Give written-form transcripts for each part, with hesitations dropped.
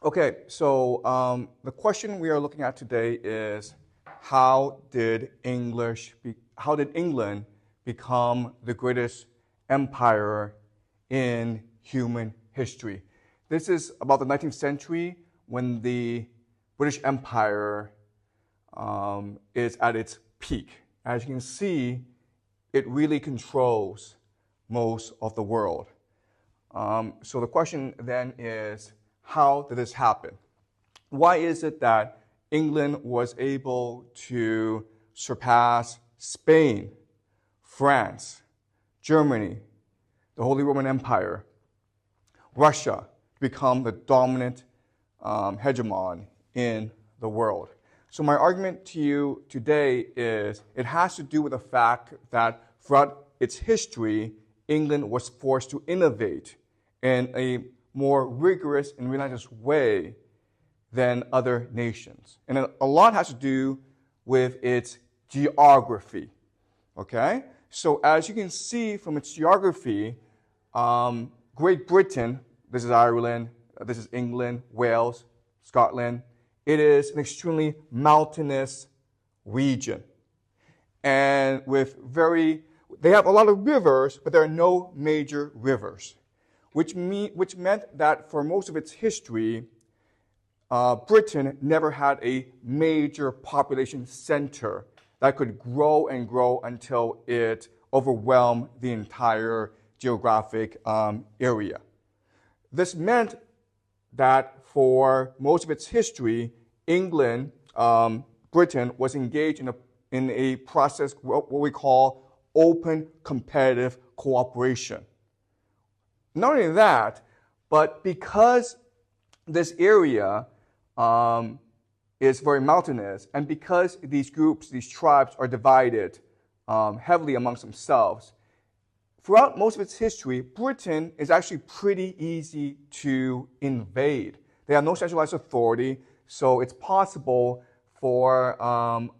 Okay, so the question we are looking at today is how did England become the greatest empire in human history? This is about the 19th century when the British Empire is at its peak. As you can see, it really controls most of the world. So the question then is, how did this happen? Why is it that England was able to surpass Spain, France, Germany, the Holy Roman Empire, Russia, to become the dominant hegemon in the world? So my argument to you today is it has to do with the fact that throughout its history, England was forced to innovate in a more rigorous and relentless way than other nations. And a lot has to do with its geography, okay? So as you can see from its geography, Great Britain, this is Ireland, this is England, Wales, Scotland, it is an extremely mountainous region. And they have a lot of rivers, but there are no major rivers, which meant that for most of its history, Britain never had a major population center that could grow and grow until it overwhelmed the entire geographic area. This meant that for most of its history, Britain was engaged in a process, what we call open competitive cooperation. Not only that, but because this area is very mountainous, and because these groups, these tribes are divided heavily amongst themselves, throughout most of its history, Britain is actually pretty easy to invade. They have no centralized authority, so it's possible for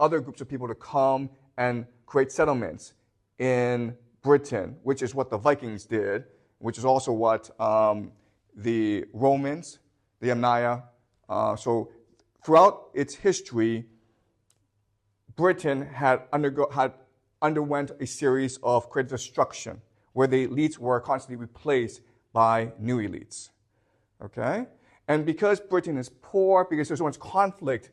other groups of people to come and create settlements in Britain, which is what the Vikings did, which is also what the Romans, the Yamnaya. So throughout its history, Britain had underwent a series of creative destruction, where the elites were constantly replaced by new elites. Okay? And because Britain is poor, because there's so much conflict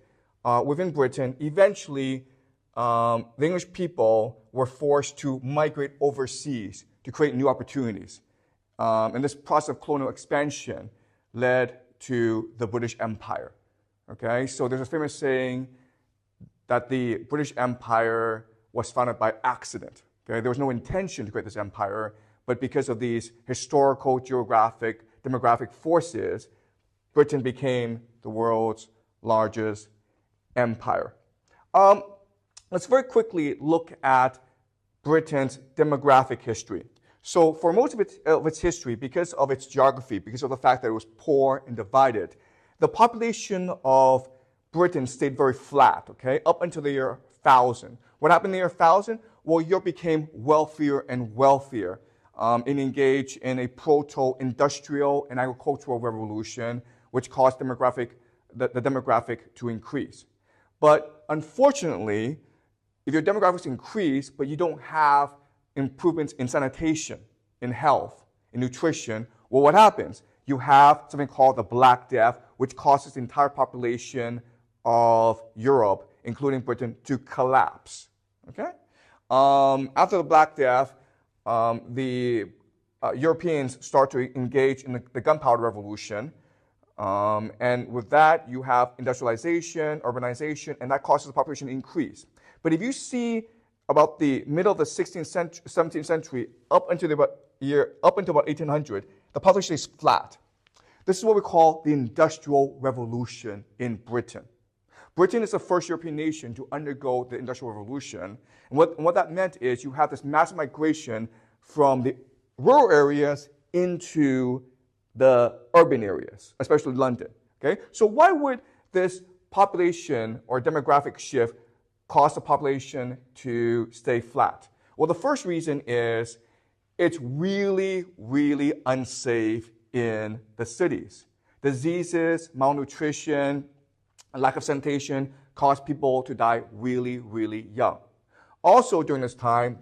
within Britain, eventually the English people were forced to migrate overseas to create new opportunities. And this process of colonial expansion led to the British Empire. Okay? So there's a famous saying that the British Empire was founded by accident. Okay? There was no intention to create this empire, but because of these historical, geographic, demographic forces, Britain became the world's largest empire. Let's very quickly look at Britain's demographic history. So for most of its history, because of its geography, because of the fact that it was poor and divided, the population of Britain stayed very flat, okay, up until the year 1000. What happened in the year 1000? Well, Europe became wealthier and wealthier and engaged in a proto-industrial and agricultural revolution, which caused the demographic to increase. But unfortunately, if your demographics increase, but you don't have improvements in sanitation, in health, in nutrition, well, what happens? You have something called the Black Death, which causes the entire population of Europe, including Britain, to collapse. Okay? After the Black Death, the Europeans start to engage in the gunpowder revolution. And with that, you have industrialization, urbanization, and that causes the population to increase. But if you see about the middle of the 16th century, 17th century, up until about 1800, the population is flat. This is what we call the Industrial Revolution in Britain. Britain is the first European nation to undergo the Industrial Revolution. And what that meant is you have this massive migration from the rural areas into the urban areas, especially London. Okay? So why would this population or demographic shift cause the population to stay flat? Well, the first reason is it's really, really unsafe in the cities. Diseases, malnutrition, and lack of sanitation caused people to die really, really young. Also during this time,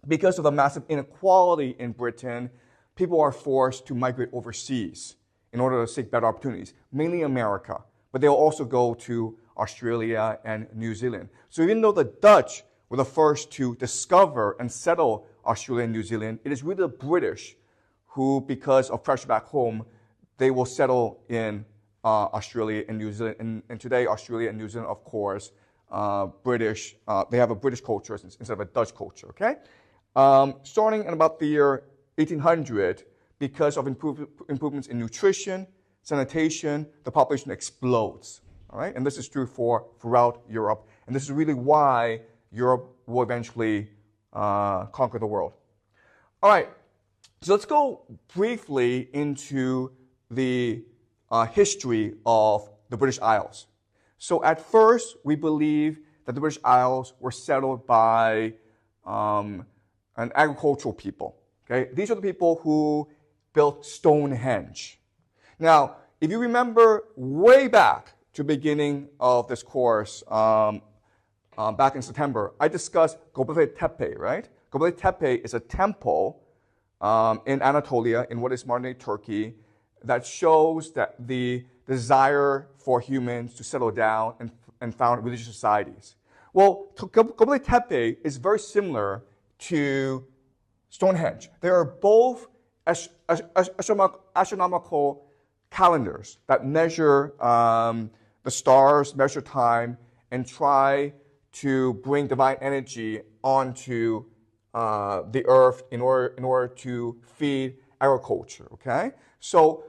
because of the massive inequality in Britain, people are forced to migrate overseas in order to seek better opportunities, mainly America. But they'll also go to Australia and New Zealand. So even though the Dutch were the first to discover and settle Australia and New Zealand, it is really the British who, because of pressure back home, they will settle in Australia and New Zealand. And today, Australia and New Zealand, of course, they have a British culture instead of a Dutch culture, okay? Starting in about the year 1800, because of improvements in nutrition, sanitation, the population explodes, all right? And this is true throughout Europe. And this is really why Europe will eventually conquer the world. All right, so let's go briefly into the history of the British Isles. So at first, we believe that the British Isles were settled by an agricultural people. Okay? These are the people who built Stonehenge. Now, if you remember way back to the beginning of this course, back in September, I discussed Göbekli Tepe, right? Göbekli Tepe is a temple in Anatolia, in what is modern-day Turkey, that shows that the desire for humans to settle down and found religious societies. Well, Göbekli Tepe is very similar to Stonehenge. They are both astronomical calendars that measure the stars, measure time, and try to bring divine energy onto the earth in order to feed agriculture, okay? So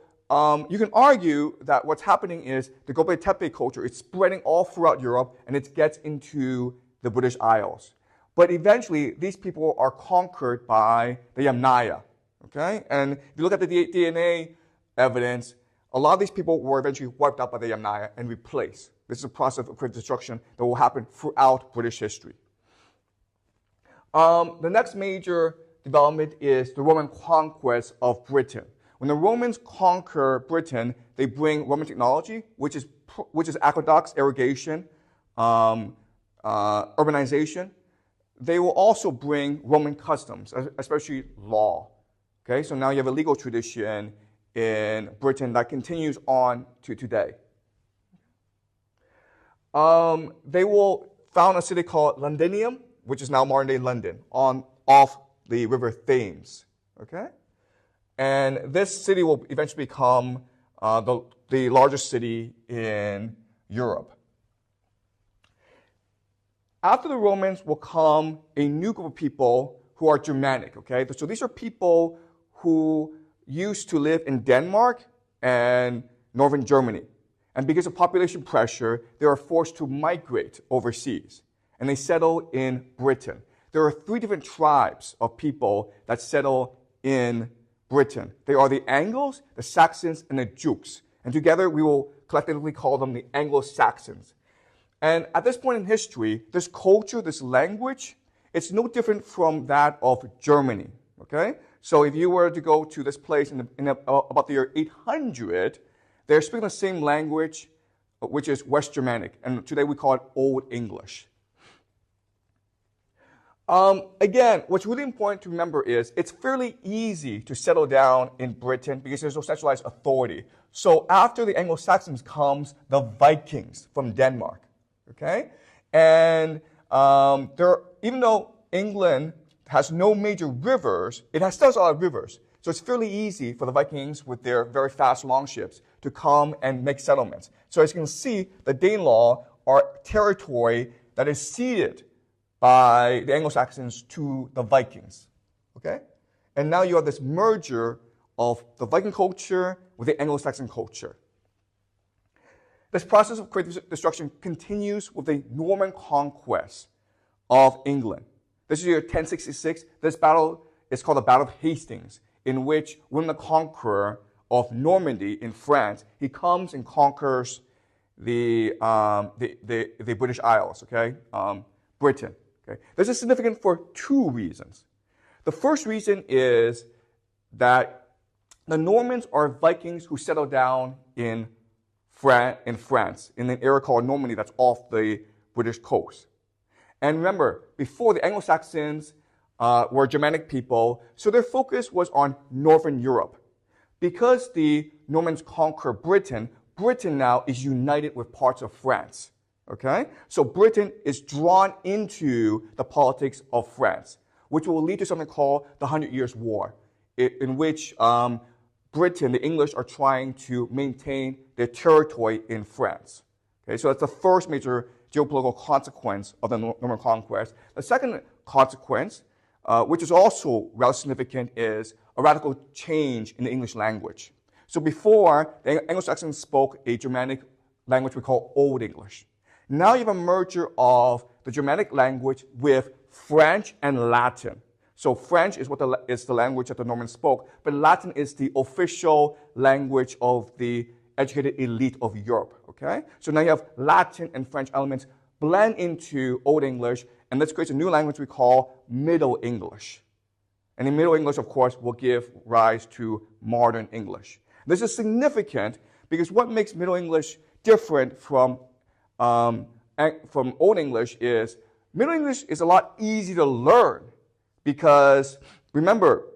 you can argue that what's happening is the Göbekli Tepe culture is spreading all throughout Europe, and it gets into the British Isles. But eventually, these people are conquered by the Yamnaya, okay? And if you look at the DNA evidence, a lot of these people were eventually wiped out by the Yamnaya and replaced. This is a process of creative destruction that will happen throughout British history. The next major development is the Roman conquest of Britain. When the Romans conquer Britain, they bring Roman technology, which is aqueducts, irrigation, urbanization. They will also bring Roman customs, especially law. Okay, so now you have a legal tradition in Britain that continues on to today. They will found a city called Londinium, which is now modern-day London, off the river Thames. Okay, and this city will eventually become the largest city in Europe. After the Romans will come a new group of people who are Germanic, okay? So these are people who used to live in Denmark and northern Germany. And because of population pressure, they are forced to migrate overseas. And they settle in Britain. There are 3 different tribes of people that settle in Britain. They are the Angles, the Saxons, and the Jutes. And together we will collectively call them the Anglo-Saxons. And at this point in history, this culture, this language, it's no different from that of Germany, okay? So if you were to go to this place in about the year 800, they're speaking the same language, which is West Germanic, and today we call it Old English. Again, what's really important to remember is it's fairly easy to settle down in Britain because there's no centralized authority. So after the Anglo-Saxons comes the Vikings from Denmark. Okay, and even though England has no major rivers, it still has a lot of rivers. So it's fairly easy for the Vikings with their very fast longships to come and make settlements. So as you can see, the Danelaw are territory that is ceded by the Anglo-Saxons to the Vikings. Okay, and now you have this merger of the Viking culture with the Anglo-Saxon culture. This process of creative destruction continues with the Norman conquest of England. This is year 1066. This battle is called the Battle of Hastings, in which William the Conqueror of Normandy in France, he comes and conquers the British Isles, okay, Britain. Okay, this is significant for 2 reasons. The first reason is that the Normans are Vikings who settled down in France, in an area called Normandy that's off the British coast. And remember, before the Anglo-Saxons were Germanic people, so their focus was on Northern Europe. Because the Normans conquered Britain, Britain now is united with parts of France. Okay? So Britain is drawn into the politics of France, which will lead to something called the 100 Years' War, in which Britain, the English, are trying to maintain their territory in France. Okay? So that's the first major geopolitical consequence of the Norman conquest. The second consequence, which is also rather significant, is a radical change in the English language. So before, the Anglo-Saxons spoke a Germanic language we call Old English. Now you have a merger of the Germanic language with French and Latin. So French is is the language that the Normans spoke, but Latin is the official language of the educated elite of Europe. Okay? So now you have Latin and French elements blend into Old English, and this creates a new language we call Middle English. And in Middle English, of course, will give rise to Modern English. This is significant because what makes Middle English different from Old English is Middle English is a lot easier to learn because, remember,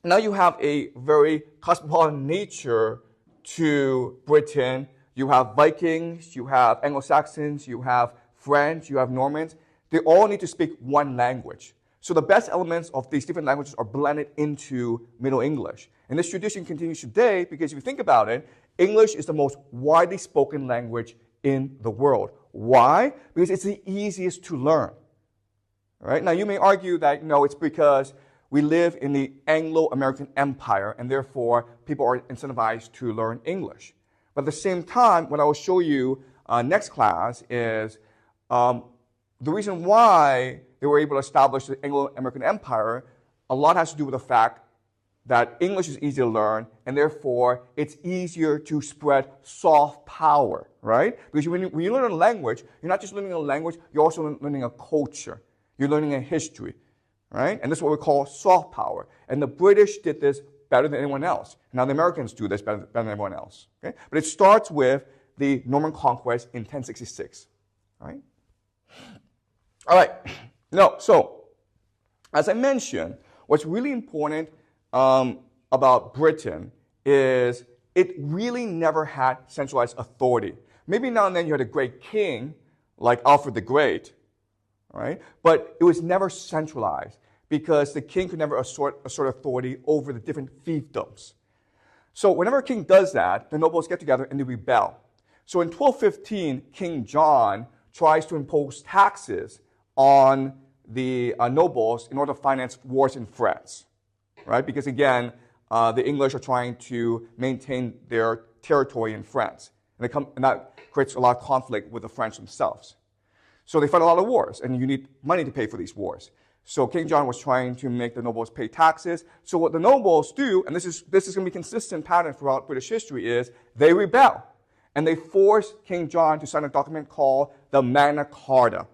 now you have a very cosmopolitan nature to Britain. You have Vikings, you have Anglo-Saxons, you have French, you have Normans. They all need to speak one language. So the best elements of these different languages are blended into Middle English. And this tradition continues today because if you think about it, English is the most widely spoken language in the world. Why? Because it's the easiest to learn. All right? Now you may argue that, no, it's because we live in the Anglo-American Empire and therefore people are incentivized to learn English. But at the same time, what I will show you next class is the reason why they were able to establish the Anglo-American Empire, a lot has to do with the fact that English is easy to learn, and therefore it's easier to spread soft power, right? Because when you learn a language, you're not just learning a language, you're also learning a culture. You're learning a history, right? And this is what we call soft power. And the British did this better than anyone else. Now the Americans do this better than everyone else, okay? But it starts with the Norman conquest in 1066, right? All right. No, so as I mentioned, what's really important about Britain is it really never had centralized authority. Maybe now and then you had a great king like Alfred the Great, right? But it was never centralized because the king could never assert authority over the different fiefdoms. So whenever a king does that, the nobles get together and they rebel. So in 1215, King John tries to impose taxes on the nobles in order to finance wars in France, right? Because again, the English are trying to maintain their territory in France. And that creates a lot of conflict with the French themselves. So they fight a lot of wars, and you need money to pay for these wars. So King John was trying to make the nobles pay taxes. So what the nobles do, and this is going to be a consistent pattern throughout British history, is they rebel. And they force King John to sign a document called the Magna Carta,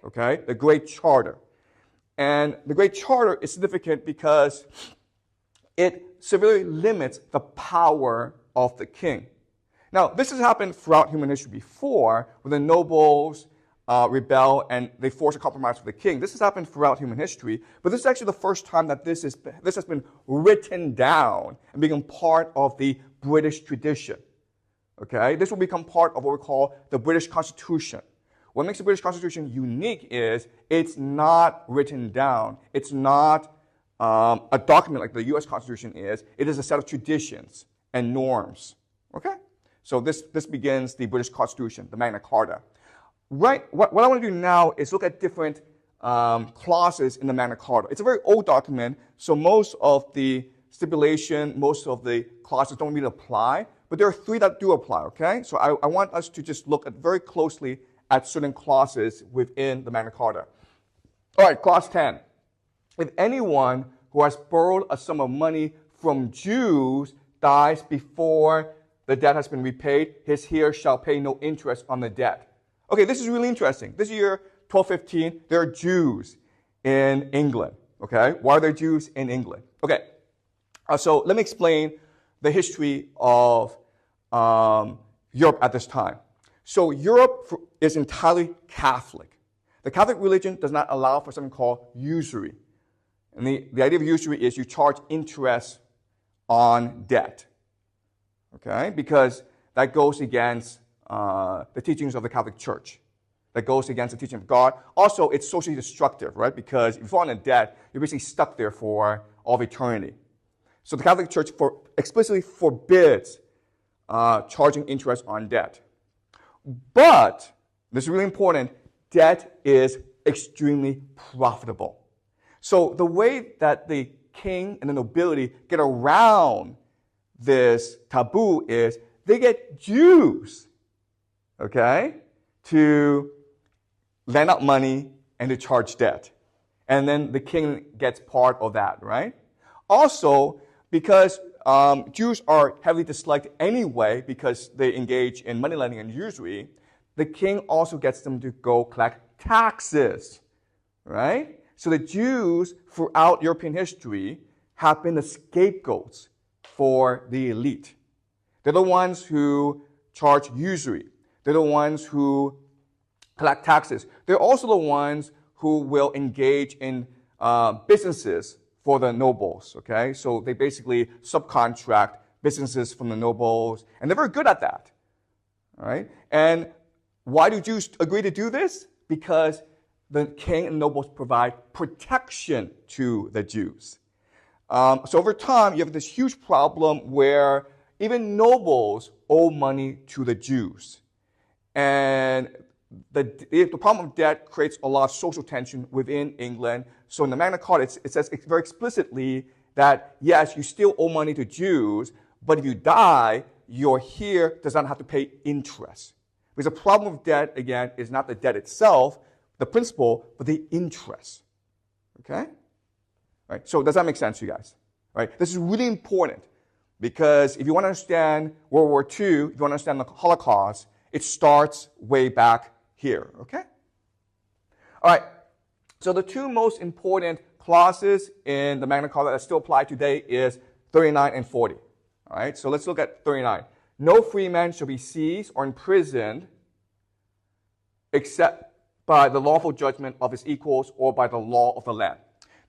okay, the Great Charter. And the Great Charter is significant because it severely limits the power of the king. Now, this has happened throughout human history before, where the nobles rebel and they force a compromise with the king. This has happened throughout human history, but this is actually the first time that this has been written down and become part of the British tradition. Okay? This will become part of what we call the British Constitution. What makes the British Constitution unique is it's not written down. It's not a document like the U.S. Constitution is. It is a set of traditions and norms. Okay? So this begins the British Constitution, the Magna Carta. Right. What I want to do now is look at different clauses in the Magna Carta. It's a very old document, so most of the stipulation, most of the clauses don't really apply, but there are three that do apply, okay? So I want us to just look at very closely at certain clauses within the Magna Carta. All right, clause 10. If anyone who has borrowed a sum of money from Jews dies before the debt has been repaid, he or she shall pay no interest on the debt. Okay, this is really interesting. This year, 1215, there are Jews in England, okay? Why are there Jews in England? Okay, so let me explain the history of Europe at this time. So Europe is entirely Catholic. The Catholic religion does not allow for something called usury. And the idea of usury is you charge interest on debt, okay? Because that goes against the teachings of the Catholic Church. That goes against the teaching of God. Also, it's socially destructive, right? Because if you fall into debt, you're basically stuck there for all of eternity. So the Catholic Church explicitly forbids charging interest on debt. But, this is really important, debt is extremely profitable. So the way that the king and the nobility get around this taboo is they get Jews, okay, to lend out money and to charge debt. And then the king gets part of that, right? Also, because Jews are heavily disliked anyway because they engage in money lending and usury, the king also gets them to go collect taxes, right? So the Jews throughout European history have been the scapegoats for the elite. They're the ones who charge usury. They're the ones who collect taxes. They're also the ones who will engage in businesses for the nobles, okay? So they basically subcontract businesses from the nobles, and they're very good at that, all right? And why do Jews agree to do this? Because the king and nobles provide protection to the Jews. So over time, you have this huge problem where even nobles owe money to the Jews. And the problem of debt creates a lot of social tension within England. So in the Magna Carta, it says very explicitly that, yes, you still owe money to Jews, but if you die, your heir does not have to pay interest. Because the problem of debt, again, is not the debt itself, the principal, but the interest. Okay? Right? So does that make sense to you guys? Right? This is really important because if you want to understand World War II, if you want to understand the Holocaust, it starts way back here. Okay? All right. So the two most important clauses in the Magna Carta that still apply today is 39 and 40. All right? So let's look at 39. No free man shall be seized or imprisoned except by the lawful judgment of his equals or by the law of the land.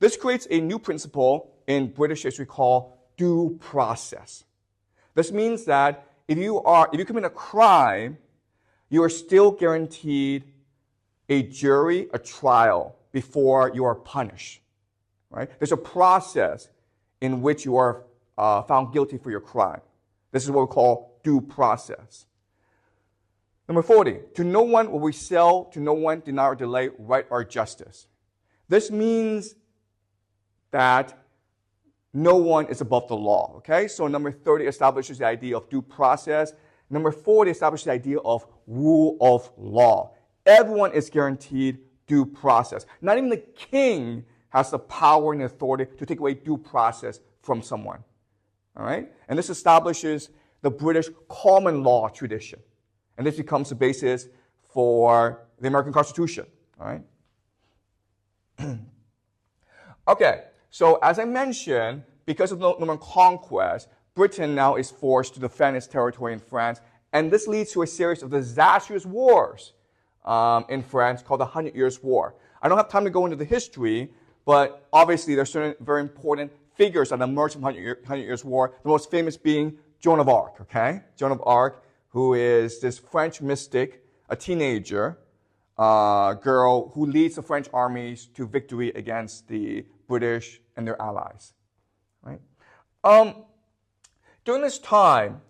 This creates a new principle in British history called due process. This means that if you commit a crime, you are still guaranteed a jury, a trial, before you are punished. Right? There's a process in which you are found guilty for your crime. This is what we call due process. Number 40, to no one will we sell, to no one deny or delay right or justice. This means that no one is above the law, okay? So number 30 establishes the idea of due process. Number 40 establishes the idea of rule of law. Everyone is guaranteed due process. Not even the king has the power and authority to take away due process from someone, all right? And this establishes the British common law tradition. And this becomes the basis for the American Constitution, all right? Okay, so as I mentioned, because of Norman conquest, Britain now is forced to defend its territory in France, and this leads to a series of disastrous wars in France called the 100 Years' War. I don't have time to go into the history, but obviously there are certain very important figures that emerged from 100 Years' War, the most famous being Joan of Arc, okay? Joan of Arc, who is this French mystic, a teenager girl who leads the French armies to victory against the British and their allies. Right? During this time,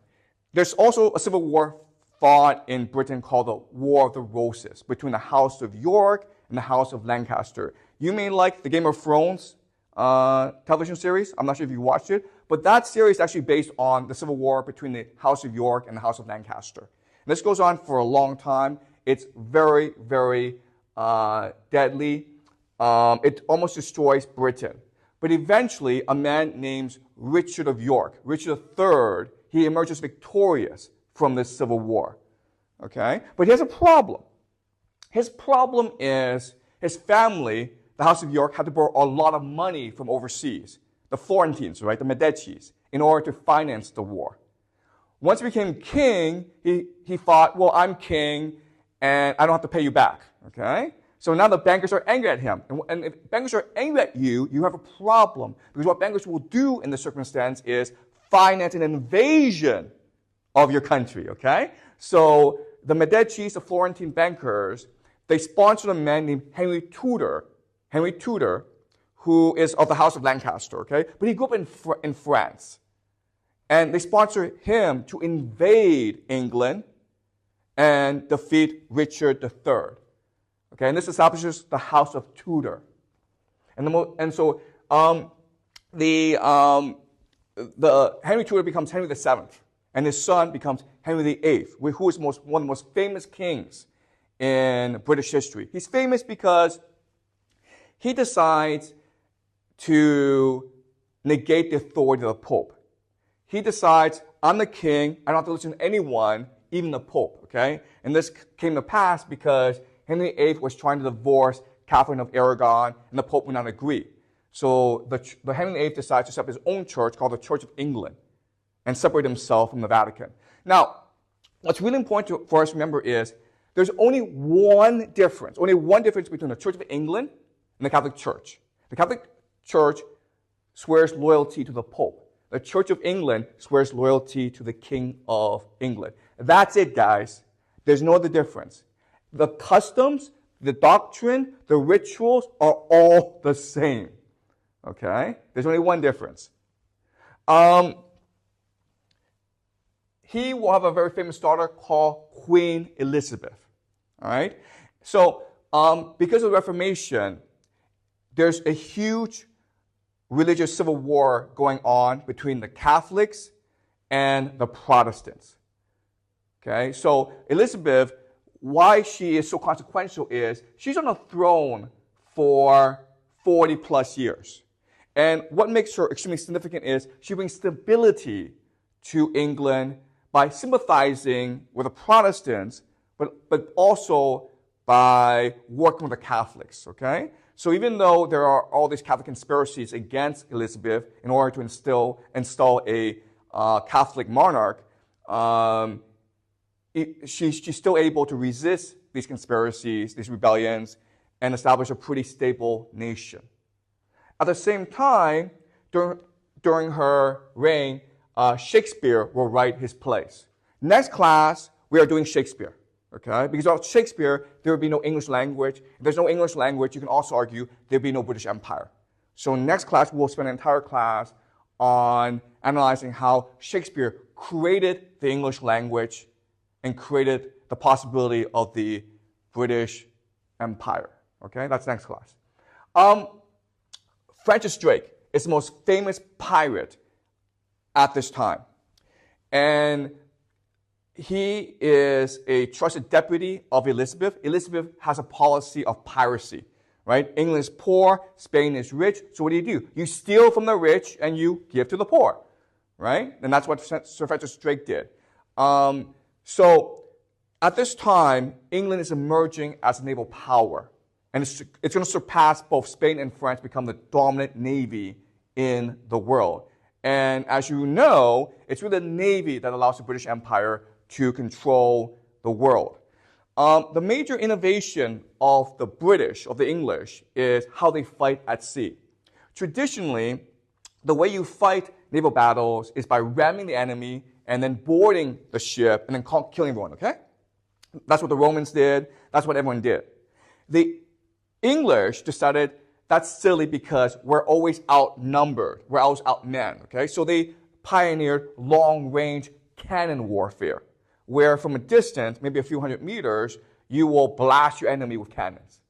there's also a civil war fought in Britain called the War of the Roses between the House of York and the House of Lancaster. You may like the Game of Thrones television series. I'm not sure if you watched it. But that series is actually based on the civil war between the House of York and the House of Lancaster. And this goes on for a long time. It's very, very deadly. It almost destroys Britain. But eventually, a man named Richard of York, Richard III, he emerges victorious from this civil war. Okay? But he has a problem. His problem is his family, the House of York, had to borrow a lot of money from overseas. The Florentines, right, the Medicis, in order to finance the war. Once he became king, he thought, well, I'm king, and I don't have to pay you back, okay? So now the bankers are angry at him. And if bankers are angry at you, you have a problem. Because what bankers will do in this circumstance is finance an invasion of your country, okay? So the Medicis, the Florentine bankers, they sponsored a man named Henry Tudor, who is of the House of Lancaster, okay? But he grew up in France. And they sponsored him to invade England and defeat Richard III. Okay, and this establishes the House of Tudor. So Henry Tudor becomes Henry VII, and his son becomes Henry VIII, who is one of the most famous kings in British history. He's famous because he decides to negate the authority of the Pope. He decides, I'm the king, I don't have to listen to anyone, even the Pope, okay? And this came to pass because Henry VIII was trying to divorce Catherine of Aragon, and the Pope would not agree. So the Henry VIII decides to set up his own church called the Church of England and separate himself from the Vatican. Now, what's really important for us to remember is there's only one difference between the Church of England and the Catholic Church. The Catholic Church swears loyalty to the Pope. The Church of England swears loyalty to the King of England. That's it, guys. There's no other difference. The customs, the doctrine, the rituals are all the same. Okay? There's only one difference. He will have a very famous daughter called Queen Elizabeth. All right? So, because of the Reformation, there's a huge religious civil war going on between the Catholics and the Protestants. Okay? So, Elizabeth, why she is so consequential is she's on the throne for 40 plus years. And what makes her extremely significant is she brings stability to England by sympathizing with the Protestants, but also by working with the Catholics, okay? So even though there are all these Catholic conspiracies against Elizabeth in order to install a Catholic monarch, she's still able to resist these conspiracies, these rebellions, and establish a pretty stable nation. At the same time, during her reign, Shakespeare will write his plays. Next class, we are doing Shakespeare, okay? Because without Shakespeare, there would be no English language. If there's no English language, you can also argue there'd be no British Empire. So next class, we'll spend an entire class on analyzing how Shakespeare created the English language and created the possibility of the British Empire. Okay, that's next class. Francis Drake is the most famous pirate at this time. And he is a trusted deputy of Elizabeth. Elizabeth has a policy of piracy, right? England is poor, Spain is rich. So what do? You steal from the rich and you give to the poor, right? And that's what Sir Francis Drake did. So at this time, England is emerging as a naval power. And it's going to surpass both Spain and France, become the dominant navy in the world. And as you know, it's really the navy that allows the British Empire to control the world. The major innovation of the British, of the English, is how they fight at sea. Traditionally, the way you fight naval battles is by ramming the enemy and then boarding the ship and then killing everyone, okay? That's what the Romans did. That's what everyone did. The English decided that's silly because we're always outnumbered. We're always outmanned, okay? So they pioneered long-range cannon warfare, where from a distance, maybe a few hundred meters, you will blast your enemy with cannons.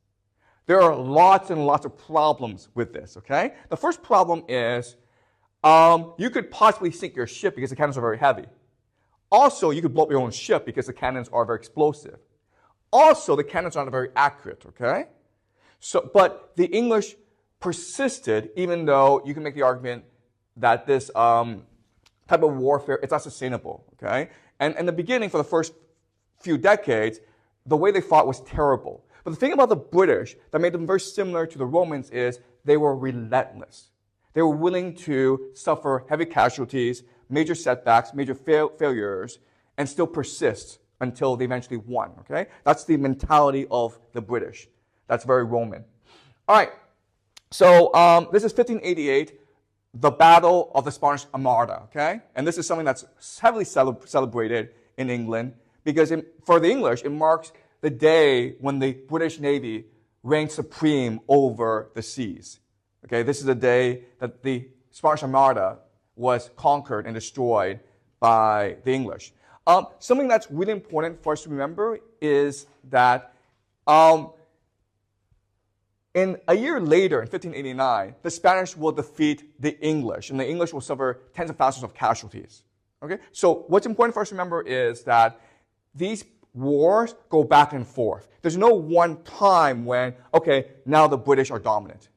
There are lots and lots of problems with this, okay? The first problem is you could possibly sink your ship because the cannons are very heavy. Also, you could blow up your own ship because the cannons are very explosive. Also, the cannons are not very accurate, okay? So, but the English persisted, even though you can make the argument that this type of warfare is not sustainable, okay? And in the beginning, for the first few decades, the way they fought was terrible. But the thing about the British that made them very similar to the Romans is they were relentless. They were willing to suffer heavy casualties, major setbacks, major failures, and still persist until they eventually won, okay? That's the mentality of the British. That's very Roman. All right, so this is 1588, the Battle of the Spanish Armada, okay? And this is something that's heavily celebrated in England because for the English, it marks the day when the British Navy reigned supreme over the seas. Okay, this is the day that the Spanish Armada was conquered and destroyed by the English. Something that's really important for us to remember is that in a year later, in 1589, the Spanish will defeat the English, and the English will suffer tens of thousands of casualties. Okay, so what's important for us to remember is that these wars go back and forth. There's no one time when, okay, now the British are dominant.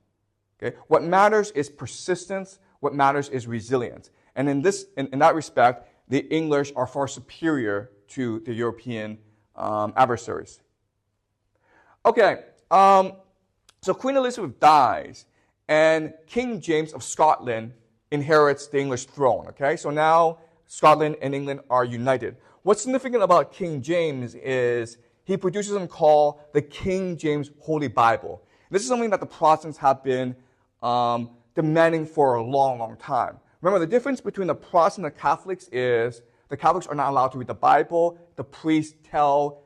Okay? What matters is persistence. What matters is resilience. And in that respect, the English are far superior to the European adversaries. Okay, so Queen Elizabeth dies, and King James of Scotland inherits the English throne. Okay, so now Scotland and England are united. What's significant about King James is he produces something called the King James Holy Bible. This is something that the Protestants have been demanding for a long, long time. Remember, the difference between the Protestants and the Catholics is the Catholics are not allowed to read the Bible. The priests tell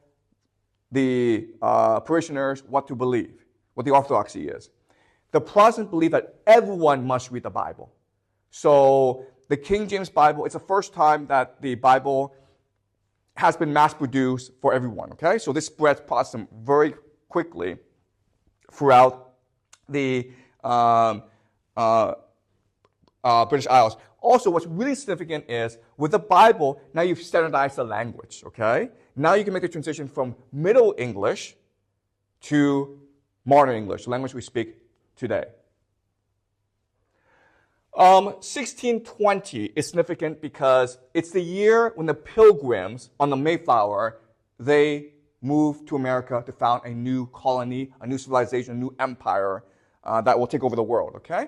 the parishioners what to believe, what the orthodoxy is. The Protestants believe that everyone must read the Bible. So the King James Bible, it's the first time that the Bible has been mass-produced for everyone, okay? So this spreads Protestantism very quickly throughout the British Isles. Also, what's really significant is with the Bible, now you've standardized the language, okay? Now you can make the transition from Middle English to modern English, the language we speak today. 1620 is significant because it's the year when the Pilgrims on the Mayflower, they moved to America to found a new colony, a new civilization, a new empire that will take over the world, okay?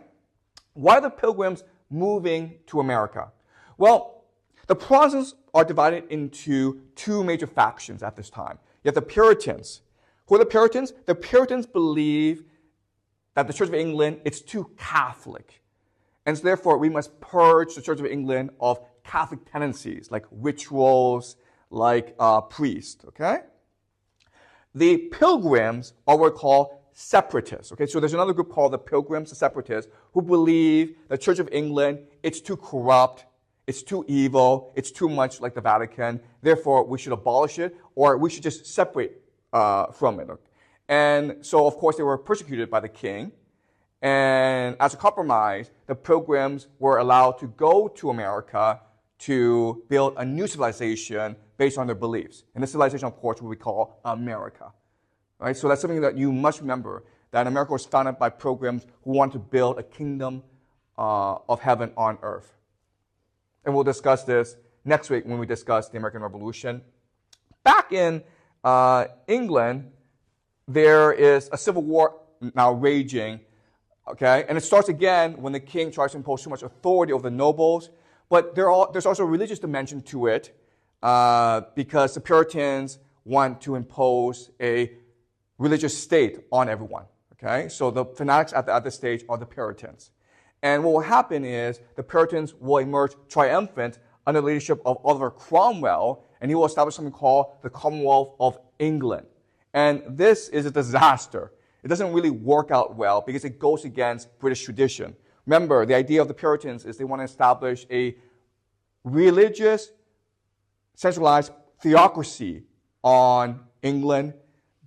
Why are the Pilgrims moving to America? Well, the Protestants are divided into two major factions at this time. You have the Puritans. Who are the Puritans? The Puritans believe that the Church of England, it's too Catholic. And so therefore, we must purge the Church of England of Catholic tendencies, like rituals, like priests, okay? The Pilgrims are what we call separatists, okay? So there's another group called the Pilgrims, the separatists, who believe the Church of England, it's too corrupt, it's too evil, it's too much like the Vatican, therefore we should abolish it, or we should just separate from it. And so, of course, they were persecuted by the king. And as a compromise, the Pilgrims were allowed to go to America to build a new civilization based on their beliefs. And this civilization, of course, what we call America. Right? So that's something that you must remember, that America was founded by Pilgrims who want to build a kingdom of heaven on earth. And we'll discuss this next week when we discuss the American Revolution. Back in England, there is a civil war now raging. Okay, and it starts again when the king tries to impose too much authority over the nobles. But there's also a religious dimension to it because the Puritans want to impose a religious state on everyone. Okay, so the fanatics at this stage are the Puritans. And what will happen is the Puritans will emerge triumphant under the leadership of Oliver Cromwell, and he will establish something called the Commonwealth of England. And this is a disaster. It doesn't really work out well because it goes against British tradition. Remember, the idea of the Puritans is they want to establish a religious, centralized theocracy on England,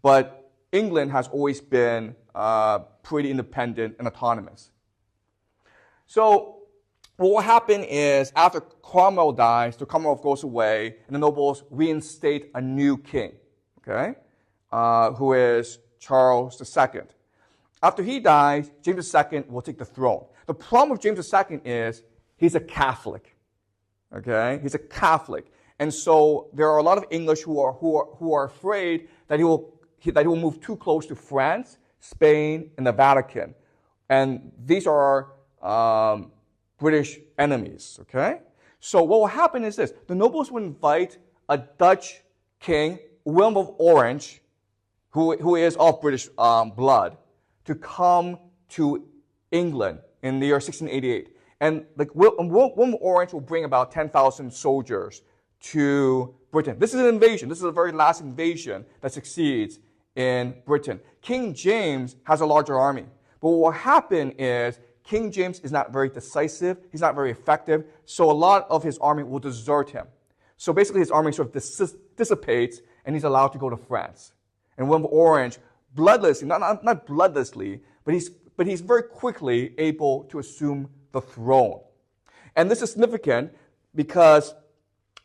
but England has always been pretty independent and autonomous. So what will happen is after Cromwell dies, the Commonwealth goes away, and the nobles reinstate a new king, okay, who is Charles II. After he dies, James II will take the throne. The problem with James II is he's a Catholic. Okay, he's a Catholic, and so there are a lot of English who are afraid that he will move too close to France, Spain, and the Vatican, and these are British enemies. Okay, So what will happen is this. The nobles will invite a Dutch king, William of Orange, who is of British blood, to come to England in the year 1688. And William of Orange will bring about 10,000 soldiers to Britain. This is an invasion. This is the very last invasion that succeeds in Britain. King James has a larger army. But what will happen is King James is not very decisive. He's not very effective. So a lot of his army will desert him. So basically his army sort of dissipates and he's allowed to go to France. And William of Orange, bloodlessly, not bloodlessly, but he's very quickly able to assume the throne. And this is significant because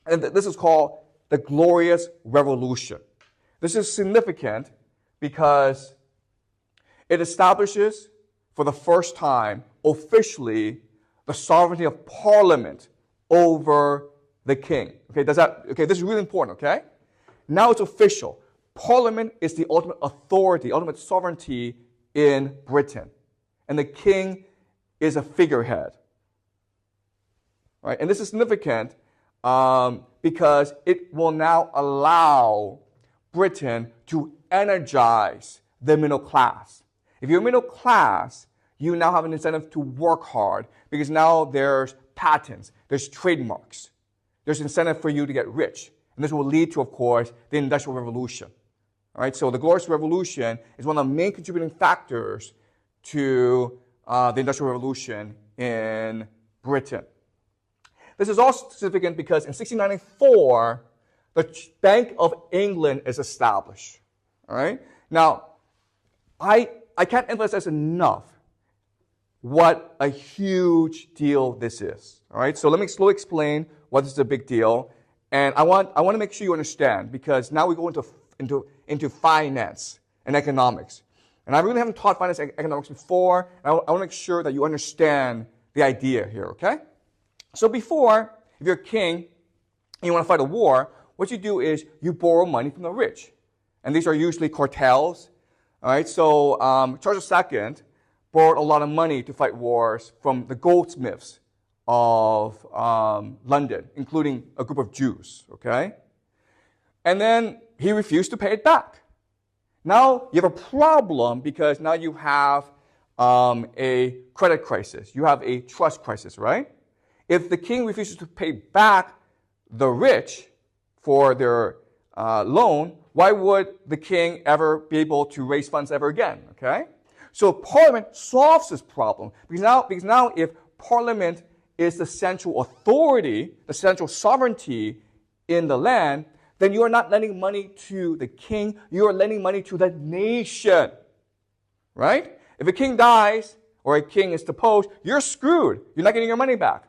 this is called the Glorious Revolution. This is significant because it establishes for the first time officially the sovereignty of Parliament over the king. Okay, this is really important, okay? Now it's official. Parliament is the ultimate authority, ultimate sovereignty in Britain. And the king is a figurehead. Right? And this is significant because it will now allow Britain to energize the middle class. If you're middle class, you now have an incentive to work hard because now there's patents, there's trademarks, there's incentive for you to get rich. And this will lead to, of course, the Industrial Revolution. All right, so the Glorious Revolution is one of the main contributing factors to the Industrial Revolution in Britain. This is also significant because in 1694, the Bank of England is established. All right? Now, I can't emphasize enough what a huge deal this is. All right? So let me slowly explain why this is a big deal. And I want to make sure you understand because now we go into finance and economics. And I really haven't taught finance and economics before. And I want to make sure that you understand the idea here, okay? So before, if you're a king and you want to fight a war, what you do is you borrow money from the rich. And these are usually cartels. All right, so Charles II borrowed a lot of money to fight wars from the goldsmiths of London, including a group of Jews, okay? And then he refused to pay it back. Now you have a problem because now you have a credit crisis. You have a trust crisis, right? If the king refuses to pay back the rich for their loan, why would the king ever be able to raise funds ever again, okay? So Parliament solves this problem because now if Parliament is the central authority, the central sovereignty in the land, then you are not lending money to the king, you are lending money to the nation, right? If a king dies or a king is deposed, you're screwed. You're not getting your money back.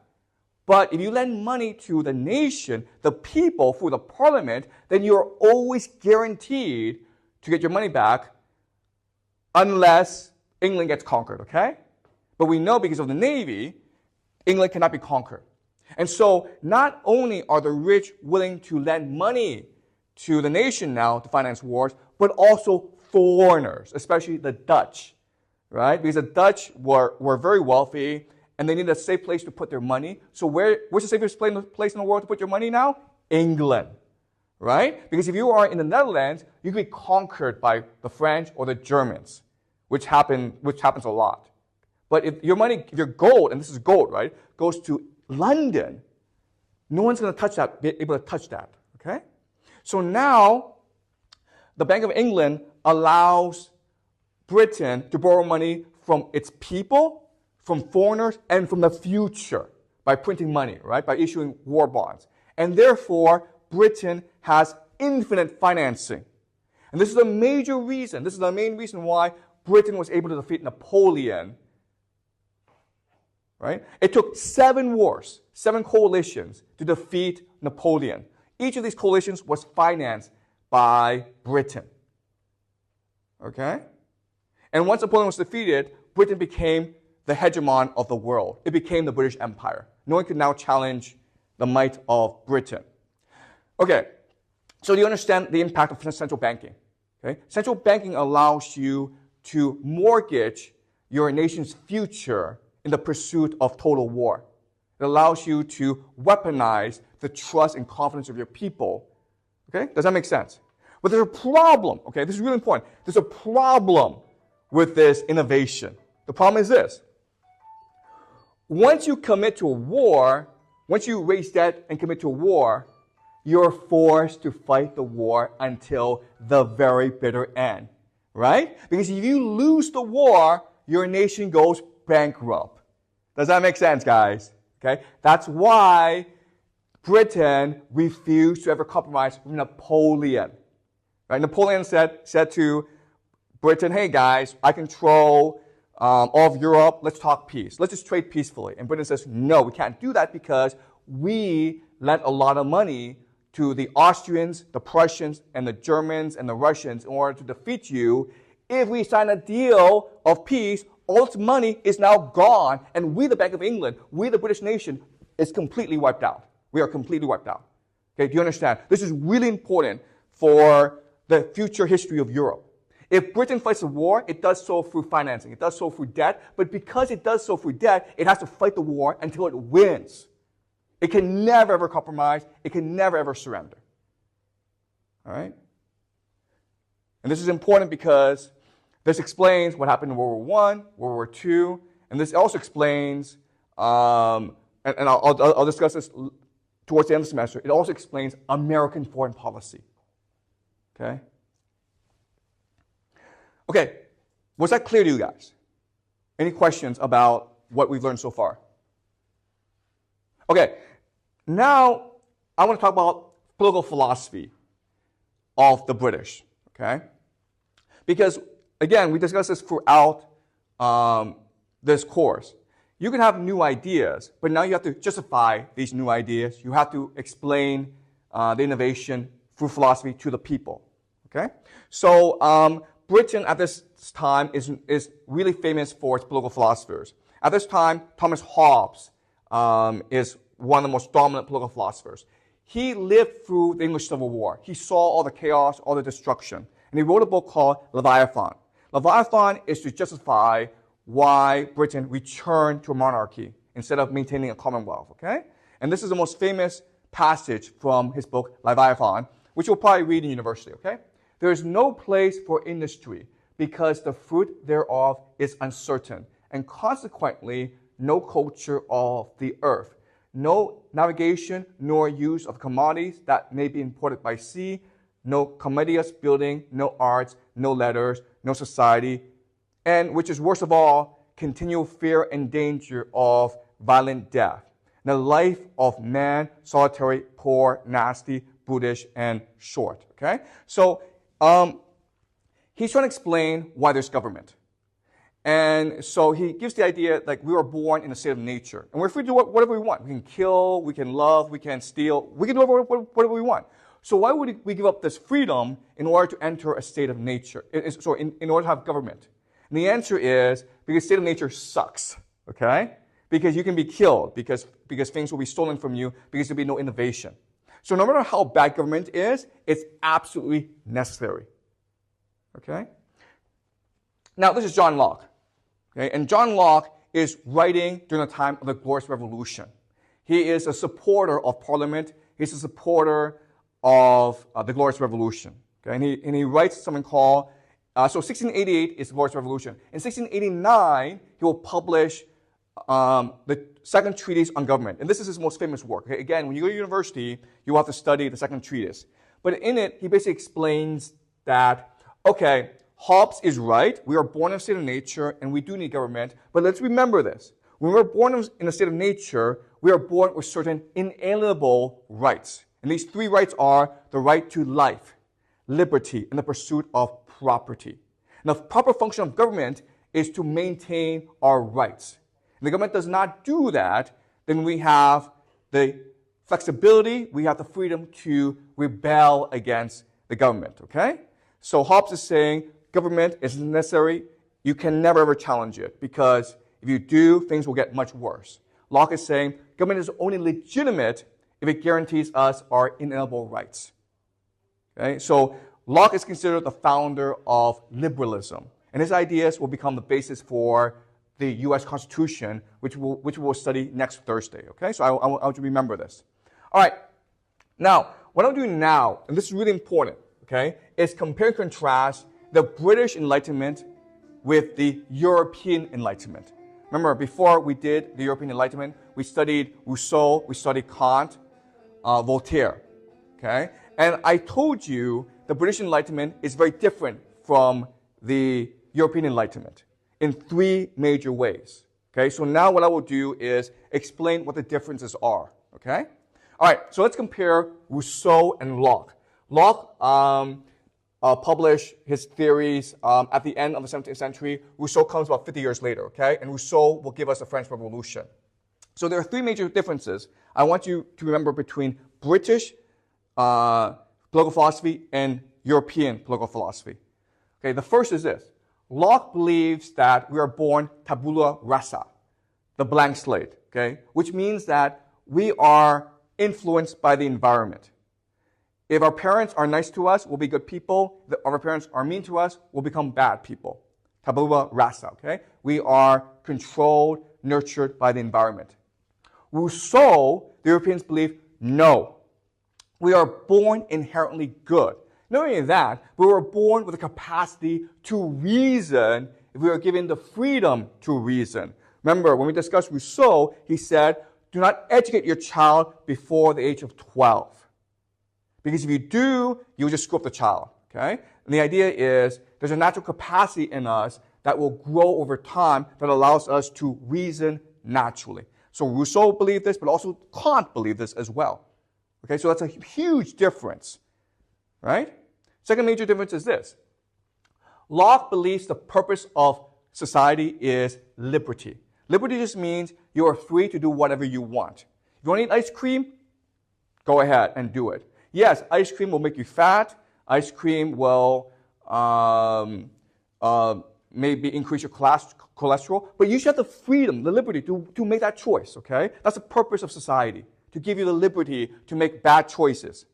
But if you lend money to the nation, the people, through the parliament, then you're always guaranteed to get your money back unless England gets conquered, okay? But we know because of the Navy, England cannot be conquered. And so not only are the rich willing to lend money to the nation now to finance wars, but also foreigners, especially the Dutch, right? Because the Dutch were very wealthy, and they needed a safe place to put their money. So where's the safest place in the world to put your money now? England, right? Because if you are in the Netherlands, you can be conquered by the French or the Germans, which happens a lot. But if your money, if your gold, and this is gold, right, goes to London, no one's going to be able to touch that, okay? So now, the Bank of England allows Britain to borrow money from its people, from foreigners, and from the future by printing money, right? By issuing war bonds. And therefore, Britain has infinite financing. And this is a major reason, this is the main reason why Britain was able to defeat Napoleon, right? It took 7 wars, 7 coalitions to defeat Napoleon. Each of these coalitions was financed by Britain, okay? And once Napoleon was defeated, Britain became the hegemon of the world. It became the British Empire. No one could now challenge the might of Britain. Okay, so do you understand the impact of central banking? Okay? Central banking allows you to mortgage your nation's future in the pursuit of total war. It allows you to weaponize the trust and confidence of your people. Okay? Does that make sense? But there's a problem, okay? This is really important. There's a problem with this innovation. The problem is this. Once you commit to a war, once you raise debt and commit to a war, you're forced to fight the war until the very bitter end, right? Because if you lose the war, your nation goes bankrupt. Does that make sense, guys? Okay? That's why Britain refused to ever compromise with Napoleon. Right? Napoleon said to Britain, hey guys, I control all of Europe. Let's talk peace. Let's just trade peacefully. And Britain says, no, we can't do that because we lent a lot of money to the Austrians, the Prussians, and the Germans, and the Russians in order to defeat you. If we sign a deal of peace, all this money is now gone, and we, the Bank of England, we, the British nation, is completely wiped out. We are completely wiped out. Okay, do you understand? This is really important for the future history of Europe. If Britain fights a war, it does so through financing. It does so through debt. But because it does so through debt, it has to fight the war until it wins. It can never, ever compromise. It can never, ever surrender. All right? And this is important because this explains what happened in World War I, World War II, and this also explains, and I'll discuss this towards the end of the semester, it also explains American foreign policy. Okay? Okay, was that clear to you guys? Any questions about what we've learned so far? Okay, now I want to talk about political philosophy of the British, okay? Because, again, we discussed this throughout this course. You can have new ideas, but now you have to justify these new ideas. You have to explain the innovation through philosophy to the people, okay? So Britain at this time is really famous for its political philosophers. At this time, Thomas Hobbes is one of the most dominant political philosophers. He lived through the English Civil War. He saw all the chaos, all the destruction. And he wrote a book called Leviathan. Leviathan is to justify why Britain returned to a monarchy instead of maintaining a commonwealth, okay? And this is the most famous passage from his book, Leviathan, which you'll probably read in university, okay? There is no place for industry because the fruit thereof is uncertain, and consequently, no culture of the earth, no navigation nor use of commodities that may be imported by sea, no commodious building, no arts, no letters, no society, and which is worst of all, continual fear and danger of violent death. The life of man, solitary, poor, nasty, brutish, and short. Okay? So, he's trying to explain why there's government. And so he gives the idea like we were born in a state of nature. And we're free to do whatever we want. We can kill, we can love, we can steal, we can do whatever we want. So why would we give up this freedom in order to enter a state of nature? So in order to have government? And the answer is because state of nature sucks, okay? Because you can be killed, because things will be stolen from you, because there'll be no innovation. So no matter how bad government is, it's absolutely necessary, okay? Now, this is John Locke, okay? And John Locke is writing during the time of the Glorious Revolution. He is a supporter of Parliament. He's a supporter of the Glorious Revolution, okay? And he writes something called, so 1688 is the Glorious Revolution. In 1689, he will publish the Second Treatise on Government. And this is his most famous work. Okay? Again, when you go to university, you will have to study the Second Treatise. But in it, he basically explains that, okay, Hobbes is right. We are born in a state of nature, and we do need government. But let's remember this. When we're born in a state of nature, we are born with certain inalienable rights. And these three rights are the right to life, liberty, and the pursuit of property. Now, the proper function of government is to maintain our rights. And the government does not do that, then we have the flexibility, we have the freedom to rebel against the government, okay? So Hobbes is saying government is necessary. You can never ever challenge it because if you do, things will get much worse. Locke is saying government is only legitimate if it guarantees us our inalienable rights. Okay? So Locke is considered the founder of liberalism, and his ideas will become the basis for the U.S. Constitution, which we will study next Thursday. Okay, so I want you to remember this. All right. Now, what I'm doing now, and this is really important, okay, is compare and contrast the British Enlightenment with the European Enlightenment. Remember, before we did the European Enlightenment, we studied Rousseau, we studied Kant, Voltaire, okay? And I told you the British Enlightenment is very different from the European Enlightenment in three major ways, okay? So now what I will do is explain what the differences are, okay? All right, so let's compare Rousseau and Locke. Locke published his theories at the end of the 17th century. Rousseau comes about 50 years later, okay? And Rousseau will give us the French Revolution. So there are three major differences I want you to remember between British political philosophy and European political philosophy. Okay, the first is this. Locke believes that we are born tabula rasa, the blank slate, okay? Which means that we are influenced by the environment. If our parents are nice to us, we'll be good people. If our parents are mean to us, we'll become bad people. Tabula rasa, okay? We are controlled, nurtured by the environment. Rousseau, the Europeans believe, no. We are born inherently good. Not only that, we were born with the capacity to reason if we are given the freedom to reason. Remember, when we discussed Rousseau, he said, do not educate your child before the age of 12. Because if you do, you'll just screw up the child, okay? And the idea is there's a natural capacity in us that will grow over time that allows us to reason naturally. So Rousseau believed this, but also Kant believed this as well. Okay, so that's a huge difference, right? Second major difference is this. Locke believes the purpose of society is liberty. Liberty just means you are free to do whatever you want. If you want to eat ice cream, go ahead and do it. Yes, ice cream will make you fat. Ice cream will maybe increase your cholesterol. But you should have the freedom, the liberty to make that choice, okay? That's the purpose of society, to give you the liberty to make bad choices.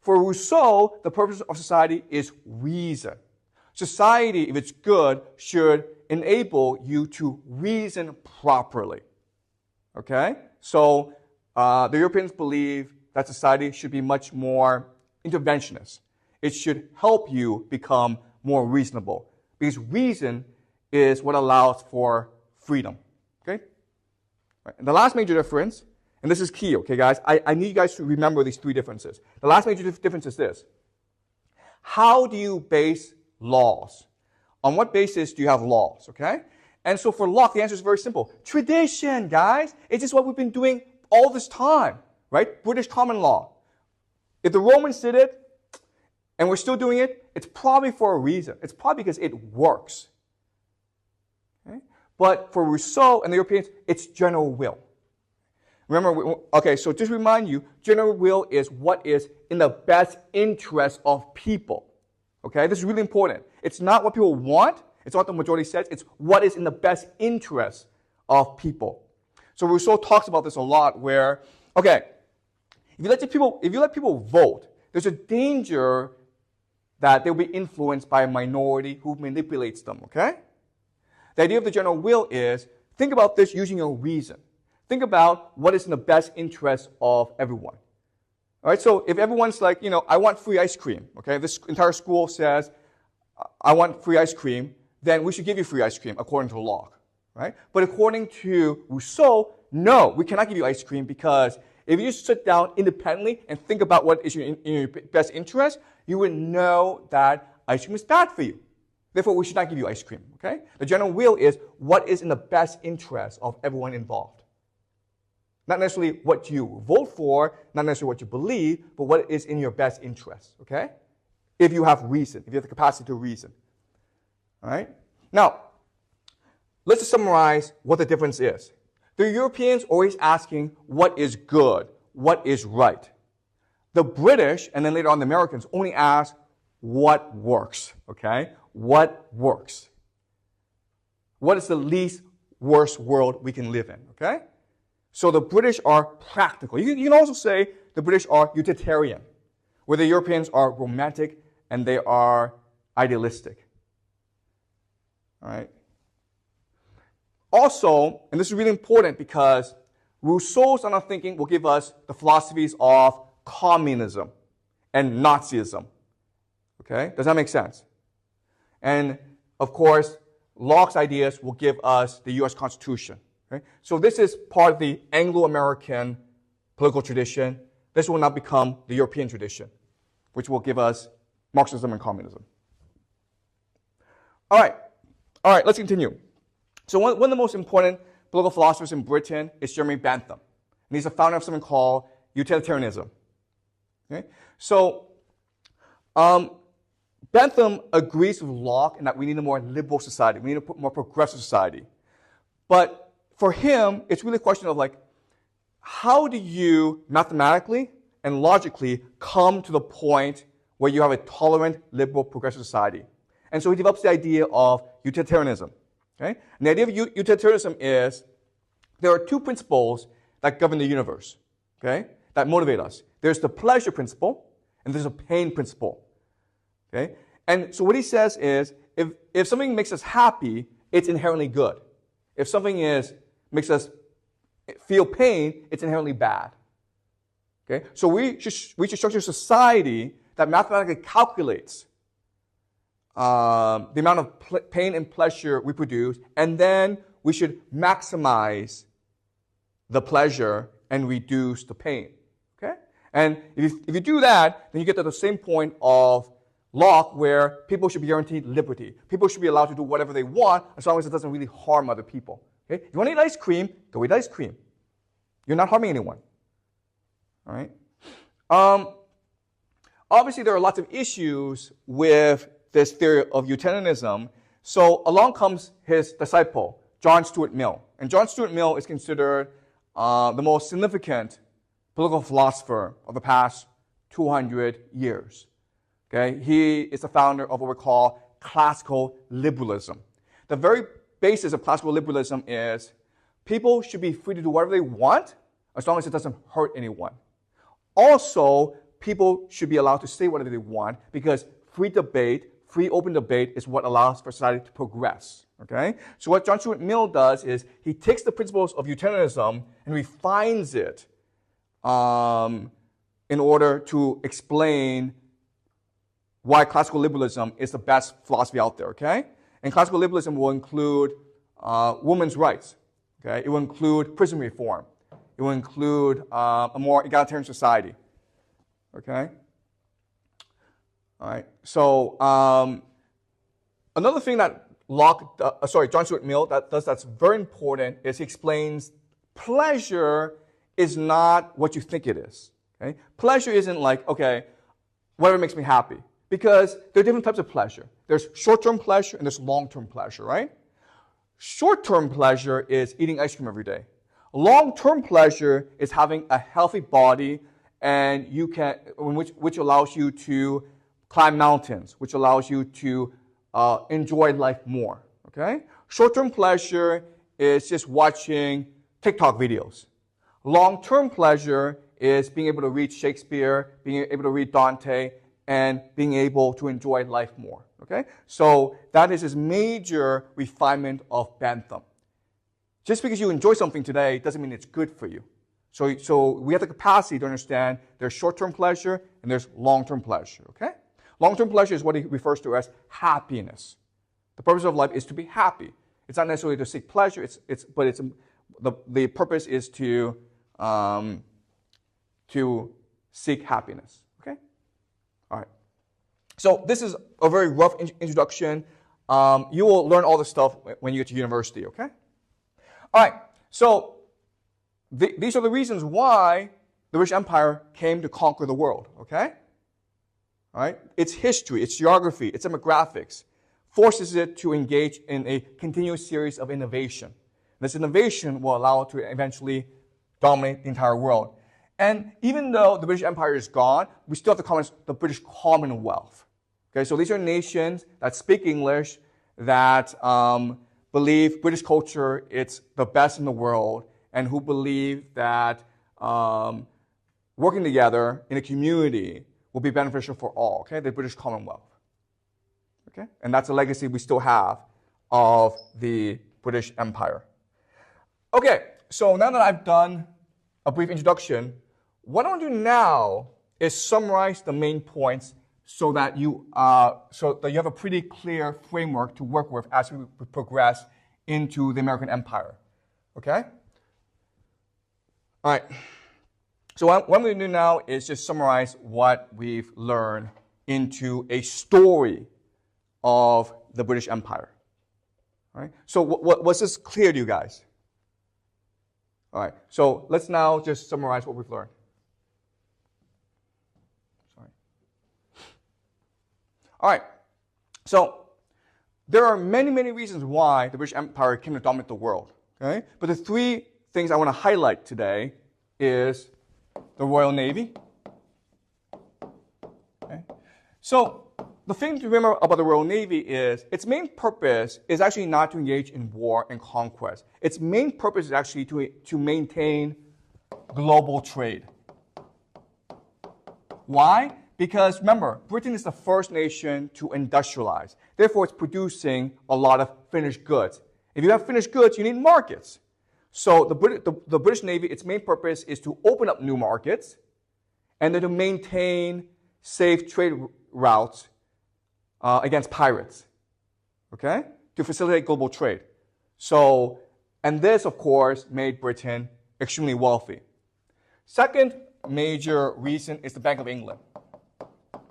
For Rousseau, the purpose of society is reason. Society, if it's good, should enable you to reason properly. Okay? So the Europeans believe that society should be much more interventionist. It should help you become more reasonable. Because reason is what allows for freedom. Okay? Right. And the last major difference, and this is key, okay, guys? I need you guys to remember these three differences. The last major difference is this. How do you base laws? On what basis do you have laws, okay? And so for Locke, the answer is very simple. Tradition, guys. It's just what we've been doing all this time, right? British common law. If the Romans did it, and we're still doing it, it's probably for a reason. It's probably because it works. Okay? But for Rousseau and the Europeans, it's general will. Remember, okay, so just remind you, general will is what is in the best interest of people. Okay, this is really important. It's not what people want. It's not what the majority says. It's what is in the best interest of people. So Rousseau talks about this a lot where, okay, if you let people vote, there's a danger that they'll be influenced by a minority who manipulates them, okay? The idea of the general will is, think about this using your reason. Think about what is in the best interest of everyone. All right, so if everyone's like, I want free ice cream, okay? This entire school says, I want free ice cream, then we should give you free ice cream according to Locke, right? But according to Rousseau, no, we cannot give you ice cream because if you just sit down independently and think about what is in your best interest, you would know that ice cream is bad for you. Therefore, we should not give you ice cream, okay? The general will is what is in the best interest of everyone involved. Not necessarily what you vote for, not necessarily what you believe, but what is in your best interest, okay? If you have reason, if you have the capacity to reason. All right? Now, let's just summarize what the difference is. The Europeans always asking what is good, what is right. The British, and then later on the Americans, only ask what works, okay? What works? What is the least worst world we can live in, okay? So the British are practical. You can also say the British are utilitarian, where the Europeans are romantic and they are idealistic. All right? Also, and this is really important because Rousseau's line of thinking will give us the philosophies of communism and Nazism. Okay? Does that make sense? And, of course, Locke's ideas will give us the U.S. Constitution. Okay? So this is part of the Anglo-American political tradition. This will now become the European tradition, which will give us Marxism and communism. All right, let's continue. So one of the most important political philosophers in Britain is Jeremy Bentham. And he's the founder of something called utilitarianism. Okay? So Bentham agrees with Locke in that we need a more liberal society. We need a more progressive society. But for him, it's really a question of like, how do you mathematically and logically come to the point where you have a tolerant, liberal, progressive society? And so he develops the idea of utilitarianism. Okay? And the idea of utilitarianism is there are two principles that govern the universe, okay, that motivate us. There's the pleasure principle and there's a pain principle. Okay? And so what he says is if something makes us happy, it's inherently good. If something makes us feel pain, it's inherently bad. Okay? So we should structure a society that mathematically calculates the amount of pain and pleasure we produce, and then we should maximize the pleasure and reduce the pain. Okay? And if you do that, then you get to the same point of Locke, where people should be guaranteed liberty. People should be allowed to do whatever they want as long as it doesn't really harm other people. Okay? If you want to eat ice cream, go eat ice cream. You're not harming anyone. All right? Obviously, there are lots of issues with this theory of utilitarianism. So along comes his disciple, John Stuart Mill. And John Stuart Mill is considered the most significant political philosopher of the past 200 years. Okay? He is the founder of what we call classical liberalism. The very basis of classical liberalism is people should be free to do whatever they want as long as it doesn't hurt anyone. Also, people should be allowed to say whatever they want because free debate, free open debate is what allows for society to progress. Okay? So what John Stuart Mill does is he takes the principles of utilitarianism and refines it in order to explain why classical liberalism is the best philosophy out there. Okay? And classical liberalism will include women's rights. Okay? It will include prison reform. It will include a more egalitarian society. Okay? All right. So another thing that John Stuart Mill that's very important is he explains pleasure is not what you think it is. Okay? Pleasure isn't like, okay, whatever makes me happy. Because there are different types of pleasure. There's short-term pleasure and there's long-term pleasure, right? Short-term pleasure is eating ice cream every day. Long-term pleasure is having a healthy body and which allows you to climb mountains, which allows you to enjoy life more. Okay? Short-term pleasure is just watching TikTok videos. Long-term pleasure is being able to read Shakespeare, being able to read Dante, and being able to enjoy life more. Okay? So that is his major refinement of Bentham. Just because you enjoy something today doesn't mean it's good for you. So we have the capacity to understand there's short-term pleasure and there's long-term pleasure. Okay? Long-term pleasure is what he refers to as happiness. The purpose of life is to be happy. It's not necessarily to seek pleasure. But the purpose is to seek happiness. Okay. All right. So this is a very rough introduction. You will learn all this stuff when you get to university. Okay. All right. So these are the reasons why the British Empire came to conquer the world. Okay. All right? Its history, its geography, its demographics forces it to engage in a continuous series of innovation. This innovation will allow it to eventually dominate the entire world. And even though the British Empire is gone, we still have the British Commonwealth. Okay, so these are nations that speak English, that believe British culture it's the best in the world, and who believe that working together in a community will be beneficial for all, okay? The British Commonwealth, okay? And that's a legacy we still have of the British Empire. Okay, so now that I've done a brief introduction, what I want to do now is summarize the main points so that you have a pretty clear framework to work with as we progress into the American Empire. Okay? All right. So what I'm going to do now is just summarize what we've learned into a story of the British Empire. All right? So was this clear to you guys? All right. So let's now just summarize what we've learned. Sorry. All right. So there are many, many reasons why the British Empire came to dominate the world. Okay? But the three things I want to highlight today is the Royal Navy. Okay? So the thing to remember about the Royal Navy is its main purpose is actually not to engage in war and conquest. Its main purpose is actually to maintain global trade. Why? Because remember, Britain is the first nation to industrialize. Therefore, it's producing a lot of finished goods. If you have finished goods, you need markets. So the British Navy, its main purpose is to open up new markets and then to maintain safe trade routes against pirates, okay, to facilitate global trade. So, and this, of course, made Britain extremely wealthy. Second major reason is the Bank of England. All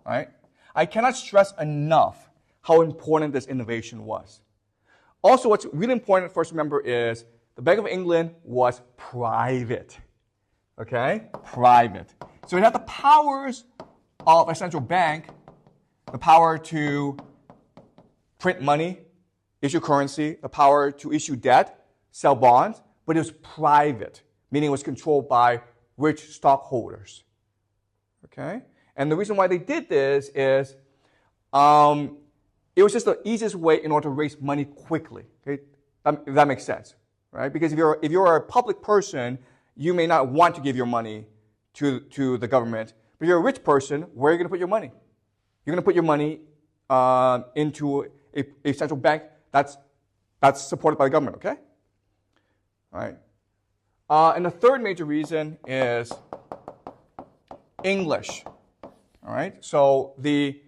right? I cannot stress enough how important this innovation was. Also, what's really important for us to remember is the Bank of England was private. Okay? Private. So it had the powers of a central bank, the power to print money, issue currency, the power to issue debt, sell bonds, but it was private, meaning it was controlled by rich stockholders. Okay? And the reason why they did this is it was just the easiest way in order to raise money quickly. Okay? If that makes sense, right? Because if you're a public person, you may not want to give your money to the government. But if you're a rich person, where are you going to put your money? You're going to put your money into a central bank that's supported by the government, okay? All right. And the third major reason is English. All right. So the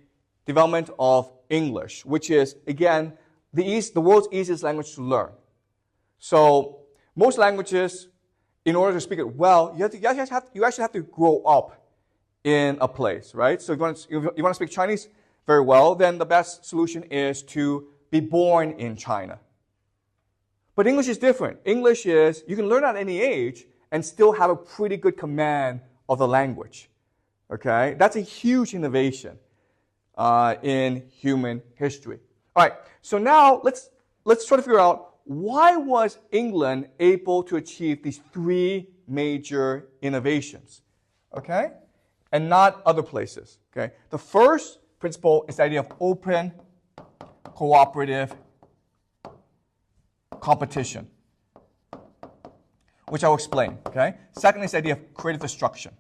development of English, which is, again, the world's easiest language to learn. So most languages, in order to speak it well, you actually have to grow up in a place, right? So if you want to speak Chinese very well, then the best solution is to be born in China. But English is different. English is, you can learn at any age and still have a pretty good command of the language. Okay? That's a huge innovation in human history. All right, so now let's try to figure out why was England able to achieve these three major innovations, okay? And not other places, okay? The first principle is the idea of open, cooperative competition, which I'll explain, okay? Second is the idea of creative destruction,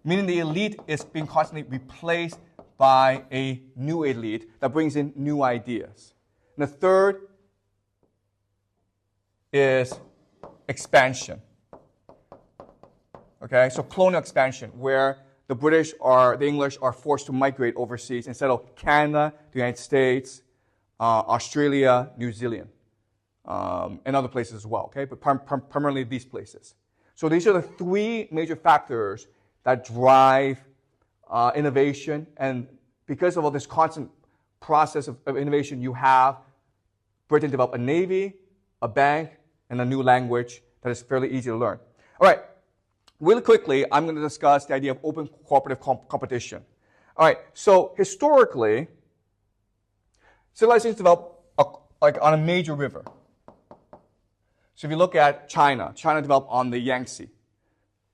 meaning the elite is being constantly replaced by a new elite that brings in new ideas. And the third is expansion. Okay, so colonial expansion, where the English are forced to migrate overseas instead of Canada, the United States, Australia, New Zealand, and other places as well. Okay, but primarily these places. So these are the three major factors that drive innovation, and because of all this constant process of innovation, you have Britain develop a navy, a bank, and a new language that is fairly easy to learn. All right, really quickly, I'm going to discuss the idea of open cooperative competition. All right, so historically, civilizations developed on a major river. So if you look at China developed on the Yangtze.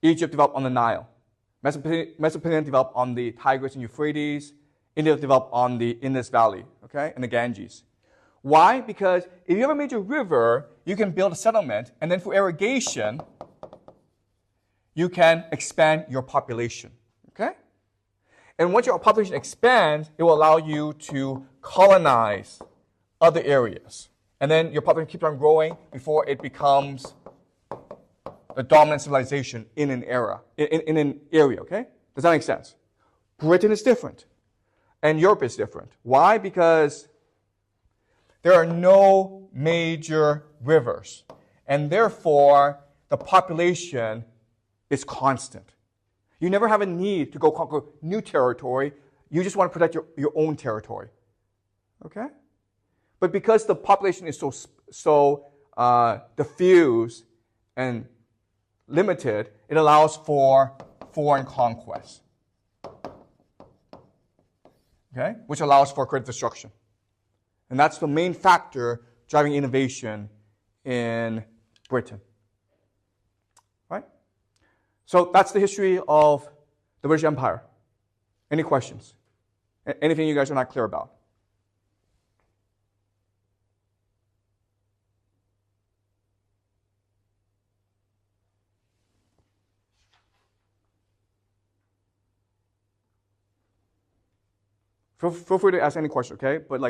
Egypt developed on the Nile. Mesopotamia developed on the Tigris and Euphrates. India developed on the Indus Valley, okay, and the Ganges. Why? Because if you have a major river, you can build a settlement, and then for irrigation, you can expand your population, okay? And once your population expands, it will allow you to colonize other areas. and then your population keeps on growing before it becomes the dominant civilization in an area, okay? Does that make sense? Britain is different, and Europe is different. Why? Because there are no major rivers, and therefore the population is constant. You never have a need to go conquer new territory. You just want to protect your own territory. Okay? But because the population is so diffuse and limited, it allows for foreign conquest. Okay? Which allows for great destruction. And that's the main factor driving innovation in Britain. Right? So that's the history of the British Empire. Any questions? Anything you guys are not clear about? Feel free to ask any question, okay? But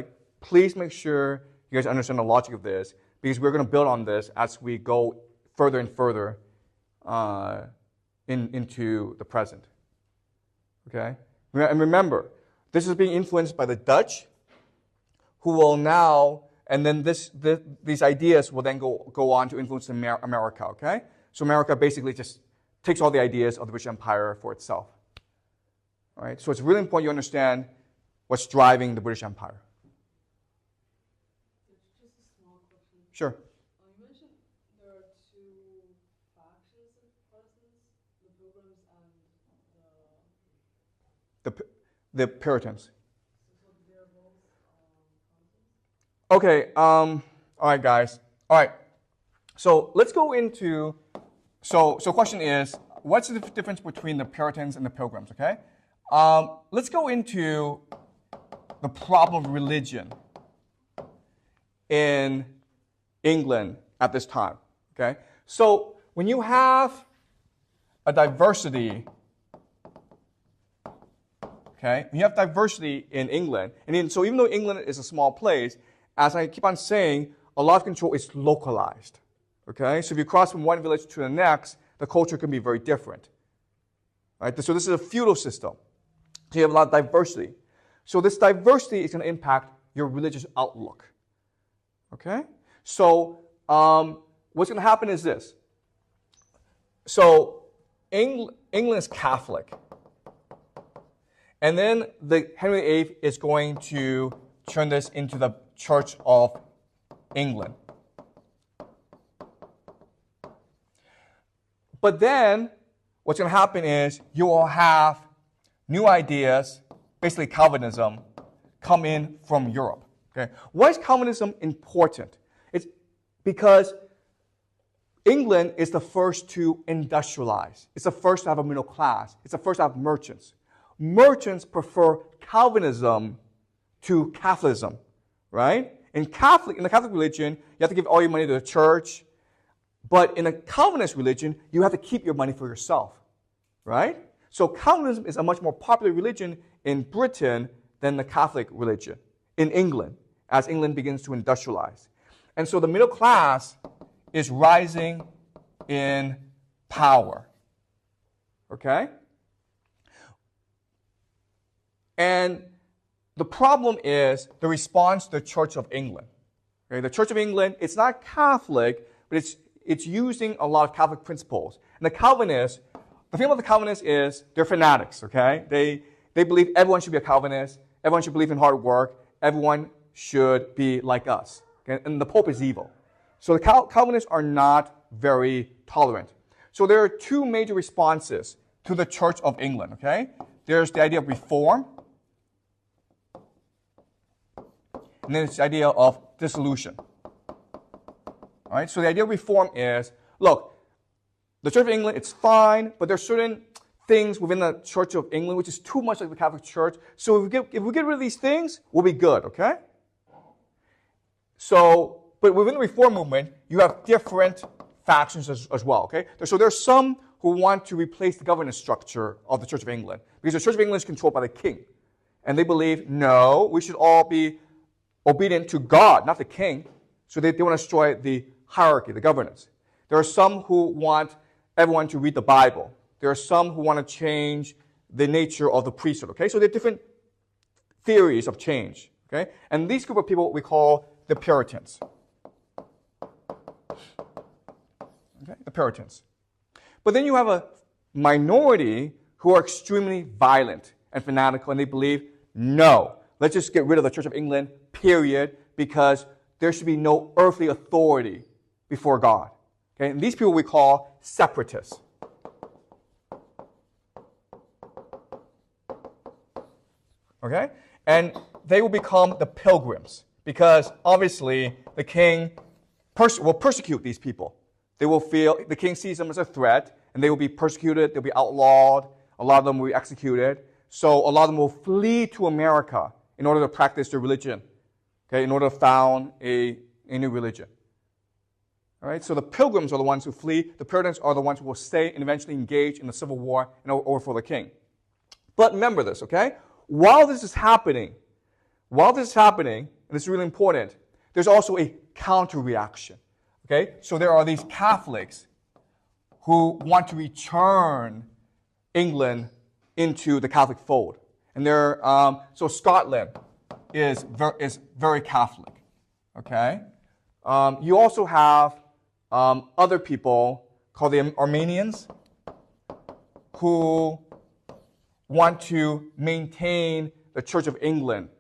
please make sure you guys understand the logic of this, because we're going to build on this as we go further and further into the present. Okay? And remember, this is being influenced by the Dutch, who will now, and then these ideas will then go on to influence America, okay? So America basically just takes all the ideas of the British Empire for itself. All right? So it's really important you understand what's driving the British Empire. Just a small question. Sure. You mentioned there are two factions of Protestants, the Pilgrims and The Puritans. So they're both Protestants? Okay, all right, guys. All right, so let's go into, so question is, what's the difference between the Puritans and the Pilgrims, okay? Let's go into the problem of religion in England at this time, okay? So when you have a diversity, okay, when you have diversity in England, so even though England is a small place, as I keep on saying, a lot of control is localized, okay? So if you cross from one village to the next, the culture can be very different, right? So this is a feudal system. So you have a lot of diversity. So this diversity is going to impact your religious outlook. Okay? So what's going to happen is this. So England is Catholic. And then Henry VIII is going to turn this into the Church of England. But then what's going to happen is you will have new ideas, basically Calvinism, come in from Europe. Okay? Why is Calvinism important? It's because England is the first to industrialize. It's the first to have a middle class. It's the first to have merchants. Merchants prefer Calvinism to Catholicism, right? In the Catholic religion, you have to give all your money to the church. But in a Calvinist religion, you have to keep your money for yourself, right? So Calvinism is a much more popular religion in Britain than the Catholic religion in England, as England begins to industrialize. And so the middle class is rising in power. Okay? And the problem is the response to the Church of England. Okay? The Church of England, it's not Catholic, but it's using a lot of Catholic principles. And the Calvinists, the thing about the Calvinists is they're fanatics, okay? They believe everyone should be a Calvinist, everyone should believe in hard work, everyone should be like us. Okay? And the Pope is evil. So the Calvinists are not very tolerant. So there are two major responses to the Church of England, okay? There's the idea of reform, and then it's the idea of dissolution. All right? So the idea of reform is, look, the Church of England, it's fine, but there's certain things within the Church of England which is too much like the Catholic Church. So if we get rid of these things, we'll be good, okay? So, but within the Reform movement, you have different factions as well, okay? So there's some who want to replace the governance structure of the Church of England, because the Church of England is controlled by the king. And they believe, no, we should all be obedient to God, not the king. So they want to destroy the hierarchy, the governance. There are some who want everyone to read the Bible. There are some who want to change the nature of the priesthood. Okay, so there are different theories of change. Okay, and these group of people we call the Puritans. Okay, the Puritans. But then you have a minority who are extremely violent and fanatical, and they believe, no, let's just get rid of the Church of England, period, because there should be no earthly authority before God. Okay, and these people we call separatists. Okay, and they will become the pilgrims because obviously the king will persecute these people. They will feel the king sees them as a threat, and they will be persecuted. They'll be outlawed. A lot of them will be executed. So a lot of them will flee to America in order to practice their religion. Okay, in order to found a new religion. All right, so the pilgrims are the ones who flee. The Puritans are the ones who will stay and eventually engage in the civil war and overthrow the king. But remember this, okay? While this is happening, and this is really important, there's also a counter-reaction. Okay, so there are these Catholics who want to return England into the Catholic fold, and so Scotland is very Catholic. Okay, you also have other people called the Armenians who want to maintain the Church of England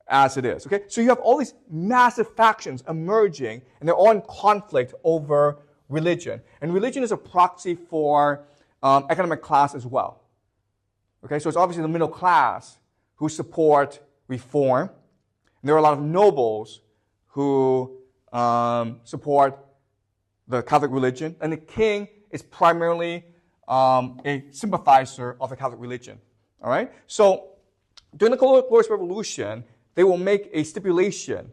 as it is. Okay, so you have all these massive factions emerging, and they're all in conflict over religion. And religion is a proxy for economic class as well. Okay, so it's obviously the middle class who support reform. And there are a lot of nobles who support the Catholic religion, and the king is primarily a sympathizer of the Catholic religion. All right, so during the Glorious Revolution, they will make a stipulation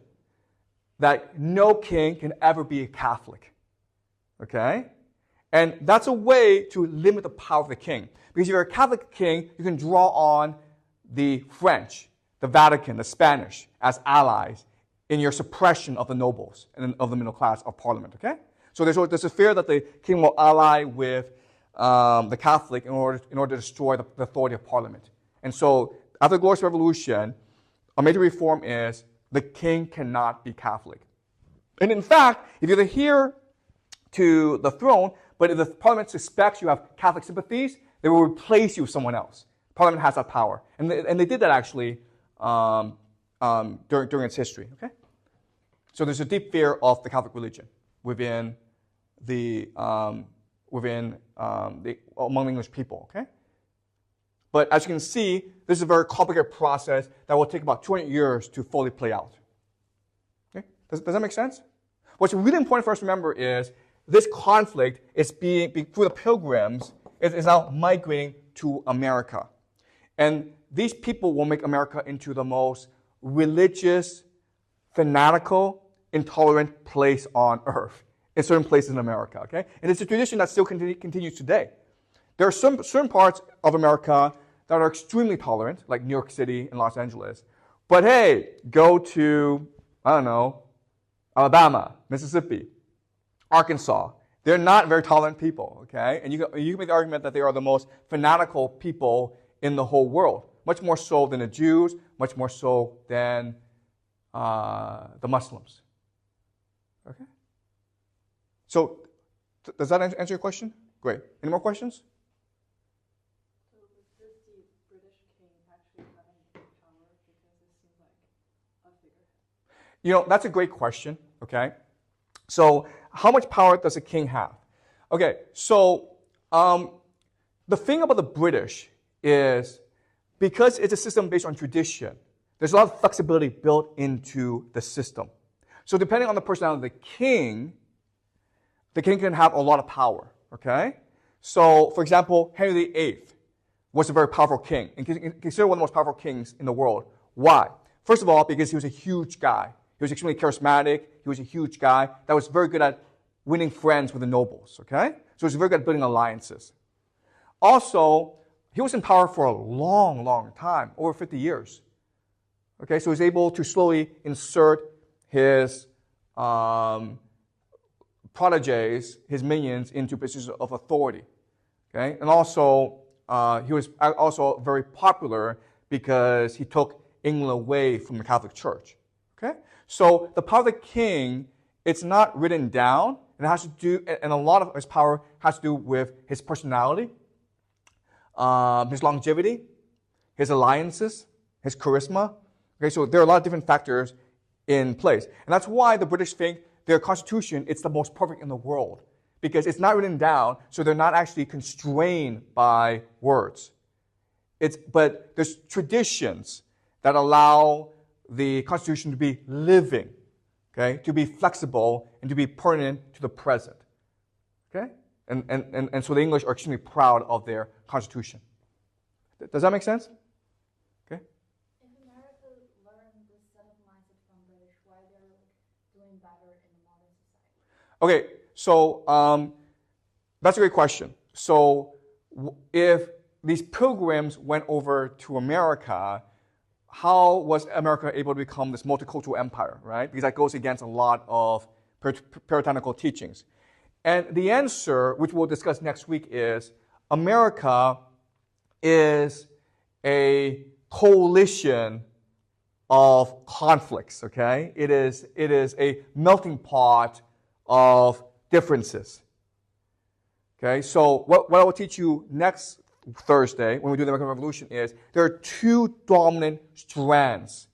that no king can ever be a Catholic. Okay? And that's a way to limit the power of the king. Because if you're a Catholic king, you can draw on the French, the Vatican, the Spanish as allies in your suppression of the nobles and of the middle class of parliament. Okay? So there's a fear that the king will ally with the Catholic in order to destroy the authority of parliament. And so after the Glorious Revolution, a major reform is the king cannot be Catholic. And in fact, if you're the heir to the throne, but if the parliament suspects you have Catholic sympathies, they will replace you with someone else. Parliament has that power. And they did that actually during its history. Okay? So there's a deep fear of the Catholic religion among the English people. Okay? But as you can see, this is a very complicated process that will take about 200 years to fully play out. Okay? Does that make sense? What's really important for us to remember is this conflict is through the pilgrims, is now migrating to America. And these people will make America into the most religious, fanatical, intolerant place on earth in certain places in America. Okay? And it's a tradition that still continues today. There are certain parts of America that are extremely tolerant, like New York City and Los Angeles. But hey, go to, Alabama, Mississippi, Arkansas. They're not very tolerant people, okay? And you can make the argument that they are the most fanatical people in the whole world, much more so than the Jews, much more so than the Muslims. Okay? So, does that answer your question? Great. Any more questions? That's a great question, okay? So, how much power does a king have? Okay, so the thing about the British is because it's a system based on tradition, there's a lot of flexibility built into the system. So depending on the personality of the king can have a lot of power, okay? So, for example, Henry VIII was a very powerful king, and considered one of the most powerful kings in the world. Why? First of all, because he was a huge guy. He was extremely charismatic. He was a huge guy that was very good at winning friends with the nobles, okay? So he was very good at building alliances. Also, he was in power for a long, long time, over 50 years. Okay, so he was able to slowly insert his proteges, his minions, into positions of authority. Okay, and also he was also very popular because he took England away from the Catholic Church. Okay, so the power of the king, it's not written down. It has to do, and a lot of his power has to do with his personality, his longevity, his alliances, his charisma. Okay, so there are a lot of different factors in place. And that's why the British think their constitution, it's the most perfect in the world. Because it's not written down, so they're not actually constrained by words. But there's traditions that allow the constitution to be living, okay, to be flexible, and to be pertinent to the present. Okay? And so the English are extremely proud of their constitution. Does that make sense? Okay? If America learned this set of mindset from British, why they're doing better in the modern society? Okay, so that's a great question. So if these pilgrims went over to America, how was America able to become this multicultural empire, right? Because that goes against a lot of puritanical teachings. And the answer, which we'll discuss next week, is America is a coalition of conflicts, okay? It is a melting pot of differences. Okay, so what I will teach you next Thursday when we do the American Revolution is there are two dominant strands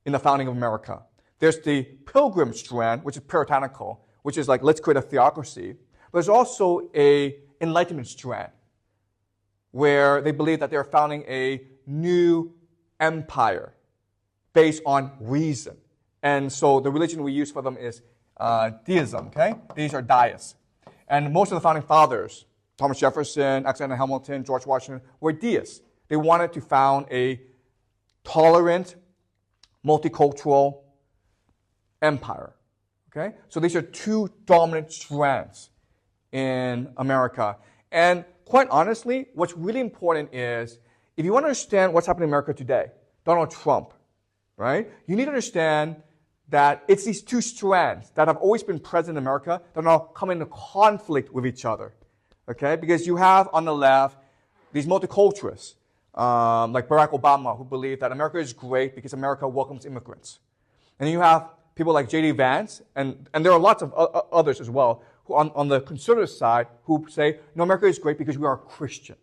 in the founding of America. There's the Pilgrim strand, which is puritanical, which is like, let's create a theocracy. But there's also a Enlightenment strand, where they believe that they're founding a new empire based on reason. And so the religion we use for them is deism, okay? These are deists. And most of the founding fathers, Thomas Jefferson, Alexander Hamilton, George Washington, were deists. They wanted to found a tolerant, multicultural empire. Okay? So these are two dominant strands in America. And quite honestly, what's really important is, if you want to understand what's happening in America today, Donald Trump, right? You need to understand that it's these two strands that have always been present in America that are now coming into conflict with each other. Okay? Because you have on the left these multiculturalists, like Barack Obama, who believe that America is great because America welcomes immigrants. And then you have people like J.D. Vance, and there are lots of others as well, who on the conservative side, who say, no, America is great because we are Christian.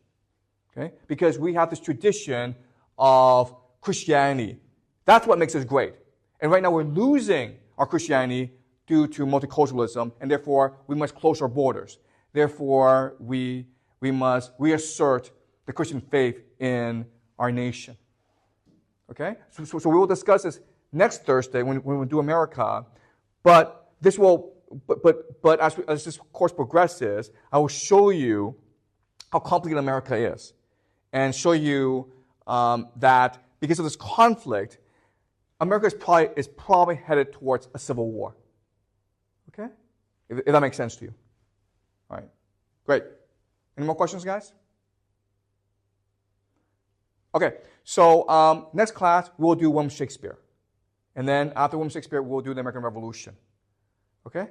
Okay? Because we have this tradition of Christianity. That's what makes us great. And right now we're losing our Christianity due to multiculturalism, and therefore we must close our borders. Therefore, we must reassert the Christian faith in our nation. Okay? So we will discuss this next Thursday when we do America. But this will, but as this course progresses, I will show you how complicated America is, and show you that because of this conflict, America is probably headed towards a civil war. Okay? If that makes sense to you. All right. Great. Any more questions, guys? Okay. So next class, we will do William Shakespeare. And then after William Shakespeare, we'll do the American Revolution. Okay?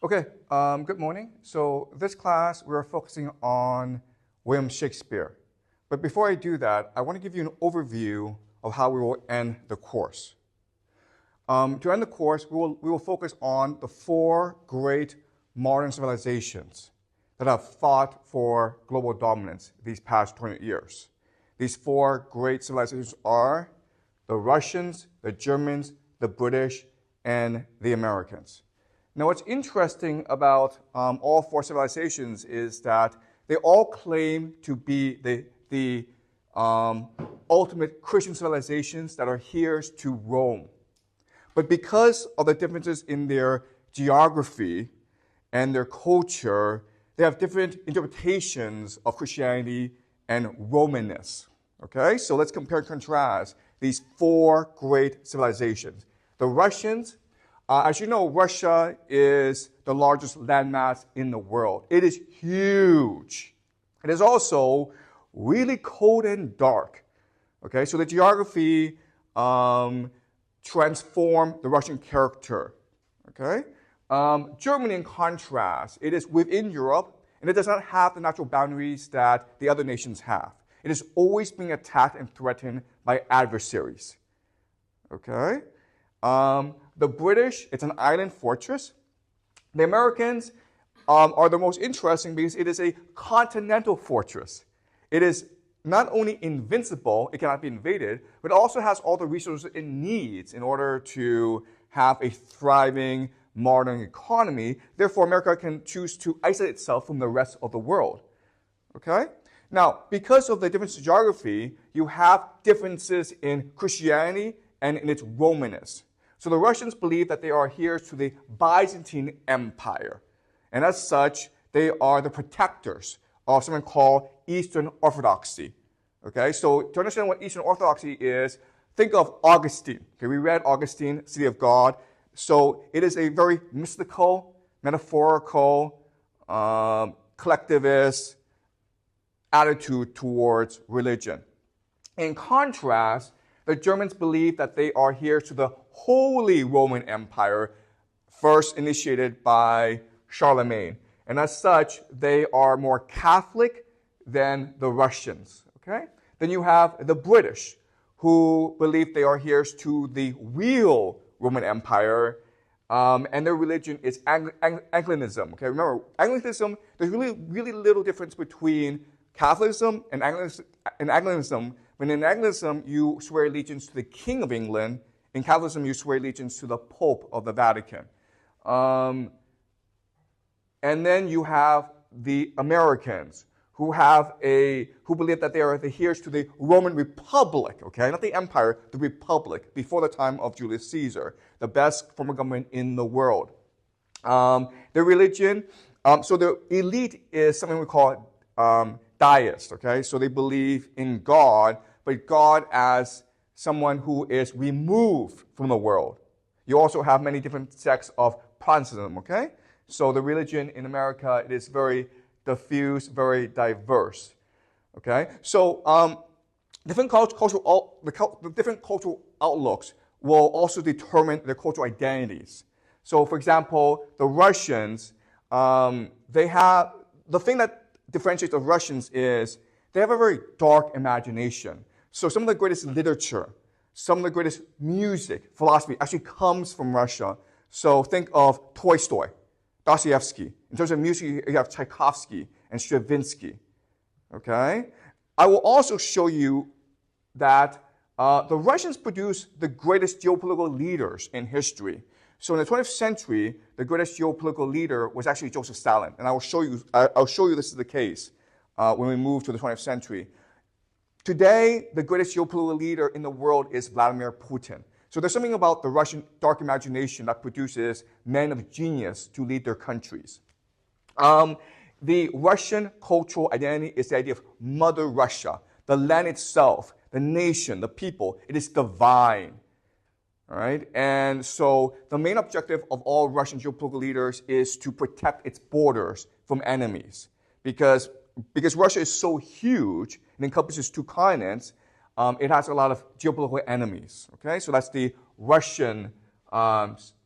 Okay. Good morning. So this class, we're focusing on William Shakespeare. But before I do that, I want to give you an overview of how we will end the course. To end the course, we will focus on the four great modern civilizations that have fought for global dominance these past 20 years. These four great civilizations are the Russians, the Germans, the British, and the Americans. Now, what's interesting about all four civilizations is that they all claim to be the ultimate Christian civilizations that are heirs to Rome. But because of the differences in their geography and their culture, they have different interpretations of Christianity and Romanness. Okay? So let's compare and contrast these four great civilizations. The Russians, as you know, Russia is the largest landmass in the world. It is huge. It is also really cold and dark. Okay, so the geography transform the Russian character. Okay? Germany, in contrast, it is within Europe, and it does not have the natural boundaries that the other nations have. It is always being attacked and threatened by adversaries. Okay? The British, it's an island fortress. The Americans are the most interesting because it is a continental fortress. It is not only invincible, it cannot be invaded, but it also has all the resources it needs in order to have a thriving modern economy. Therefore, America can choose to isolate itself from the rest of the world. Okay? Now, because of the difference in geography, you have differences in Christianity and in its Romanness. So the Russians believe that they are heirs to the Byzantine Empire. And as such, they are the protectors of something called Eastern Orthodoxy. Okay, so to understand what Eastern Orthodoxy is, think of Augustine. Okay, we read Augustine, City of God. So it is a very mystical, metaphorical, collectivist attitude towards religion. In contrast, the Germans believe that they are heirs to the Holy Roman Empire, first initiated by Charlemagne. And as such, they are more Catholic than the Russians. Okay? Then you have the British, who believe they are heirs to the real Roman Empire, and their religion is Anglicanism. Okay? Remember, Anglicanism, there's really little difference between Catholicism and Anglicanism. When in Anglicanism, you swear allegiance to the King of England. In Catholicism, you swear allegiance to the Pope of the Vatican. And then you have the Americans, who believe that they are the heirs to the Roman Republic, okay? Not the empire, the Republic, before the time of Julius Caesar, the best form of government in the world. Their religion, so the elite is something we call deist, okay? So they believe in God, but God as someone who is removed from the world. You also have many different sects of Protestantism, okay? So the religion in America, it is very diffuse, very diverse. Okay, so different cultural outlooks will also determine their cultural identities. So, for example, the Russians, they have the thing that differentiates the Russians is they have a very dark imagination. So, some of the greatest literature, some of the greatest music, philosophy actually comes from Russia. So, think of Tolstoy, Dostoevsky. In terms of music, you have Tchaikovsky and Stravinsky. Okay? I will also show you that the Russians produced the greatest geopolitical leaders in history. So in the 20th century, the greatest geopolitical leader was actually Joseph Stalin. And I'll show you this is the case when we move to the 20th century. Today, the greatest geopolitical leader in the world is Vladimir Putin. So there's something about the Russian dark imagination that produces men of genius to lead their countries. The Russian cultural identity is the idea of Mother Russia, the land itself, the nation, the people. It is divine. All right? And so the main objective of all Russian geopolitical leaders is to protect its borders from enemies. Because Russia is so huge and encompasses 2 continents, it has a lot of geopolitical enemies. Okay? So that's the Russian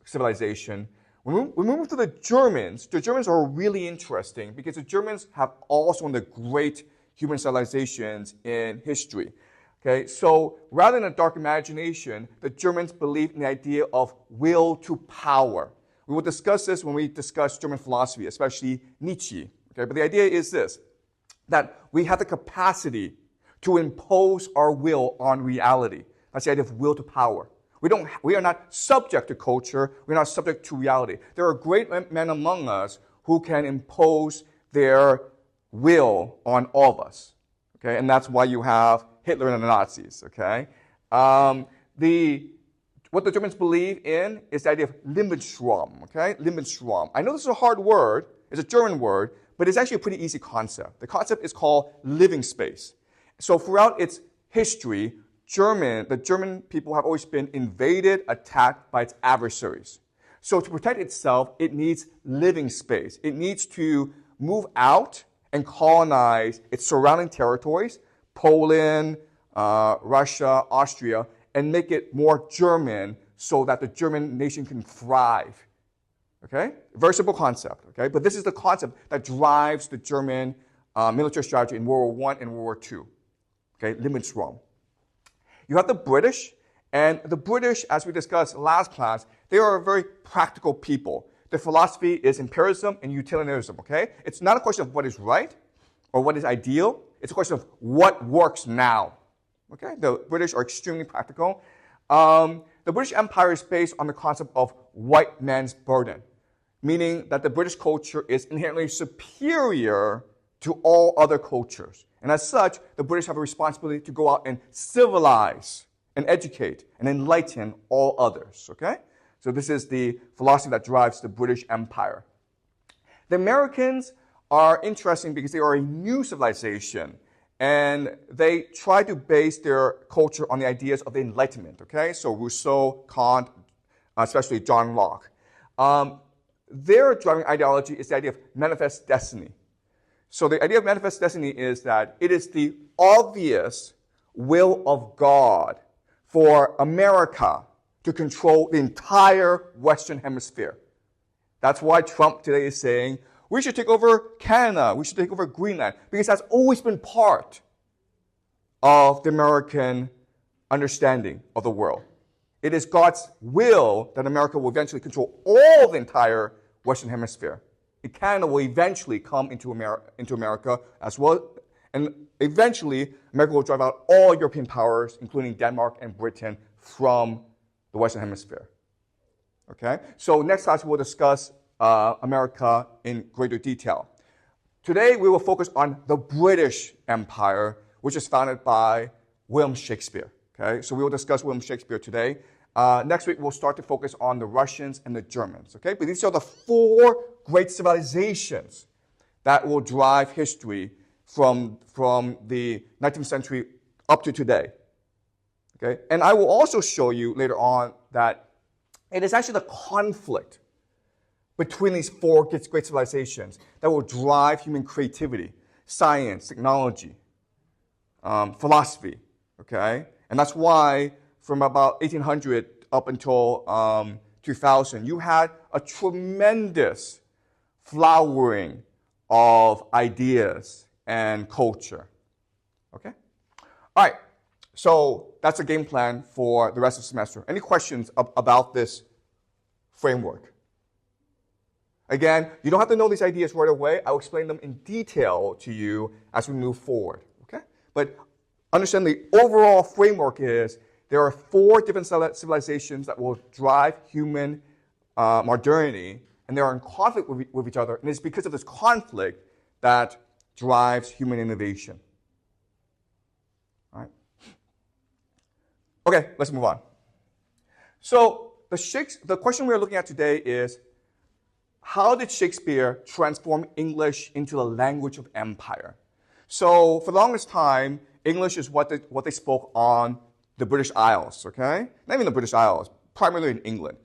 civilization. When we move to the Germans are really interesting because the Germans have also one of the great human civilizations in history. Okay, so rather than a dark imagination, the Germans believe in the idea of will to power. We will discuss this when we discuss German philosophy, especially Nietzsche. Okay, but the idea is this, that we have the capacity to impose our will on reality. That's the idea of will to power. We are not subject to culture. We're not subject to reality. There are great men among us who can impose their will on all of us. Okay, and that's why you have Hitler and the Nazis. Okay, what the Germans believe in is the idea of Lebensraum. Okay, Lebensraum. I know this is a hard word. It's a German word, but it's actually a pretty easy concept. The concept is called living space. So throughout its history, the German people have always been invaded, attacked by its adversaries. So to protect itself, it needs living space. It needs to move out and colonize its surrounding territories, Poland, Russia, Austria, and make it more German so that the German nation can thrive. Okay? Very simple concept. Okay? But this is the concept that drives the German military strategy in World War I and World War II. Okay? Lebensraum. You have the British, and the British, as we discussed last class, they are very practical people. Their philosophy is imperialism and utilitarianism. Okay? It's not a question of what is right or what is ideal. It's a question of what works now. Okay? The British are extremely practical. The British Empire is based on the concept of white man's burden, meaning that the British culture is inherently superior to all other cultures. And as such, the British have a responsibility to go out and civilize and educate and enlighten all others. Okay? So this is the philosophy that drives the British Empire. The Americans are interesting because they are a new civilization, and they try to base their culture on the ideas of the Enlightenment. Okay? So Rousseau, Kant, especially John Locke. Their driving ideology is the idea of manifest destiny. So the idea of manifest destiny is that it is the obvious will of God for America to control the entire Western Hemisphere. That's why Trump today is saying, we should take over Canada, we should take over Greenland, because that's always been part of the American understanding of the world. It is God's will that America will eventually control all the entire Western Hemisphere. Canada will eventually come into America as well, and eventually America will drive out all European powers, including Denmark and Britain, from the Western Hemisphere. Okay? So next class we will discuss America in greater detail. Today we will focus on the British Empire, which is founded by William Shakespeare. Okay? So we will discuss William Shakespeare today. Next week we'll start to focus on the Russians and the Germans. Okay? But these are the four great civilizations that will drive history from the 19th century up to today. Okay? And I will also show you later on that it is actually the conflict between these four great civilizations that will drive human creativity, science, technology, philosophy. Okay? And that's why from about 1800 up until 2000, you had a tremendous flowering of ideas and culture. Okay? All right. So that's a game plan for the rest of the semester. Any questions about this framework? Again, you don't have to know these ideas right away. I'll explain them in detail to you as we move forward. Okay? But understand the overall framework is there are four different civilizations that will drive human modernity, and they are in conflict with each other. And it's because of this conflict that drives human innovation. All right? Okay, let's move on. So the question we're looking at today is, how did Shakespeare transform English into the language of empire? So for the longest time, English is what they spoke on the British Isles, okay? Not even the British Isles, primarily in England.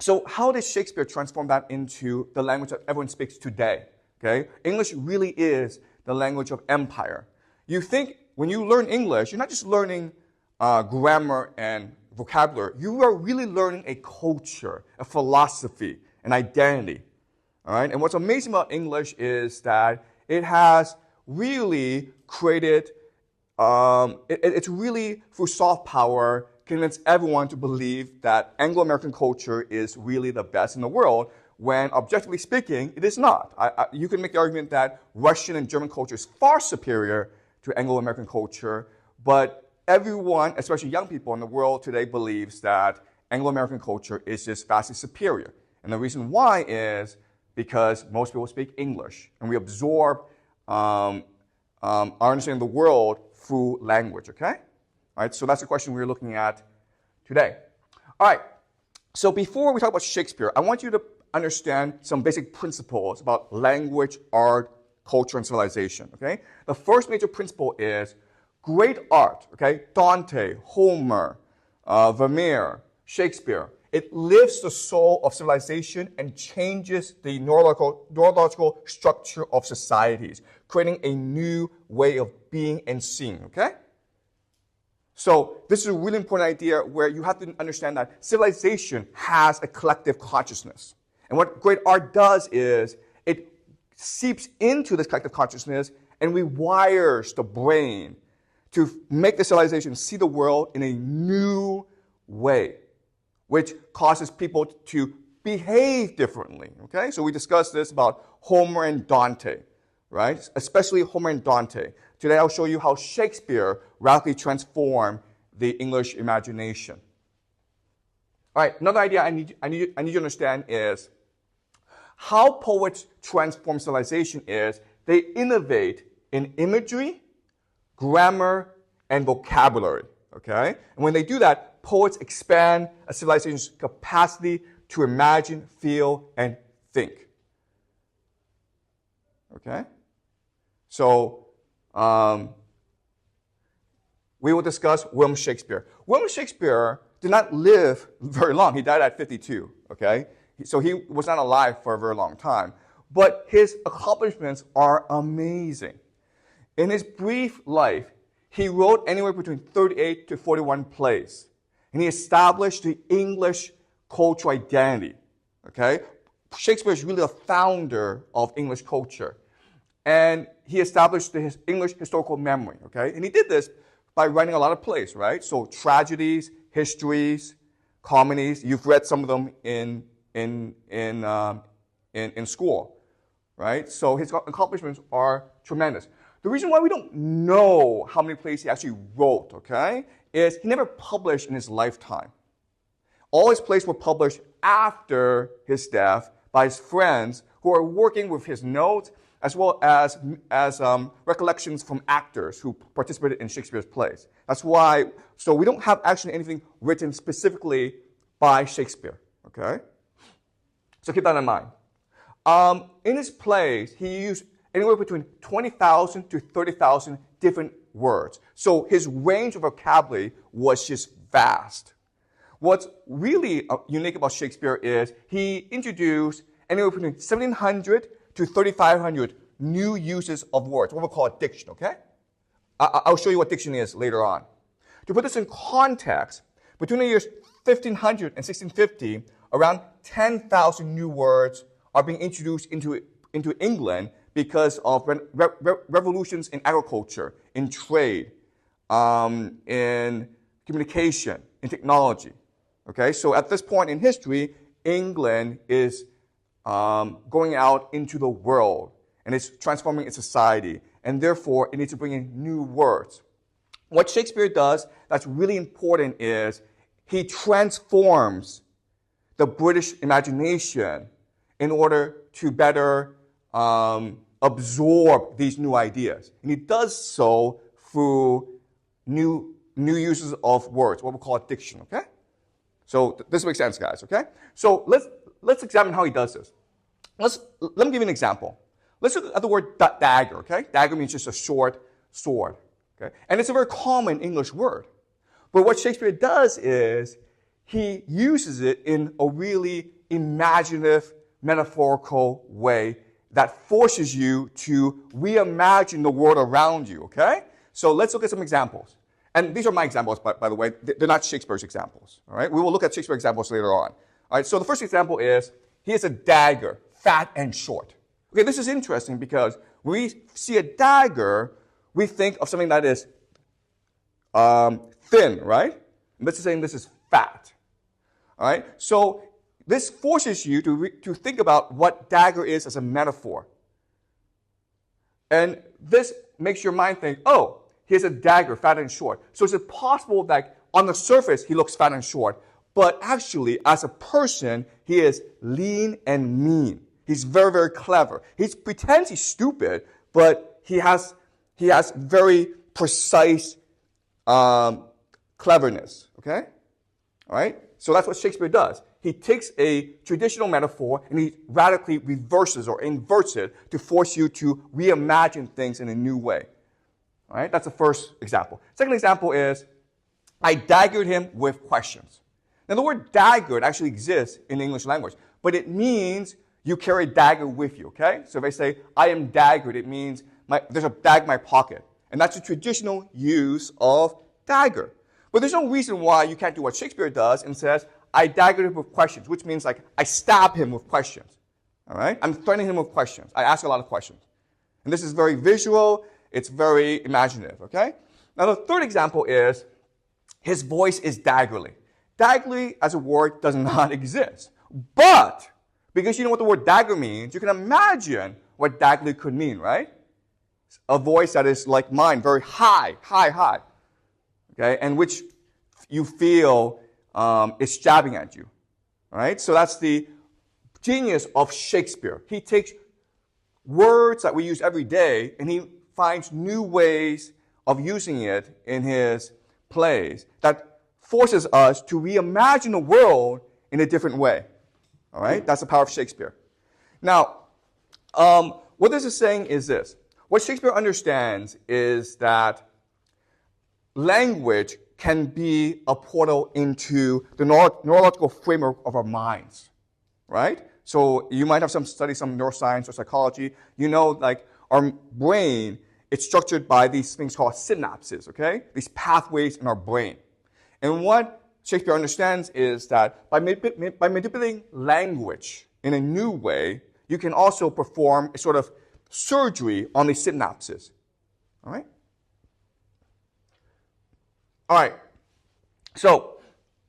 So how did Shakespeare transform that into the language that everyone speaks today, okay? English really is the language of empire. You think when you learn English, you're not just learning grammar and vocabulary. You are really learning a culture, a philosophy, an identity, all right? And what's amazing about English is that it has really created, it's really, through soft power, convinced everyone to believe that Anglo-American culture is really the best in the world, when objectively speaking, it is not. You can make the argument that Russian and German culture is far superior to Anglo-American culture, but everyone, especially young people in the world today, believes that Anglo-American culture is just vastly superior. And the reason why is because most people speak English, and we absorb our understanding of the world through language, okay? All right, so that's the question we're looking at today. All right, so before we talk about Shakespeare, I want you to understand some basic principles about language, art, culture, and civilization, okay? The first major principle is great art, okay? Dante, Homer, Vermeer, Shakespeare. It lifts the soul of civilization and changes the neurological structure of societies, creating a new way of being and seeing, okay? So this is a really important idea where you have to understand that civilization has a collective consciousness. And what great art does is it seeps into this collective consciousness and rewires the brain to make the civilization see the world in a new way, which causes people to behave differently, okay? So we discussed this about Homer and Dante, right? Especially Homer and Dante. Today I'll show you how Shakespeare radically transformed the English imagination. All right, another idea I need you to understand is how poets transform civilization is they innovate in imagery, grammar, and vocabulary, okay? And when they do that, poets expand a civilization's capacity to imagine, feel, and think, okay? So, we will discuss William Shakespeare. William Shakespeare did not live very long. He died at 52, okay? So he was not alive for a very long time. But his accomplishments are amazing. In his brief life, he wrote anywhere between 38 to 41 plays. And he established the English cultural identity, okay? Shakespeare is really the founder of English culture. And he established the English historical memory, okay? And he did this by writing a lot of plays, right? So tragedies, histories, comedies. You've read some of them in school, right? So his accomplishments are tremendous. The reason why we don't know how many plays he actually wrote, okay, is he never published in his lifetime. All his plays were published after his death by his friends who are working with his notes as well as recollections from actors who participated in Shakespeare's plays. That's why, so we don't have actually anything written specifically by Shakespeare, okay? So keep that in mind. In his plays, he used anywhere between 20,000 to 30,000 different words. So his range of vocabulary was just vast. What's really unique about Shakespeare is he introduced anywhere between 1,700 to 3,500 new uses of words, what we call a diction, okay? I'll show you what diction is later on. To put this in context, between the years 1500 and 1650, around 10,000 new words are being introduced into England because of revolutions in agriculture, in trade, in communication, in technology. Okay, so at this point in history, England is going out into the world, and it's transforming its society, and therefore it needs to bring in new words. What Shakespeare does that's really important is he transforms the British imagination in order to better absorb these new ideas. And he does so through new uses of words, what we call diction, okay? So this makes sense, guys, okay? So let's examine how he does this. Let me give you an example. Let's look at the word dagger, okay? Dagger means just a short sword, okay? And it's a very common English word. But what Shakespeare does is he uses it in a really imaginative, metaphorical way that forces you to reimagine the world around you, okay? So let's look at some examples. And these are my examples, by the way. They're not Shakespeare's examples, all right? We will look at Shakespeare examples later on. All right, so the first example is, he has a dagger, fat and short. Okay, this is interesting because when we see a dagger, we think of something that is thin, right? And this is saying this is fat, all right? So this forces you to think about what dagger is as a metaphor. And this makes your mind think, oh, he has a dagger, fat and short. So is it possible that on the surface he looks fat and short, but actually as a person he is lean and mean. He's very, very clever. He pretends he's stupid, but he has very precise cleverness, okay? All right? So that's what Shakespeare does. He takes a traditional metaphor and he radically reverses or inverts it to force you to reimagine things in a new way. All right? That's the first example. Second example is, I daggered him with questions. Now, the word daggered actually exists in the English language, but it means you carry a dagger with you, okay? So if I say, I am daggered, it means there's a bag in my pocket. And that's a traditional use of dagger. But there's no reason why you can't do what Shakespeare does and says, I dagger him with questions, which means like I stab him with questions. All right? I'm threatening him with questions. I ask a lot of questions. And this is very visual. It's very imaginative, okay? Now, the third example is his voice is daggerly. Daggerly as a word does not exist. But because you know what the word dagger means, you can imagine what daggerly could mean, right? A voice that is like mine, very high, high, high. Okay? And which you feel is jabbing at you. All right? So that's the genius of Shakespeare. He takes words that we use every day and he finds new ways of using it in his plays that forces us to reimagine the world in a different way. All right? That's the power of Shakespeare. Now, what this is saying is this. What Shakespeare understands is that language can be a portal into the neurological framework of our minds, right? So you might have studied some neuroscience or psychology. You know, like our brain, it's structured by these things called synapses, okay? These pathways in our brain. And what Shakespeare understands is that by manipulating language in a new way, you can also perform a sort of surgery on these synapses. All right? All right. So,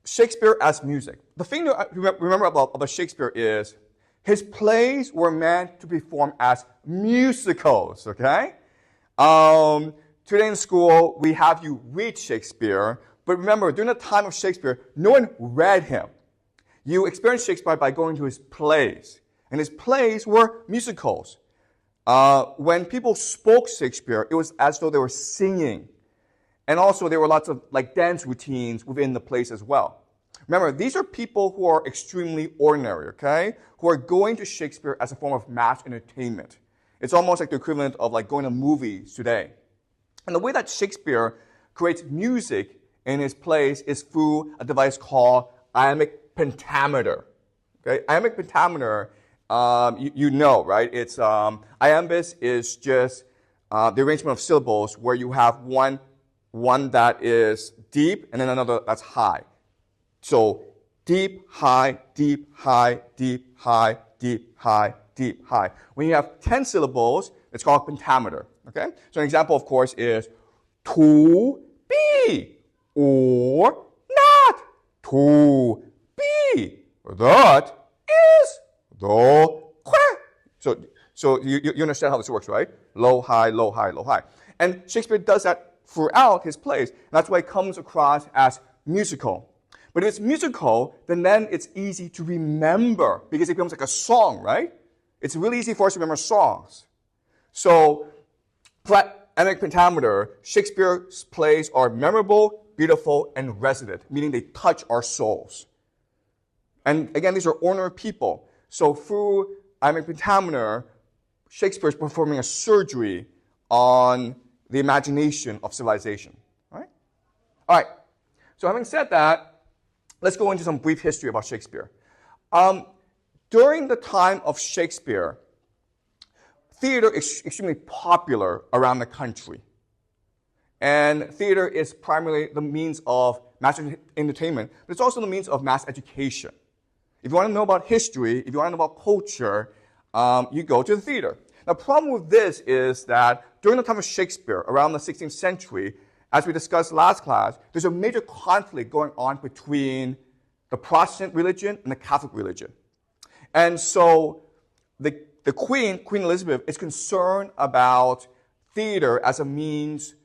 Shakespeare as music. The thing to remember about Shakespeare is his plays were meant to be performed as musicals, okay? Today in school, we have you read Shakespeare, but remember, during the time of Shakespeare, no one read him. You experienced Shakespeare by going to his plays, and his plays were musicals. When people spoke Shakespeare, it was as though they were singing. And also, there were lots of like dance routines within the plays as well. Remember, these are people who are extremely ordinary, okay? Who are going to Shakespeare as a form of mass entertainment. It's almost like the equivalent of like going to movies today. And the way that Shakespeare creates music in his plays is through a device called iambic pentameter. Okay, iambic pentameter, you know, right? It's iambus is just the arrangement of syllables where you have one that is deep and then another that's high. So deep, high, deep, high, deep, high, deep, high, deep, high. When you have 10 syllables, it's called pentameter. Okay? So an example, of course, is to be or not to be. That is the question. So you understand how this works, right? Low, high, low, high, low, high. And Shakespeare does that throughout his plays. And that's why it comes across as musical. But if it's musical, then it's easy to remember because it becomes like a song, right? It's really easy for us to remember songs. So, flat iambic pentameter, Shakespeare's plays are memorable, beautiful, and resonant, meaning they touch our souls. And again, these are ordinary people. So through iambic pentameter, Shakespeare is performing a surgery on the imagination of civilization. All right. So having said that, let's go into some brief history about Shakespeare. During the time of Shakespeare, theater is extremely popular around the country. And theater is primarily the means of mass entertainment, but it's also the means of mass education. If you want to know about history, if you want to know about culture, you go to the theater. Now, the problem with this is that during the time of Shakespeare, around the 16th century, as we discussed last class, there's a major conflict going on between the Protestant religion and the Catholic religion. And so the Queen Elizabeth, is concerned about theater as a means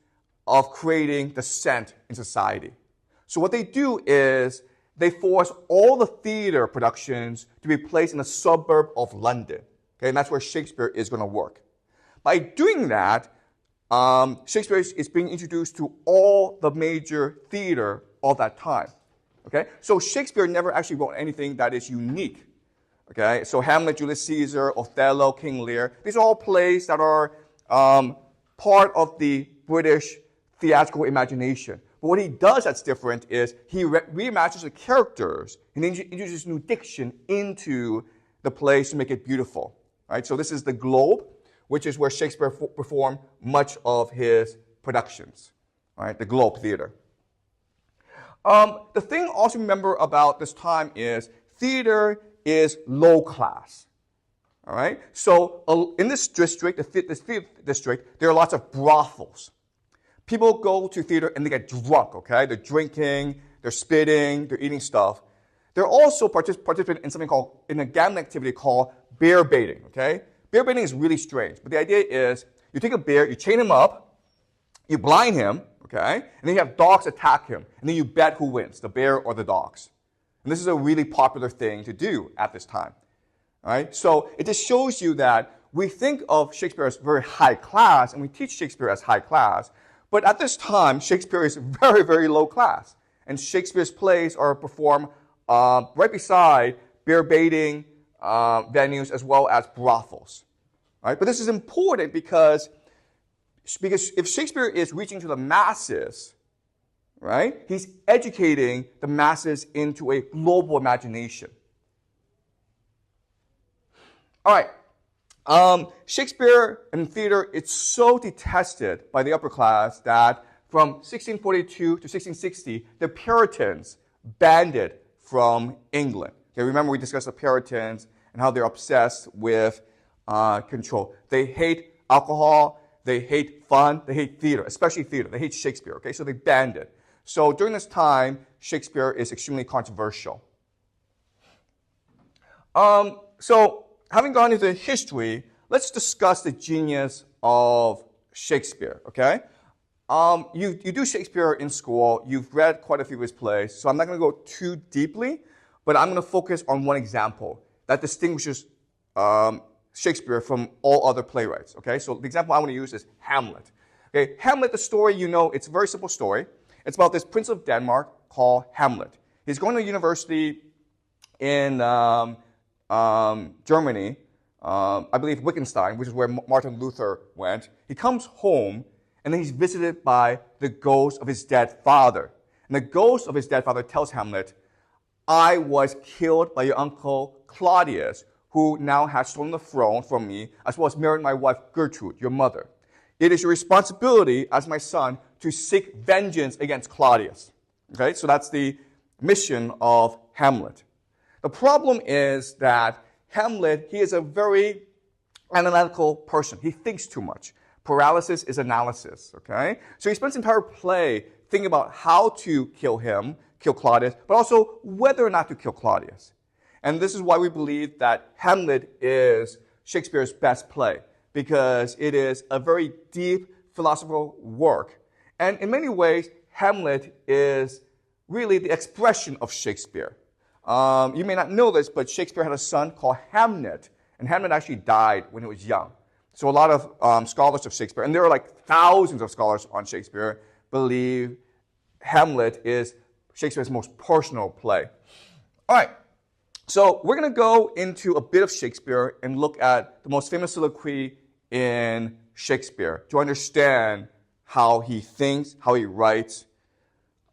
of creating dissent in society. So what they do is they force all the theater productions to be placed in a suburb of London. Okay, and that's where Shakespeare is going to work. By doing that, Shakespeare is being introduced to all the major theater of that time. Okay, so Shakespeare never actually wrote anything that is unique. Okay, so Hamlet, Julius Caesar, Othello, King Lear, these are all plays that are part of the British theatrical imagination. But what he does that's different is he reimagines the characters and introduces new diction into the plays to make it beautiful. Right? So this is the Globe, which is where Shakespeare performed much of his productions. Right? The Globe Theater. The thing also remember about this time is theater is low class. All right? So in this district, this theater district, there are lots of brothels. People go to theater and they get drunk, okay? They're drinking, they're spitting, they're eating stuff. They're also participating in something called, in a gambling activity called bear baiting, okay? Bear baiting is really strange, but the idea is you take a bear, you chain him up, you blind him, okay? And then you have dogs attack him, and then you bet who wins, the bear or the dogs. And this is a really popular thing to do at this time, all right? So it just shows you that we think of Shakespeare as very high class, and we teach Shakespeare as high class, but at this time, Shakespeare is very, very low class. And Shakespeare's plays are performed right beside bear baiting venues as well as brothels. Right? But this is important because if Shakespeare is reaching to the masses, right, he's educating the masses into a global imagination. All right. Shakespeare and theater, it's so detested by the upper class that from 1642 to 1660, the Puritans banned it from England. Okay, remember we discussed the Puritans and how they're obsessed with control. They hate alcohol, they hate fun, they hate theater, especially theater. They hate Shakespeare, okay? So they banned it. So during this time, Shakespeare is extremely controversial. So having gone into history, let's discuss the genius of Shakespeare, okay? You do Shakespeare in school. You've read quite a few of his plays, so I'm not going to go too deeply, but I'm going to focus on one example that distinguishes Shakespeare from all other playwrights, okay? So the example I want to use is Hamlet. Okay, Hamlet, the story, you know, it's a very simple story. It's about this prince of Denmark called Hamlet. He's going to university in Germany, I believe Wittgenstein, which is where Martin Luther went. He comes home, and then he's visited by the ghost of his dead father. And the ghost of his dead father tells Hamlet, I was killed by your uncle Claudius, who now has stolen the throne from me, as well as married my wife Gertrude, your mother. It is your responsibility as my son to seek vengeance against Claudius. Okay, so that's the mission of Hamlet. The problem is that Hamlet, he is a very analytical person. He thinks too much. Paralysis is analysis, okay? So he spends the entire play thinking about how to kill Claudius, but also whether or not to kill Claudius. And this is why we believe that Hamlet is Shakespeare's best play, because it is a very deep philosophical work. And in many ways, Hamlet is really the expression of Shakespeare. You may not know this, but Shakespeare had a son called Hamnet, and Hamlet actually died when he was young. So a lot of scholars of Shakespeare, and there are like thousands of scholars on Shakespeare, believe Hamlet is Shakespeare's most personal play. All right, so we're going to go into a bit of Shakespeare and look at the most famous soliloquy in Shakespeare to understand how he thinks, how he writes.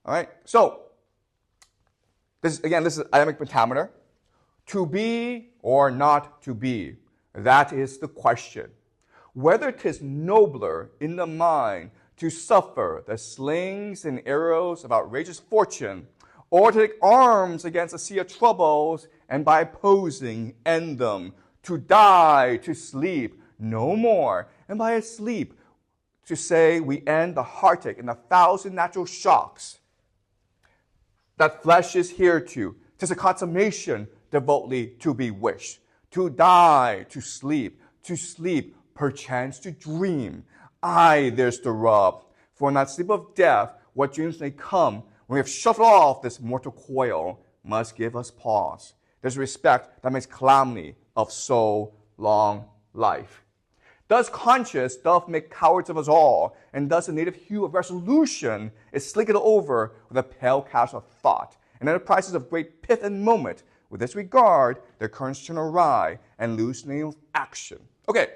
All right, so this is iambic pentameter. To be or not to be, that is the question. Whether 'tis nobler in the mind to suffer the slings and arrows of outrageous fortune, or to take arms against a sea of troubles, and by opposing end them, to die, to sleep no more, and by a sleep to say we end the heartache and the thousand natural shocks that flesh is here to. 'Tis a consummation devoutly to be wished. To die, to sleep, perchance to dream. Aye, there's the rub. For in that sleep of death, what dreams may come, when we have shuffled off this mortal coil, must give us pause. There's respect that makes calamity of so long life. Thus conscience doth make cowards of us all, and thus the native hue of resolution is slicked over with a pale cast of thought, and enterprises of great pith and moment, with this regard, their currents turn awry and lose name of action. Okay,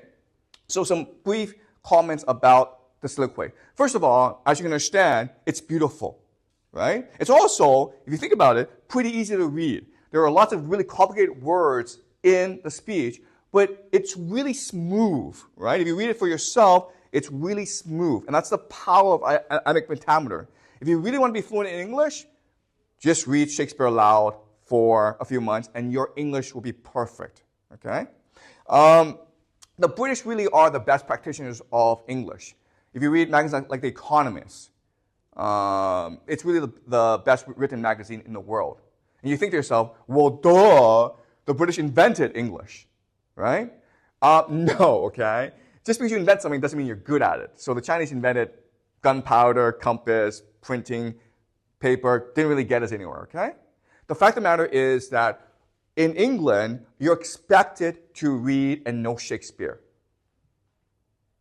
so some brief comments about the soliloquy. First of all, as you can understand, it's beautiful, right? It's also, if you think about it, pretty easy to read. There are lots of really complicated words in the speech, but it's really smooth, right? If you read it for yourself, it's really smooth. And that's the power of iambic pentameter. If you really want to be fluent in English, just read Shakespeare aloud for a few months, and your English will be perfect. Okay? The British really are the best practitioners of English. If you read magazines like The Economist, it's really the best written magazine in the world. And you think to yourself, well, duh, the British invented English, right? No, okay? Just because you invent something doesn't mean you're good at it. So the Chinese invented gunpowder, compass, printing, paper, didn't really get us anywhere, okay? The fact of the matter is that in England, you're expected to read and know Shakespeare.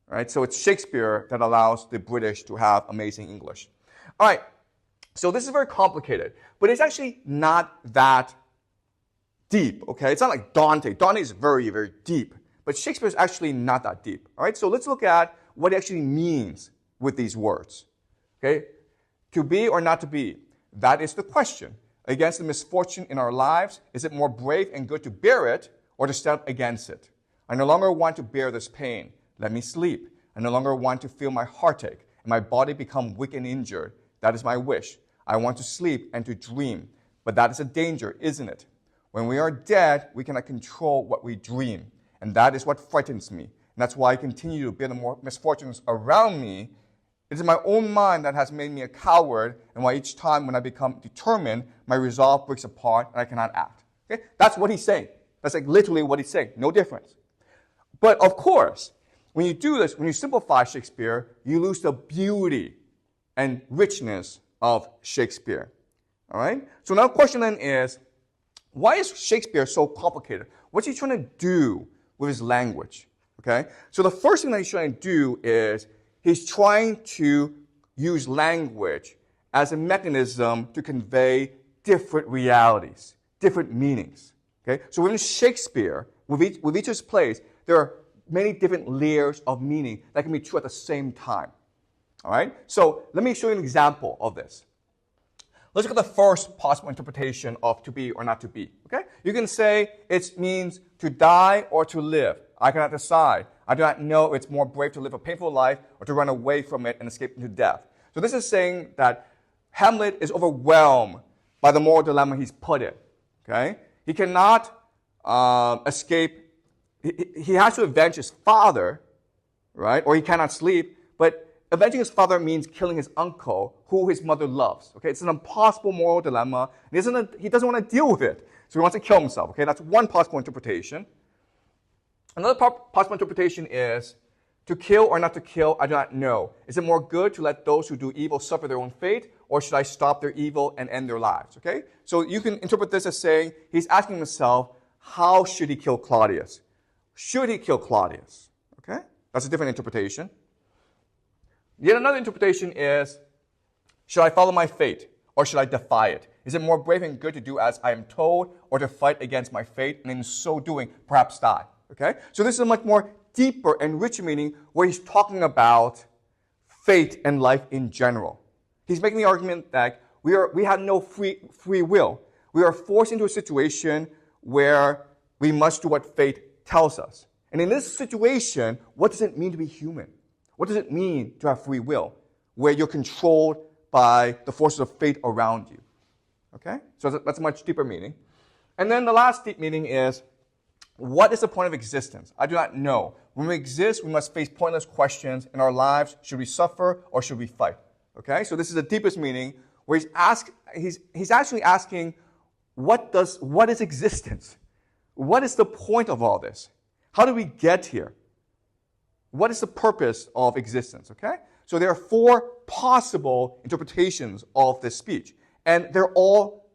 Right? So it's Shakespeare that allows the British to have amazing English. All right, so this is very complicated, but it's actually not that deep, okay? It's not like Dante. Dante is very, very deep, but Shakespeare is actually not that deep. All right, so let's look at what it actually means with these words, okay? To be or not to be, that is the question. Against the misfortune in our lives, is it more brave and good to bear it or to step against it? I no longer want to bear this pain. Let me sleep. I no longer want to feel my heartache and my body become weak and injured. That is my wish. I want to sleep and to dream. But that is a danger, isn't it? When we are dead, we cannot control what we dream. And that is what frightens me. And that's why I continue to bear the more misfortunes around me. It is my own mind that has made me a coward, and why each time when I become determined, my resolve breaks apart and I cannot act. Okay? That's what he's saying. That's like literally what he's saying. No difference. But of course, when you do this, when you simplify Shakespeare, you lose the beauty and richness of Shakespeare. All right? So now the question then is, why is Shakespeare so complicated? What's he trying to do with his language? Okay? So the first thing that he's trying to do is he's trying to use language as a mechanism to convey different realities, different meanings. Okay? So within Shakespeare, with each of his plays, there are many different layers of meaning that can be true at the same time. All right? So let me show you an example of this. Let's look at the first possible interpretation of to be or not to be. Okay? You can say it means to die or to live. I cannot decide. I do not know if it's more brave to live a painful life or to run away from it and escape into death. So this is saying that Hamlet is overwhelmed by the moral dilemma he's put in. Okay? He cannot escape. He has to avenge his father, right? Or he cannot sleep. But avenging his father means killing his uncle, who his mother loves. Okay? It's an impossible moral dilemma. He doesn't want to deal with it. So he wants to kill himself. Okay? That's one possible interpretation. Another possible interpretation is to kill or not to kill, I do not know. Is it more good to let those who do evil suffer their own fate, or should I stop their evil and end their lives? Okay? So you can interpret this as saying he's asking himself, how should he kill Claudius? Should he kill Claudius? Okay? That's a different interpretation. Yet another interpretation is, should I follow my fate, or should I defy it? Is it more brave and good to do as I am told, or to fight against my fate, and in so doing, perhaps die? Okay? So this is a much more deeper and richer meaning where he's talking about fate and life in general. He's making the argument that we have no free will. We are forced into a situation where we must do what fate tells us. And in this situation, what does it mean to be human? What does it mean to have free will, where you're controlled by the forces of fate around you? Okay? So that's a much deeper meaning. And then the last deep meaning is, what is the point of existence? I do not know. When we exist, we must face pointless questions in our lives. Should we suffer or should we fight? Okay? So this is the deepest meaning, where he's actually asking, what is existence? What is the point of all this? How do we get here? What is the purpose of existence? Okay? So there are 4 possible interpretations of this speech, and they're all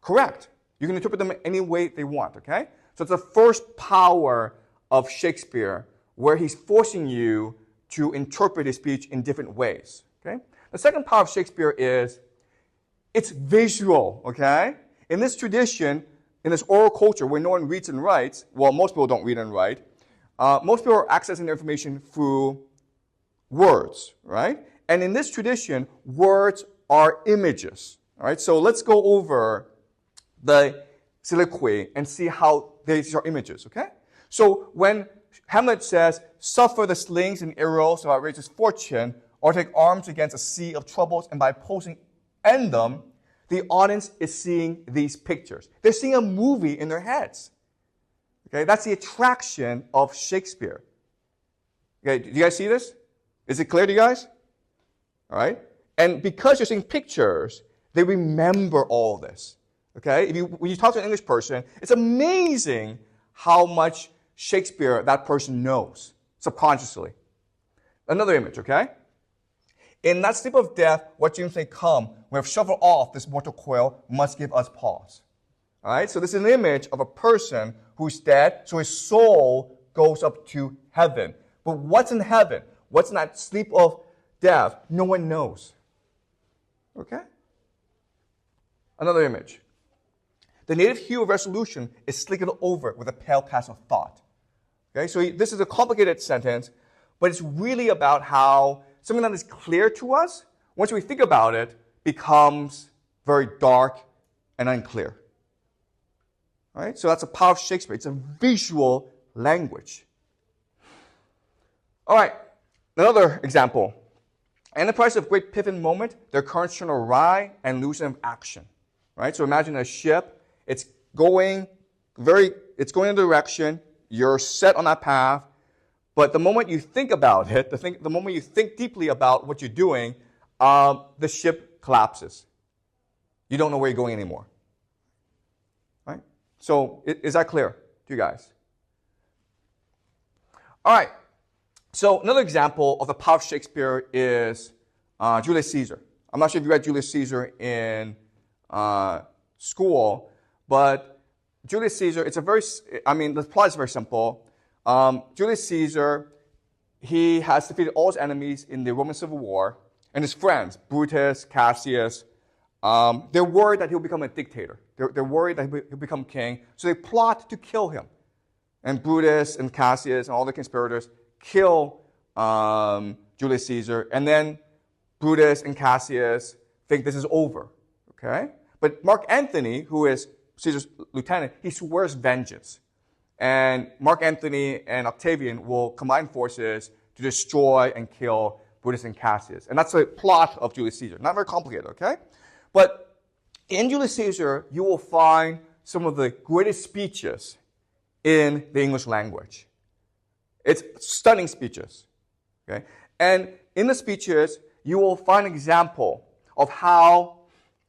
correct. You can interpret them any way they want, okay? So it's the first power of Shakespeare, where he's forcing you to interpret his speech in different ways, okay? The second power of Shakespeare is it's visual, okay? In this tradition, in this oral culture where no one reads and writes, well, most people don't read and write, most people are accessing their information through words, right? And in this tradition, words are images, all right? So let's go over the soliloquy and see how these are images, okay? So when Hamlet says, suffer the slings and arrows of outrageous fortune, or take arms against a sea of troubles, and by opposing end them, the audience is seeing these pictures. They're seeing a movie in their heads. Okay, that's the attraction of Shakespeare. Okay, do you guys see this? Is it clear to you guys? All right? And because you're seeing pictures, they remember all this. Okay? When you talk to an English person, it's amazing how much Shakespeare that person knows subconsciously. Another image, okay? In that sleep of death, what dreams may come, we have shuffled off this mortal coil, must give us pause. All right? So this is an image of a person who's dead, so his soul goes up to heaven. But what's in heaven? What's in that sleep of death? No one knows. Okay? Another image. The native hue of resolution is slickered over with a pale cast of thought. Okay? So this is a complicated sentence, but it's really about how something that is clear to us, once we think about it, becomes very dark and unclear. All right? So that's the power of Shakespeare. It's a visual language. All right, another example. In the price of great pivot moment, their currents turn awry and loosen of action. Right? So imagine a ship. It's going in a direction. You're set on that path. But the moment you think about it, the moment you think deeply about what you're doing, the ship collapses. You don't know where you're going anymore. Right? So is that clear to you guys? All right. So another example of the power of Shakespeare is Julius Caesar. I'm not sure if you read Julius Caesar in school, but Julius Caesar, the plot is very simple. Julius Caesar, he has defeated all his enemies in the Roman Civil War, and his friends, Brutus, Cassius, they're worried that he'll become a dictator. They're worried that he'll become king, so they plot to kill him. And Brutus and Cassius and all the conspirators kill Julius Caesar, and then Brutus and Cassius think this is over. Okay? But Mark Antony, who is Caesar's lieutenant, he swears vengeance. And Mark Antony and Octavian will combine forces to destroy and kill Brutus and Cassius. And that's the plot of Julius Caesar. Not very complicated, okay? But in Julius Caesar, you will find some of the greatest speeches in the English language. It's stunning speeches. Okay? And in the speeches, you will find an example of how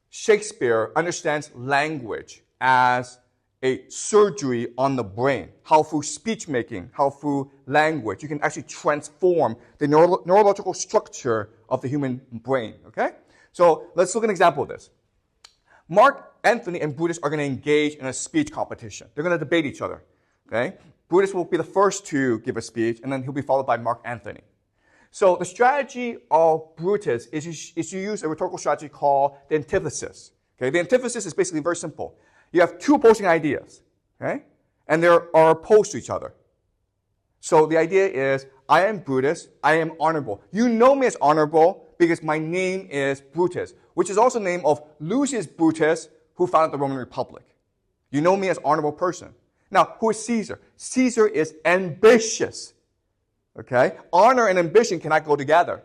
Shakespeare understands language as a surgery on the brain, how through speech making, how through language, you can actually transform the neurological structure of the human brain. Okay? So let's look at an example of this. Mark Antony and Brutus are going to engage in a speech competition. They're going to debate each other. Okay? Brutus will be the first to give a speech, and then he'll be followed by Mark Antony. So the strategy of Brutus is to use a rhetorical strategy called the antithesis. Okay? The antithesis is basically very simple. You have two opposing ideas, okay? And they are opposed to each other. So the idea is, I am Brutus, I am honorable. You know me as honorable because my name is Brutus, which is also the name of Lucius Brutus, who founded the Roman Republic. You know me as honorable person. Now, who is Caesar? Caesar is ambitious. Okay? Honor and ambition cannot go together.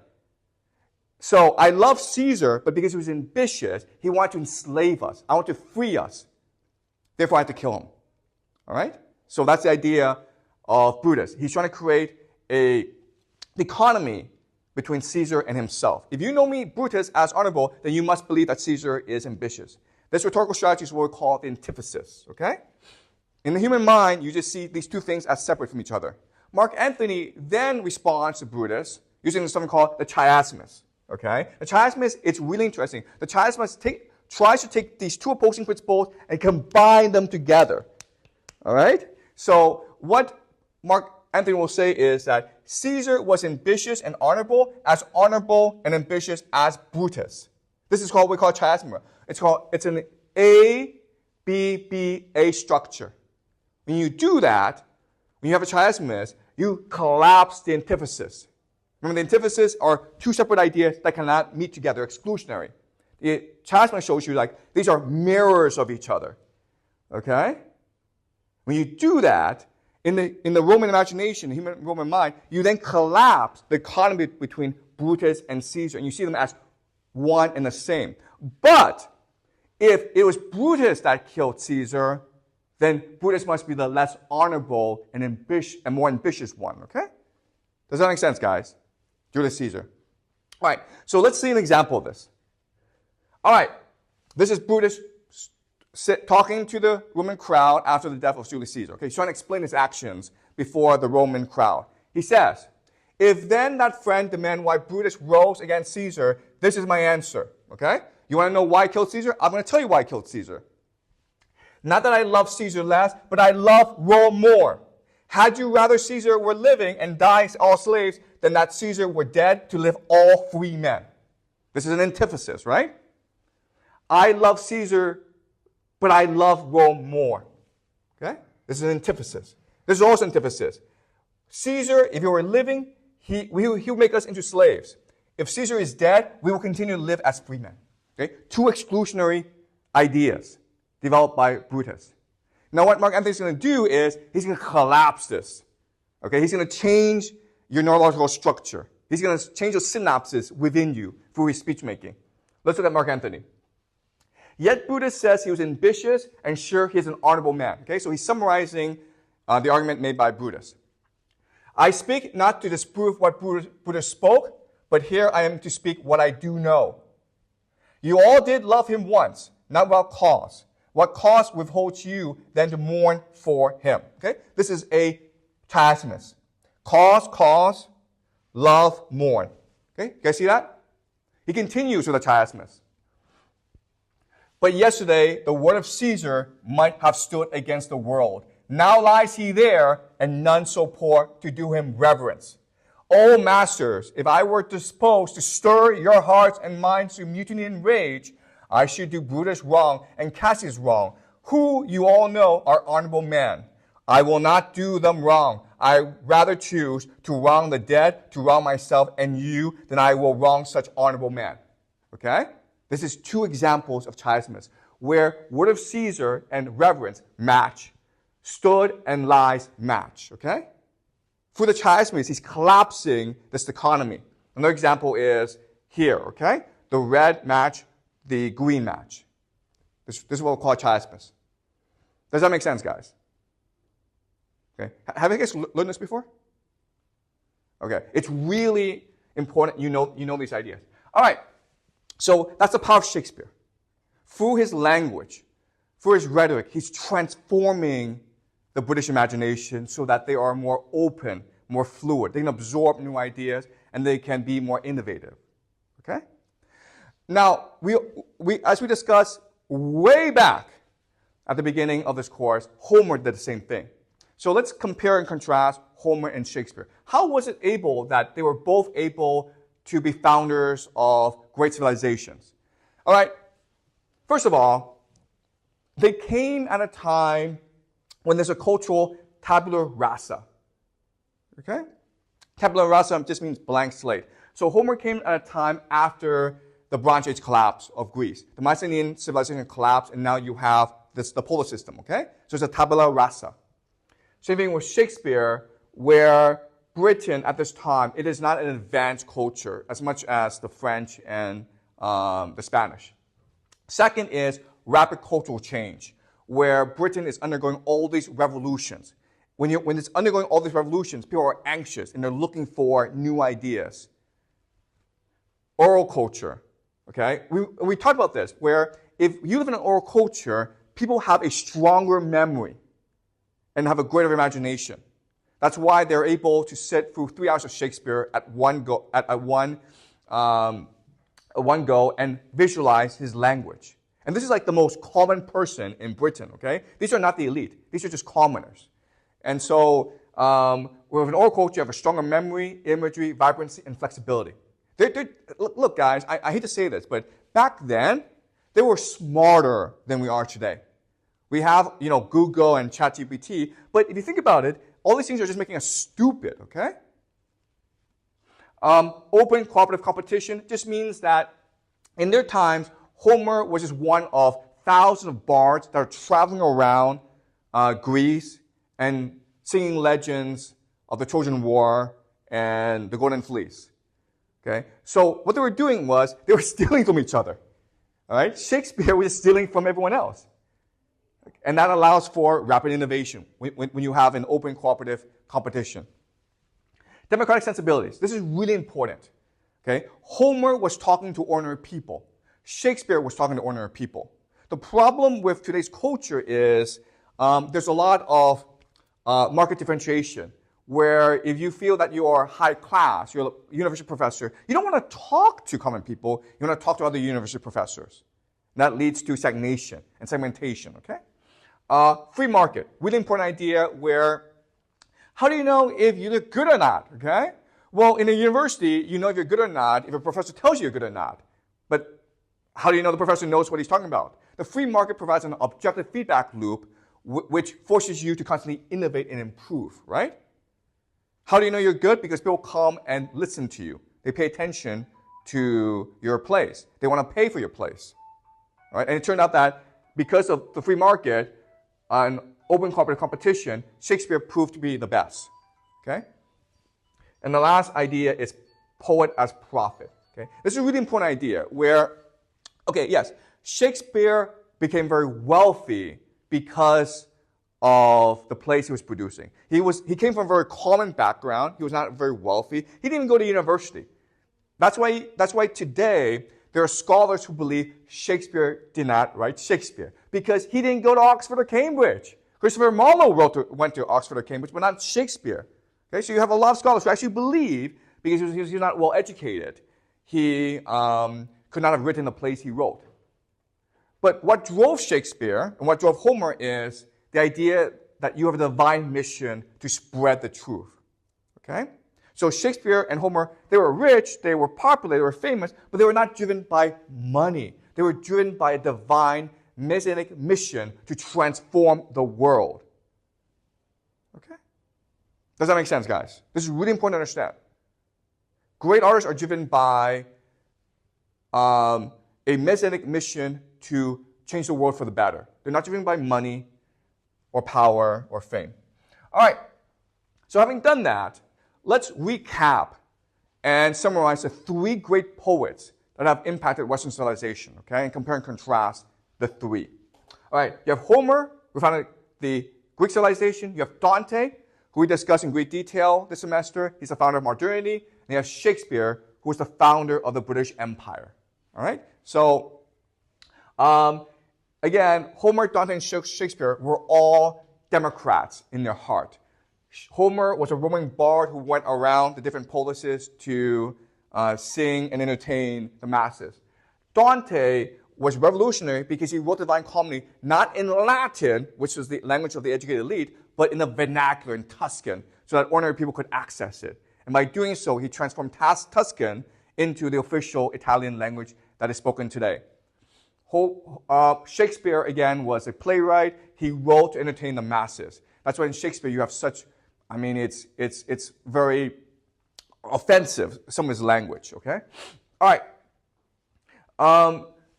So I love Caesar, but because he was ambitious, he wanted to enslave us. I want to free us. Therefore, I have to kill him. All right? So that's the idea of Brutus. He's trying to create an economy between Caesar and himself. If you know me, Brutus, as honorable, then you must believe that Caesar is ambitious. This rhetorical strategy is what we call the antithesis. Okay? In the human mind, you just see these two things as separate from each other. Mark Antony then responds to Brutus using something called the chiasmus. Okay? The chiasmus, it's really interesting. The chiasmus tries to take these two opposing principles and combine them together. All right? So what Mark Antony will say is that Caesar was ambitious and honorable and ambitious as Brutus. This is called what we call chiasmus. It's an A-B-B-A structure. When you do that, when you have a chiasmus, you collapse the antithesis. Remember, the antithesis are two separate ideas that cannot meet together, exclusionary. The chiasmus shows you like these are mirrors of each other. Okay? When you do that, in the Roman imagination, the human Roman mind, you then collapse the economy between Brutus and Caesar, and you see them as one and the same. But if it was Brutus that killed Caesar, then Brutus must be the less honorable and more ambitious one, okay? Does that make sense, guys? Julius Caesar. All right, so let's see an example of this. All right, this is Brutus talking to the Roman crowd after the death of Julius Caesar. Okay, he's trying to explain his actions before the Roman crowd. He says, if then that friend demand why Brutus rose against Caesar, this is my answer. Okay? You want to know why I killed Caesar? I'm going to tell you why I killed Caesar. Not that I love Caesar less, but I love Rome more. Had you rather Caesar were living and die all slaves than that Caesar were dead to live all free men? This is an antithesis, right? I love Caesar, but I love Rome more. Okay? This is an antithesis. This is also an antithesis. Caesar, if he were living, he will make us into slaves. If Caesar is dead, we will continue to live as free men. Okay? Two exclusionary ideas developed by Brutus. Now what Mark Antony is going to do is he's going to collapse this. Okay? He's going to change your neurological structure. He's going to change the synapses within you through his speech making. Let's look at Mark Antony. Yet Brutus says he was ambitious and sure he's an honorable man. Okay? So he's summarizing the argument made by Brutus. I speak not to disprove what Brutus spoke, but here I am to speak what I do know. You all did love him once, not without cause. What cause withholds you then to mourn for him? Okay? This is a chiasmus. Cause, love, mourn. Okay? You guys see that? He continues with a chiasmus. But yesterday, the word of Caesar might have stood against the world. Now lies he there, and none so poor to do him reverence. O masters, if I were disposed to stir your hearts and minds to mutiny and rage, I should do Brutus wrong and Cassius wrong, who you all know are honorable men. I will not do them wrong. I rather choose to wrong the dead, to wrong myself and you, than I will wrong such honorable men. Okay? This is two examples of chiasmus, where word of Caesar and reverence match. Stood and lies match, okay? For the chiasmus, he's collapsing this dichotomy. Another example is here, okay? The red match, the green match. This is what we call chiasmus. Does that make sense, guys? Okay. Have you guys learned this before? Okay. It's really important you know these ideas. All right. So that's the power of Shakespeare. Through his language, through his rhetoric, he's transforming the British imagination so that they are more open, more fluid. They can absorb new ideas, and they can be more innovative. Okay? Now, as we discussed way back at the beginning of this course, Homer did the same thing. So let's compare and contrast Homer and Shakespeare. How was it able that they were both able to be founders of great civilizations? All right. First of all, they came at a time when there's a cultural tabula rasa. Okay? Tabula rasa just means blank slate. So Homer came at a time after the Bronze Age collapse of Greece. The Mycenaean civilization collapsed, and now you have the polar system, okay? So it's a tabula rasa. Same thing with Shakespeare, where Britain at this time, it is not an advanced culture as much as the French and the Spanish. Second is rapid cultural change, where Britain is undergoing all these revolutions. When it's undergoing all these revolutions, people are anxious and they're looking for new ideas. Oral culture, okay? We talked about this, where if you live in an oral culture, people have a stronger memory and have a greater imagination. That's why they're able to sit through 3 hours of Shakespeare at one go and visualize his language. And this is like the most common person in Britain, okay? These are not the elite. These are just commoners. And so with an oral culture, you have a stronger memory, imagery, vibrancy, and flexibility. Look, guys, I hate to say this, but back then, they were smarter than we are today. We have, Google and ChatGPT, but if you think about it, all these things are just making us stupid, okay? Open cooperative competition just means that in their times, Homer was just one of thousands of bards that are traveling around Greece and singing legends of the Trojan War and the Golden Fleece. Okay? So what they were doing was they were stealing from each other. All right? Shakespeare was stealing from everyone else. And that allows for rapid innovation when you have an open cooperative competition. Democratic sensibilities. This is really important. Okay? Homer was talking to ordinary people. Shakespeare was talking to ordinary people. The problem with today's culture is there's a lot of market differentiation, where if you feel that you are high class, you're a university professor, you don't want to talk to common people, you want to talk to other university professors. And that leads to stagnation and segmentation, okay? Free market, really important idea where, how do you know if you're good or not, okay? Well, in a university, you know if you're good or not if a professor tells you you're good or not. But how do you know the professor knows what he's talking about? The free market provides an objective feedback loop which forces you to constantly innovate and improve, right? How do you know you're good? Because people come and listen to you. They pay attention to your place. They want to pay for your place. All right? And it turned out that because of the free market and open cooperative competition, Shakespeare proved to be the best. Okay? And the last idea is poet as prophet. Okay? This is a really important idea where, okay, yes, Shakespeare became very wealthy because of the plays he was producing. He came from a very common background. He was not very wealthy. He didn't even go to university. That's why today there are scholars who believe Shakespeare did not write Shakespeare because he didn't go to Oxford or Cambridge. Christopher Marlowe went to Oxford or Cambridge, but not Shakespeare. Okay, so you have a lot of scholars who actually believe, because he was not well educated, he could not have written the plays he wrote. But what drove Shakespeare and what drove Homer is the idea that you have a divine mission to spread the truth. Okay? So Shakespeare and Homer, they were rich, they were popular, they were famous, but they were not driven by money. They were driven by a divine messianic mission to transform the world. Okay? Does that make sense, guys? This is really important to understand. Great artists are driven by a messianic mission to change the world for the better. They're not driven by money or power or fame. All right. So having done that, let's recap and summarize the three great poets that have impacted Western civilization, okay, and compare and contrast the three. All right. You have Homer, who founded the Greek civilization. You have Dante, who we discussed in great detail this semester. He's the founder of modernity. And you have Shakespeare, who was the founder of the British Empire. All right. So again, Homer, Dante, and Shakespeare were all Democrats in their heart. Homer was a Roman bard who went around the different polises to sing and entertain the masses. Dante was revolutionary because he wrote the Divine Comedy not in Latin, which was the language of the educated elite, but in the vernacular, in Tuscan, so that ordinary people could access it. And by doing so, he transformed Tuscan into the official Italian language that is spoken today. Shakespeare, again, was a playwright. He wrote to entertain the masses. That's why in Shakespeare you have such, it's very offensive, some of his language, okay? All right.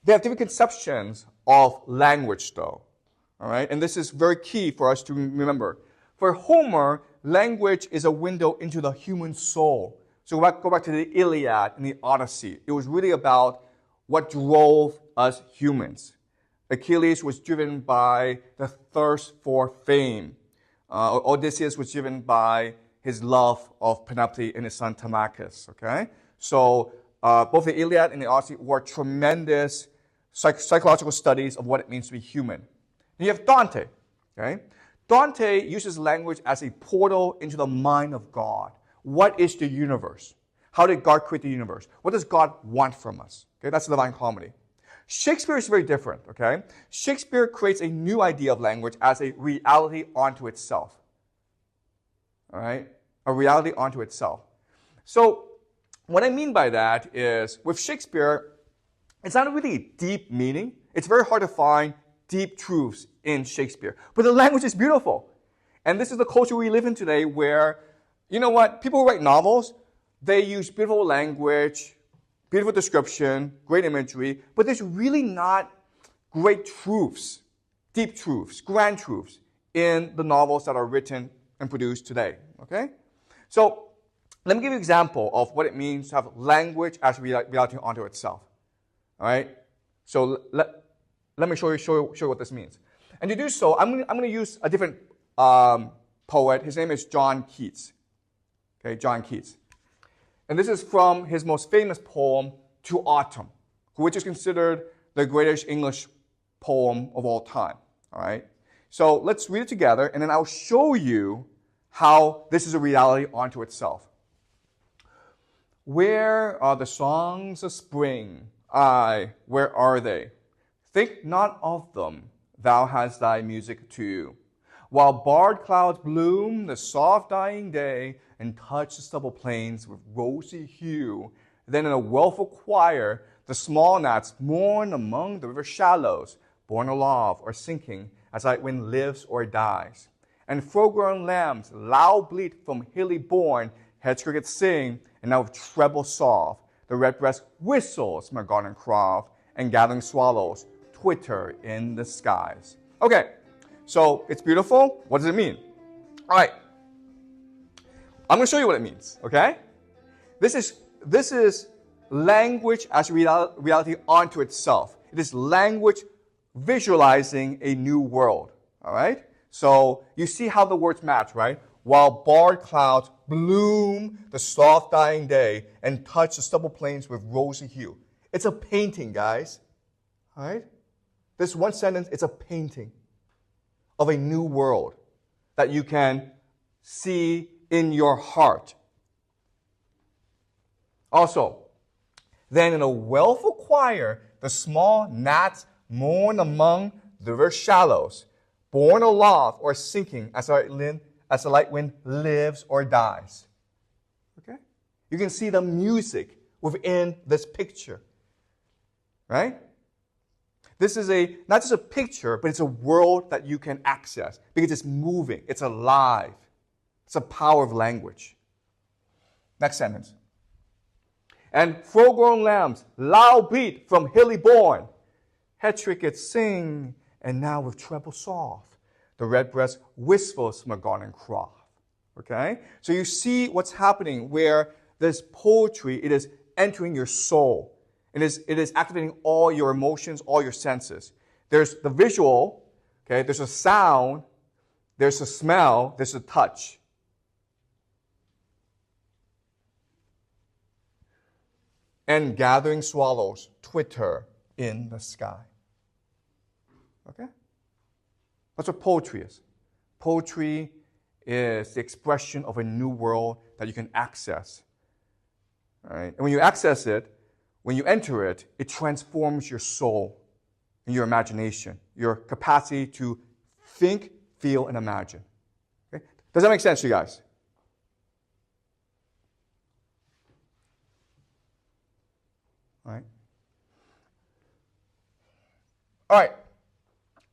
They have different conceptions of language, though, all right? And this is very key for us to remember. For Homer, language is a window into the human soul. So go back to the Iliad and the Odyssey. It was really about what drove us humans. Achilles was driven by the thirst for fame. Odysseus was driven by his love of Penelope and his son Telemachus. Okay, so both the Iliad and the Odyssey were tremendous psychological studies of what it means to be human. And you have Dante. Okay, Dante uses language as a portal into the mind of God. What is the universe? How did God create the universe? What does God want from us? Okay, that's the Divine Comedy. Shakespeare is very different, okay? Shakespeare creates a new idea of language as a reality unto itself. All right? A reality unto itself. So what I mean by that is, with Shakespeare, it's not really a deep meaning. It's very hard to find deep truths in Shakespeare. But the language is beautiful. And this is the culture we live in today where, you know what, people who write novels, they use beautiful language, beautiful description, great imagery, but there's really not great truths, deep truths, grand truths in the novels that are written and produced today, okay? So let me give you an example of what it means to have language as reality unto itself, all right? So let me show you what this means. And to do so, I'm going to use a different poet. His name is John Keats. Okay, John Keats. And this is from his most famous poem, To Autumn, which is considered the greatest English poem of all time. All right? So let's read it together, and then I'll show you how this is a reality unto itself. Where are the songs of spring? Aye, where are they? Think not of them, thou hast thy music too. While barred clouds bloom the soft dying day, and touch the stubble plains with rosy hue, then in a woeful choir the small gnats mourn among the river shallows, borne aloft or sinking as light wind lives or dies. And full-grown lambs loud bleat from hilly bourne, hedge crickets sing, and now with treble soft the redbreast whistles from a garden croft, and gathering swallows twitter in the skies. Okay, so it's beautiful. What does it mean? All right, I'm going to show you what it means. Okay, this is language as reality unto itself. It is language visualizing a new world. All right, so you see how the words match, right? While barred clouds bloom the soft dying day and touch the stubble plains with rosy hue. It's a painting, guys. All right? This one sentence, it's a painting of a new world that you can see in your heart. Also, then in a wailful choir, the small gnats mourn among the river shallows, borne aloft or sinking as the light wind lives or dies. Okay? You can see the music within this picture. Right? This is not just a picture, but it's a world that you can access because it's moving, it's alive. It's the power of language. Next sentence. And full-grown lambs loud beat from hilly bourne. Hedge crickets sing, and now with treble soft, the redbreast whistles from a garden croft. Okay? So you see what's happening where this poetry, it is entering your soul. It is activating all your emotions, all your senses. There's the visual, okay? There's a sound, there's a smell, there's a touch. And gathering swallows twitter in the sky. Okay? That's what poetry is. Poetry is the expression of a new world that you can access. All right? And when you access it, when you enter it, it transforms your soul and your imagination, your capacity to think, feel, and imagine. Okay? Does that make sense to you guys? All right. All right.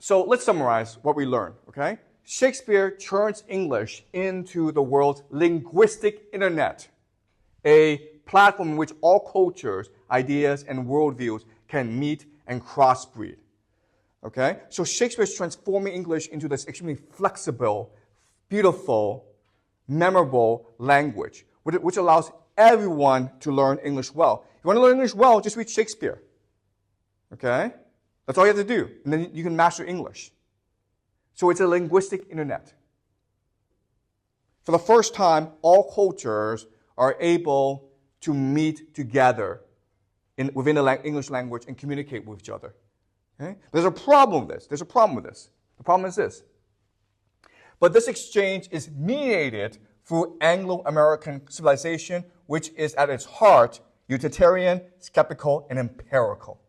So let's summarize what we learned, okay? Shakespeare turns English into the world's linguistic internet, a platform in which all cultures, ideas, and worldviews can meet and crossbreed. Okay? So Shakespeare is transforming English into this extremely flexible, beautiful, memorable language, which allows everyone to learn English well. If you want to learn English well, just read Shakespeare. Okay? That's all you have to do. And then you can master English. So it's a linguistic internet. For the first time, all cultures are able to meet together within the English language and communicate with each other. Okay? There's a problem with this. The problem is this. But this exchange is mediated through Anglo-American civilization, which is at its heart utilitarian, skeptical, and empirical.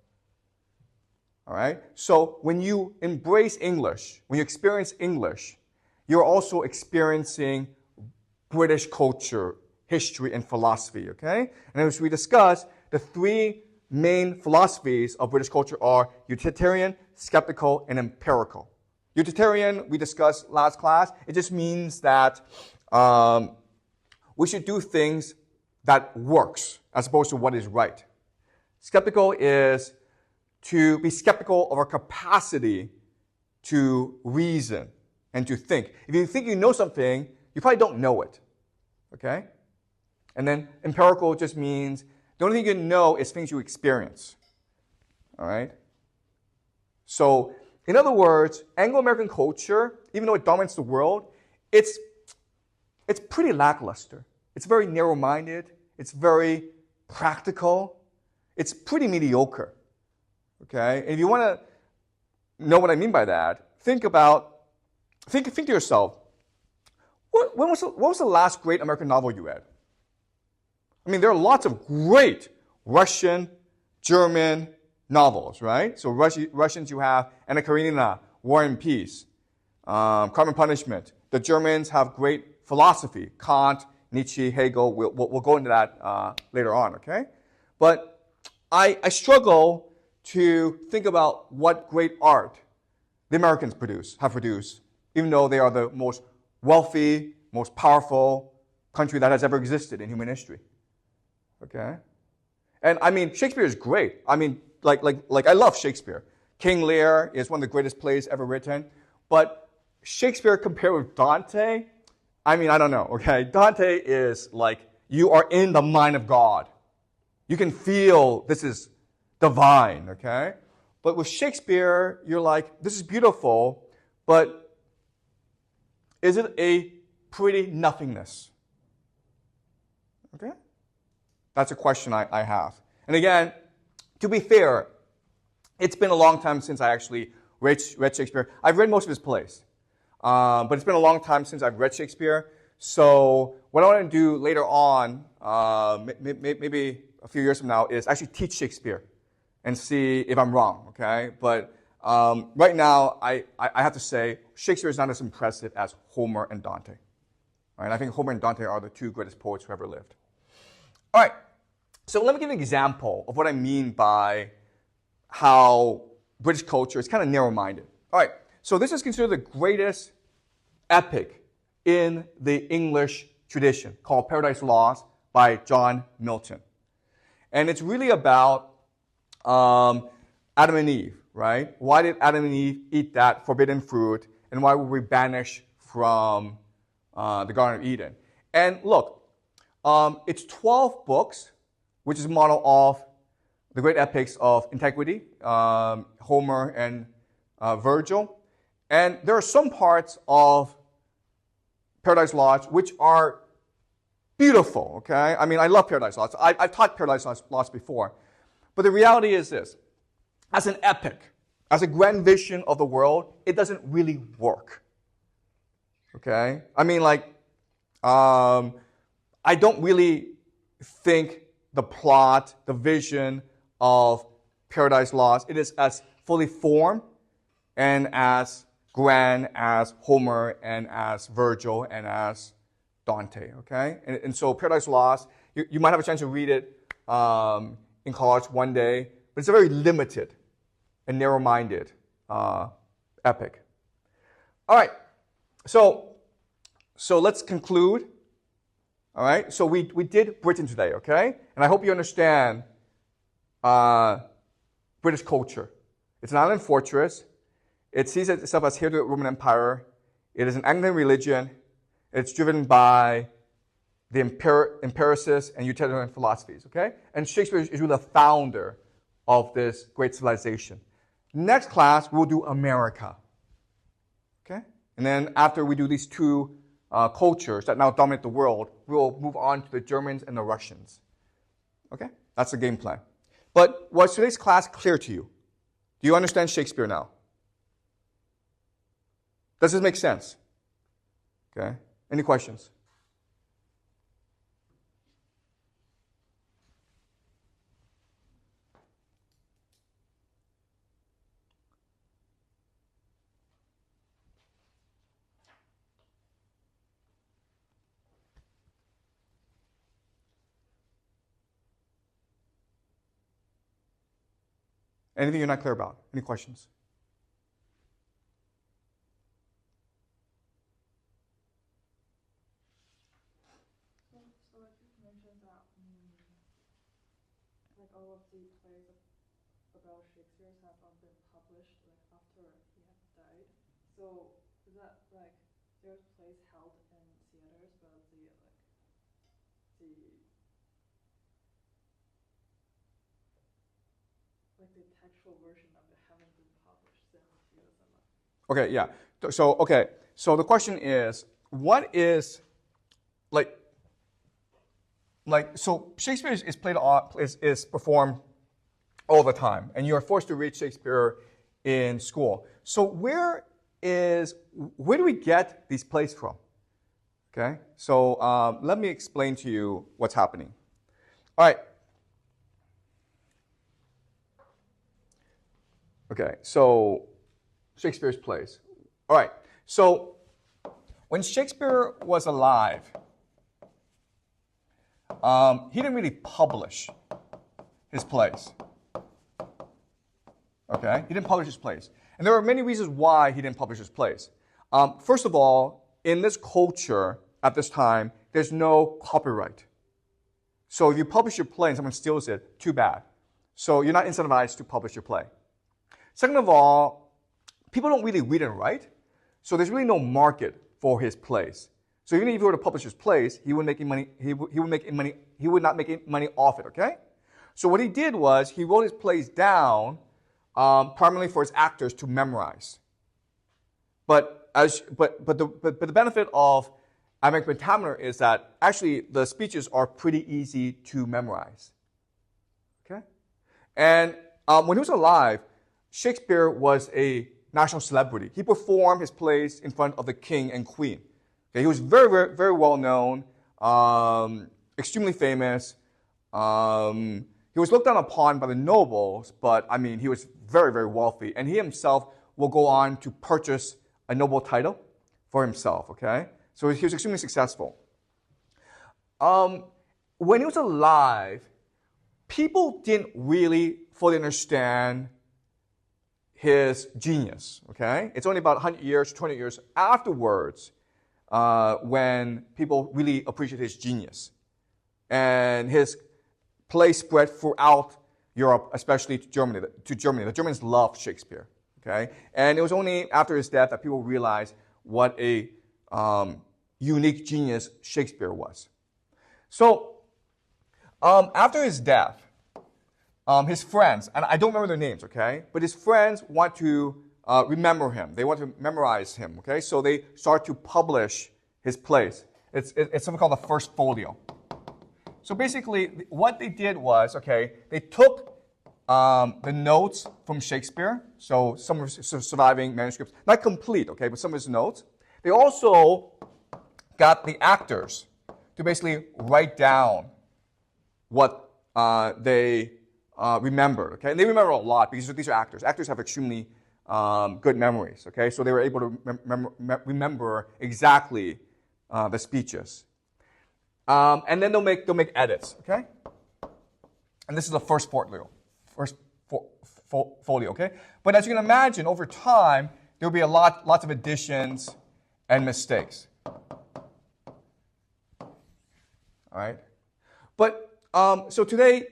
All right? So when you embrace English, when you experience English, you're also experiencing British culture, history, and philosophy, okay? And as we discussed, the three main philosophies of British culture are utilitarian, skeptical, and empirical. Utilitarian, we discussed last class, it just means that we should do things that works as opposed to what is right. Skeptical is to be skeptical of our capacity to reason and to think. If you think you know something, you probably don't know it, okay? And then empirical just means the only thing you know is things you experience, all right? So, in other words, Anglo-American culture, even though it dominates the world, it's pretty lackluster. It's very narrow-minded. It's very practical. It's pretty mediocre. Okay? And if you want to know what I mean by that, think to yourself, what was the last great American novel you read? I mean, there are lots of great Russian, German novels, right? So Russians, you have Anna Karenina, War and Peace, Crime and Punishment. The Germans have great philosophy, Kant, Nietzsche, Hegel. We'll go into that later on, okay? But I struggle to think about what great art the Americans have produced, even though they are the most wealthy, most powerful country that has ever existed in human history. Okay? And I mean, Shakespeare is great. I mean, like I love Shakespeare. King Lear is one of the greatest plays ever written. But Shakespeare compared with Dante, I mean, I don't know, okay? Dante is like, you are in the mind of God. You can feel this is divine, okay? But with Shakespeare, you're like, this is beautiful, but is it a pretty nothingness? Okay? That's a question I have. And again, to be fair, it's been a long time since I actually read Shakespeare. I've read most of his plays, but it's been a long time since I've read Shakespeare. So what I want to do later on, maybe a few years from now, is actually teach Shakespeare and see if I'm wrong, okay? But right now, I have to say, Shakespeare is not as impressive as Homer and Dante. Right? I think Homer and Dante are the two greatest poets who ever lived. All right, so let me give you an example of what I mean by how British culture is kind of narrow-minded. All right, so this is considered the greatest epic in the English tradition called Paradise Lost by John Milton. And it's really about Adam and Eve, right? Why did Adam and Eve eat that forbidden fruit, and why were we banished from the Garden of Eden? And look, it's 12 books, which is a model of the great epics of antiquity, Homer and Virgil. And there are some parts of Paradise Lost which are beautiful, okay? I mean, I love Paradise Lost. I've taught Paradise Lost before. But the reality is this. As an epic, as a grand vision of the world, it doesn't really work. Okay? I mean, like, I don't really think the plot, the vision of Paradise Lost, it is as fully formed and as grand as Homer and as Virgil and as Dante, okay? And so Paradise Lost, you might have a chance to read it in college one day, but it's a very limited and narrow-minded epic. All right, so let's conclude. All right, so we did Britain today, okay? And I hope you understand British culture. It's an island fortress. It sees itself as heir to the Roman Empire. It is an Anglican religion. It's driven by the empiricists and utilitarian philosophies, okay? And Shakespeare is really the founder of this great civilization. Next class, we'll do America, okay? And then after we do these two cultures that now dominate the world, we'll move on to the Germans and the Russians, okay? That's the game plan. But was today's class clear to you? Do you understand Shakespeare now? Does this make sense? Okay. Any questions? Anything you're not clear about? Any questions? So like you mentioned that like all of the plays about Shakespeare have been published like after he had died. So is that like there's plays held in theaters, but the textual version of it haven't been published. Okay, yeah. So the question is, what is so Shakespeare is performed all the time, and you are forced to read Shakespeare in school. So where do we get these plays from? Okay, so let me explain to you what's happening. All right. Okay, so Shakespeare's plays. All right, so when Shakespeare was alive, he didn't really publish his plays. Okay, he didn't publish his plays. And there are many reasons why he didn't publish his plays. First of all, in this culture at this time, there's no copyright. So if you publish your play and someone steals it, too bad. So you're not incentivized to publish your play. Second of all, people don't really read and write, so there's really no market for his plays. So even if he were to publish his plays, he wouldn't make any money. He would not make any money off it. Okay. So what he did was he wrote his plays down primarily for his actors to memorize. But the benefit of Asimov pentameter is that actually the speeches are pretty easy to memorize. Okay. And when he was alive, Shakespeare was a national celebrity. He performed his plays in front of the king and queen. Okay, he was very, very, very well known, extremely famous. He was looked down upon by the nobles, but I mean, he was very, very wealthy. And he himself will go on to purchase a noble title for himself. Okay, so he was extremely successful. When he was alive, people didn't really fully understand his genius, okay? It's only about 100 years, 20 years afterwards when people really appreciate his genius. And his play spread throughout Europe, especially to Germany. The Germans loved Shakespeare, okay? And it was only after his death that people realized what a unique genius Shakespeare was. So after his death, his friends, and I don't remember their names, okay? But his friends want to remember him. They want to memorize him, okay? So they start to publish his plays. It's something called the First Folio. So basically, what they did was, okay, they took the notes from Shakespeare, so some of his surviving manuscripts, not complete, okay, but some of his notes. They also got the actors to basically write down what they remembered, okay? And they remember a lot because these are actors. Actors have extremely good memories, okay? So they were able to remember exactly the speeches. And then they'll make edits, okay? And this is the first folio, okay? But as you can imagine, over time, there'll be lots of additions and mistakes. All right? But, so today,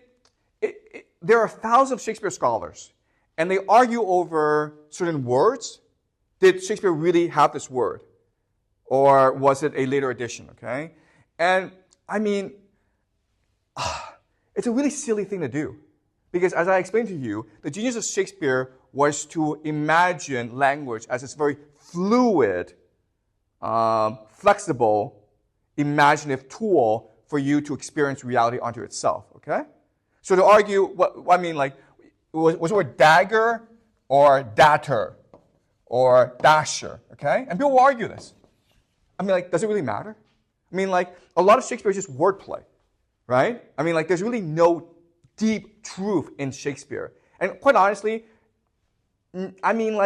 there are thousands of Shakespeare scholars, and they argue over certain words. Did Shakespeare really have this word? Or was it a later addition, okay? And, I mean, it's a really silly thing to do. Because as I explained to you, the genius of Shakespeare was to imagine language as this very fluid, flexible, imaginative tool for you to experience reality onto itself, okay? So to argue, was the word dagger or datter or dasher, okay? And people will argue this. I mean, does it really matter? I mean, a lot of Shakespeare is just wordplay, right? I mean, there's really no deep truth in Shakespeare. And quite honestly, I mean,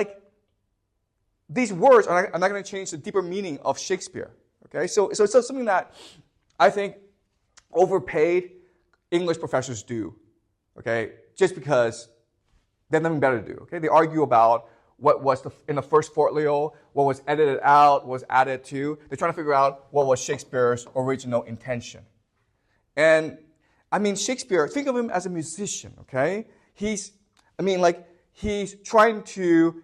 these words are not going to change the deeper meaning of Shakespeare, okay? So it's something that I think overpaid English professors do, okay? Just because they have nothing better to do, okay? They argue about what was in the first folio, what was edited out, what was added to. They're trying to figure out what was Shakespeare's original intention. And, I mean, Shakespeare, think of him as a musician, okay? He's trying to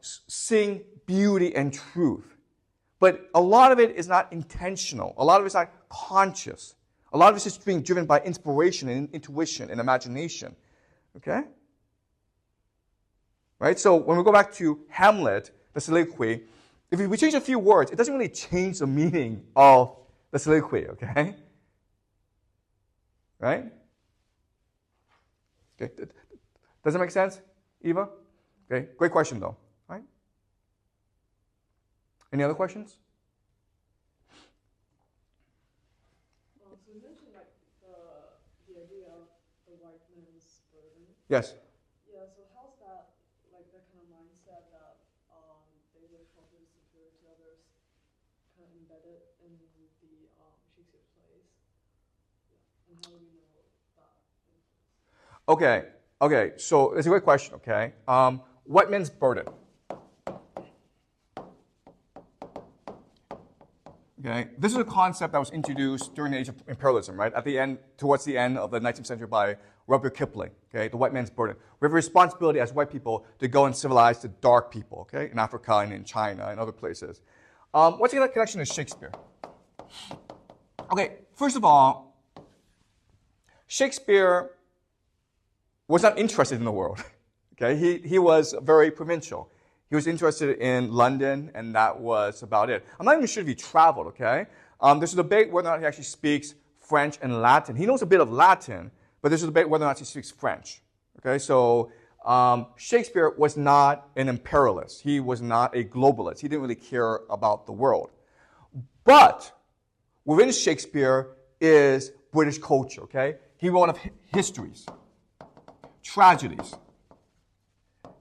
sing beauty and truth. But a lot of it is not intentional. A lot of it's not conscious. A lot of it's just being driven by inspiration and intuition and imagination. Okay? right? So when we go back to Hamlet, the soliloquy, if we change a few words, it doesn't really change the meaning of the soliloquy, okay? Right? Okay. Does that make sense, Eva? Okay, great question though, right? Any other questions? So you mentioned like the idea of the white man's burden. Yes. Yeah. So how's that like that kind of mindset that they wish one to be superior to others, kind of embedded in the Shakespeare plays? Yeah. And how do we know that influence? Okay, so it's a great question, okay? White man's burden. Okay, this is a concept that was introduced during the age of imperialism, right? Towards the end of the 19th century by Rudyard Kipling, okay? The white man's burden. We have a responsibility as white people to go and civilize the dark people, okay? In Africa and in China and other places. What's the connection to Shakespeare? Okay, first of all, Shakespeare was not interested in the world, okay? He was very provincial. He was interested in London, and that was about it. I'm not even sure if he traveled, okay? There's a debate whether or not he actually speaks French and Latin. He knows a bit of Latin, but there's a debate whether or not he speaks French, okay? So Shakespeare was not an imperialist. He was not a globalist. He didn't really care about the world. But within Shakespeare is British culture, okay? He wrote of histories, tragedies,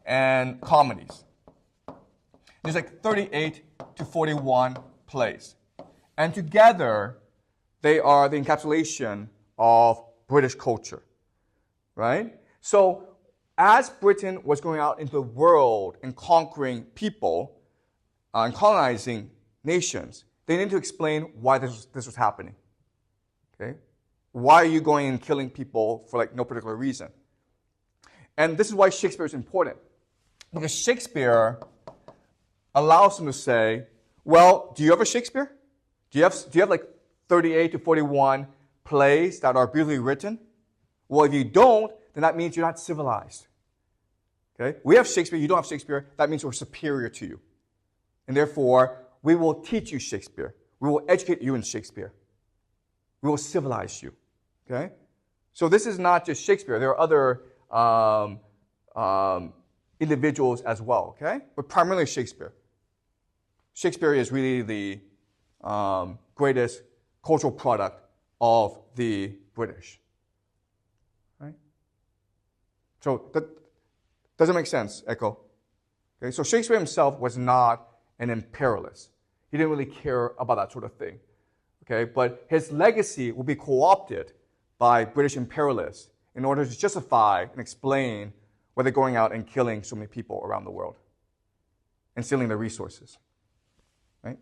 and comedies. There's like 38 to 41 plays. And together, they are the encapsulation of British culture, right? So as Britain was going out into the world and conquering people and colonizing nations, they needed to explain why this was happening, okay? Why are you going and killing people for like no particular reason? And this is why Shakespeare is important. Because Shakespeare allows them to say, well, do you have a Shakespeare? Do you have like 38 to 41 plays that are beautifully written? Well, if you don't, then that means you're not civilized. Okay? We have Shakespeare, you don't have Shakespeare, that means we're superior to you. And therefore, we will teach you Shakespeare. We will educate you in Shakespeare. We will civilize you. Okay? So this is not just Shakespeare. There are other individuals as well, okay? But primarily Shakespeare. Shakespeare is really the greatest cultural product of the British, right? So that doesn't make sense, Echo. Okay, so Shakespeare himself was not an imperialist. He didn't really care about that sort of thing, okay? But his legacy will be co-opted by British imperialists in order to justify and explain why they're going out and killing so many people around the world and stealing their resources, right?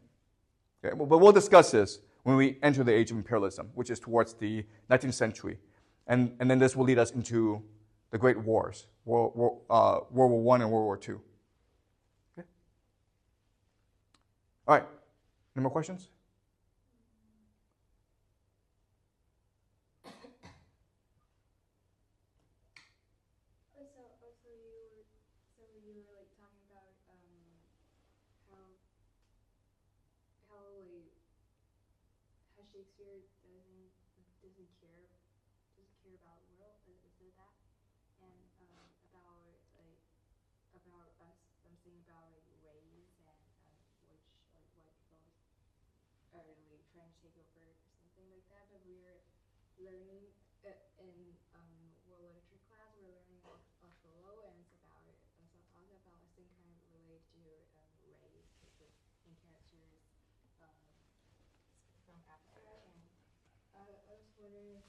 Okay, but we'll discuss this when we enter the age of imperialism, which is towards the 19th century. And then this will lead us into the Great Wars, World War I and World War II. Okay? All right, any more questions? You were like talking about how Shakespeare doesn't care about the world, is it that? And about us, I'm saying about like race and which like white people are really trying to take over or something like that. But we're learning in world literature class, we're learning Othello, and it's about some same kind of related to race, like the main characters from Africa, and I was wondering,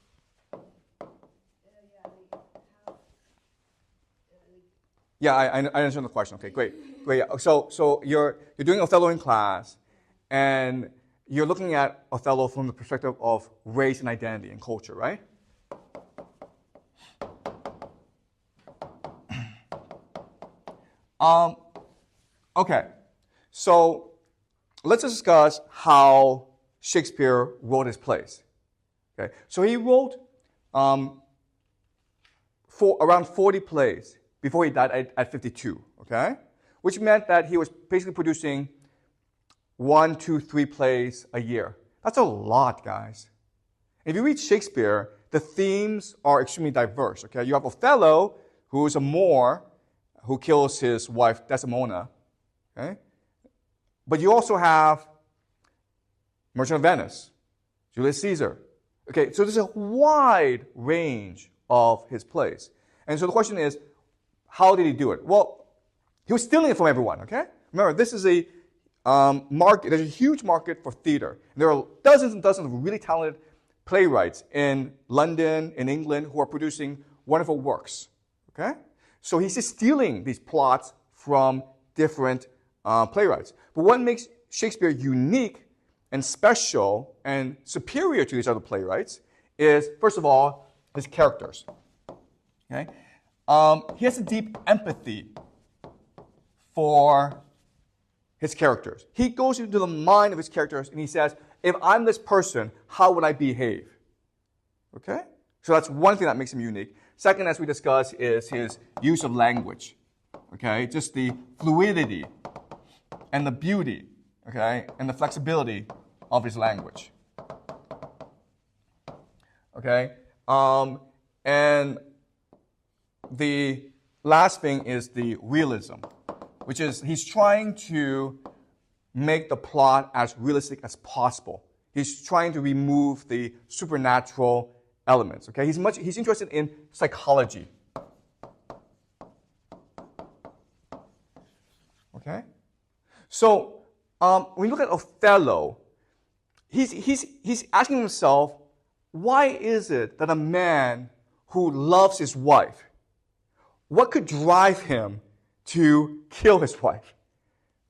Yeah, I understand the question. Okay, great. Yeah. So you're doing Othello in class, and you're looking at Othello from the perspective of race and identity and culture, right? Okay, so let's discuss how Shakespeare wrote his plays. Okay, so he wrote for around 40 plays before he died at 52, okay? Which meant that he was basically producing 1, 2, 3 plays a year. That's a lot, guys. If you read Shakespeare, the themes are extremely diverse, okay? You have Othello, who is a Moor who kills his wife Desdemona, okay? But you also have Merchant of Venice, Julius Caesar. Okay, so there's a wide range of his plays. And so the question is, how did he do it? Well, he was stealing it from everyone, okay? Remember, this is a market. There's a huge market for theater. There are dozens and dozens of really talented playwrights in London, in England, who are producing wonderful works, okay? So he's just stealing these plots from different playwrights. But what makes Shakespeare unique and special and superior to these other playwrights is, first of all, his characters. Okay? He has a deep empathy for his characters. He goes into the mind of his characters and he says, if I'm this person, how would I behave? Okay? So that's one thing that makes him unique. Second, as we discussed, is his use of language. Okay? Just the fluidity and the beauty, okay, and the flexibility of his language. Okay? And the last thing is the realism, which is he's trying to make the plot as realistic as possible. He's trying to remove the supernatural elements. Okay? He's interested in psychology. Okay? So when you look at Othello, he's asking himself, why is it that a man who loves his wife, what could drive him to kill his wife?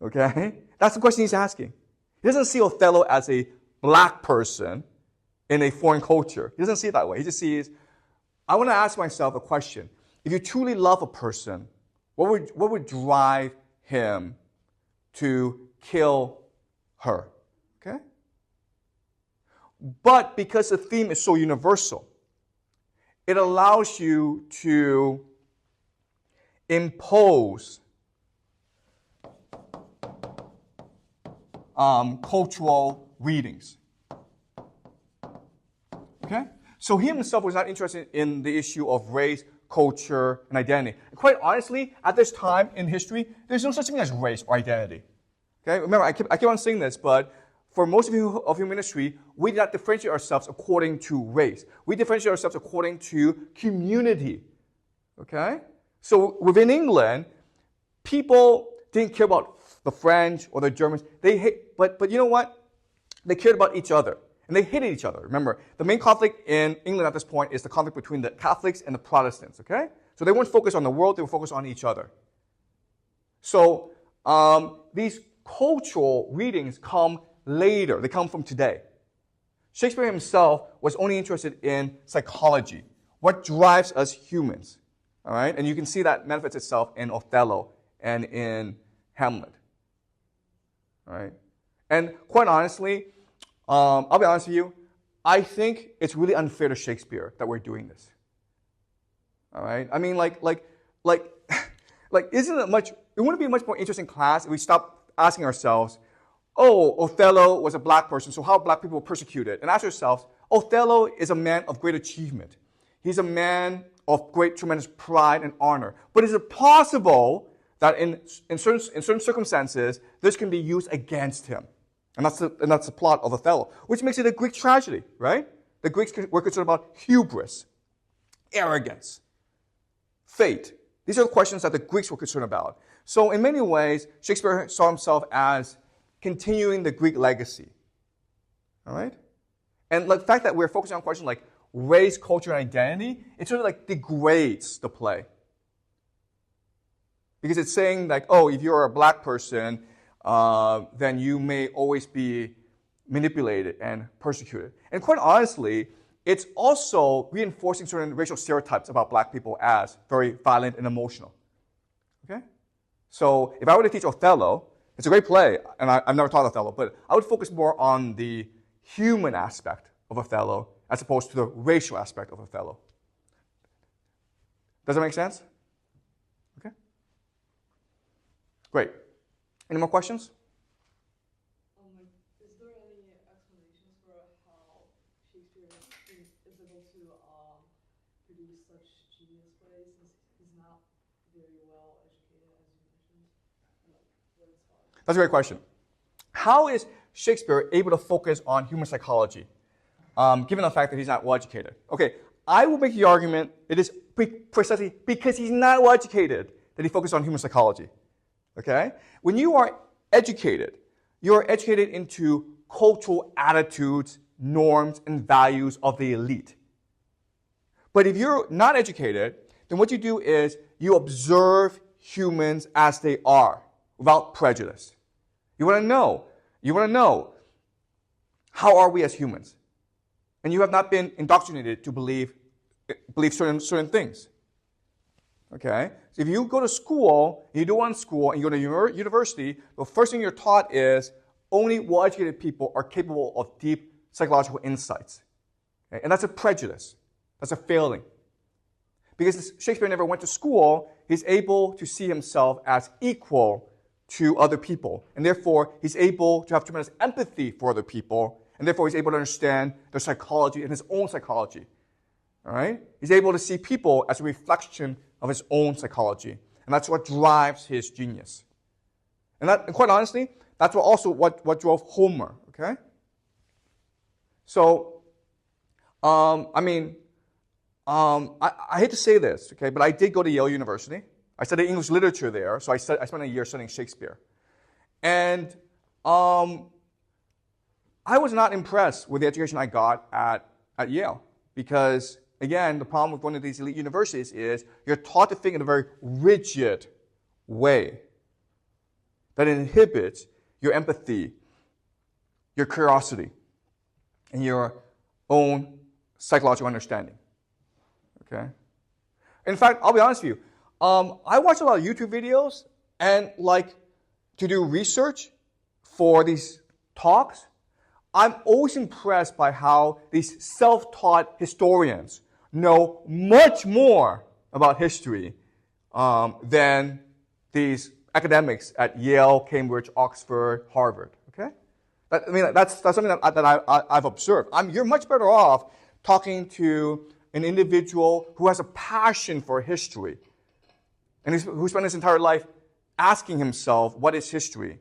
Okay? That's the question he's asking. He doesn't see Othello as a black person in a foreign culture. He doesn't see it that way. He just sees, I want to ask myself a question. If you truly love a person, what would drive him to kill her? Okay? But because the theme is so universal, it allows you to impose cultural readings. Okay? So he himself was not interested in the issue of race, culture, and identity. And quite honestly, at this time in history, there's no such thing as race or identity. Okay? Remember, I keep on saying this, but for most of human history, we did not differentiate ourselves according to race. We differentiate ourselves according to community. Okay? So within England, people didn't care about the French or the Germans. But you know what? They cared about each other. And they hated each other. Remember, the main conflict in England at this point is the conflict between the Catholics and the Protestants. Okay? So they weren't focused on the world, they were focused on each other. So these cultural readings come later. They come from today. Shakespeare himself was only interested in psychology. What drives us humans? All right? And you can see that manifests itself in Othello and in Hamlet. All right? And quite honestly, I'll be honest with you, I think it's really unfair to Shakespeare that we're doing this. All right? I mean, isn't it much, it wouldn't be a much more interesting class if we stopped asking ourselves, oh, Othello was a black person, so how black people were persecuted? And ask yourselves, Othello is a man of great achievement. He's a man of great, tremendous pride and honor. But is it possible that in certain circumstances, this can be used against him? And that's the plot of Othello, which makes it a Greek tragedy, right? The Greeks were concerned about hubris, arrogance, fate. These are the questions that the Greeks were concerned about. So in many ways, Shakespeare saw himself as continuing the Greek legacy. All right? And the fact that we're focusing on questions like race, culture, and identity, it sort of like degrades the play. Because it's saying like, oh, if you're a black person, then you may always be manipulated and persecuted. And quite honestly, it's also reinforcing certain racial stereotypes about black people as very violent and emotional. Okay? So if I were to teach Othello, it's a great play, and I've never taught Othello, but I would focus more on the human aspect of Othello as opposed to the racial aspect of Othello. Does that make sense? Great. Any more questions? Is there any explanations for how Shakespeare is able to produce such genius plays since he's not very well educated, as you mentioned? What inspired? That's a great question. How is Shakespeare able to focus on human psychology, given the fact that he's not well educated? Okay, I will make the argument it is precisely because he's not well educated that he focused on human psychology. Okay? When you are educated, you're educated into cultural attitudes, norms, and values of the elite. But if you're not educated, then what you do is you observe humans as they are, without prejudice. You want to know, how are we as humans? And you have not been indoctrinated to believe certain things. Okay? So if you go to school, you do one school, and you go to university, the first thing you're taught is only well-educated people are capable of deep psychological insights. Okay? And that's a prejudice. That's a failing. Because Shakespeare never went to school, he's able to see himself as equal to other people. And therefore, he's able to have tremendous empathy for other people. And therefore, he's able to understand their psychology and his own psychology. All right? He's able to see people as a reflection of his own psychology. And that's what drives his genius. And quite honestly, that's what drove Homer. Okay? So, I hate to say this, okay, but I did go to Yale University. I studied English literature there, so I spent a year studying Shakespeare. And I was not impressed with the education I got at Yale because, again, the problem with one of these elite universities is you're taught to think in a very rigid way that inhibits your empathy, your curiosity, and your own psychological understanding. Okay? In fact, I'll be honest with you. I watch a lot of YouTube videos and to do research for these talks. I'm always impressed by how these self-taught historians know much more about history than these academics at Yale, Cambridge, Oxford, Harvard. Okay, that's something that I've observed. You're much better off talking to an individual who has a passion for history and who spent his entire life asking himself, what is history?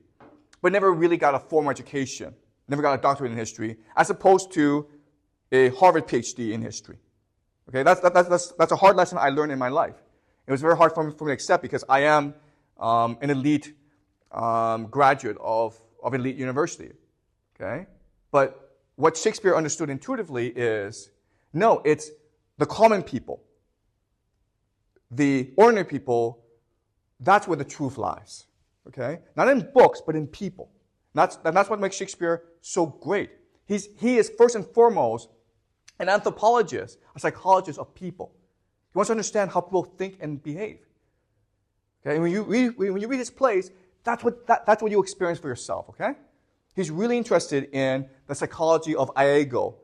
But never really got a formal education, never got a doctorate in history, as opposed to a Harvard PhD in history. Okay, that's a hard lesson I learned in my life. It was very hard for me to accept because I am an elite graduate of elite university. Okay, but what Shakespeare understood intuitively is, no, it's the common people, the ordinary people, that's where the truth lies. Okay? Not in books, but in people. That's what makes Shakespeare so great. He is first and foremost an anthropologist, a psychologist of people. He wants to understand how people think and behave. Okay? And when you read his plays, that's what you experience for yourself. Okay? He's really interested in the psychology of Iago,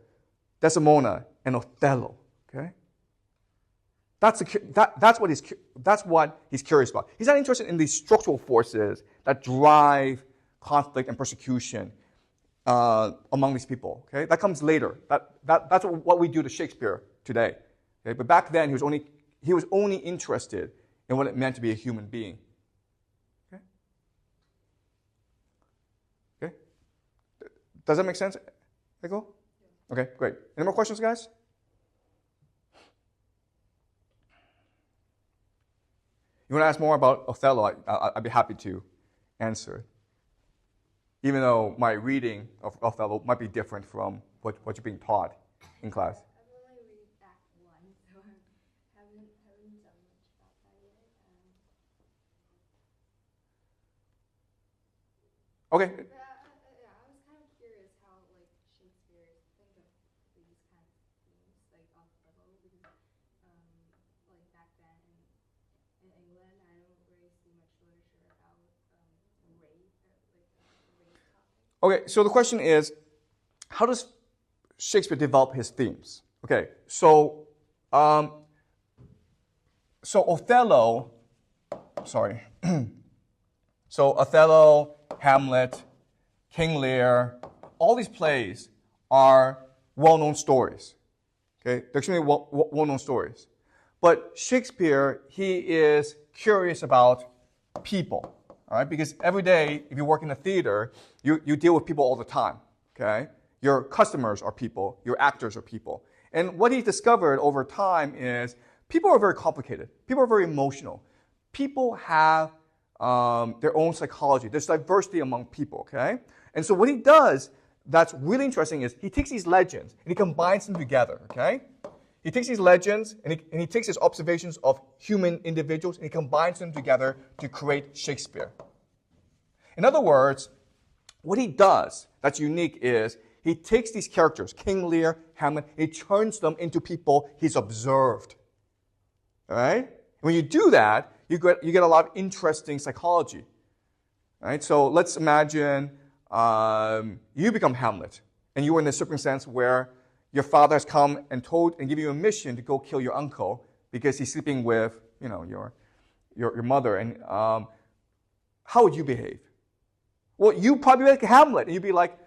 Desdemona, and Othello. Okay? That's what he's curious about. He's not interested in these structural forces that drive conflict and persecution among these people. Okay? That comes later. That's what we do to Shakespeare today. Okay? But back then, he was only interested in what it meant to be a human being. Okay? Okay? Does that make sense, Echo? Okay, great. Any more questions, guys? You want to ask more about Othello, I'd be happy to answer. Even though my reading of Othello might be different from what you're being taught in class. I've only read Act 1, so I haven't done much about that yet. Okay. But I was kind of curious how Shakespeare think of these kinds of themes, Othello, because back then in England, I don't really see much literature about race, race topic. Okay, so the question is, how does Shakespeare develop his themes? Okay, so Othello, sorry. So Othello, Hamlet, King Lear, all these plays are well-known stories. Okay, they're extremely well-known stories. But Shakespeare, he is curious about people, all right? Because every day, if you work in a theater, you deal with people all the time, okay? Your customers are people, your actors are people. And what he discovered over time is people are very complicated. People are very emotional. People have their own psychology. There's diversity among people, okay? And so what he does that's really interesting is he takes these legends and he combines them together, okay? He takes these legends and he takes his observations of human individuals and he combines them together to create Shakespeare. In other words, what he does that's unique is he takes these characters, King Lear, Hamlet, he turns them into people he's observed. All right? When you do that, you get a lot of interesting psychology. All right? So let's imagine you become Hamlet, and you are in a circumstance where your father has come and give you a mission to go kill your uncle because he's sleeping with, your mother. And how would you behave? Well, you'd probably be like Hamlet, and you'd be like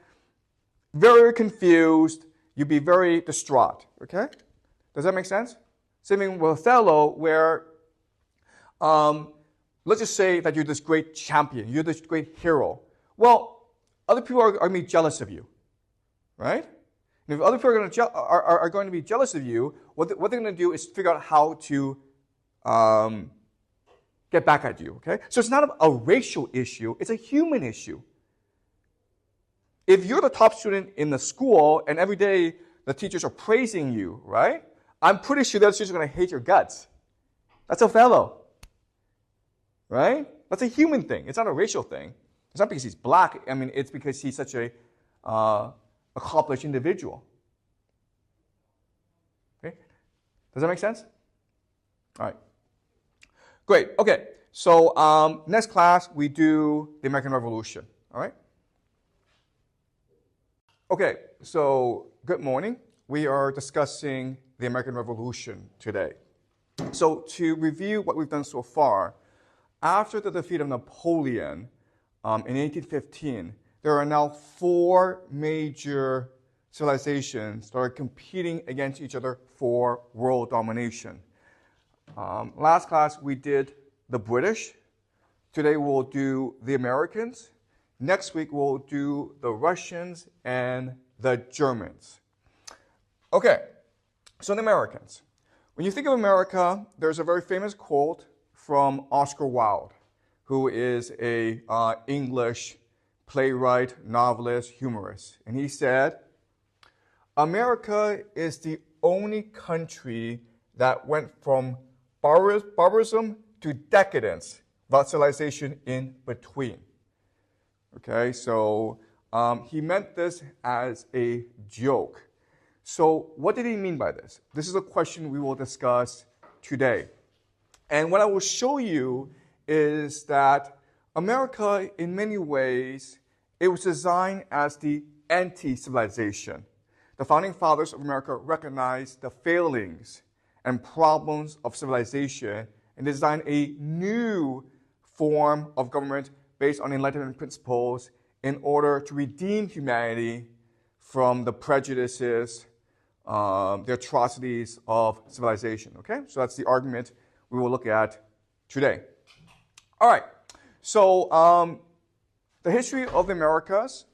very confused. You'd be very distraught. Okay, does that make sense? Same thing with Othello, where let's just say that you're this great champion, you're this great hero. Well, other people are going to be jealous of you, right? And if other people are going to be jealous of you, what they're going to do is figure out how to get back at you, okay? So it's not a racial issue, it's a human issue. If you're the top student in the school and every day the teachers are praising you, right? I'm pretty sure the other teachers are going to hate your guts. That's Othello, right? That's a human thing. It's not a racial thing. It's not because he's black. I mean, it's because he's such a accomplished individual. Okay? Does that make sense? All right. Great. Okay. So next class, we do the American Revolution. All right? Okay. So good morning. We are discussing the American Revolution today. So to review what we've done so far, after the defeat of Napoleon in 1815, there are now 4 major civilizations that are competing against each other for world domination. Last class, we did the British. Today, we'll do the Americans. Next week, we'll do the Russians and the Germans. Okay, so the Americans. When you think of America, there's a very famous quote from Oscar Wilde, who is an English playwright, novelist, humorist. And he said, America is the only country that went from barbarism to decadence without civilization in between. Okay, so he meant this as a joke. So what did he mean by this? This is a question we will discuss today. And what I will show you is that America, in many ways, it was designed as the anti-civilization. The founding fathers of America recognized the failings and problems of civilization and designed a new form of government based on Enlightenment principles in order to redeem humanity from the prejudices, the atrocities of civilization. Okay, so that's the argument we will look at today. All right, so the history of the Americas,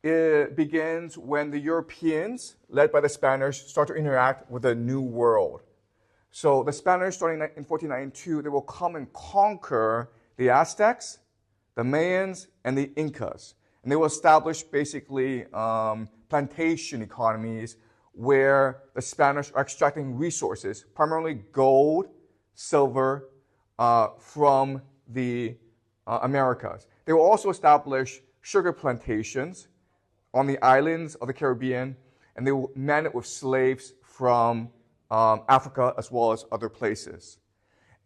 it begins when the Europeans, led by the Spanish, start to interact with the New World. So the Spanish, starting in 1492, they will come and conquer the Aztecs, the Mayans, and the Incas. And they will establish basically plantation economies where the Spanish are extracting resources, primarily gold, silver, from the Americas. They will also establish sugar plantations on the islands of the Caribbean, and they will man it with slaves from Africa as well as other places.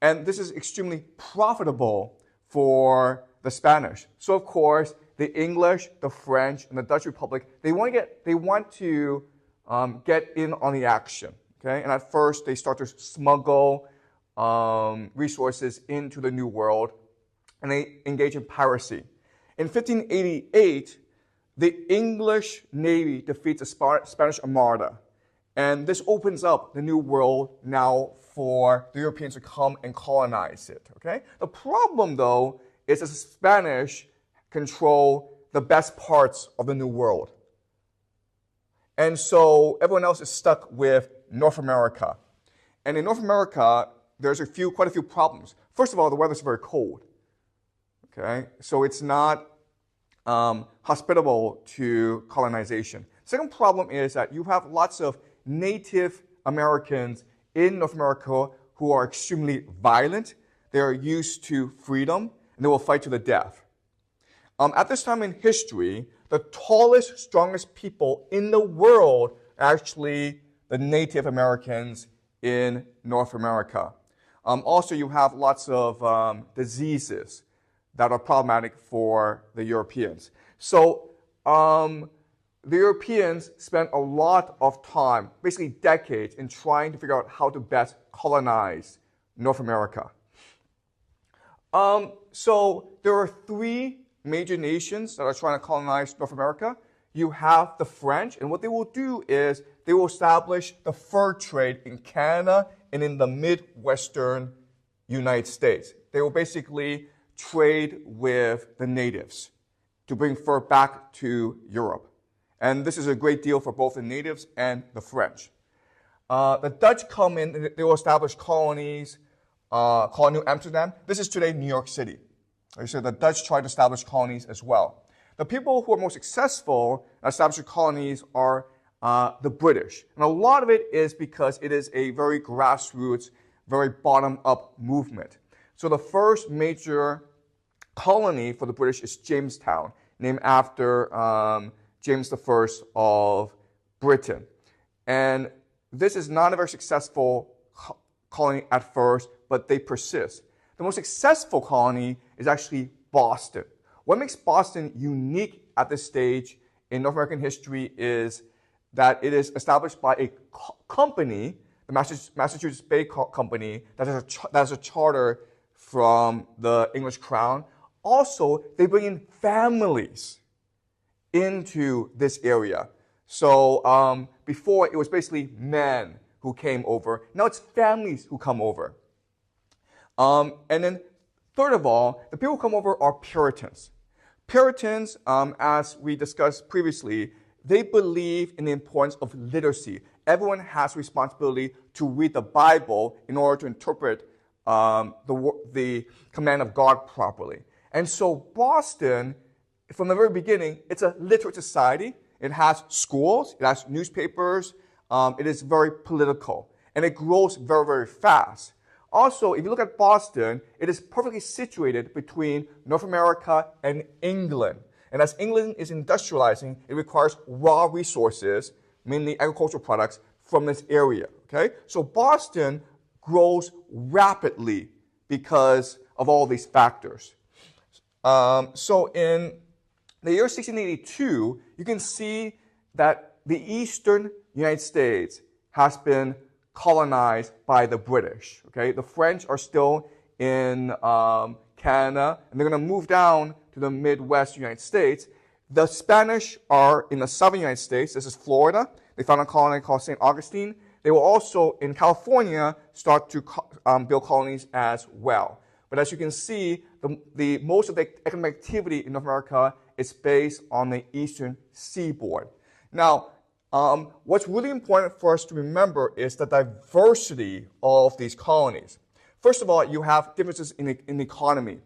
And this is extremely profitable for the Spanish. So of course, the English, the French, and the Dutch Republic, they want to get in on the action. Okay, and at first they start to smuggle resources into the New World. and they engage in piracy. In 1588, the English Navy defeats the Spanish Armada. And this opens up the New World now for the Europeans to come and colonize it. Okay? The problem, though, is that the Spanish control the best parts of the New World. And so everyone else is stuck with North America. And in North America, there's quite a few problems. First of all, the weather's very cold. Okay? So it's not hospitable to colonization. Second problem is that you have lots of Native Americans in North America who are extremely violent. They are used to freedom, and they will fight to the death. At this time in history, the tallest, strongest people in the world are actually the Native Americans in North America. Also, you have lots of diseases that are problematic for the Europeans. So the Europeans spent a lot of time, basically decades, in trying to figure out how to best colonize North America. So there are three major nations that are trying to colonize North America. You have the French, and what they will do is they will establish the fur trade in Canada and in the Midwestern United States. They will basically trade with the natives to bring fur back to Europe. And this is a great deal for both the natives and the French. The Dutch come in, they will establish colonies called New Amsterdam. This is today New York City. So the Dutch tried to establish colonies as well. The people who are most successful at establishing colonies are the British. And a lot of it is because it is a very grassroots, very bottom-up movement. So the first major colony for the British is Jamestown, named after James I of Britain. And this is not a very successful colony at first, but they persist. The most successful colony is actually Boston. What makes Boston unique at this stage in North American history is that it is established by a company, the Massachusetts Bay Company, that has a charter from the English Crown. Also, they bring in families into this area. So before, it was basically men who came over. Now it's families who come over. And then, third of all, the people who come over are Puritans. Puritans, as we discussed previously, they believe in the importance of literacy. Everyone has responsibility to read the Bible in order to interpret the command of God properly. And so Boston, from the very beginning, it's a literate society. It has schools, it has newspapers, it is very political, and it grows very, very fast. Also, if you look at Boston, it is perfectly situated between North America and England. And as England is industrializing, it requires raw resources, mainly agricultural products, from this area. Okay? So Boston grows rapidly because of all these factors. So in the year 1682, you can see that the eastern United States has been colonized by the British. Okay? The French are still in Canada, and they're going to move down to the Midwest United States. The Spanish are in the southern United States. This is Florida. They found a colony called St. Augustine. They will also, in California, start to build colonies as well. But as you can see, most of the economic activity in North America is based on the eastern seaboard. Now, what's really important for us to remember is the diversity of these colonies. First of all, you have differences in the economy.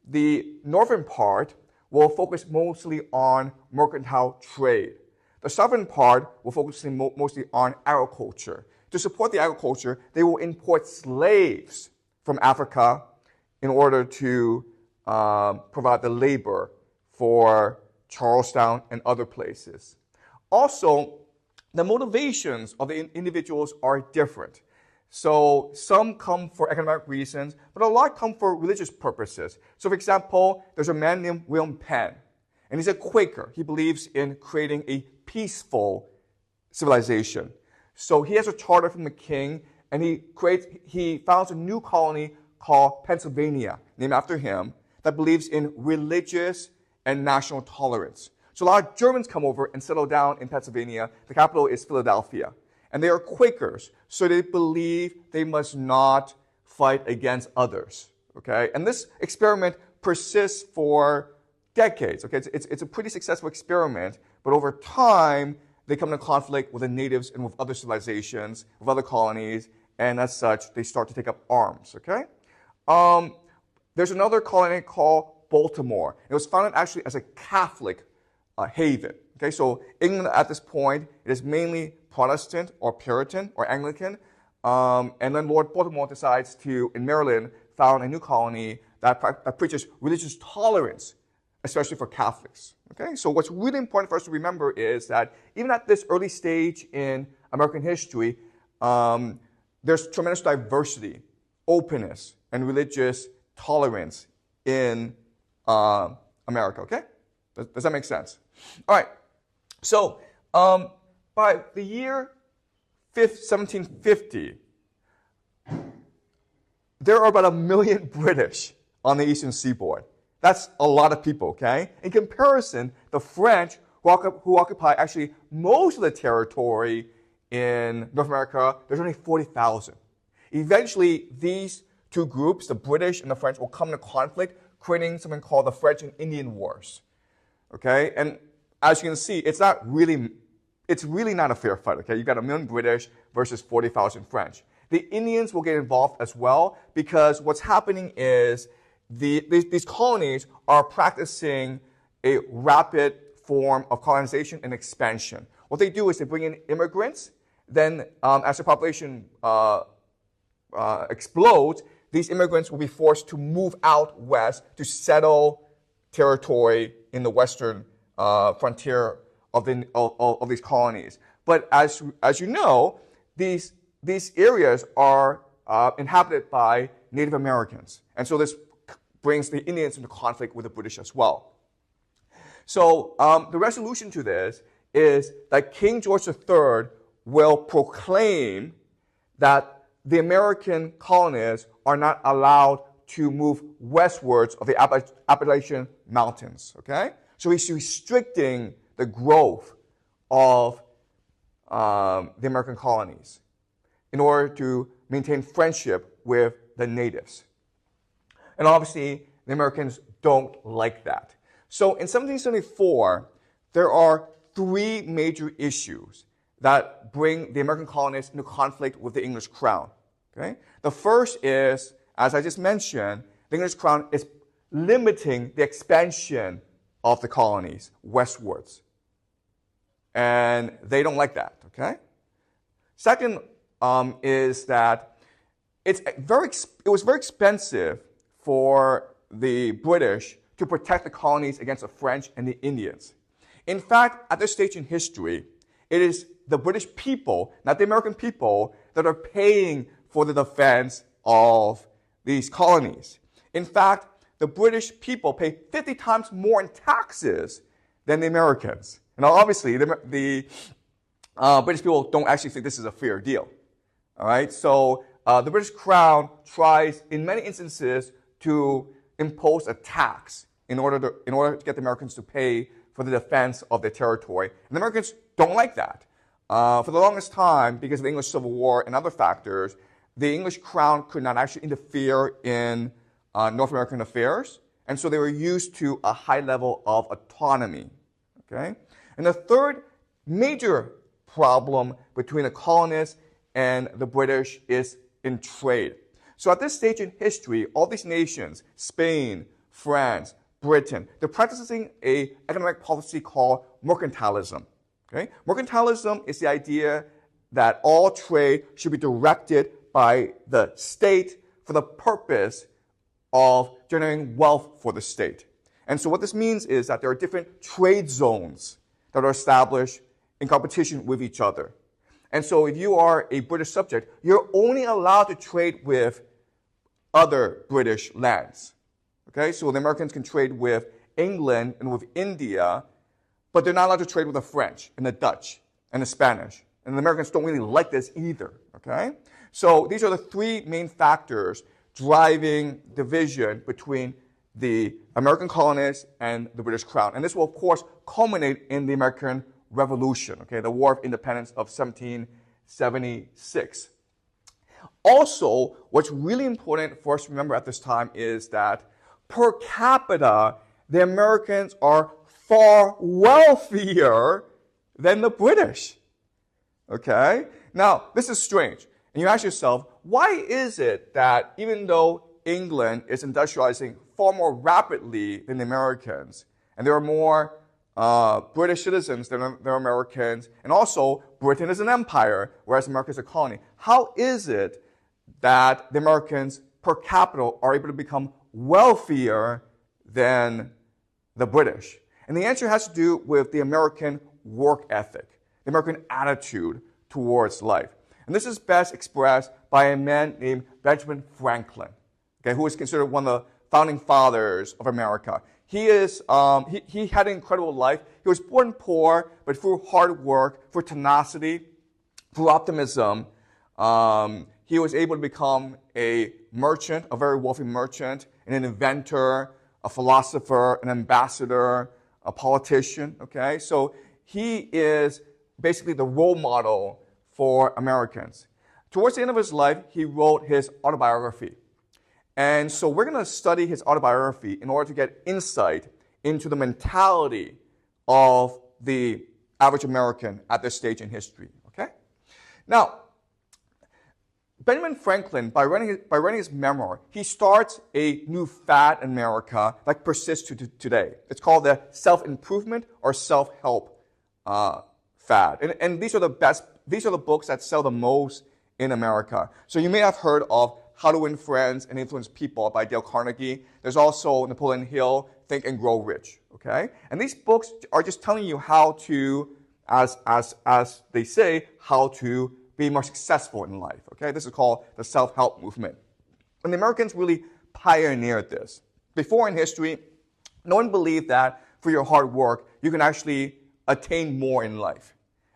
The northern part will focus mostly on mercantile trade. The southern part will focus mostly on agriculture. To support the agriculture, they will import slaves from Africa in order to provide the labor for Charlestown and other places. Also, the motivations of the individuals are different. So some come for economic reasons, but a lot come for religious purposes. So for example, there's a man named William Penn, and he's a Quaker. He believes in creating a peaceful civilization. So he has a charter from the king, and he founds a new colony called Pennsylvania, named after him, that believes in religious and national tolerance. So a lot of Germans come over and settle down in Pennsylvania. The capital is Philadelphia. And they are Quakers, so they believe they must not fight against others. Okay? And this experiment persists for decades. Okay? It's a pretty successful experiment, but over time, they come into conflict with the natives and with other civilizations, with other colonies, and as such, they start to take up arms. Okay? There's another colony called Baltimore. It was founded actually as a Catholic haven. Okay, so England at this point, it is mainly Protestant or Puritan or Anglican. And then Lord Baltimore decides to, in Maryland, found a new colony that preaches religious tolerance, especially for Catholics. Okay, so what's really important for us to remember is that even at this early stage in American history, there's tremendous diversity, openness, and religious tolerance in America. Okay, does that make sense? All right. So by the year 1750, there are about 1 million British on the eastern seaboard. That's a lot of people, okay? In comparison, the French, who occupy actually most of the territory in North America, there's only 40,000. Eventually, these two groups, the British and the French, will come into conflict, creating something called the French and Indian Wars. Okay? And as you can see, it's really not a fair fight, okay? You've got 1 million British versus 40,000 French. The Indians will get involved as well because what's happening is these colonies are practicing a rapid form of colonization and expansion. What they do is they bring in immigrants. Then as the population explodes, these immigrants will be forced to move out west to settle territory in the western frontier of these colonies. But as you know, these areas are inhabited by Native Americans. And so this brings the Indians into conflict with the British as well. So the resolution to this is that King George III will proclaim that the American colonists are not allowed to move westwards of the Appalachian Mountains. Okay? So he's restricting the growth of the American colonies in order to maintain friendship with the natives. And obviously, the Americans don't like that. So in 1774, there are 3 major issues that bring the American colonists into conflict with the English crown. Okay? The first is, as I just mentioned, the English crown is limiting the expansion of the colonies westwards. And they don't like that. Okay? Second is that it was very expensive for the British to protect the colonies against the French and the Indians. In fact, at this stage in history, it is the British people, not the American people, that are paying for the defense of these colonies. In fact, the British people pay 50 times more in taxes than the Americans. Now, obviously, the British people don't actually think this is a fair deal. All right? So the British Crown tries, in many instances, to impose a tax in order to get the Americans to pay for the defense of their territory. And the Americans don't like that. For the longest time, because of the English Civil War and other factors, the English Crown could not actually interfere in North American affairs. And so they were used to a high level of autonomy. Okay? And the third major problem between the colonists and the British is in trade. So at this stage in history, all these nations, Spain, France, Britain, they're practicing an economic policy called mercantilism. Okay? Mercantilism is the idea that all trade should be directed by the state for the purpose of generating wealth for the state. And so what this means is that there are different trade zones that are established in competition with each other. And so if you are a British subject, you're only allowed to trade with other British lands. Okay? So the Americans can trade with England and with India, but they're not allowed to trade with the French and the Dutch and the Spanish. And the Americans don't really like this either. Okay? So these are the 3 main factors driving division between the American colonists and the British Crown. And this will, of course, culminate in the American Revolution, okay, the War of Independence of 1776. Also, what's really important for us to remember at this time is that per capita, the Americans are far wealthier than the British. Okay? Now, this is strange. And you ask yourself, why is it that even though England is industrializing far more rapidly than the Americans, and there are more British citizens than there are Americans, and also Britain is an empire, whereas America is a colony, how is it that the Americans per capita are able to become wealthier than the British? And the answer has to do with the American work ethic, the American attitude towards life. And this is best expressed by a man named Benjamin Franklin, okay, who is considered one of the founding fathers of America. He had an incredible life. He was born poor, but through hard work, through tenacity, through optimism, he was able to become a merchant, a very wealthy merchant, and an inventor, a philosopher, an ambassador, a politician, okay? So he is basically the role model for Americans. Towards the end of his life, he wrote his autobiography. And so we're going to study his autobiography in order to get insight into the mentality of the average American at this stage in history, okay? Now, Benjamin Franklin, by writing his memoir, he starts a new fad in America that persists to today. It's called the self-improvement or self-help fad. And these are the books that sell the most in America. So you may have heard of How to Win Friends and Influence People by Dale Carnegie. There's also Napoleon Hill, Think and Grow Rich, okay? And these books are just telling you how to, as they say, how to be more successful in life, okay? This is called the self-help movement. And the Americans really pioneered this. Before in history, no one believed that for your hard work, you can actually attain more in life.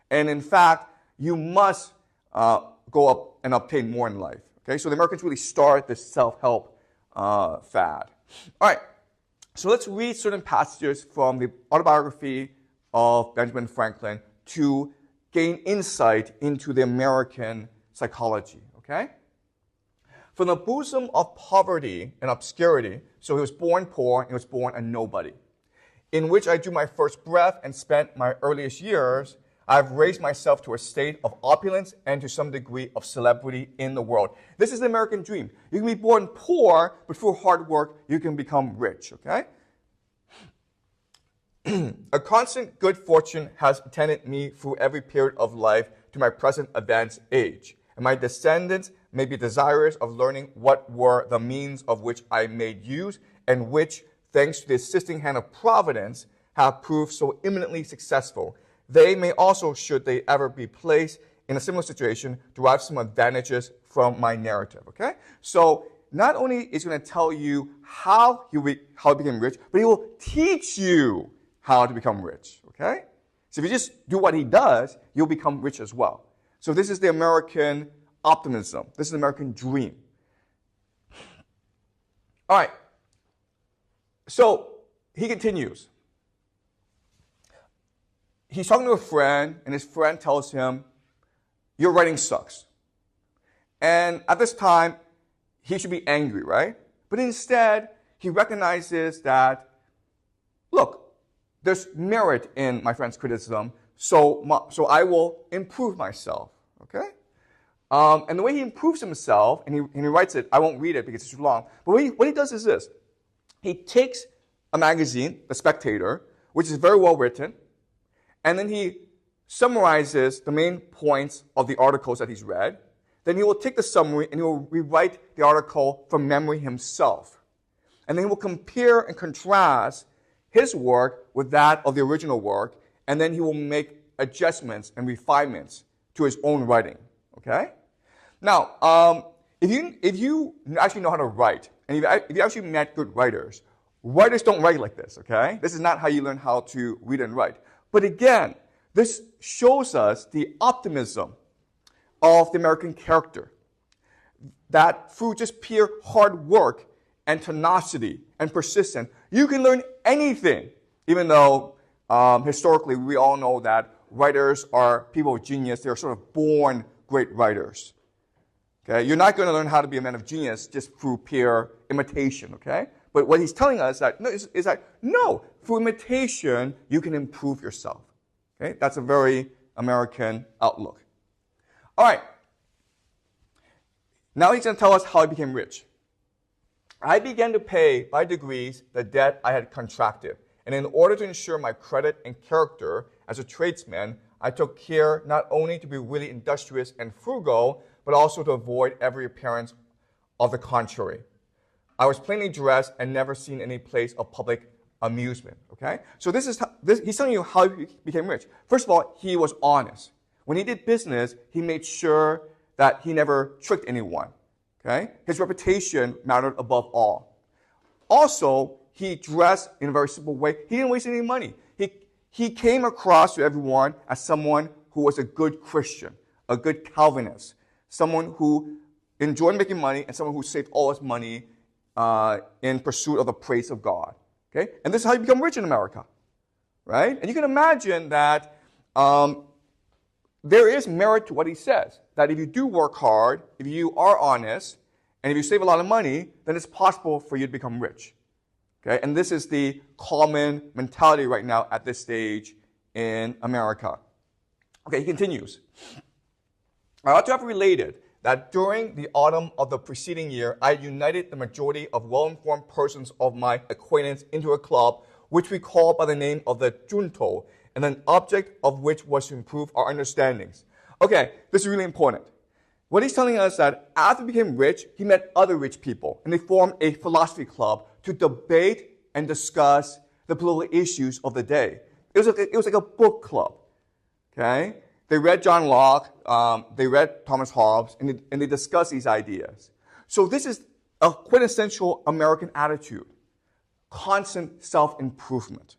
And in fact, you must go up and obtain more in life, okay? So the Americans really started this self-help fad. All right, so let's read certain passages from the autobiography of Benjamin Franklin to gain insight into the American psychology, okay? From the bosom of poverty and obscurity, so he was born poor and he was born a nobody, in which I drew my first breath and spent my earliest years, I've raised myself to a state of opulence and to some degree of celebrity in the world. This is the American dream. You can be born poor, but through hard work, you can become rich, okay? A constant good fortune has attended me through every period of life to my present advanced age, and my descendants may be desirous of learning what were the means of which I made use, and which, thanks to the assisting hand of Providence, have proved so eminently successful. They may also, should they ever be placed in a similar situation, derive some advantages from my narrative, okay? So not only is he going to tell you how to become rich, but he will teach you how to become rich, okay? So if you just do what he does, you'll become rich as well. So this is the American optimism. This is the American dream. All right. So he continues. He's talking to a friend, and his friend tells him, your writing sucks. And at this time, he should be angry, right? But instead, he recognizes that, look, there's merit in my friend's criticism, so I will improve myself, okay? And the way he improves himself, and he writes it, I won't read it because it's too long, but what he does is this. He takes a magazine, The Spectator, which is very well written, and then he summarizes the main points of the articles that he's read. Then he will take the summary and he will rewrite the article from memory himself. And then he will compare and contrast his work with that of the original work, and then he will make adjustments and refinements to his own writing, okay? Now, if you actually know how to write, and if you actually met good writers, writers don't write like this, okay? This is not how you learn how to read and write. But again, this shows us the optimism of the American character, that through just pure hard work, and tenacity and persistence, you can learn anything, even though historically we all know that writers are people of genius. They're sort of born great writers. Okay? You're not going to learn how to be a man of genius just through pure imitation. Okay? But what he's telling us is that no, through imitation, you can improve yourself. Okay? That's a very American outlook. All right. Now he's going to tell us how he became rich. I began to pay by degrees the debt I had contracted. And in order to ensure my credit and character as a tradesman, I took care not only to be really industrious and frugal, but also to avoid every appearance of the contrary. I was plainly dressed and never seen any place of public amusement. Okay? So he's telling you how he became rich. First of all, he was honest. When he did business, he made sure that he never tricked anyone. Okay? His reputation mattered above all. Also, he dressed in a very simple way. He didn't waste any money. He came across to everyone as someone who was a good Christian, a good Calvinist, someone who enjoyed making money and someone who saved all his money in pursuit of the praise of God. Okay? And this is how you become rich in America. Right? And you can imagine that there is merit to what he says, that if you do work hard, if you are honest, and if you save a lot of money, then it's possible for you to become rich. Okay? And this is the common mentality right now at this stage in America. Okay, he continues. I ought to have related that during the autumn of the preceding year, I united the majority of well-informed persons of my acquaintance into a club, which we call by the name of the Junto, and an object of which was to improve our understandings. Okay, this is really important. What he's telling us is that after he became rich, he met other rich people, and they formed a philosophy club to debate and discuss the political issues of the day. It was like a book club. Okay? They read John Locke, they read Thomas Hobbes, and they discussed these ideas. So this is a quintessential American attitude. Constant self-improvement.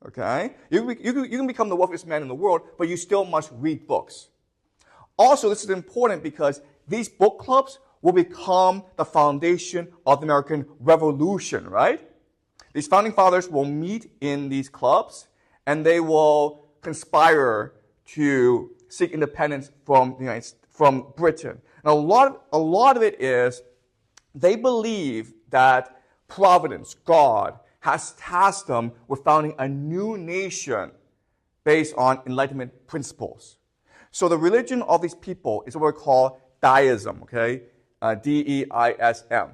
Okay? You can become the wealthiest man in the world, but you still must read books. Also, this is important because these book clubs will become the foundation of the American Revolution, right? These founding fathers will meet in these clubs, and they will conspire to seek independence from Britain. And a lot of it is they believe that Providence, God, has tasked them with founding a new nation based on Enlightenment principles. So the religion of these people is what we call deism, okay? D-E-I-S-M.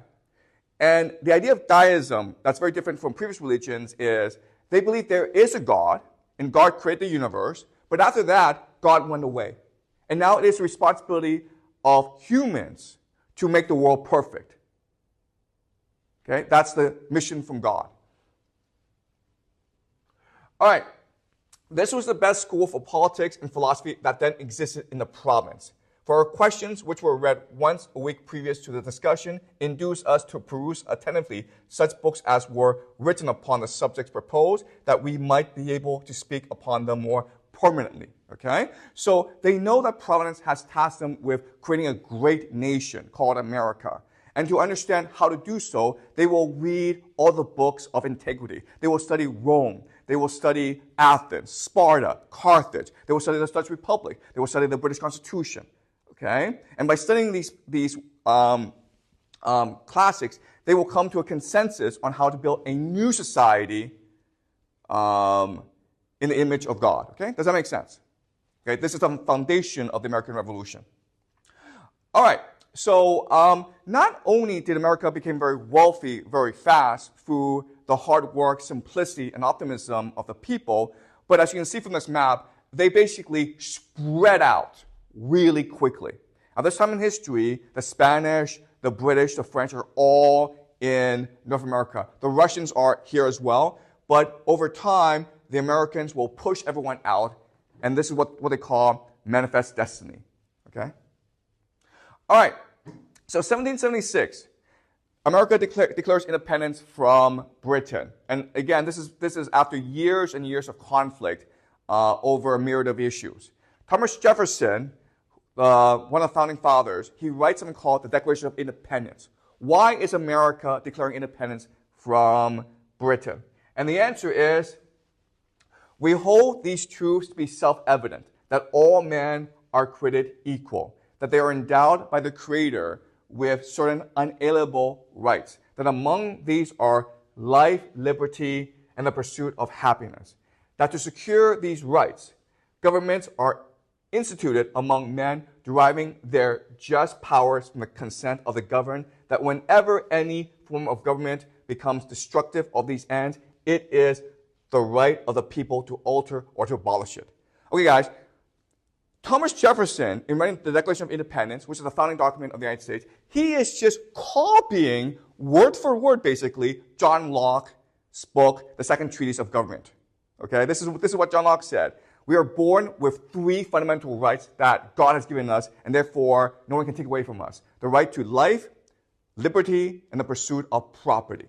And the idea of deism, that's very different from previous religions, is they believe there is a God, and God created the universe, but after that, God went away. And now it is the responsibility of humans to make the world perfect. Okay? That's the mission from God. All right. This was the best school for politics and philosophy that then existed in the province. For our questions, which were read once a week previous to the discussion, induced us to peruse attentively such books as were written upon the subjects proposed, that we might be able to speak upon them more permanently. Okay? So they know that Providence has tasked them with creating a great nation called America. And to understand how to do so, they will read all the books of antiquity. They will study Rome. They will study Athens, Sparta, Carthage. They will study the Dutch Republic. They will study the British Constitution. Okay? And by studying these classics, they will come to a consensus on how to build a new society in the image of God. Okay? Does that make sense? Okay? This is the foundation of the American Revolution. All right. So not only did America become very wealthy very fast through the hard work, simplicity, and optimism of the people, but as you can see from this map, they basically spread out really quickly. At this time in history, the Spanish, the British, the French are all in North America. The Russians are here as well, but over time, the Americans will push everyone out, and this is what they call manifest destiny. Okay? All right, so 1776, America declares independence from Britain. And again, this is after years and years of conflict over a myriad of issues. Thomas Jefferson, one of the founding fathers, he writes something called the Declaration of Independence. why is America declaring independence from Britain? And the answer is, we hold these truths to be self-evident, that all men are created equal, that they are endowed by the Creator with certain unalienable rights, that among these are life, liberty, and the pursuit of happiness, that to secure these rights, governments are instituted among men deriving their just powers from the consent of the governed, that whenever any form of government becomes destructive of these ends, it is the right of the people to alter or to abolish it. Okay, guys, Thomas Jefferson, in writing the Declaration of Independence, which is the founding document of the United States, he is just copying, word for word, basically, John Locke's book, The Second Treatise of Government. Okay, this is what John Locke said. We are born with 3 fundamental rights that God has given us, and therefore no one can take away from us. The right to life, liberty, and the pursuit of property.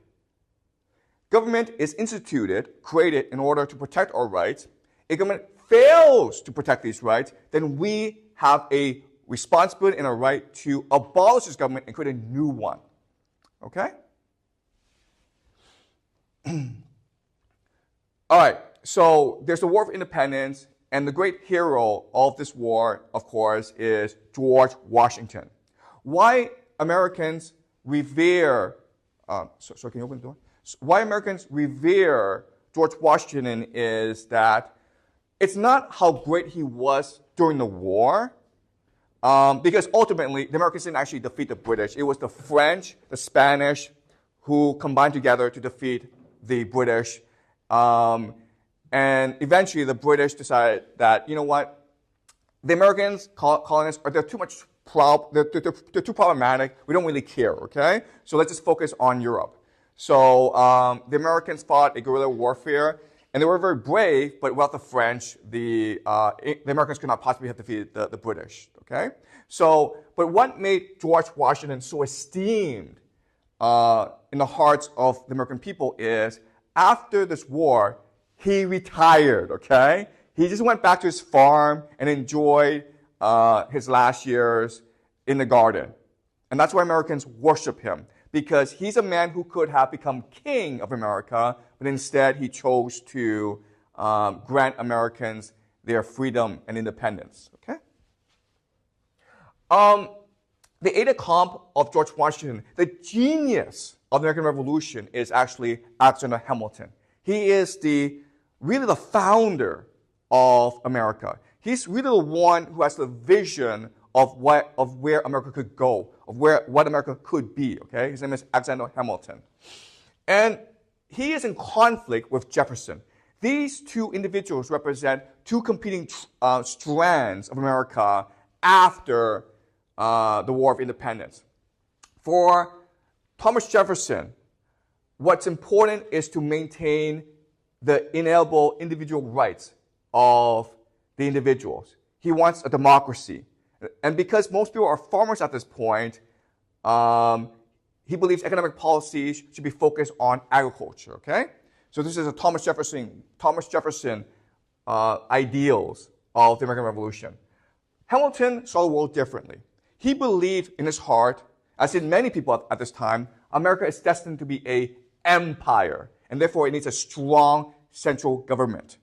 Government is instituted, created in order to protect our rights. If government fails to protect these rights, then we have a responsibility and a right to abolish this government and create a new one. Okay? All right, so there's the War of Independence, and the great hero of this war, of course, is George Washington. Why Americans revere, can you open the door? Why Americans revere George Washington is that it's not how great he was during the war, because ultimately the Americans didn't actually defeat the British. It was the French, the Spanish, who combined together to defeat the British. And eventually the British decided that, you know what, the Americans, colonists, they're too problematic. We don't really care, okay? So let's just focus on Europe. So the Americans fought a guerrilla warfare, and they were very brave, but without the French, the Americans could not possibly have defeated the British, okay? So, but what made George Washington so esteemed in the hearts of the American people is, after this war, he retired, okay? He just went back to his farm and enjoyed his last years in the garden. And that's why Americans worship him, because he's a man who could have become king of America, but instead he chose to grant Americans their freedom and independence, okay? The aide de camp of George Washington, the genius of the American Revolution, is actually Alexander Hamilton. He is really the founder of America. He's really the one who has the vision of where America could go, of what America could be, okay? His name is Alexander Hamilton. And he is in conflict with Jefferson. These two individuals represent two competing strands of America after the War of Independence. For Thomas Jefferson, what's important is to maintain the inalienable individual rights of the individuals. He wants a democracy. And because most people are farmers at this point, he believes economic policies should be focused on agriculture, okay? So this is a Thomas Jefferson ideals of the American Revolution. Hamilton saw the world differently. He believed in his heart, as did many people at this time, America is destined to be an empire, and therefore it needs a strong central government.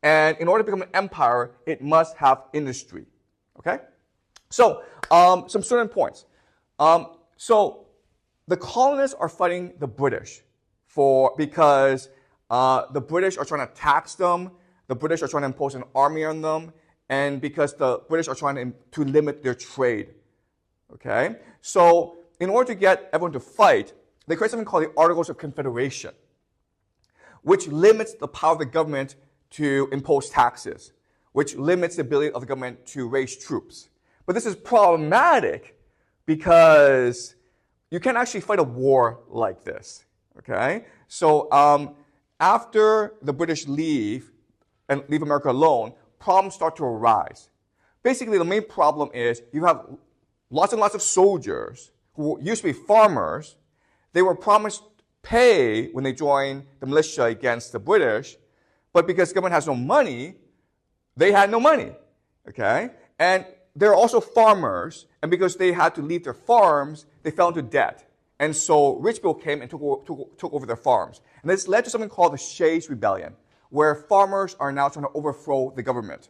And in order to become an empire, it must have industry. Okay? So, some certain points. So, the colonists are fighting the British because the British are trying to tax them, the British are trying to impose an army on them, and because the British are trying to limit their trade. Okay? So, in order to get everyone to fight, they create something called the Articles of Confederation, which limits the power of the government to impose taxes, which limits the ability of the government to raise troops. But this is problematic because you can't actually fight a war like this, okay? So after the British leave America alone, problems start to arise. Basically, the main problem is you have lots and lots of soldiers who used to be farmers. They were promised pay when they joined the militia against the British, but because the government has no money, they had no money, okay? And there are also farmers, and because they had to leave their farms, they fell into debt. And so rich people came and took over their farms. And this led to something called the Shays Rebellion, where farmers are now trying to overthrow the government.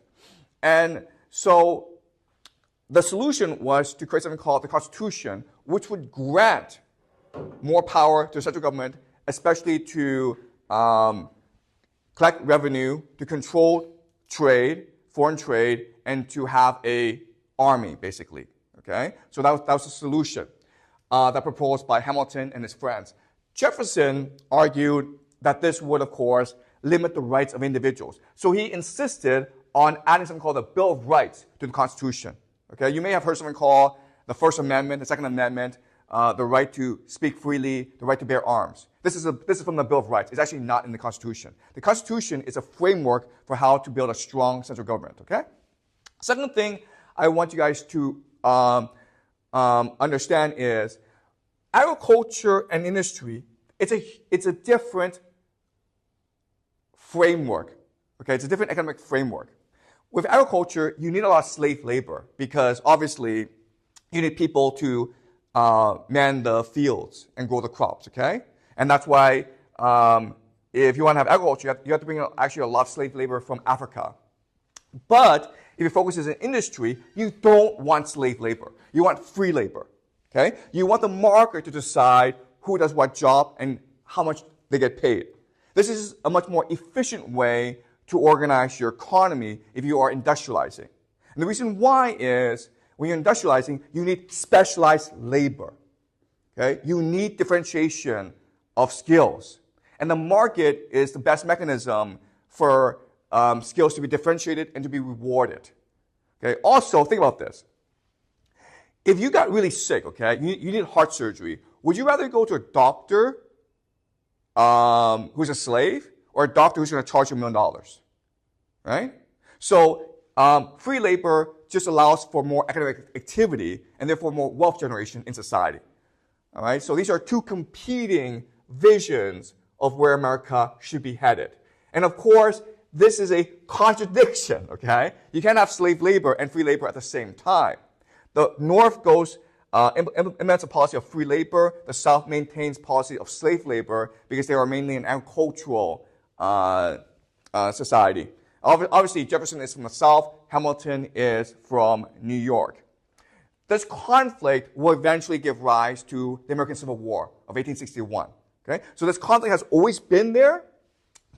And so the solution was to create something called the Constitution, which would grant more power to the central government, especially to collect revenue, to control trade, foreign trade, and to have a army, basically. Okay? So that was the solution that proposed by Hamilton and his friends. Jefferson argued that this would, of course, limit the rights of individuals. So he insisted on adding something called the Bill of Rights to the Constitution. Okay? You may have heard something called the First Amendment, the Second Amendment, the right to speak freely, the right to bear arms. This is from the Bill of Rights. It's actually not in the Constitution. The Constitution is a framework for how to build a strong central government. Okay? Second thing I want you guys to understand is agriculture and industry. It's a different framework. Okay, it's a different economic framework. With agriculture, you need a lot of slave labor because obviously you need people to man the fields and grow the crops. Okay, and that's why if you want to have agriculture, you have to bring actually a lot of slave labor from Africa. But if your focus is in industry, you don't want slave labor. You want free labor. Okay? You want the market to decide who does what job and how much they get paid. This is a much more efficient way to organize your economy if you are industrializing. And the reason why is when you're industrializing, you need specialized labor. Okay? You need differentiation of skills. And the market is the best mechanism for skills to be differentiated and to be rewarded. Okay? Also, think about this. If you got really sick, okay, you need heart surgery, would you rather go to a doctor who's a slave or a doctor who's going to charge you $1 million? Right? So free labor just allows for more economic activity and therefore more wealth generation in society. All right? So these are two competing visions of where America should be headed. And of course, this is a contradiction, okay? You can't have slave labor and free labor at the same time. The North implements a policy of free labor. The South maintains policy of slave labor because they are mainly an agricultural society. Obviously, Jefferson is from the South. Hamilton is from New York. This conflict will eventually give rise to the American Civil War of 1861. Okay? So this conflict has always been there,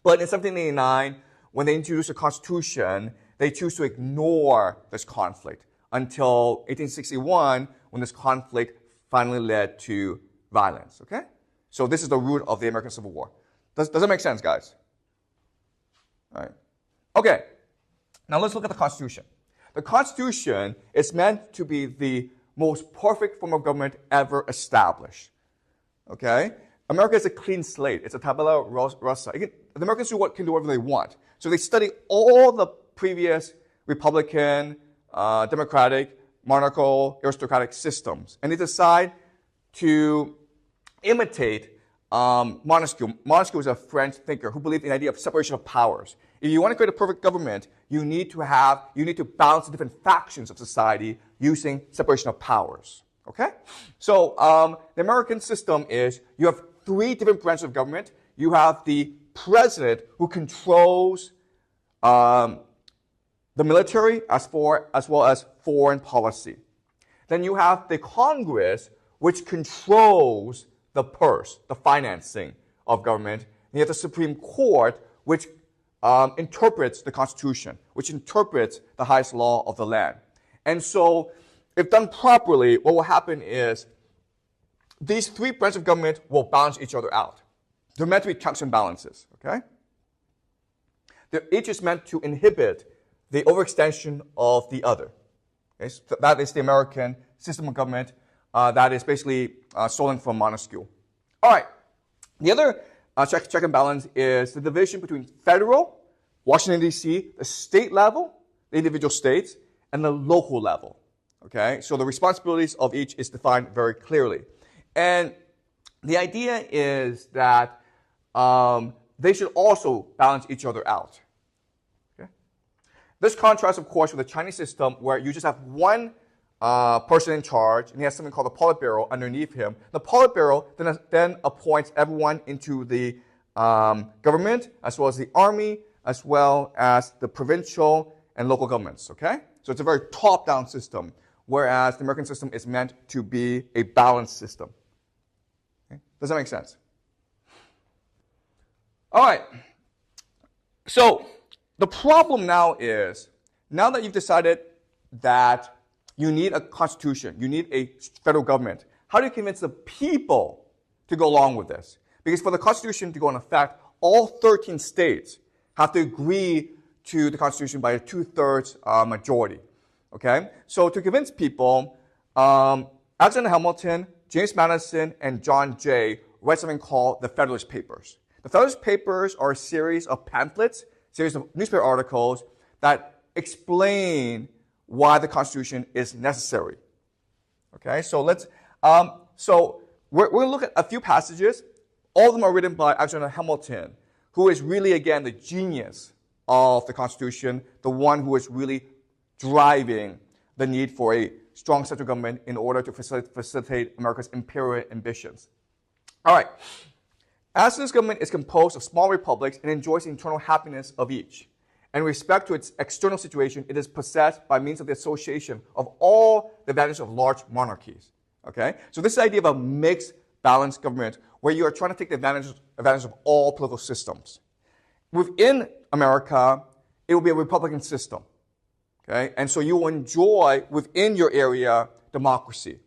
but in 1789, when they introduced the Constitution, they choose to ignore this conflict until 1861, when this conflict finally led to violence. Okay? So this is the root of the American Civil War. Does that make sense, guys? All right. Okay. Now let's look at the Constitution. The Constitution is meant to be the most perfect form of government ever established. Okay? America is a clean slate. It's a tabula rasa. The Americans can do whatever they want. So they study all the previous Republican, democratic, monarchical, aristocratic systems. And they decide to imitate Montesquieu. Montesquieu was a French thinker who believed in the idea of separation of powers. If you want to create a perfect government, you need to balance the different factions of society using separation of powers. Okay? So the American system is you have 3 different branches of government. You have the president who controls the military as well as foreign policy. Then you have the Congress, which controls the purse, the financing of government. And you have the Supreme Court, which interprets the Constitution, which interprets the highest law of the land. And so, if done properly, what will happen is these 3 branches of government will balance each other out. They're meant to be checks and balances, okay? Each is meant to inhibit the overextension of the other. Okay? So that is the American system of government that is basically stolen from Montesquieu. All right. The other check and balance is the division between federal, Washington, D.C., the state level, the individual states, and the local level. Okay? So the responsibilities of each is defined very clearly. And the idea is that they should also balance each other out. Okay? This contrasts, of course, with the Chinese system where you just have one person in charge, and he has something called the Politburo underneath him. The Politburo then appoints everyone into the government, as well as the army, as well as the provincial and local governments, okay? So it's a very top-down system, whereas the American system is meant to be a balanced system. Okay? Does that make sense? All right. So the problem now is, now that you've decided that you need a constitution, you need a federal government, how do you convince the people to go along with this? Because for the constitution to go in effect, all 13 states have to agree to the constitution by a 2/3 majority. Okay? So to convince people, Alexander Hamilton, James Madison, and John Jay write something called the Federalist Papers. The Federalist Papers are a series of pamphlets, series of newspaper articles that explain why the Constitution is necessary. Okay, so we're going to look at a few passages. All of them are written by Alexander Hamilton, who is really, again, the genius of the Constitution, the one who is really driving the need for a strong central government in order to facilitate America's imperial ambitions. All right. As this government is composed of small republics and enjoys the internal happiness of each, and with respect to its external situation, it is possessed by means of the association of all the advantages of large monarchies. Okay? So this idea of a mixed, balanced government where you are trying to take the advantage of all political systems. Within America, it will be a republican system. Okay? And so you will enjoy, within your area, democracy.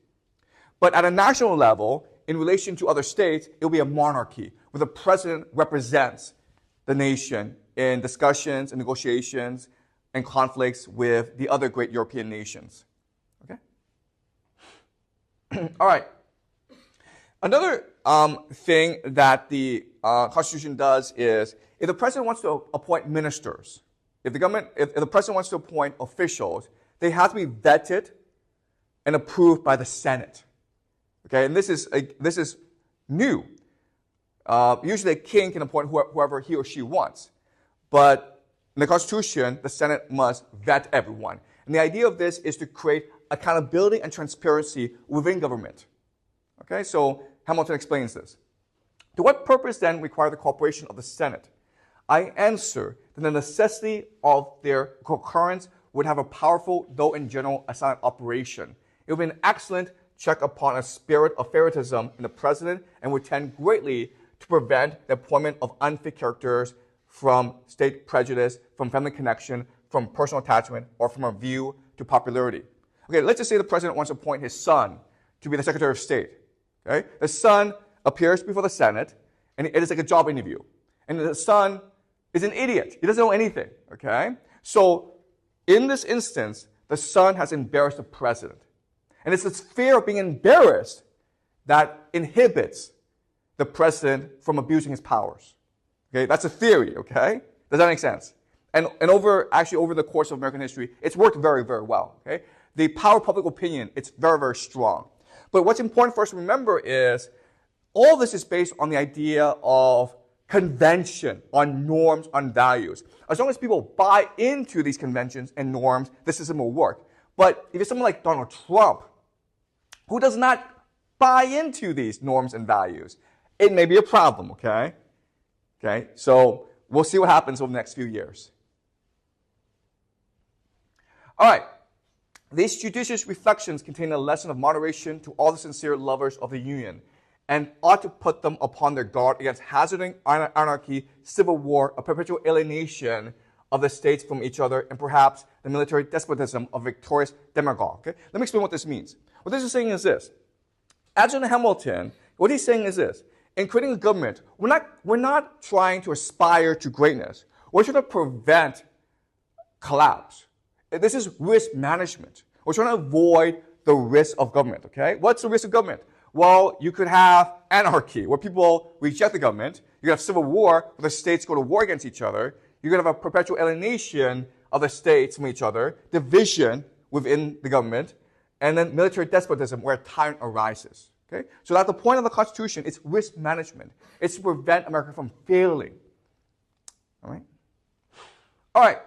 But at a national level, in relation to other states, it will be a monarchy, where the president represents the nation in discussions and negotiations and conflicts with the other great European nations. Okay? All right. Another thing that the Constitution does is, if the president wants to appoint ministers, if the president wants to appoint officials, they have to be vetted and approved by the Senate. Okay, and this is new. Usually a king can appoint whoever he or she wants. But in the Constitution, the Senate must vet everyone. And the idea of this is to create accountability and transparency within government. Okay, so Hamilton explains this. To what purpose then require the cooperation of the Senate? I answer that the necessity of their concurrence would have a powerful, though in general, a silent operation. It would be an excellent check upon a spirit of favoritism in the president and would tend greatly to prevent the appointment of unfit characters from state prejudice, from family connection, from personal attachment, or from a view to popularity. Okay, let's just say the president wants to appoint his son to be the Secretary of State. Okay, the son appears before the Senate, and it is like a job interview. And the son is an idiot. He doesn't know anything. Okay, so in this instance, the son has embarrassed the president. And it's this fear of being embarrassed that inhibits the president from abusing his powers. Okay, that's a theory, okay? Does that make sense? And over the course of American history, it's worked very, very well, okay? The power of public opinion, it's very, very strong. But what's important for us to remember is all this is based on the idea of convention, on norms, on values. As long as people buy into these conventions and norms, the system will work. But if you're someone like Donald Trump, who does not buy into these norms and values, it may be a problem, okay? Okay, so we'll see what happens over the next few years. All right, these judicious reflections contain a lesson of moderation to all the sincere lovers of the Union and ought to put them upon their guard against hazarding anarchy, civil war, a perpetual alienation of the states from each other, and perhaps the military despotism of victorious demagogue. Okay? Let me explain what this means. What this is saying is this. Alexander Hamilton, what he's saying is this. In creating a government, we're not trying to aspire to greatness. We're trying to prevent collapse. This is risk management. We're trying to avoid the risk of government, okay? What's the risk of government? Well, you could have anarchy, where people reject the government. You could have civil war, where the states go to war against each other. You could have a perpetual alienation of the states from each other, division within the government, and then military despotism, where a tyrant arises. Okay? So at the point of the Constitution, it's risk management. It's to prevent America from failing. All right? All right.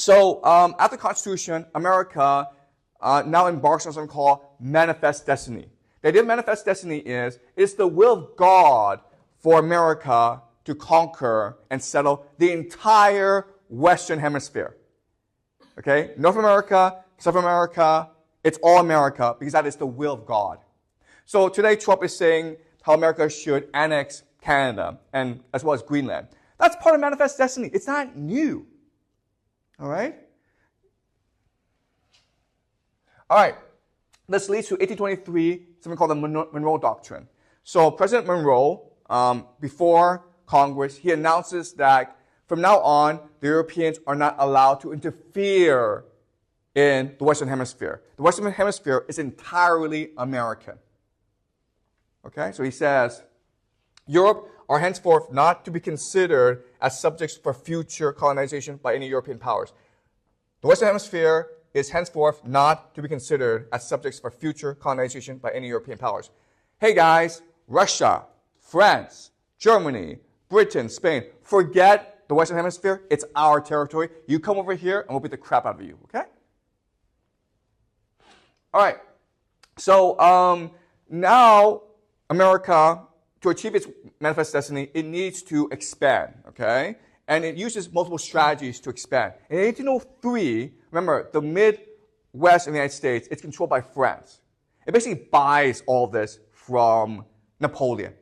So after the Constitution, America now embarks on something called manifest destiny. The idea of manifest destiny is it's the will of God for America to conquer and settle the entire Western Hemisphere. Okay? North America, South America, it's all America because that is the will of God. So today Trump is saying how America should annex Canada and as well as Greenland. That's part of manifest destiny. It's not new. All right? All right. This leads to 1823, something called the Monroe Doctrine. So President Monroe, before Congress, he announces that from now on, the Europeans are not allowed to interfere in the Western Hemisphere. The Western Hemisphere is entirely American. Okay? So he says, Europe are henceforth not to be considered as subjects for future colonization by any European powers. The Western Hemisphere is henceforth not to be considered as subjects for future colonization by any European powers. Hey guys, Russia, France, Germany, Britain, Spain, forget the Western Hemisphere. It's our territory. You come over here and we'll beat the crap out of you, okay? All right. So now America, to achieve its manifest destiny, it needs to expand, okay? And it uses multiple strategies to expand. In 1803, remember, the Midwest of the United States, it's controlled by France. It basically buys all this from Napoleon,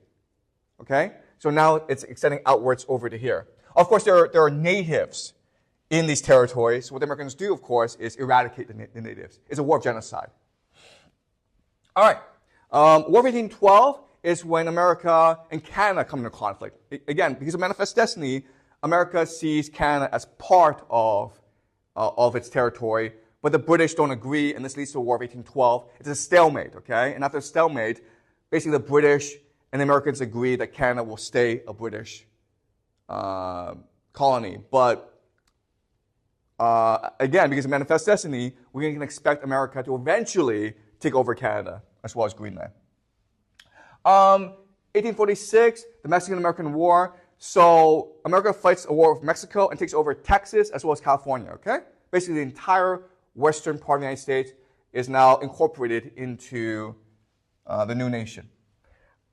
okay? So now it's extending outwards over to here. Of course, there are natives in these territories. So what the Americans do, of course, is eradicate the natives. It's a war of genocide. All right. War of 1812 is when America and Canada come into conflict. Again, because of manifest destiny, America sees Canada as part of its territory, but the British don't agree, and this leads to a war of 1812. It's a stalemate, okay? And after a stalemate, basically the British and the Americans agree that Canada will stay a British colony. But again, because of manifest destiny, we can expect America to eventually take over Canada as well as Greenland. 1846, the Mexican-American War. So America fights a war with Mexico and takes over Texas as well as California, okay? Basically, the entire western part of the United States is now incorporated into the new nation.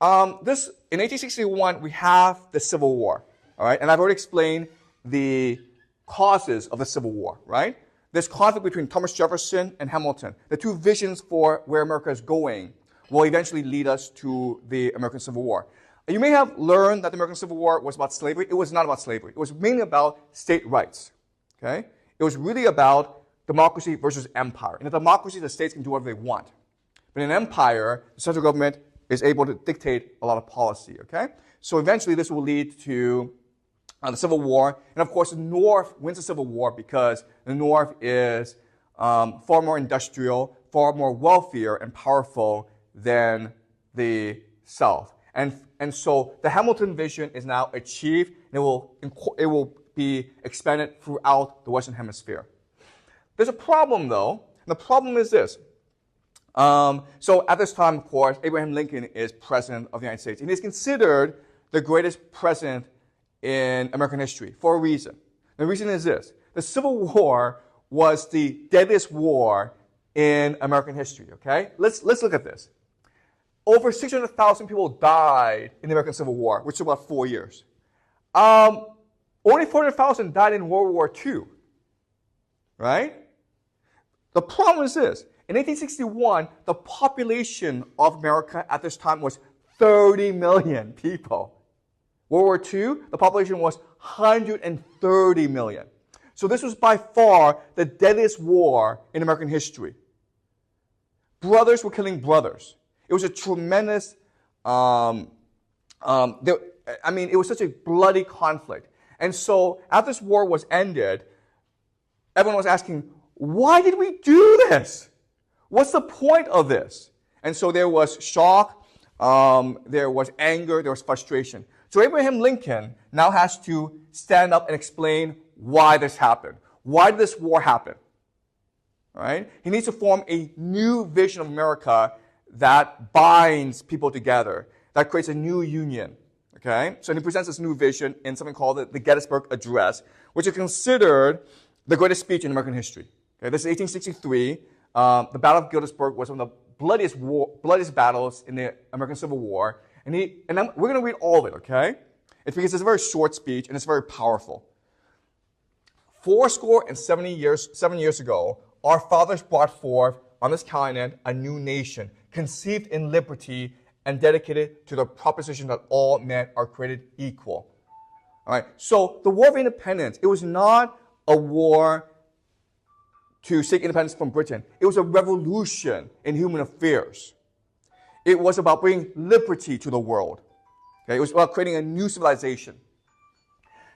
In 1861, we have the Civil War, all right? And I've already explained the causes of the Civil War, right? This conflict between Thomas Jefferson and Hamilton, the two visions for where America is going, will eventually lead us to the American Civil War. You may have learned that the American Civil War was about slavery. It was not about slavery. It was mainly about state rights, okay? It was really about democracy versus empire. In a democracy, the states can do whatever they want. But in an empire, the central government is able to dictate a lot of policy, okay? So eventually this will lead to the Civil War. And of course, the North wins the Civil War because the North is far more industrial, far more wealthier and powerful than the South. And so the Hamilton vision is now achieved, and it will be expanded throughout the Western Hemisphere. There's a problem, though. And the problem is this. So at this time, of course, Abraham Lincoln is president of the United States, and he's considered the greatest president in American history for a reason. The reason is this. The Civil War was the deadliest war in American history, okay? Let's look at this. Over 600,000 people died in the American Civil War, which took about 4 years. Only 400,000 died in World War II, right? The problem is this. In 1861, the population of America at this time was 30 million people. World War II, the population was 130 million. So this was by far the deadliest war in American history. Brothers were killing brothers. It was a tremendous, it was such a bloody conflict. And so after this war was ended, everyone was asking, why did we do this? What's the point of this? And so there was shock, there was anger, there was frustration. So Abraham Lincoln now has to stand up and explain why this happened. Why did this war happen? All right? He needs to form a new vision of America that binds people together, that creates a new union. Okay? So he presents this new vision in something called the Gettysburg Address, which is considered the greatest speech in American history. Okay, this is 1863. The Battle of Gettysburg was one of the bloodiest battles in the American Civil War. We're going to read all of it, okay? It's because it's a very short speech and it's very powerful. 7 years ago, our fathers brought forth on this continent a new nation, conceived in liberty and dedicated to the proposition that all men are created equal. All right. So the War of Independence, it was not a war to seek independence from Britain. It was a revolution in human affairs. It was about bringing liberty to the world. Okay? It was about creating a new civilization.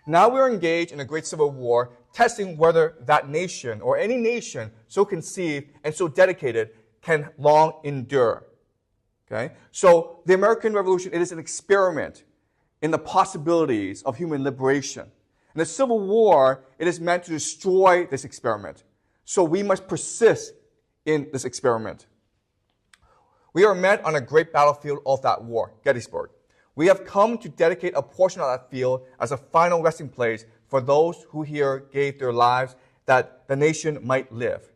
Now we are engaged in a great civil war, testing whether that nation or any nation so conceived and so dedicated can long endure. Okay? So the American Revolution, it is an experiment in the possibilities of human liberation. In the Civil War, it is meant to destroy this experiment. So we must persist in this experiment. We are met on a great battlefield of that war, Gettysburg. We have come to dedicate a portion of that field as a final resting place for those who here gave their lives that the nation might live.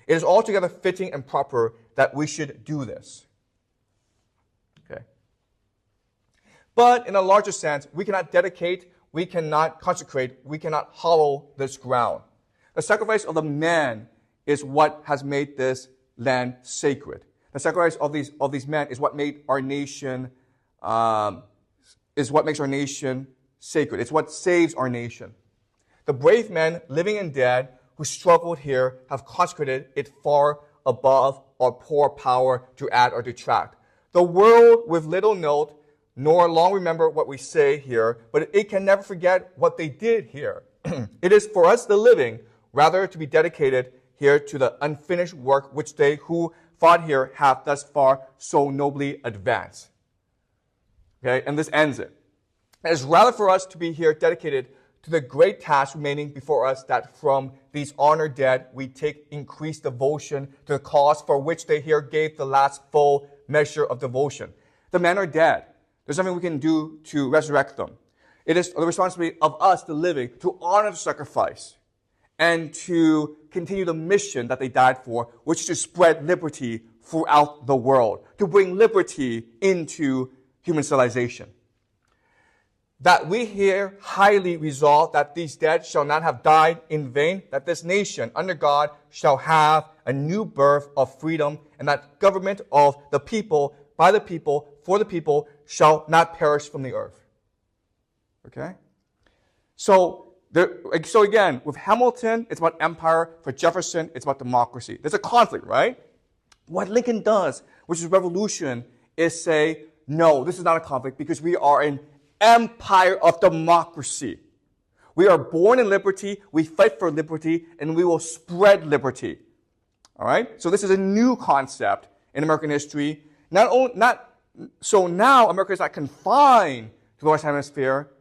It is altogether fitting and proper that we should do this. Okay. But in a larger sense, we cannot dedicate, we cannot consecrate, we cannot hollow this ground. The sacrifice of the men is what has made this land sacred. The sacrifice of these men is what made our nation makes our nation sacred. It's what saves our nation. The brave men, living and dead, who struggled here have consecrated it far above our poor power to add or detract. The world with little note, nor long remember what we say here, but it can never forget what they did here. It is for us the living, rather to be dedicated here to the unfinished work which they who fought here have thus far so nobly advanced. Okay, and this ends it. It is rather for us to be here dedicated to the great task remaining before us, that from these honored dead we take increased devotion to the cause for which they here gave the last full measure of devotion. The men are dead. There's nothing we can do to resurrect them. It is the responsibility of us, the living, to honor the sacrifice and to continue the mission that they died for, which is to spread liberty throughout the world, to bring liberty into human civilization. That we here highly resolve that these dead shall not have died in vain, that this nation under God shall have a new birth of freedom, and that government of the people, by the people, for the people, shall not perish from the earth. Okay? So again, with Hamilton, it's about empire. For Jefferson, it's about democracy. There's a conflict, right? What Lincoln does, which is revolution, is say, no, this is not a conflict because we are an empire of democracy. We are born in liberty, we fight for liberty, and we will spread liberty. All right? So this is a new concept in American history. So now America is not confined to the Western Hemisphere.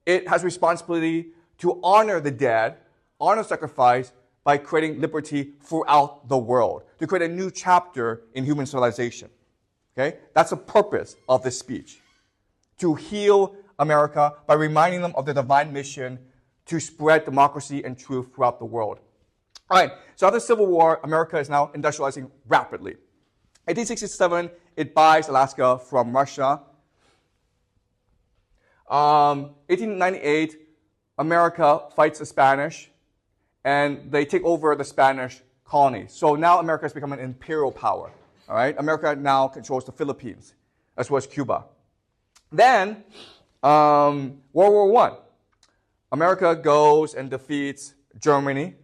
It has responsibility to honor the dead, honor sacrifice, by creating liberty throughout the world, to create a new chapter in human civilization. Okay? That's the purpose of this speech. To heal America by reminding them of their divine mission to spread democracy and truth throughout the world. All right, so after the Civil War, America is now industrializing rapidly. 1867, it buys Alaska from Russia. 1898, America fights the Spanish, and they take over the Spanish colonies. So now America has become an imperial power. All right, America now controls the Philippines, as well as Cuba. Then, World War I. America goes and defeats Germany.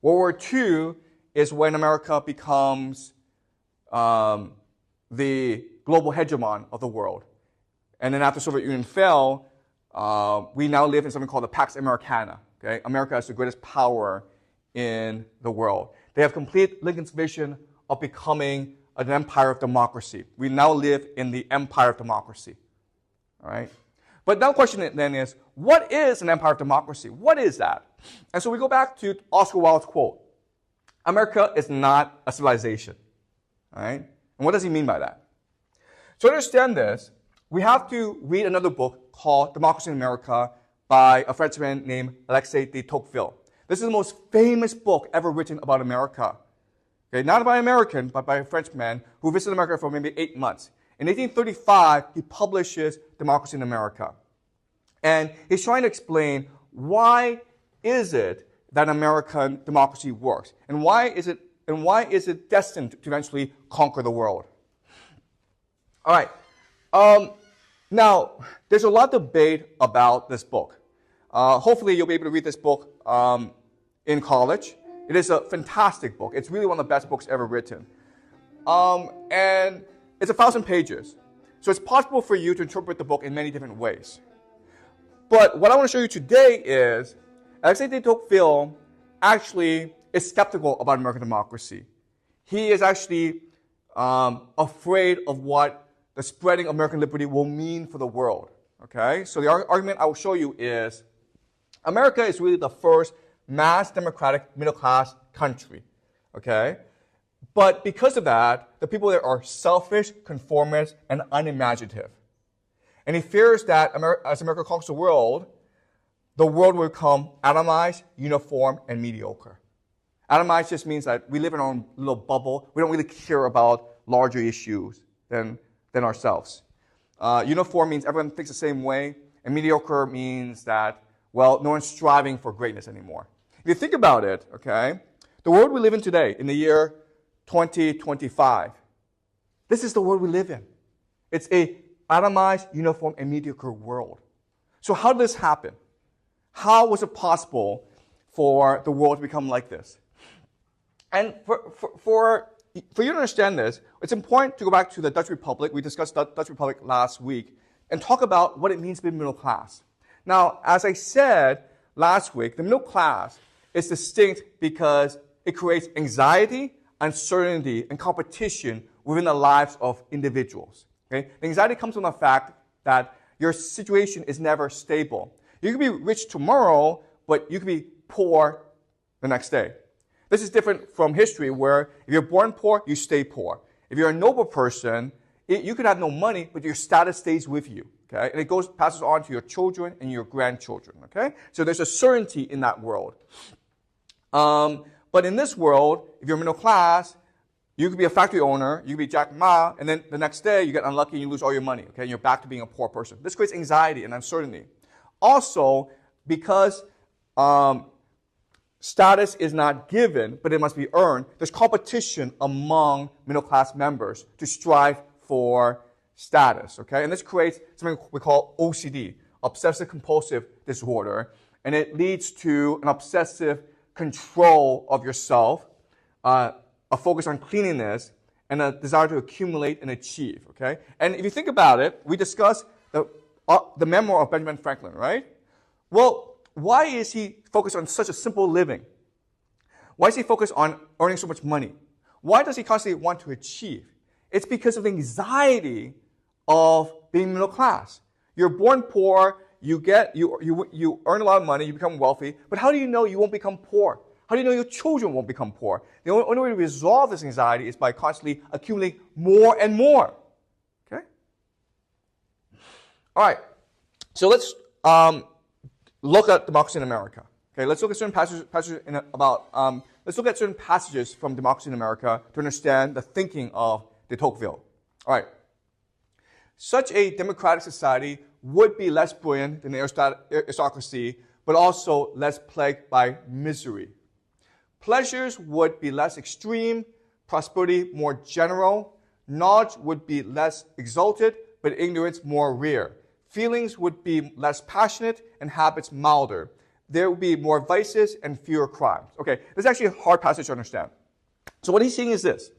World War II is when America becomes the global hegemon of the world. And then after the Soviet Union fell, we now live in something called the Pax Americana. Okay? America is the greatest power in the world. They have completed Lincoln's vision of becoming an empire of democracy. We now live in the empire of democracy. All right? But now the question then is, what is an empire of democracy? What is that? And so we go back to Oscar Wilde's quote. America is not a civilization. All right? And what does he mean by that? To understand this, we have to read another book called Democracy in America by a Frenchman named Alexis de Tocqueville. This is the most famous book ever written about America. Okay, not by an American, but by a Frenchman who visited America for maybe 8 months. In 1835, he publishes Democracy in America. And he's trying to explain why is it that American democracy works, and why is it destined to eventually conquer the world. All right. Now, there's a lot of debate about this book. Hopefully, you'll be able to read this book in college. It is a fantastic book. It's really one of the best books ever written. And it's 1,000 pages. So it's possible for you to interpret the book in many different ways. But what I want to show you today is Alexis de Tocqueville actually is skeptical about American democracy. He is actually afraid of what the spreading of American liberty will mean for the world. Okay? So the argument I will show you is America is really the first mass democratic middle-class country. Okay? But because of that, the people there are selfish, conformist, and unimaginative. And he fears that as America conquers the world will become atomized, uniform, and mediocre. Atomized just means that we live in our own little bubble. We don't really care about larger issues than ourselves. Uniform means everyone thinks the same way, and mediocre means that, well, no one's striving for greatness anymore. If you think about it, okay, the world we live in today, in the year 2025, this is the world we live in. It's a atomized, uniform, and mediocre world. So how did this happen? How was it possible for the world to become like this? And for you to understand this, it's important to go back to the Dutch Republic. We discussed the Dutch Republic last week and talk about what it means to be middle class. Now, as I said last week, the middle class is distinct because it creates anxiety, uncertainty, and competition within the lives of individuals. Okay? The anxiety comes from the fact that your situation is never stable. You can be rich tomorrow, but you can be poor the next day. This is different from history where if you're born poor, you stay poor. If you're a noble person, you could have no money, but your status stays with you. Okay? And it passes on to your children and your grandchildren. Okay? So there's a certainty in that world. But in this world, if you're middle class, you could be a factory owner, you could be Jack Ma, and then the next day you get unlucky and you lose all your money. Okay? And you're back to being a poor person. This creates anxiety and uncertainty. Also, because status is not given, but it must be earned, there's competition among middle-class members to strive for status, okay? And this creates something we call OCD, obsessive-compulsive disorder, and it leads to an obsessive control of yourself, a focus on cleanliness, and a desire to accumulate and achieve, okay? And if you think about it, we discussed the memoir of Benjamin Franklin, right? Well, why is he focused on such a simple living? Why is he focused on earning so much money? Why does he constantly want to achieve? It's because of the anxiety of being middle class. You're born poor, you earn a lot of money, you become wealthy, but how do you know you won't become poor? How do you know your children won't become poor? The only way to resolve this anxiety is by constantly accumulating more and more. Okay? All right. So let's look at Democracy in America. Okay, let's look at certain passages let's look at certain passages from Democracy in America to understand the thinking of de Tocqueville. All right. Such a democratic society would be less brilliant than the aristocracy, but also less plagued by misery. Pleasures would be less extreme, prosperity more general, knowledge would be less exalted, but ignorance more rare. Feelings would be less passionate and habits milder. There would be more vices and fewer crimes. Okay, this is actually a hard passage to understand. So what he's saying is this.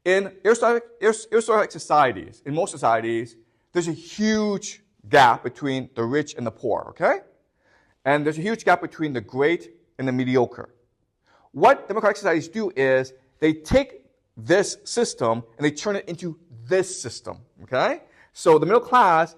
In aristocratic societies, in most societies, there's a huge gap between the rich and the poor, okay? And there's a huge gap between the great and the mediocre. What democratic societies do is they take this system and they turn it into this system, okay? So the middle class,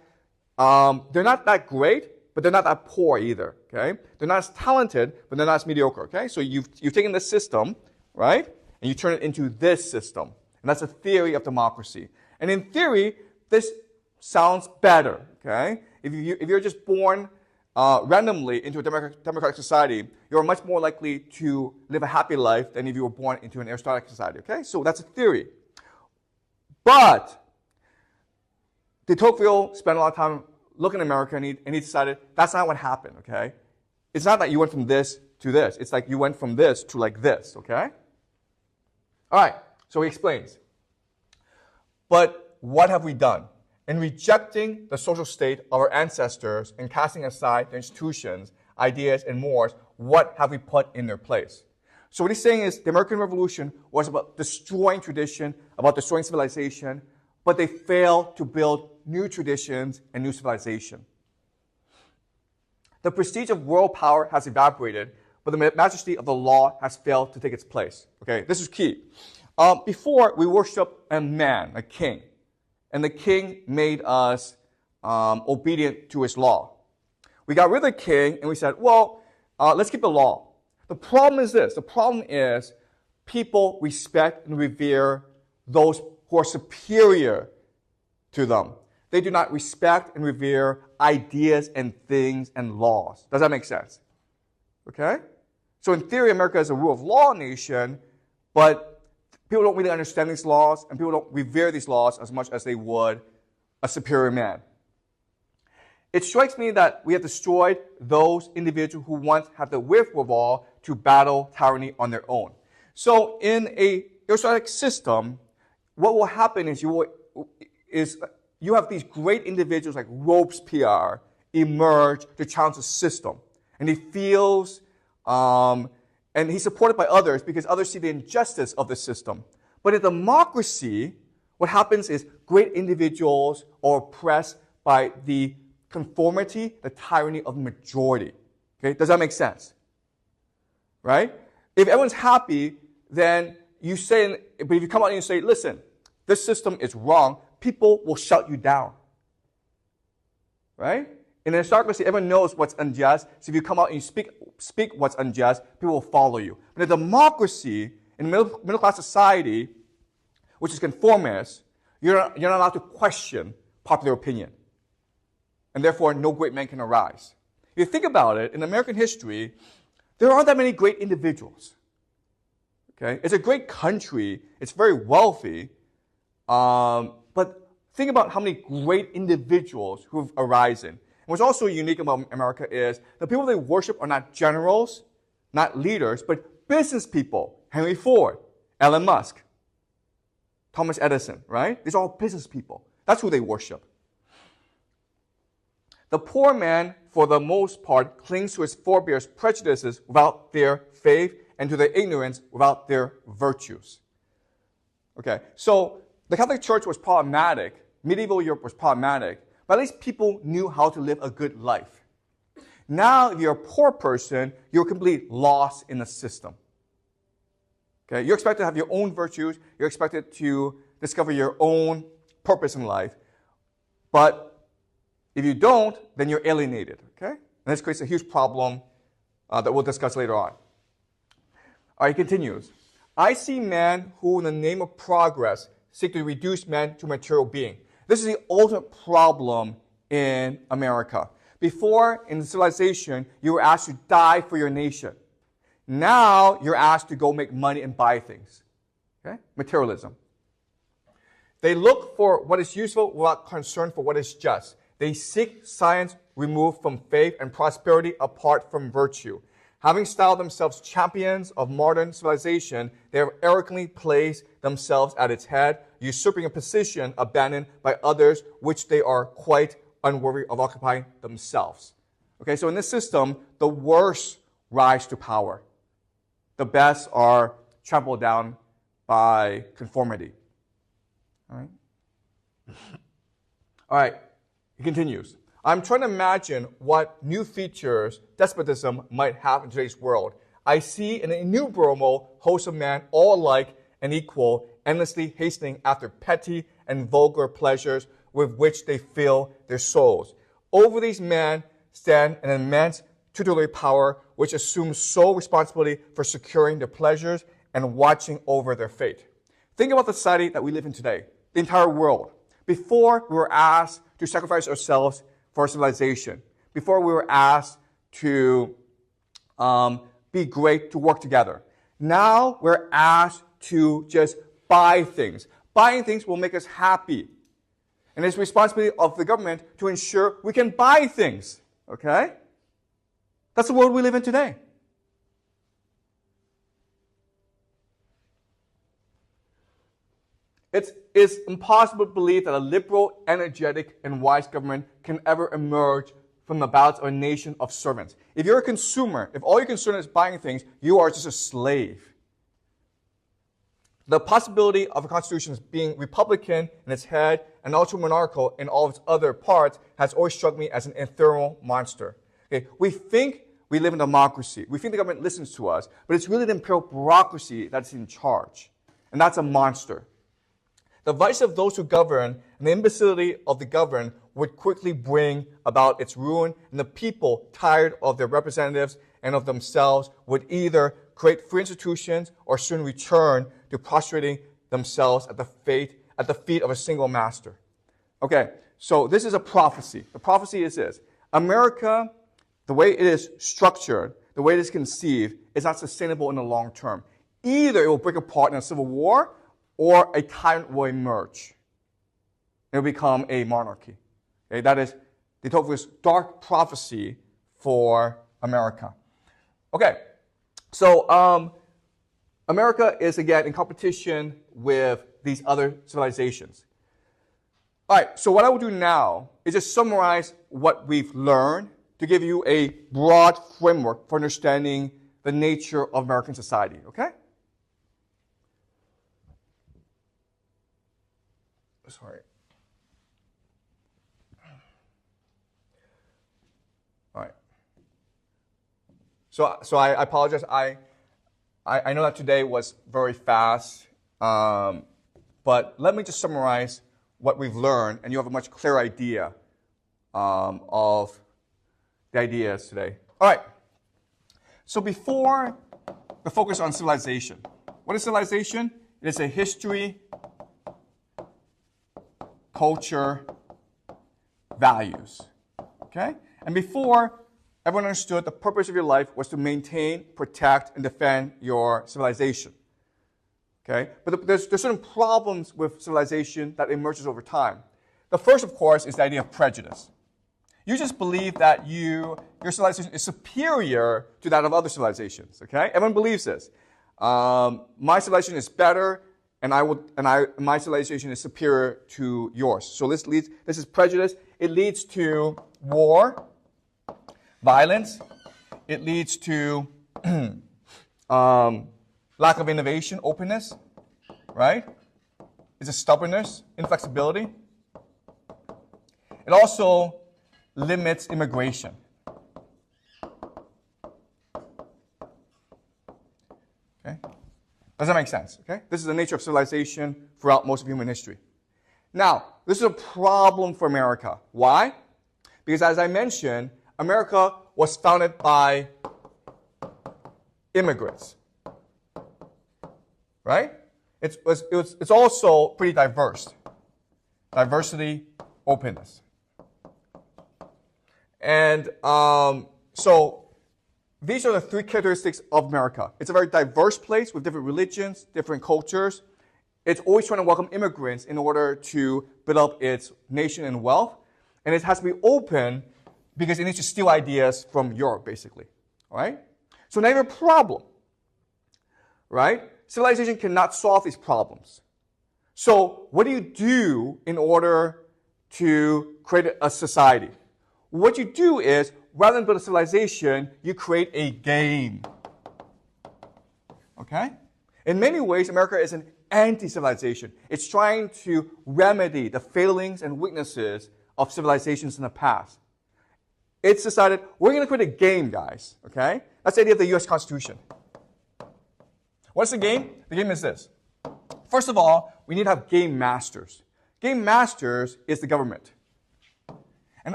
they're not that great, but they're not that poor either, okay? They're not as talented, but they're not as mediocre, okay? So you've taken this system, right? And you turn it into this system. And that's a theory of democracy. And in theory, this sounds better, okay? If you're just born randomly into a democratic society, you're much more likely to live a happy life than if you were born into an aristocratic society. Okay, so that's a theory. But de Tocqueville spent a lot of time looking at America, and he decided that's not what happened. Okay, it's not that you went from this to this. It's like you went from this to like this. Okay. All right. So he explains. But what have we done? In rejecting the social state of our ancestors and casting aside their institutions, ideas, and mores, what have we put in their place? So what he's saying is the American Revolution was about destroying tradition, about destroying civilization, but they failed to build new traditions and new civilization. The prestige of royal power has evaporated, but the majesty of the law has failed to take its place. Okay, this is key. Before, we worshiped a man, a king. And the king made us obedient to his law. We got rid of the king, and we said, well, let's keep the law. The problem is this. The problem is people respect and revere those who are superior to them. They do not respect and revere ideas and things and laws. Does that make sense? Okay? So in theory, America is a rule of law nation, but people don't really understand these laws, and people don't revere these laws as much as they would a superior man. It strikes me that we have destroyed those individuals who once had the wherewithal to battle tyranny on their own. So in a aristocratic system, what will happen is you have these great individuals like Robespierre emerge to challenge the system. And he feels, and he's supported by others because others see the injustice of the system. But in democracy, what happens is great individuals are oppressed by the conformity, the tyranny of the majority. Okay, does that make sense? Right? If everyone's happy, then you say, but if you come out and you say, listen, this system is wrong, people will shut you down. Right? In an aristocracy, everyone knows what's unjust. So if you come out and you speak what's unjust, people will follow you. But in a democracy, in a middle-class society, which is conformist, you're not allowed to question popular opinion. And therefore, no great man can arise. If you think about it, in American history, there aren't that many great individuals. Okay? It's a great country. It's very wealthy. But think about how many great individuals who have arisen. And what's also unique about America is the people they worship are not generals, not leaders, but business people. Henry Ford, Elon Musk, Thomas Edison, right? These are all business people. That's who they worship. The poor man, for the most part, clings to his forebears' prejudices without their faith and to their ignorance without their virtues. Okay, so the Catholic Church was problematic. Medieval Europe was problematic. But at least people knew how to live a good life. Now, if you're a poor person, you're completely lost in the system. Okay, you're expected to have your own virtues. You're expected to discover your own purpose in life. But if you don't, then you're alienated. Okay? And this creates a huge problem that we'll discuss later on. All right, he continues. I see men who, in the name of progress, seek to reduce men to material being. This is the ultimate problem in America. Before, in civilization, you were asked to die for your nation. Now, you're asked to go make money and buy things. Okay? Materialism. They look for what is useful without concern for what is just. They seek science removed from faith and prosperity apart from virtue. Having styled themselves champions of modern civilization, they have arrogantly placed themselves at its head, usurping a position abandoned by others which they are quite unworthy of occupying themselves. Okay, so in this system, the worst rise to power. The best are trampled down by conformity. All right? All right, he continues. I'm trying to imagine what new features despotism might have in today's world. I see an innumerable host of men, all alike and equal, endlessly hastening after petty and vulgar pleasures with which they fill their souls. Over these men stand an immense tutelary power which assumes sole responsibility for securing their pleasures and watching over their fate. Think about the society that we live in today, the entire world. Before, we were asked to sacrifice ourselves for civilization. Before we were asked to be great, to work together. Now we're asked to just buy things. Buying things will make us happy. And it's the responsibility of the government to ensure we can buy things. Okay? That's the world we live in today. It's impossible to believe that a liberal, energetic, and wise government can ever emerge from the bowels of a nation of servants. If you're a consumer, if all you're concerned is buying things, you are just a slave. The possibility of a constitution being republican in its head and ultra-monarchical in all of its other parts has always struck me as an ethereal monster. Okay? We think we live in a democracy. We think the government listens to us, but it's really the imperial bureaucracy that's in charge. And that's a monster. The vice of those who govern and the imbecility of the governed would quickly bring about its ruin, and the people, tired of their representatives and of themselves, would either create free institutions or soon return to prostrating themselves at the feet of a single master. Okay, so this is a prophecy. The prophecy is this. America, the way it is structured, the way it is conceived, is not sustainable in the long term. Either it will break apart in a civil war, or a tyrant will emerge. It will become a monarchy. Okay, that is de Tocqueville's dark prophecy for America. Okay, so America is, again, in competition with these other civilizations. All right, so what I will do now is just summarize what we've learned to give you a broad framework for understanding the nature of American society, okay? Sorry. All right. So I apologize. I know that today was very fast, but let me just summarize what we've learned, and you have a much clearer idea of the ideas today. All right. So before the focus on civilization, what is civilization? It is a history, culture, values. Okay? And before, everyone understood the purpose of your life was to maintain, protect, and defend your civilization. Okay? But there's certain problems with civilization that emerges over time. The first, of course, is the idea of prejudice. You just believe that your civilization is superior to that of other civilizations. Okay? Everyone believes this. My civilization is better, and my civilization is superior to yours. So this is prejudice. It leads to war, violence. It leads to lack of innovation, openness, right? It's a stubbornness, inflexibility. It also limits immigration. Okay? Does that make sense? Okay? This is the nature of civilization throughout most of human history. Now, this is a problem for America. Why? Because as I mentioned, America was founded by immigrants. Right? It's also pretty diverse. Diversity, openness. And so these are the three characteristics of America. It's a very diverse place with different religions, different cultures. It's always trying to welcome immigrants in order to build up its nation and wealth. And it has to be open because it needs to steal ideas from Europe, basically. All right? So now you have a problem. Right? Civilization cannot solve these problems. So what do you do in order to create a society? What you do is, rather than build a civilization, you create a game. Okay? In many ways, America is an anti-civilization. It's trying to remedy the failings and weaknesses of civilizations in the past. It's decided, we're going to create a game, guys. Okay? That's the idea of the U.S. Constitution. What's the game? The game is this. First of all, we need to have game masters. Game masters is the government.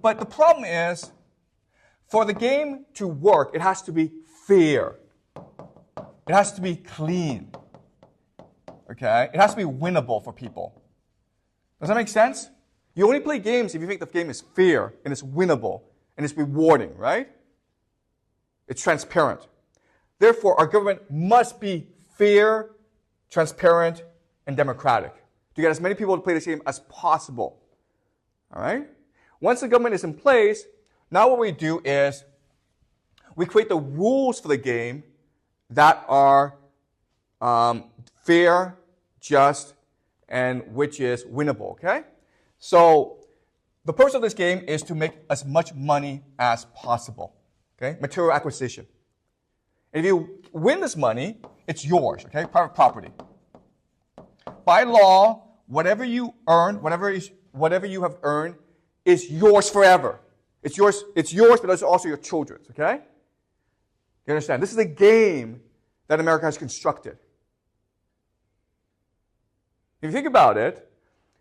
But the problem is, for the game to work, it has to be fair. It has to be clean. Okay? It has to be winnable for people. Does that make sense? You only play games if you think the game is fair and it's winnable and it's rewarding, right? It's transparent. Therefore, our government must be fair, transparent, and democratic to get as many people to play this game as possible. All right? Once the government is in place, now what we do is we create the rules for the game that are fair, just, and which is winnable, okay? So the purpose of this game is to make as much money as possible, okay? Material acquisition. If you win this money, it's yours, okay? Private property. By law, whatever you earn, whatever you have earned, is yours forever. It's yours, but it's also your children's, okay? You understand? This is a game that America has constructed. If you think about it,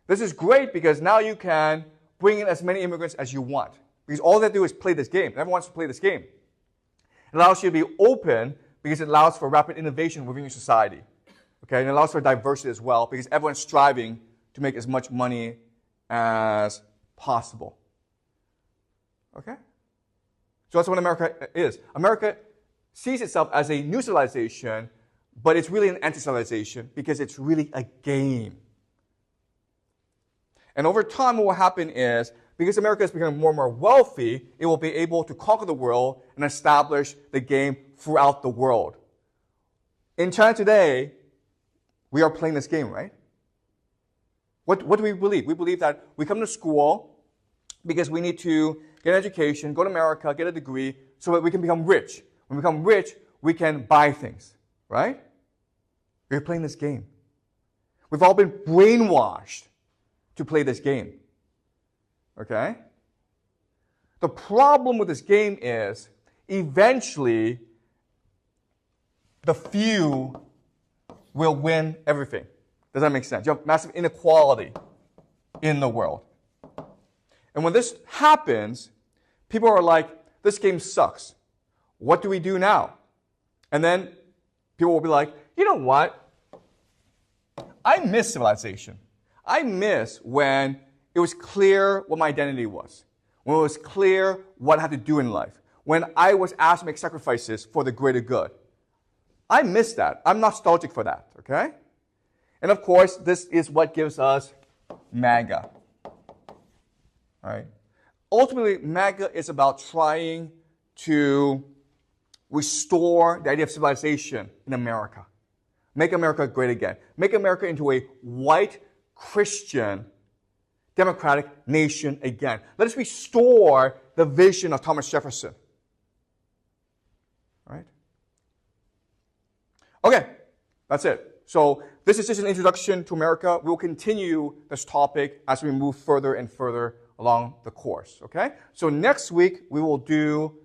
this is great because now you can bring in as many immigrants as you want. Because all they do is play this game. Everyone wants to play this game. It allows you to be open because it allows for rapid innovation within your society. Okay? And it allows for diversity as well because everyone's striving to make as much money as possible. Okay? So that's what America is. America sees itself as a new civilization, but it's really an anti-civilization because it's really a game. And over time, what will happen is, because America is becoming more and more wealthy, it will be able to conquer the world and establish the game throughout the world. In China today, we are playing this game, right? What do we believe? We believe that we come to school because we need to get an education, go to America, get a degree, so that we can become rich. When we become rich, we can buy things, right? We're playing this game. We've all been brainwashed to play this game. Okay? The problem with this game is, eventually, the few will win everything. Does that make sense? You have massive inequality in the world. And when this happens, people are like, this game sucks. What do we do now? And then people will be like, you know what? I miss civilization. I miss when it was clear what my identity was, when it was clear what I had to do in life, when I was asked to make sacrifices for the greater good. I miss that. I'm nostalgic for that, okay? And of course, this is what gives us MAGA. All right? Ultimately, MAGA is about trying to restore the idea of civilization in America. Make America great again. Make America into a white, Christian, democratic nation again. Let us restore the vision of Thomas Jefferson. All right? Okay, that's it. So this is just an introduction to America. We'll continue this topic as we move further and further along the course. Okay? So next week, we will do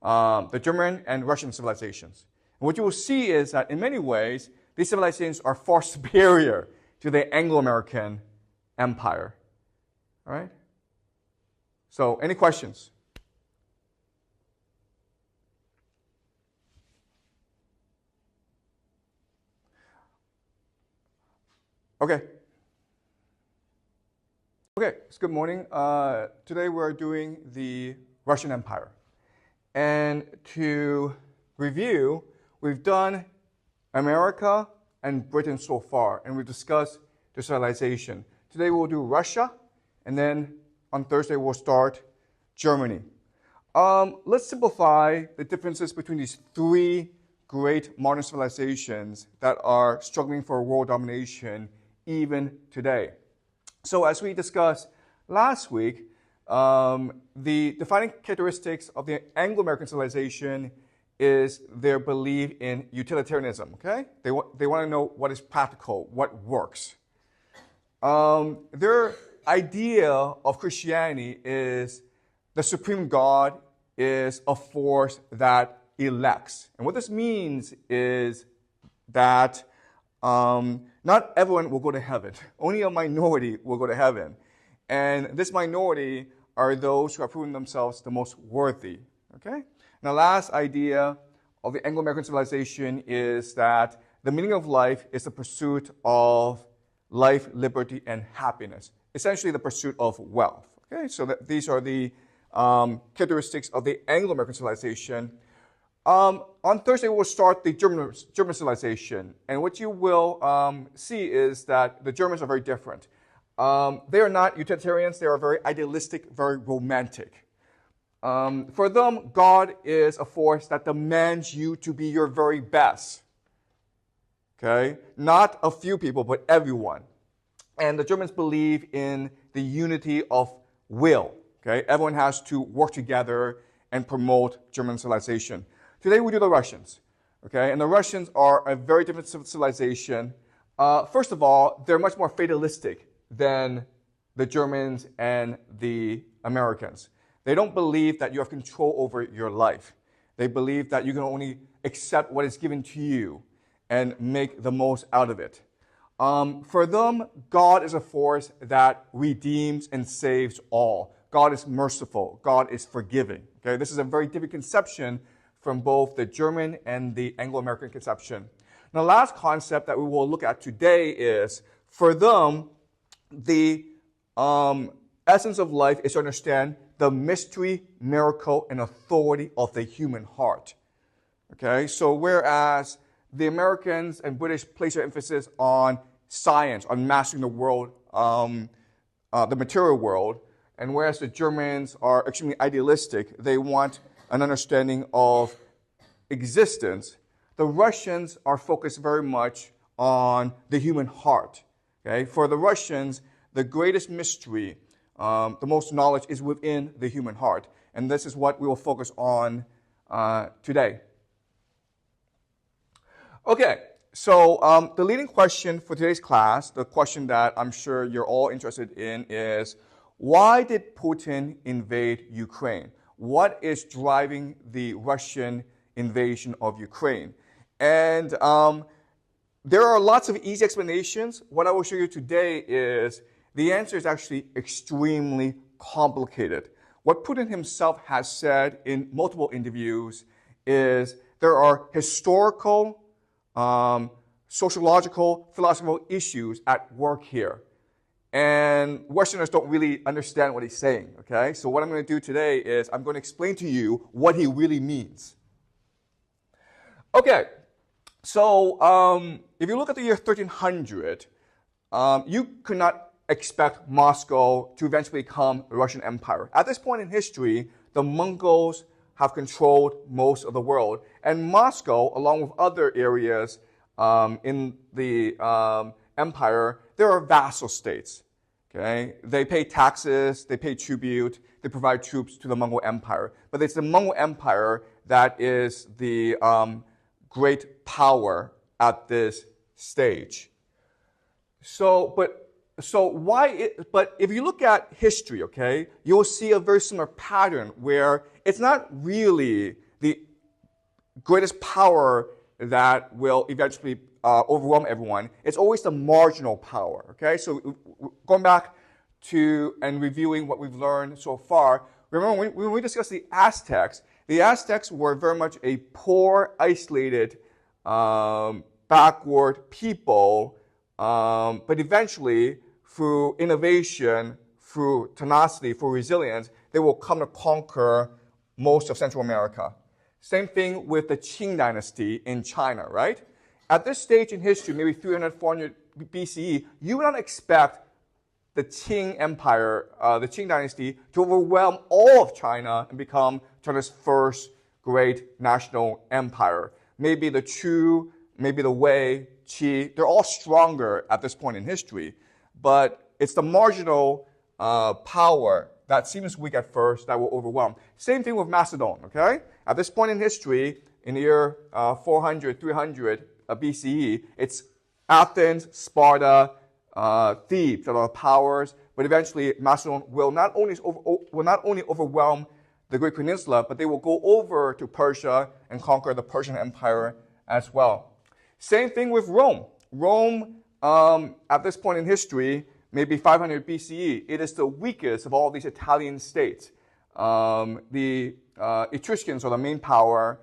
the German and Russian civilizations. And what you will see is that in many ways, these civilizations are far superior to the Anglo-American empire. All right? So, any questions? Okay. Okay, it's good morning. Today we're doing the Russian Empire. And to review, we've done America and Britain so far, and we've discussed the civilization. Today we'll do Russia, and then on Thursday we'll start Germany. Let's simplify the differences between these three great modern civilizations that are struggling for world domination even today. So as we discussed last week, the defining characteristics of the Anglo-American civilization is their belief in utilitarianism, okay? They want to know what is practical, what works. Their idea of Christianity is the supreme God is a force that elects. And what this means is that not everyone will go to heaven. Only a minority will go to heaven. And this minority are those who have proven themselves the most worthy, okay? Now, last idea of the Anglo-American civilization is that the meaning of life is the pursuit of life, liberty, and happiness. Essentially, the pursuit of wealth. Okay, so these are the characteristics of the Anglo-American civilization. On Thursday, we'll start the German civilization. And what you will see is that the Germans are very different. They are not utilitarians. They are very idealistic, very romantic. For them, God is a force that demands you to be your very best. Okay? Not a few people, but everyone. And the Germans believe in the unity of will. Okay? Everyone has to work together and promote German civilization. Today we do the Russians. Okay? And the Russians are a very different civilization. First of all, they're much more fatalistic than the Germans and the Americans. They don't believe that you have control over your life. They believe that you can only accept what is given to you and make the most out of it. For them, God is a force that redeems and saves all. God is merciful. God is forgiving. Okay? This is a very different conception from both the German and the Anglo-American conception. Now, the last concept that we will look at today is, for them, the essence of life is to understand the mystery, miracle, and authority of the human heart. Okay? So whereas the Americans and British place their emphasis on science, on mastering the world, the material world, and whereas the Germans are extremely idealistic, they want an understanding of existence, the Russians are focused very much on the human heart. Okay? For the Russians, the greatest mystery, the most knowledge is within the human heart. And this is what we will focus on today. Okay, so the leading question for today's class, the question that I'm sure you're all interested in is, why did Putin invade Ukraine? What is driving the Russian invasion of Ukraine? And there are lots of easy explanations. What I will show you today is the answer is actually extremely complicated. What Putin himself has said in multiple interviews is there are historical, sociological, philosophical issues at work here. And Westerners don't really understand what he's saying, okay? So what I'm going to do today is I'm going to explain to you what he really means. Okay, so if you look at the year 1300, you could not expect Moscow to eventually become a Russian empire. At this point in history, the Mongols have controlled most of the world. And Moscow, along with other areas in the empire, there are vassal states. Okay? They pay taxes, they pay tribute, they provide troops to the Mongol Empire. But it's the Mongol Empire that is the great power at this stage. But if you look at history, okay, you'll see a very similar pattern where it's not really the greatest power that will eventually overwhelm everyone. It's always the marginal power, okay? So going back to and reviewing what we've learned so far, remember when we discussed the Aztecs were very much a poor, isolated, backward people, but eventually, through innovation, through tenacity, through resilience, they will come to conquer most of Central America. Same thing with the Qing dynasty in China, right? At this stage in history, maybe 300, 400 BCE, you would not expect the Qing Empire, the Qing dynasty, to overwhelm all of China and become China's first great national empire. Maybe the Chu, maybe the Wei, Qi, they're all stronger at this point in history. But it's the marginal power that seems weak at first that will overwhelm. Same thing with Macedon, okay? At this point in history, in the year 400, 300 BCE, it's Athens, Sparta, Thebes that are the powers, but eventually Macedon will not only overwhelm the Greek Peninsula, but they will go over to Persia and conquer the Persian Empire as well. Same thing with Rome. Rome, at this point in history, maybe 500 BCE, it is the weakest of all these Italian states. The Etruscans are the main power,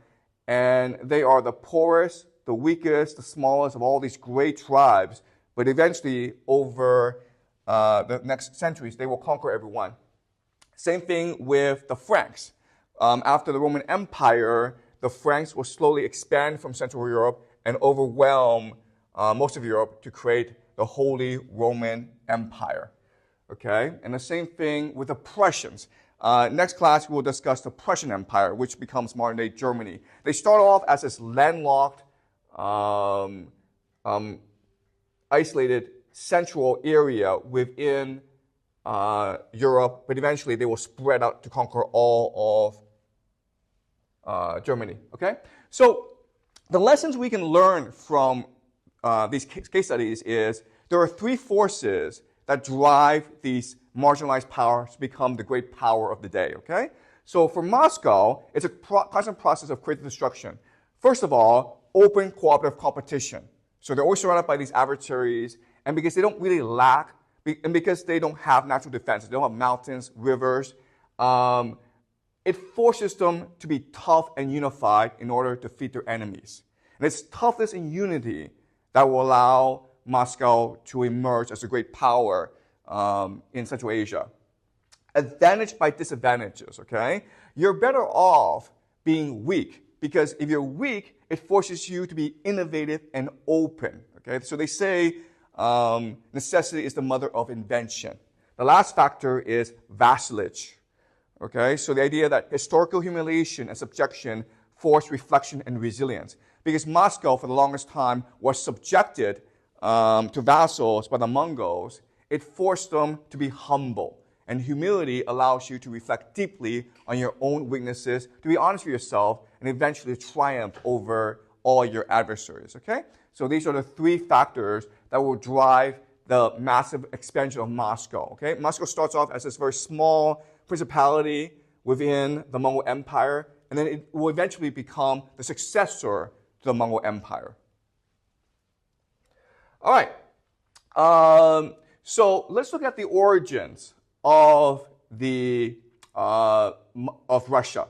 and they are the poorest, the weakest, the smallest of all these great tribes. But eventually, over the next centuries, they will conquer everyone. Same thing with the Franks. After the Roman Empire, the Franks will slowly expand from Central Europe and overwhelm most of Europe to create the Holy Roman Empire. Okay, and the same thing with the Prussians. Next class, we'll discuss the Prussian Empire, which becomes modern-day Germany. They start off as this landlocked, isolated central area within Europe, but eventually they will spread out to conquer all of Germany. Okay, so the lessons we can learn from these case studies is there are three forces that drive these marginalized powers to become the great power of the day, okay? So for Moscow, it's a constant process of creative destruction. First of all, open cooperative competition. So they're always surrounded by these adversaries, and because they don't really lack, and because they don't have natural defenses, they don't have mountains, rivers, it forces them to be tough and unified in order to defeat their enemies. And it's toughness and unity that will allow Moscow to emerge as a great power in Central Asia. Advantage by disadvantages, okay? You're better off being weak because if you're weak, it forces you to be innovative and open, okay? So they say necessity is the mother of invention. The last factor is vassalage, okay? So the idea that historical humiliation and subjection force reflection and resilience. Because Moscow, for the longest time, was subjected to vassals by the Mongols, it forced them to be humble. And humility allows you to reflect deeply on your own weaknesses, to be honest with yourself, and eventually triumph over all your adversaries, okay? So these are the three factors that will drive the massive expansion of Moscow, okay? Moscow starts off as this very small principality within the Mongol Empire, and then it will eventually become the successor to the Mongol Empire. All right, so let's look at the origins of Russia.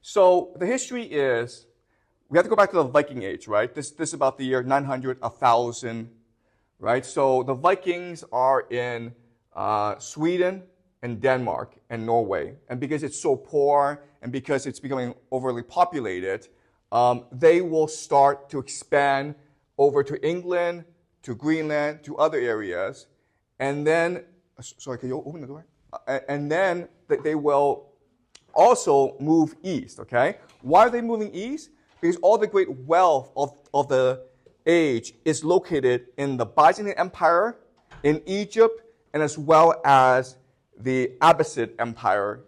So the history is, we have to go back to the Viking Age, right? This is about the year 900, 1000, right? So the Vikings are in Sweden and Denmark and Norway. And because it's so poor and because it's becoming overly populated, they will start to expand over to England, to Greenland, to other areas. And then, sorry, can you open the door? And then they will also move east, okay? Why are they moving east? Because all the great wealth of the age is located in the Byzantine Empire, in Egypt, and as well as the Abbasid Empire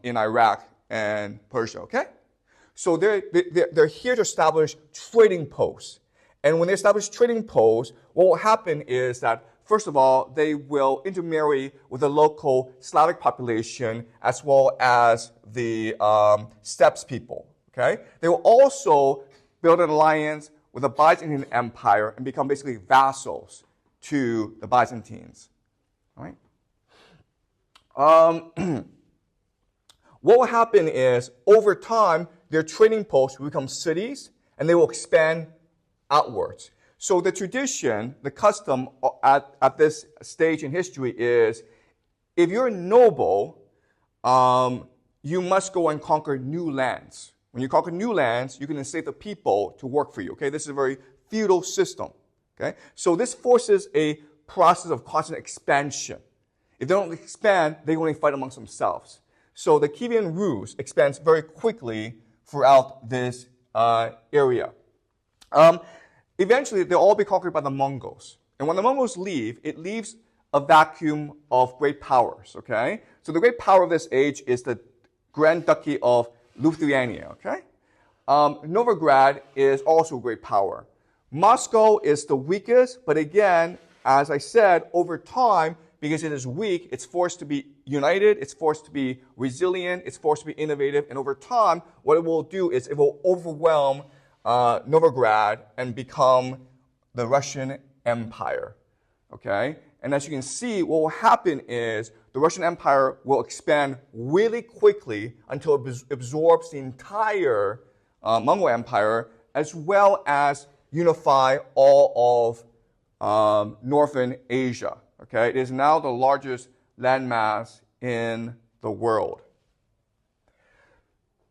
in Iraq and Persia, okay? So they're here to establish trading posts. And when they establish trading posts, what will happen is that, first of all, they will intermarry with the local Slavic population as well as the steppes people, okay? They will also build an alliance with the Byzantine Empire and become basically vassals to the Byzantines, all right? What will happen is, over time, their trading posts will become cities, and they will expand outwards. So the tradition, the custom at this stage in history is, if you're a noble, you must go and conquer new lands. When you conquer new lands, you can enslave the people to work for you, okay? This is a very feudal system, okay? So this forces a process of constant expansion. If they don't expand, they only fight amongst themselves. So the Kievan Rus expands very quickly throughout this area. Eventually, they'll all be conquered by the Mongols. And when the Mongols leave, it leaves a vacuum of great powers, okay? So the great power of this age is the Grand Duchy of Lithuania, okay? Novgorod is also a great power. Moscow is the weakest, but again, as I said, over time, because it is weak, it's forced to be united, it's forced to be resilient, it's forced to be innovative, and over time, what it will do is it will overwhelm Novgorod and become the Russian Empire, okay? And as you can see, what will happen is the Russian Empire will expand really quickly until it absorbs the entire Mongol Empire, as well as unify all of northern Asia, okay? It is now the largest landmass in the world.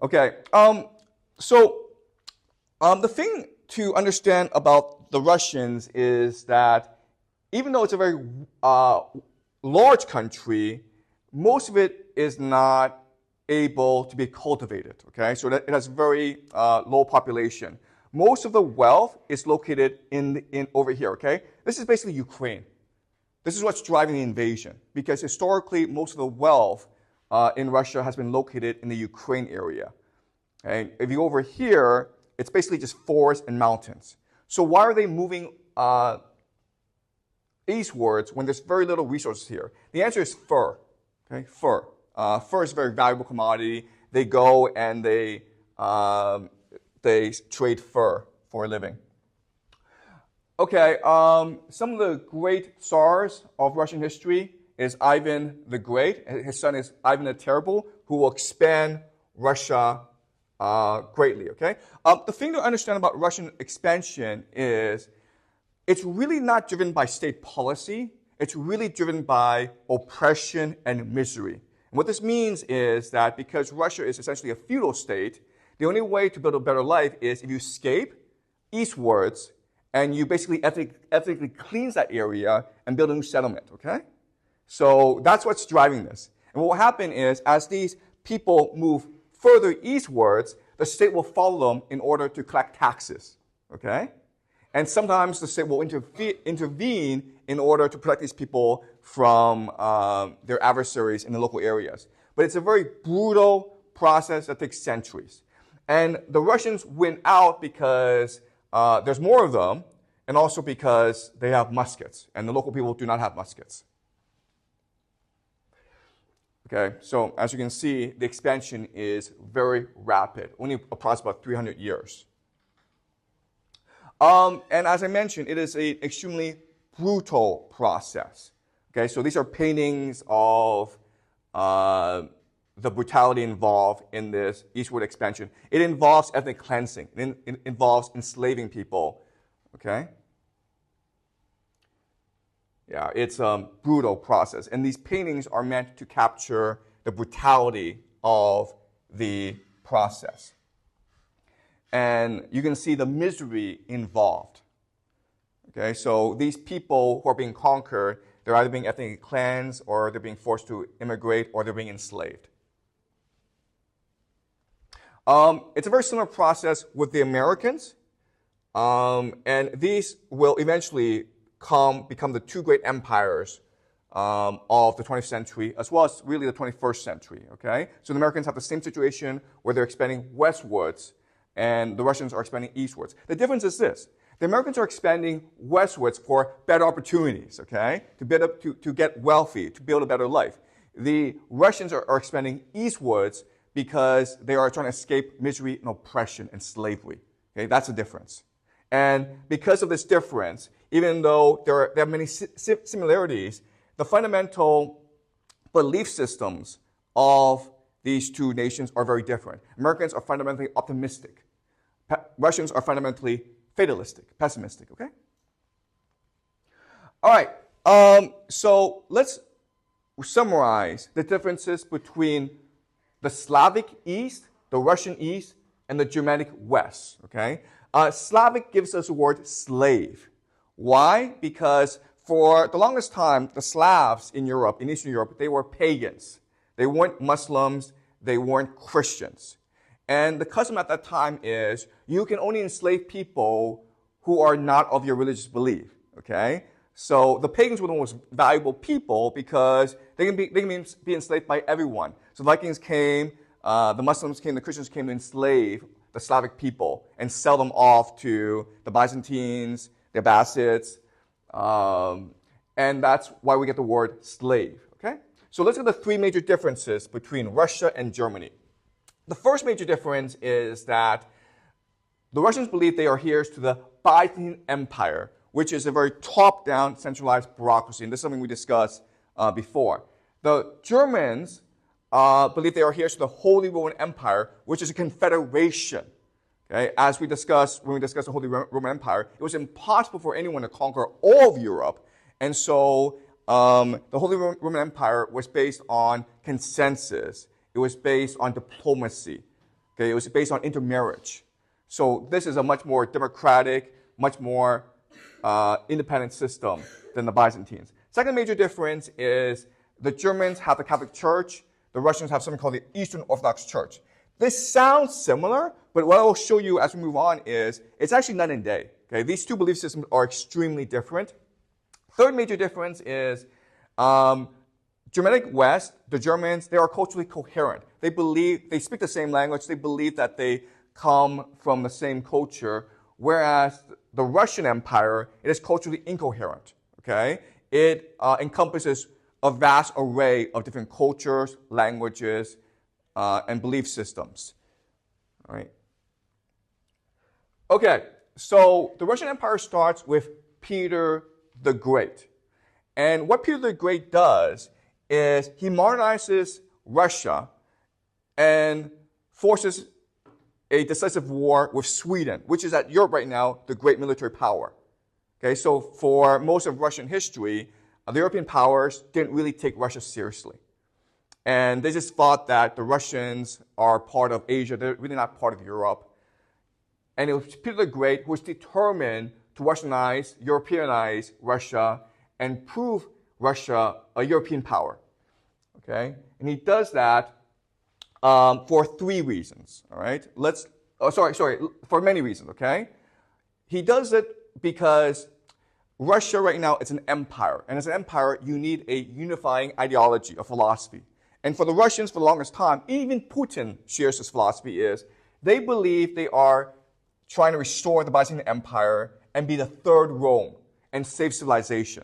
Okay, the thing to understand about the Russians is that even though it's a very large country, most of it is not able to be cultivated, okay? So that it has very low population. Most of the wealth is located in over here, okay? This is basically Ukraine. This is what's driving the invasion, because historically, most of the wealth in Russia has been located in the Ukraine area. Okay? If you go over here, it's basically just forests and mountains. So why are they moving eastwards when there's very little resources here? The answer is fur. Okay, fur. Fur is a very valuable commodity. They go and they trade fur for a living. Okay, some of the great stars of Russian history is Ivan the Great. His son is Ivan the Terrible, who will expand Russia greatly, okay? The thing to understand about Russian expansion is it's really not driven by state policy. It's really driven by oppression and misery. And what this means is that because Russia is essentially a feudal state, the only way to build a better life is if you escape eastwards and you basically ethnically cleanse that area and build a new settlement, okay? So that's what's driving this. And what will happen is as these people move further eastwards, the state will follow them in order to collect taxes, okay? And sometimes the state will intervene in order to protect these people from their adversaries in the local areas. But it's a very brutal process that takes centuries. And the Russians win out because there's more of them, and also because they have muskets, and the local people do not have muskets. Okay, so as you can see, the expansion is very rapid, only approximately about 300 years. And as I mentioned, it is an extremely brutal process. Okay, so these are paintings of the brutality involved in this eastward expansion. It involves ethnic cleansing. It involves enslaving people. Okay? Yeah, it's a brutal process. And these paintings are meant to capture the brutality of the process. And you can see the misery involved. Okay, so these people who are being conquered, they're either being ethnically cleansed, or they're being forced to immigrate, or they're being enslaved. It's a very similar process with the Americans. And these will eventually become the two great empires of the 20th century, as well as really the 21st century. Okay, so the Americans have the same situation where they're expanding westwards, and the Russians are expanding eastwards. The difference is this: the Americans are expanding westwards for better opportunities. Okay, to get wealthy, to build a better life. The Russians are expanding eastwards because they are trying to escape misery and oppression and slavery. Okay, that's the difference. And because of this difference, even though there are many similarities, the fundamental belief systems of these two nations are very different. Americans are fundamentally optimistic. Russians are fundamentally fatalistic, pessimistic, okay? All right, so let's summarize the differences between the Slavic East, the Russian East, and the Germanic West, okay? Slavic gives us the word slave. Why? Because for the longest time, the Slavs in Europe, in Eastern Europe, they were pagans. They weren't Muslims. They weren't Christians. And the custom at that time is you can only enslave people who are not of your religious belief, okay? So the pagans were the most valuable people because they can be enslaved by everyone. So the Vikings came, the Muslims came, the Christians came to enslave the Slavic people and sell them off to the Byzantines, the Abbasids, and that's why we get the word slave, okay? So let's look at the three major differences between Russia and Germany. The first major difference is that the Russians believe they are heirs to the Byzantine Empire, which is a very top-down, centralized bureaucracy, and this is something we discussed before. The Germans believe they are heirs to the Holy Roman Empire, which is a confederation. Okay? As we discussed, when we discussed the Holy Roman Empire, it was impossible for anyone to conquer all of Europe, and so the Holy Roman Empire was based on consensus. It was based on diplomacy. Okay, it was based on intermarriage. So this is a much more democratic, much more independent system than the Byzantines. Second major difference is the Germans have the Catholic Church. The Russians have something called the Eastern Orthodox Church. This sounds similar, but what I will show you as we move on is it's actually night and day. Okay, these two belief systems are extremely different. Third major difference is Germanic West, the Germans, they are culturally coherent. They speak the same language. They believe that they come from the same culture, whereas the Russian Empire, it is culturally incoherent. Okay, it encompasses a vast array of different cultures, languages, and belief systems. All right. Okay, so the Russian Empire starts with Peter the Great. And what Peter the Great does is he modernizes Russia and forces a decisive war with Sweden, which is at Europe right now the great military power. Okay, so for most of Russian history, the European powers didn't really take Russia seriously. And they just thought that the Russians are part of Asia, they're really not part of Europe. And it was Peter the Great who was determined to Russianize, Europeanize Russia, and prove Russia a European power. Okay? And he does that for three reasons. All right? For many reasons, okay? He does it because Russia right now is an empire. And as an empire, you need a unifying ideology, a philosophy. And for the Russians, for the longest time, even Putin shares this philosophy is they believe they are trying to restore the Byzantine Empire and be the third Rome and save civilization.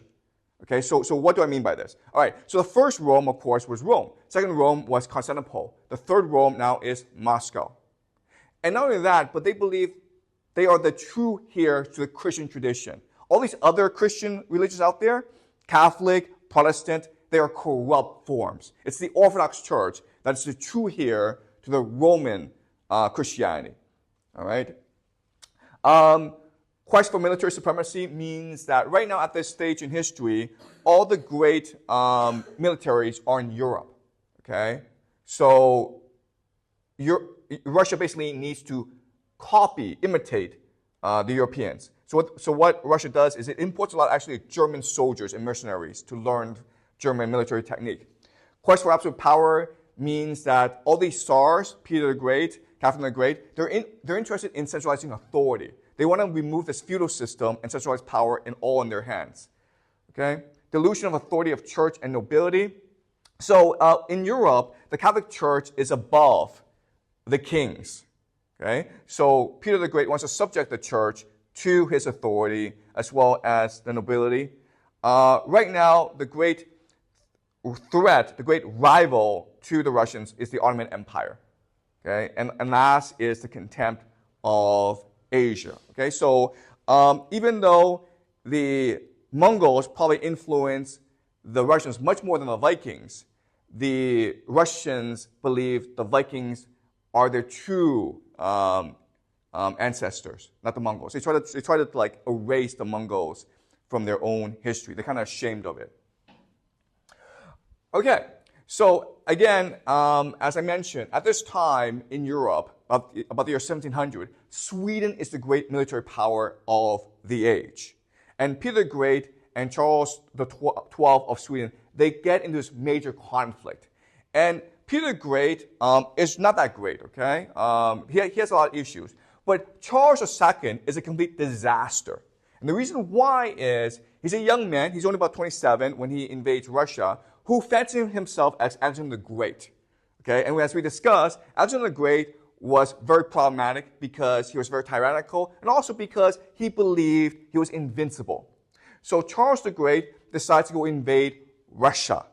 Okay, so what do I mean by this? All right, so the first Rome, of course, was Rome. Second Rome was Constantinople. The third Rome now is Moscow. And not only that, but they believe they are the true heir to the Christian tradition. All these other Christian religions out there, Catholic, Protestant, they are corrupt forms. It's the Orthodox Church that is the true heir to the Roman Christianity. All right? Quest for military supremacy means that right now at this stage in history, all the great militaries are in Europe. Okay? So Russia basically needs to imitate the Europeans. So what Russia does is it imports a lot actually German soldiers and mercenaries to learn German military technique. Quest for absolute power means that all these Tsars, Peter the Great, Catherine the Great, they're interested in centralizing authority. They want to remove this feudal system and centralize power all in their hands. Okay? Dilution of authority of church and nobility. So in Europe, the Catholic Church is above the kings. Okay? So Peter the Great wants to subject the church to his authority as well as the nobility. Right now, the great threat, the great rival to the Russians is the Ottoman Empire. Okay? And last is the contempt of Asia. Okay? So even though the Mongols probably influenced the Russians much more than the Vikings, the Russians believe the Vikings are their true ancestors, not the Mongols. They try to like erase the Mongols from their own history. They're kind of ashamed of it. Okay, so again, as I mentioned, at this time in Europe, about the year 1700, Sweden is the great military power of the age. And Peter the Great and Charles the 12th of Sweden, they get into this major conflict. And Peter the Great is not that great, okay? He has a lot of issues. But Charles II is a complete disaster. And the reason why is he's a young man, he's only about 27 when he invades Russia, who fancies himself as Alexander the Great. Okay? And as we discussed, Alexander the Great was very problematic because he was very tyrannical and also because he believed he was invincible. So Charles the Great decides to go invade Russia.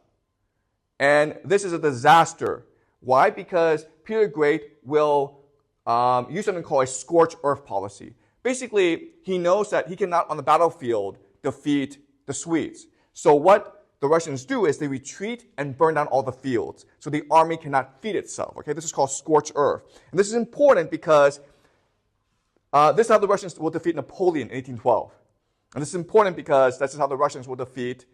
And this is a disaster. Why? Because Peter the Great will use something called a scorched earth policy. Basically, he knows that he cannot on the battlefield defeat the Swedes. So what the Russians do is they retreat and burn down all the fields. So the army cannot feed itself. Okay, this is called scorched earth. And this is important because this is how the Russians will defeat Napoleon in 1812. And this is important because this is how the Russians will defeat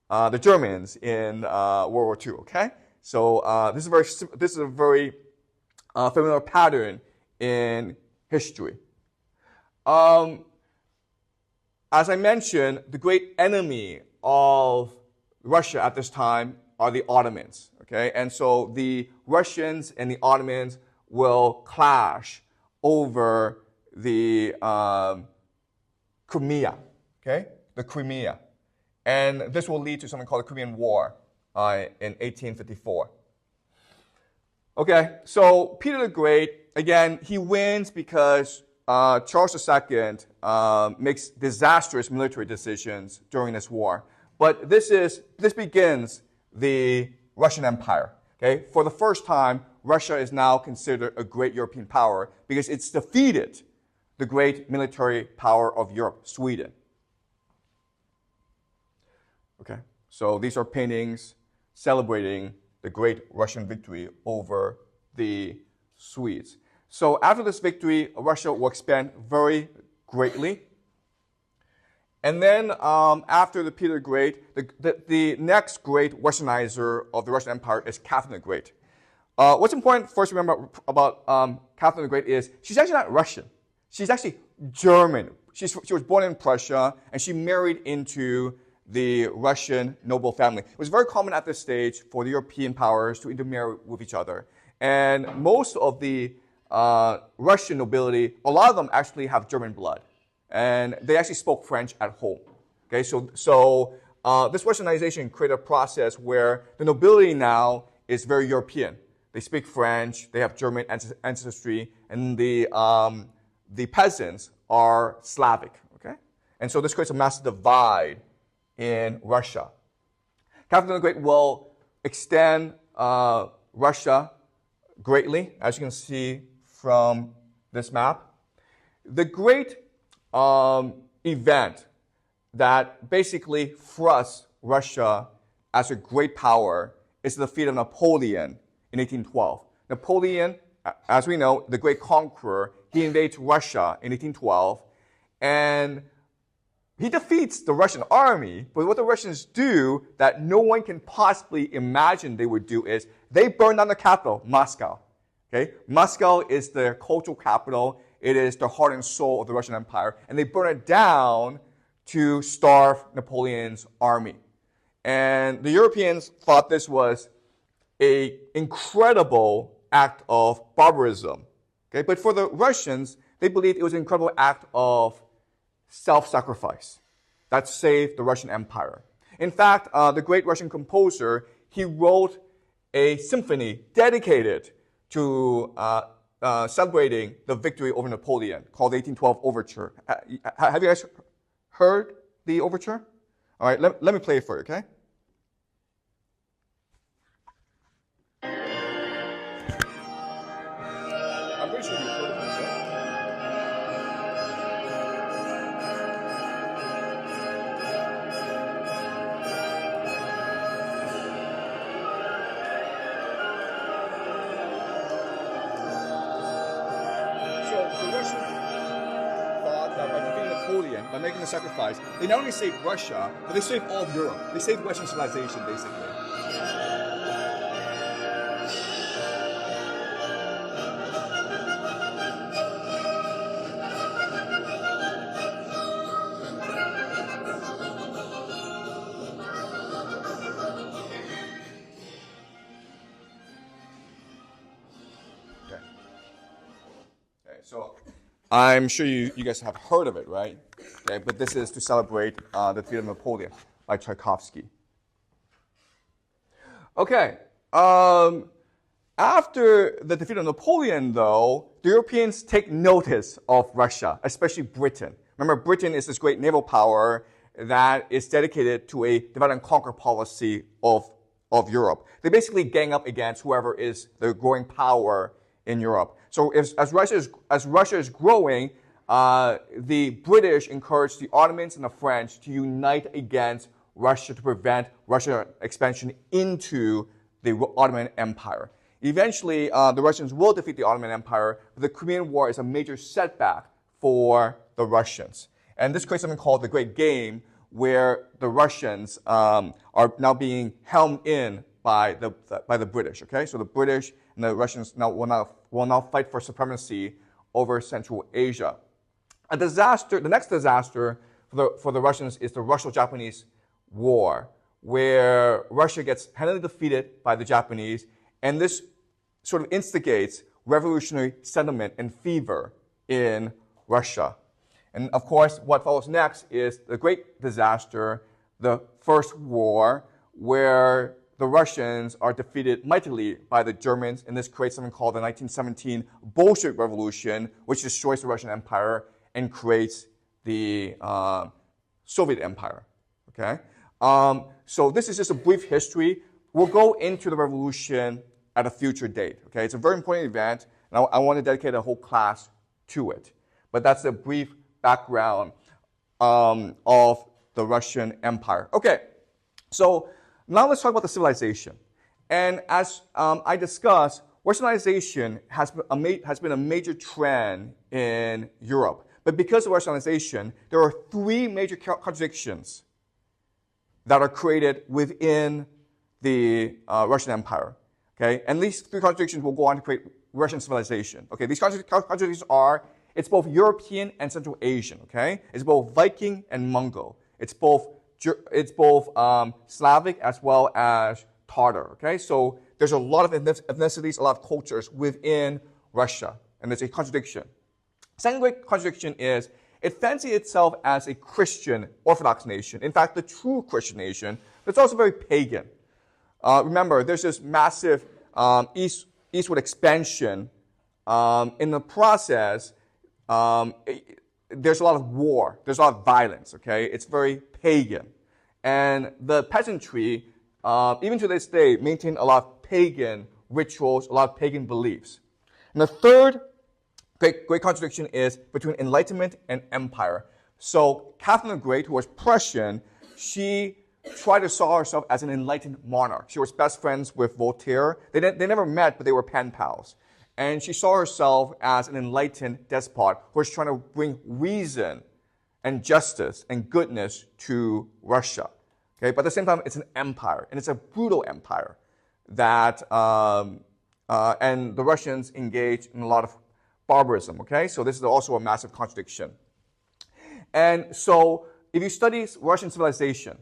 the Germans in World War II. Okay, so this is a very familiar pattern in history. As I mentioned, the great enemy of Russia at this time are the Ottomans. Okay, and so the Russians and the Ottomans will clash over the Crimea. Okay, the Crimea, and this will lead to something called the Crimean War in 1854. Okay, so Peter the Great, again, he wins because Charles II makes disastrous military decisions during this war. But this begins the Russian Empire. Okay? For the first time, Russia is now considered a great European power because it's defeated the great military power of Europe, Sweden. Okay, so these are paintings celebrating the great Russian victory over the Swedes. So after this victory, Russia will expand very greatly. And then after the Peter the Great, the next great Westernizer of the Russian Empire is Catherine the Great. What's important first to remember about Catherine the Great is she's actually not Russian. She's actually German. She was born in Prussia, and she married into the Russian noble family. It was very common at this stage for the European powers to intermarry with each other. And most of the Russian nobility, a lot of them actually have German blood. And they actually spoke French at home. Okay, so this Westernization created a process where the nobility now is very European. They speak French, they have German ancestry, and the peasants are Slavic. Okay, and so this creates a massive divide in Russia. Catherine the Great will extend Russia greatly, as you can see from this map. The great event that basically thrusts Russia as a great power is the defeat of Napoleon in 1812. Napoleon, as we know, the great conqueror, he invades Russia in 1812, and he defeats the Russian army, but what the Russians do that no one can possibly imagine they would do is they burn down the capital, Moscow. Okay? Moscow is their cultural capital. It is the heart and soul of the Russian Empire. And they burn it down to starve Napoleon's army. And the Europeans thought this was an incredible act of barbarism. Okay? But for the Russians, they believed it was an incredible act of self-sacrifice that saved the Russian Empire. In fact, the great Russian composer, he wrote a symphony dedicated to celebrating the victory over Napoleon, called the 1812 Overture. Have you guys heard the overture? All right, let me play it for you, okay? I'm pretty sure you've heard of this, right? By making the sacrifice, they not only saved Russia, but they saved all of Europe. They saved Western civilization, basically. Okay, so I'm sure you guys have heard of it, right? Okay, but this is to celebrate the defeat of Napoleon by Tchaikovsky. Okay, after the defeat of Napoleon, though, the Europeans take notice of Russia, especially Britain. Remember, Britain is this great naval power that is dedicated to a divide and conquer policy of Europe. They basically gang up against whoever is the growing power in Europe. So as Russia is growing, the British encouraged the Ottomans and the French to unite against Russia to prevent Russian expansion into the Ottoman Empire. Eventually, the Russians will defeat the Ottoman Empire, but the Crimean War is a major setback for the Russians. And this creates something called the Great Game, where the Russians are now being helmed in by the British. Okay, so the British and the Russians will now fight for supremacy over Central Asia. The next disaster for the Russians is the Russo-Japanese War, where Russia gets handily defeated by the Japanese, and this sort of instigates revolutionary sentiment and fever in Russia. And of course, what follows next is the great disaster, the First War, where the Russians are defeated mightily by the Germans, and this creates something called the 1917 Bolshevik Revolution, which destroys the Russian Empire and creates the Soviet Empire. Okay? So this is just a brief history. We'll go into the revolution at a future date. Okay? It's a very important event, and I want to dedicate a whole class to it. But that's a brief background of the Russian Empire. Okay, so now let's talk about the civilization. And as I discussed, Westernization has been a major trend in Europe. But because of Westernization, there are three major contradictions that are created within the Russian Empire. Okay, and these three contradictions will go on to create Russian civilization. Okay, these contradictions are: it's both European and Central Asian. Okay, it's both Viking and Mongol. It's both Slavic as well as Tatar. Okay, so there's a lot of ethnicities, a lot of cultures within Russia, and there's a contradiction. Second great contradiction is it fancies itself as a Christian Orthodox nation. In fact, the true Christian nation, but it's also very pagan. Remember, there's this massive eastward expansion. In the process, there's a lot of war. There's a lot of violence, okay? It's very pagan. And the peasantry, even to this day, maintain a lot of pagan rituals, a lot of pagan beliefs. And the third great contradiction is between Enlightenment and Empire. So Catherine the Great, who was Prussian, she tried to saw herself as an enlightened monarch. She was best friends with Voltaire. They never met, but they were pen pals. And she saw herself as an enlightened despot who was trying to bring reason and justice and goodness to Russia. Okay, but at the same time, it's an empire, and it's a brutal empire that, and the Russians engage in a lot of barbarism. Okay, so this is also a massive contradiction. And so, if you study Russian civilization,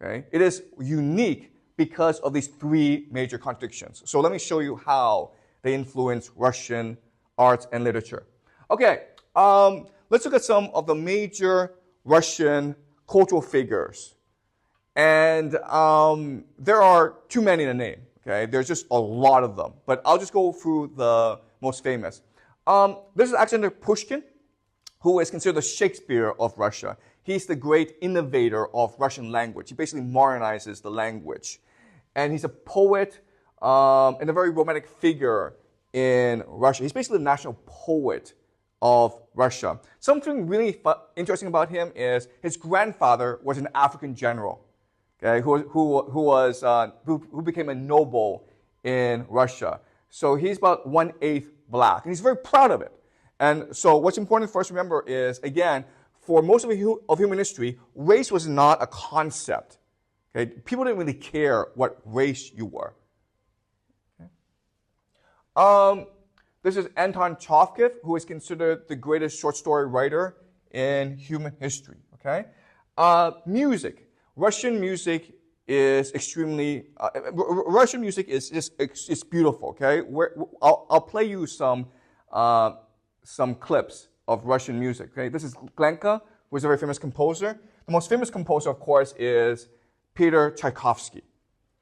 okay, it is unique because of these three major contradictions. So let me show you how they influence Russian arts and literature. Okay, let's look at some of the major Russian cultural figures. And there are too many to name. Okay, there's just a lot of them. But I'll just go through the most famous. This is Alexander Pushkin, who is considered the Shakespeare of Russia. He's the great innovator of Russian language. He basically modernizes the language. And he's a poet and a very romantic figure in Russia. He's basically the national poet of Russia. Something really interesting about him is his grandfather was an African general, okay, who became a noble in Russia. So he's about 1/8 black, and he's very proud of it. And so what's important for us to remember is, again, for most of human history, race was not a concept. Okay? People didn't really care what race you were. Okay? This is Anton Chekhov, who is considered the greatest short story writer in human history. Okay? Music. Russian music is extremely. Russian music is it's beautiful. Okay? I'll play you some clips of Russian music. Okay? This is Glenka, who is a very famous composer. The most famous composer, of course, is Peter Tchaikovsky.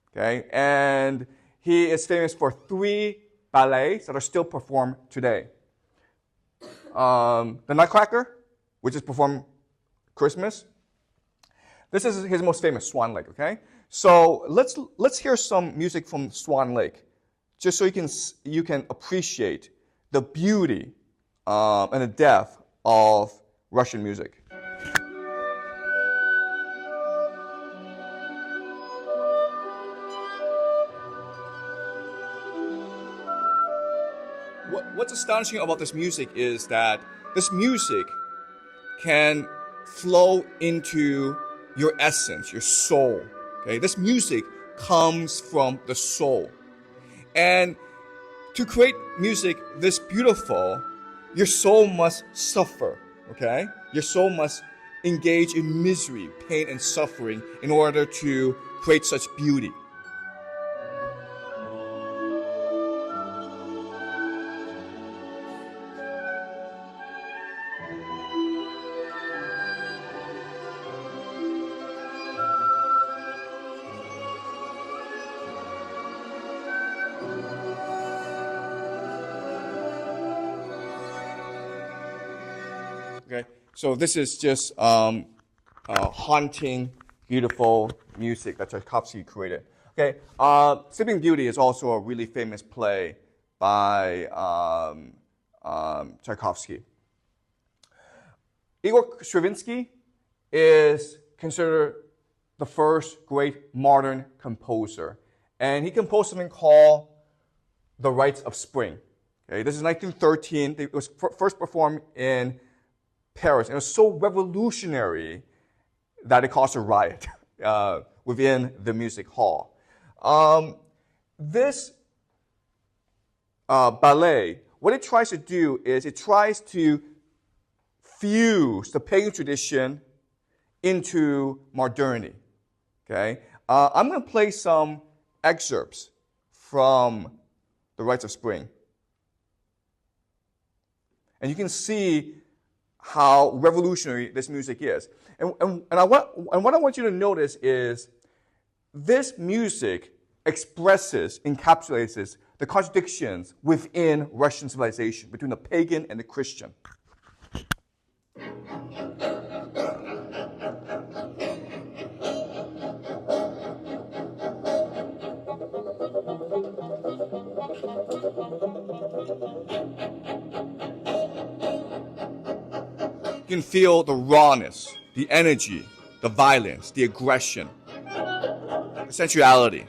Okay? And he is famous for 3 ballets that are still performed today. The Nutcracker, which is performed Christmas. This is his most famous, Swan Lake. Okay? So let's hear some music from Swan Lake, just so you can appreciate the beauty and the depth of Russian music. What's astonishing about this music is that this music can flow into your essence, your soul. Okay, this music comes from the soul. And to create music this beautiful, your soul must suffer. Okay, your soul must engage in misery, pain, and suffering in order to create such beauty. Okay, so this is just haunting, beautiful music that Tchaikovsky created. Okay, Sleeping Beauty is also a really famous play by Tchaikovsky. Igor Stravinsky is considered the first great modern composer, and he composed something called The Rites of Spring. Okay, this is 1913. It was first performed in Paris. It was so revolutionary that it caused a riot within the music hall. This ballet, what it tries to do is it tries to fuse the pagan tradition into modernity. Okay, I'm going to play some excerpts from The Rites of Spring, and you can see how revolutionary this music is. And what I want you to notice is this music encapsulates the contradictions within Russian civilization, between the pagan and the Christian. You can feel the rawness, the energy, the violence, the aggression, the sensuality.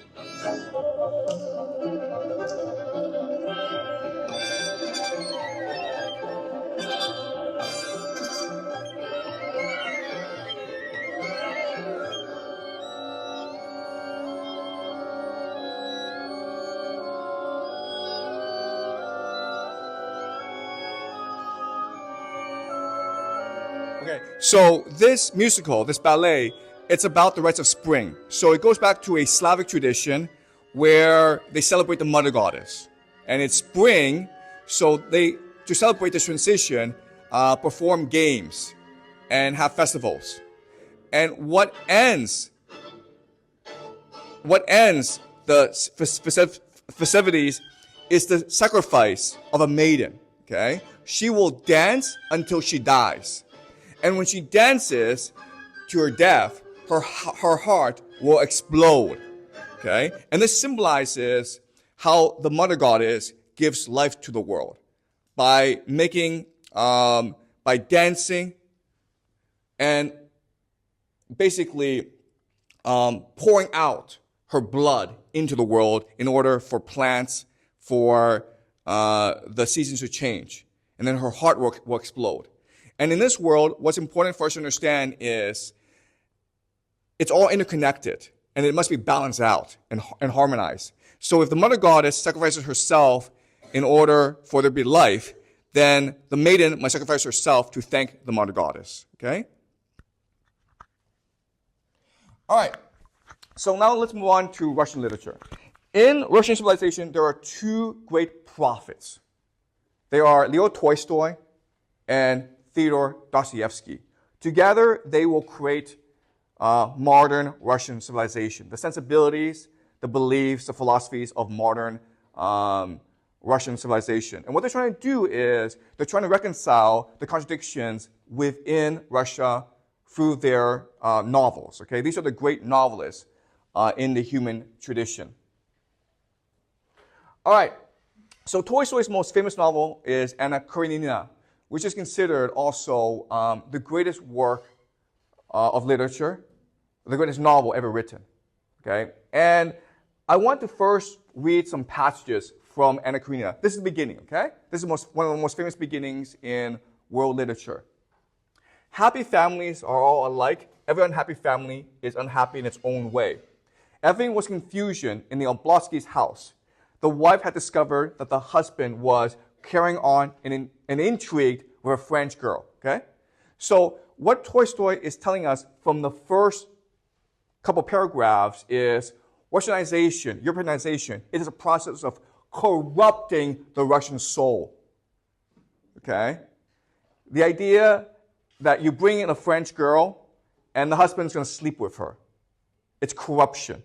Okay, so this musical, this ballet, it's about the rites of spring. So it goes back to a Slavic tradition where they celebrate the mother goddess. And it's spring, so they, to celebrate this transition, perform games and have festivals. And what ends the festivities is the sacrifice of a maiden. Okay, she will dance until she dies. And when she dances to her death, her heart will explode. Okay? And this symbolizes how the mother goddess gives life to the world by by dancing and basically pouring out her blood into the world in order for plants, for the seasons to change. And then her heart will explode. And in this world, what's important for us to understand is it's all interconnected, and it must be balanced out and harmonized. So if the mother goddess sacrifices herself in order for there to be life, then the maiden must sacrifice herself to thank the mother goddess. Okay? All right. So now let's move on to Russian literature. In Russian civilization, there are two great prophets. They are Leo Tolstoy and Fyodor Dostoevsky. Together, they will create modern Russian civilization. The sensibilities, the beliefs, the philosophies of modern Russian civilization. And what they're trying to do is they're trying to reconcile the contradictions within Russia through their novels. Okay, these are the great novelists in the human tradition. All right, so Tolstoy's most famous novel is Anna Karenina, which is considered also the greatest work of literature, the greatest novel ever written. Okay, and I want to first read some passages from Anna Karenina. This is the beginning. Okay, this is one of the most famous beginnings in world literature. Happy families are all alike every unhappy family is unhappy in its own way. Everything was confusion in the Oblonsky's house. The wife had discovered that the husband was carrying on an intrigue with a French girl. Okay? So what Tolstoy is telling us from the first couple paragraphs is Westernization, Europeanization, it is a process of corrupting the Russian soul. Okay? The idea that you bring in a French girl and the husband's going to sleep with her. It's corruption.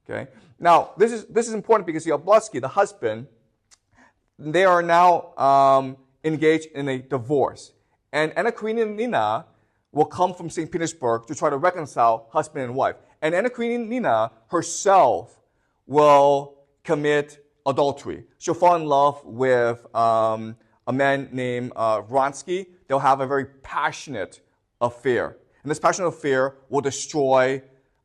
Okay? Now, this is important because the Oblonsky, the husband, they are now engaged in a divorce. And Anna Karenina will come from St. Petersburg to try to reconcile husband and wife. And Anna Karenina herself will commit adultery. She'll fall in love with a man named Vronsky. They'll have a very passionate affair. And this passionate affair will destroy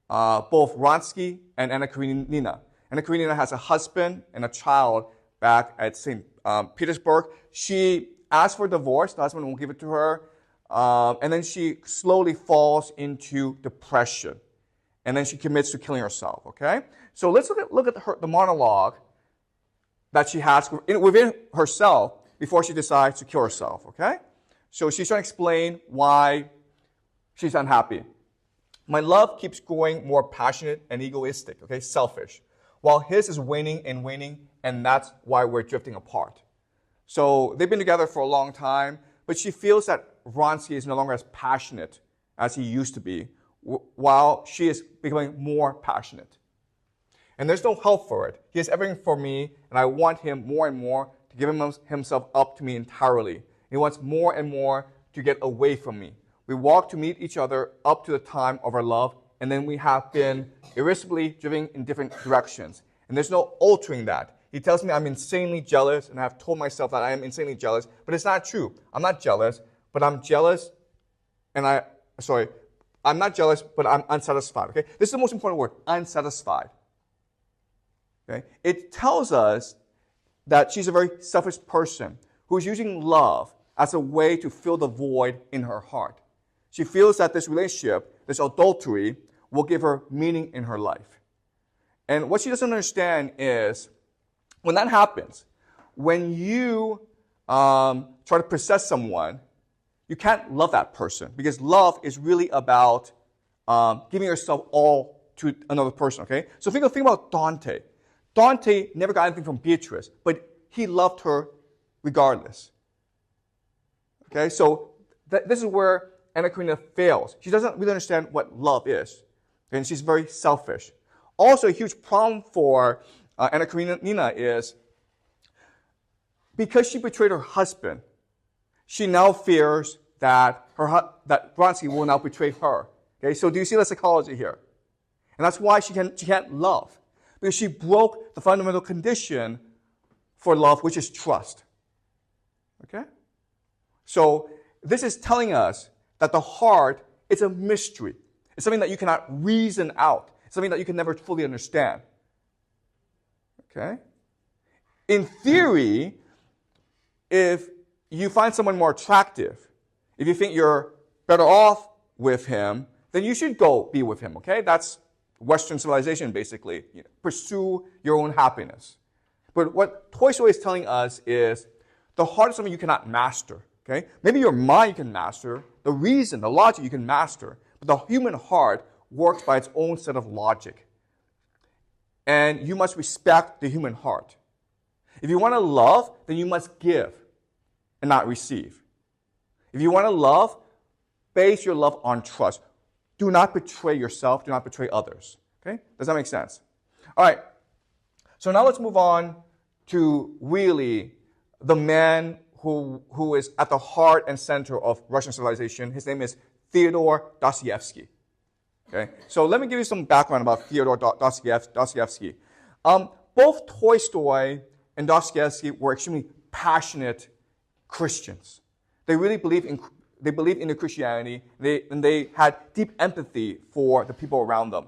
both Vronsky and Anna Karenina. Anna Karenina has a husband and a child back at St. Petersburg. She asks for divorce. The husband won't give it to her. And then she slowly falls into depression. And then she commits to killing herself, okay? So let's look at the monologue that she has within herself before she decides to kill herself, okay? So she's trying to explain why she's unhappy. My love keeps growing more passionate and egoistic, okay, selfish, while his is waning, and that's why we're drifting apart. So they've been together for a long time, but she feels that Vronsky is no longer as passionate as he used to be, while she is becoming more passionate. And there's no help for it. He is everything for me, and I want him more and more to give himself up to me entirely. He wants more and more to get away from me. We walk to meet each other up to the time of our love, and then we have been irresistibly driven in different directions. And there's no altering that. He tells me I'm insanely jealous, and I have told myself that I am insanely jealous, but it's not true. I'm not jealous, but I'm jealous, I'm not jealous, but I'm unsatisfied, okay? This is the most important word, unsatisfied. Okay? It tells us that she's a very selfish person who's using love as a way to fill the void in her heart. She feels that this relationship, this adultery, will give her meaning in her life. And what she doesn't understand is, when that happens, when you try to possess someone, you can't love that person because love is really about giving yourself all to another person, okay? So think about Dante. Dante never got anything from Beatrice, but he loved her regardless. Okay, so this is where Anna Karenina fails. She doesn't really understand what love is, and she's very selfish. Also, a huge problem for Anna Karenina is because she betrayed her husband, she now fears that that Vronsky will now betray her. Okay, so do you see the psychology here? And that's why she can't love, because she broke the fundamental condition for love, which is trust. Okay? So this is telling us that the heart is a mystery. It's something that you cannot reason out. It's something that you can never fully understand. Okay? In theory, if you find someone more attractive, if you think you're better off with him, then you should go be with him, okay? That's Western civilization, basically. Pursue your own happiness. But what Tolstoy is telling us is the heart is something you cannot master, okay? Maybe your mind you can master, the reason, the logic you can master, but the human heart works by its own set of logic. And you must respect the human heart. If you want to love, then you must give and not receive. If you want to love, base your love on trust. Do not betray yourself. Do not betray others. Okay? Does that make sense? All right. So now let's move on to really the man who is at the heart and center of Russian civilization. His name is Fyodor Dostoevsky. Okay? So let me give you some background about Fyodor Dostoevsky. Both Tolstoy and Dostoevsky were extremely passionate Christians. They really believed in the Christianity, and they had deep empathy for the people around them.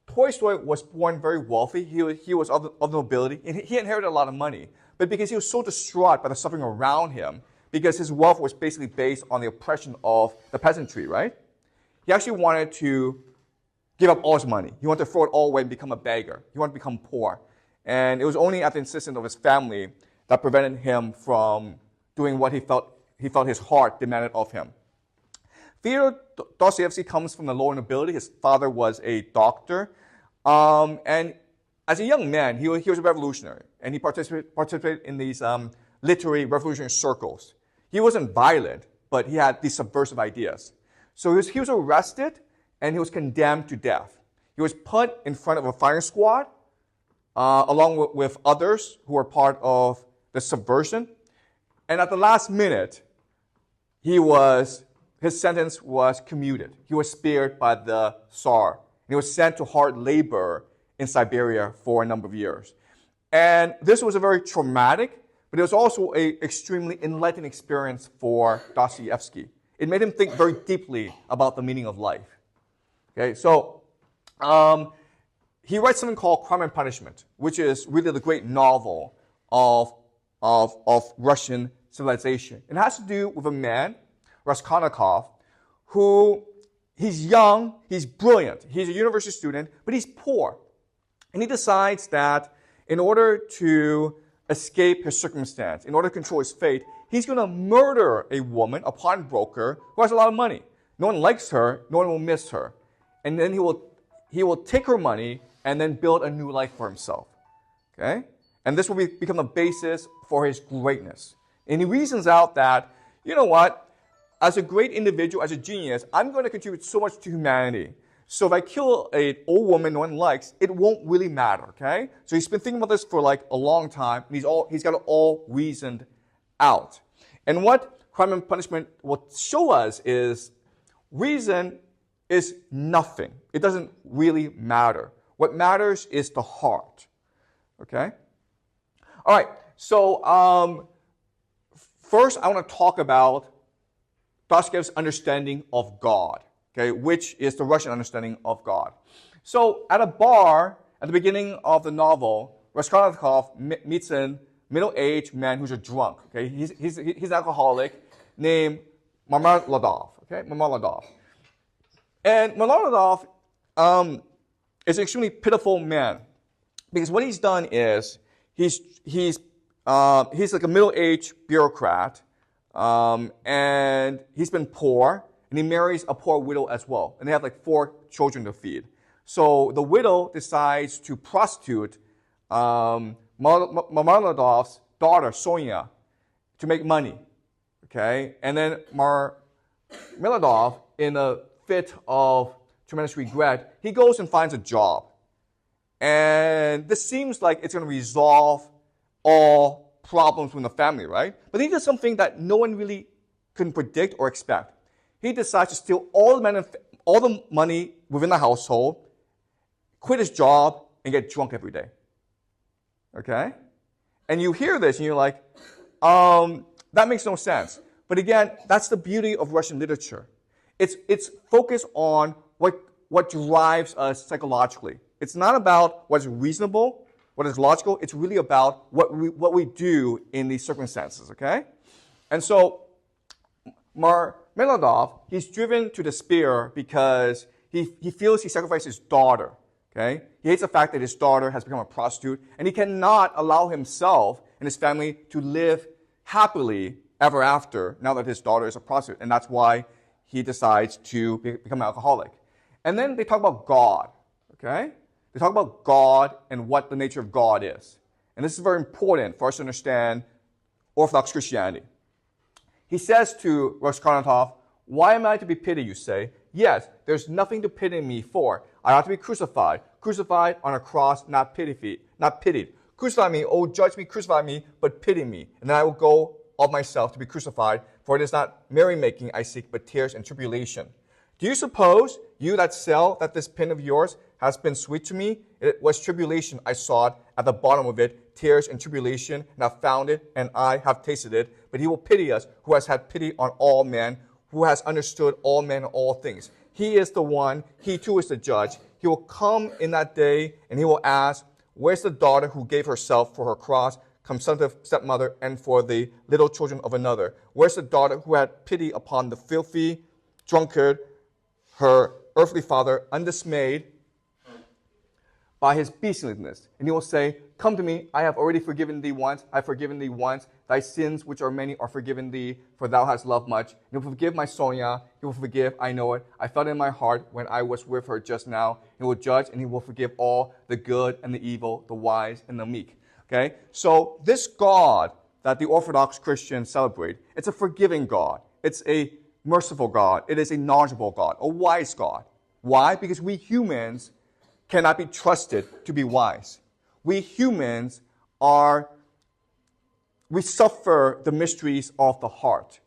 Tolstoy was born very wealthy. He was of the nobility, and he inherited a lot of money. But because he was so distraught by the suffering around him, because his wealth was basically based on the oppression of the peasantry, right? He actually wanted to give up all his money. He wanted to throw it all away and become a beggar. He wanted to become poor. And it was only at the insistence of his family that prevented him from doing what he felt his heart demanded of him. Fyodor Dostoevsky comes from the lower nobility. His father was a doctor. And as a young man, he was a revolutionary. And he participated in these literary revolutionary circles. He wasn't violent, but he had these subversive ideas. So he was arrested, and he was condemned to death. He was put in front of a firing squad, along with others who were part of the subversion. And at the last minute, his sentence was commuted. He was spared by the Tsar. And he was sent to hard labor in Siberia for a number of years. And this was a very traumatic, but it was also an extremely enlightening experience for Dostoevsky. It made him think very deeply about the meaning of life. Okay, so he writes something called Crime and Punishment, which is really the great novel of Russian civilization. It has to do with a man, Raskolnikov, who he's young, he's brilliant, he's a university student, but he's poor. And he decides that in order to escape his circumstance, in order to control his fate, he's going to murder a woman, a pawnbroker, who has a lot of money. No one likes her, no one will miss her. And then he will take her money and then build a new life for himself. Okay? And this will become the basis for his greatness. And he reasons out that, you know what, as a great individual, as a genius, I'm going to contribute so much to humanity. So if I kill an old woman no one likes, it won't really matter, okay? So he's been thinking about this for like a long time, and he's got it all reasoned out. And what Crime and Punishment will show us is reason is nothing. It doesn't really matter. What matters is the heart, okay? All right, so first I want to talk about Dostoevsky's understanding of God, okay, which is the Russian understanding of God. So at a bar at the beginning of the novel, Raskolnikov meets a middle-aged man who's a drunk. Okay, he's an alcoholic named Marmeladov. Okay, Marmeladov, and Marmeladov is an extremely pitiful man because what he's done is he's like a middle-aged bureaucrat. And he's been poor, and he marries a poor widow as well. And they have like 4 children to feed. So the widow decides to prostitute Marmeladov's daughter, Sonia, to make money. Okay? And then Marmeladov, in a fit of tremendous regret, he goes and finds a job. And this seems like it's going to resolve all problems with the family, right? But he does something that no one really can predict or expect. He decides to steal all the money within the household, quit his job, and get drunk every day. Okay? And you hear this, and you're like, that makes no sense. But again, that's the beauty of Russian literature. It's focused on what drives us psychologically. It's not about what's reasonable, what is logical. It's really about what we do in these circumstances, okay? And so Marmeladov, he's driven to despair because he feels he sacrificed his daughter, okay? He hates the fact that his daughter has become a prostitute, and he cannot allow himself and his family to live happily ever after now that his daughter is a prostitute. And that's why he decides to become an alcoholic. And then they talk about God, okay? They talk about God and what the nature of God is. And this is very important for us to understand Orthodox Christianity. He says to Raskolnikov, "Why am I to be pitied, you say? Yes, there's nothing to pity me for. I ought to be crucified on a cross, not pitied. Crucify me, oh, judge me, crucify me, but pity me. And then I will go of myself to be crucified, for it is not merrymaking I seek, but tears and tribulation. Do you suppose, you that sell, that this pen of yours has been sweet to me? It was tribulation I sought at the bottom of it, tears and tribulation, and I found it, and I have tasted it. But he will pity us, who has had pity on all men, who has understood all men and all things. He is the one, he too is the judge. He will come in that day, and he will ask, where's the daughter who gave herself for her cross? consumptive stepmother, and for the little children of another? Where's the daughter who had pity upon the filthy drunkard, her earthly father, undismayed by his beastliness? And he will say, come to me, I have already forgiven thee once, I have forgiven thee once, thy sins which are many are forgiven thee, for thou hast loved much. And he will forgive my Sonia, he will forgive, I know it. I felt it in my heart when I was with her just now. He will judge and he will forgive all the good and the evil, the wise and the meek. Okay? So this God that the Orthodox Christians celebrate, it's a forgiving God. It's a merciful God. It is a knowledgeable God, a wise God. Why? Because we humans cannot be trusted to be wise. We humans we suffer the mysteries of the heart.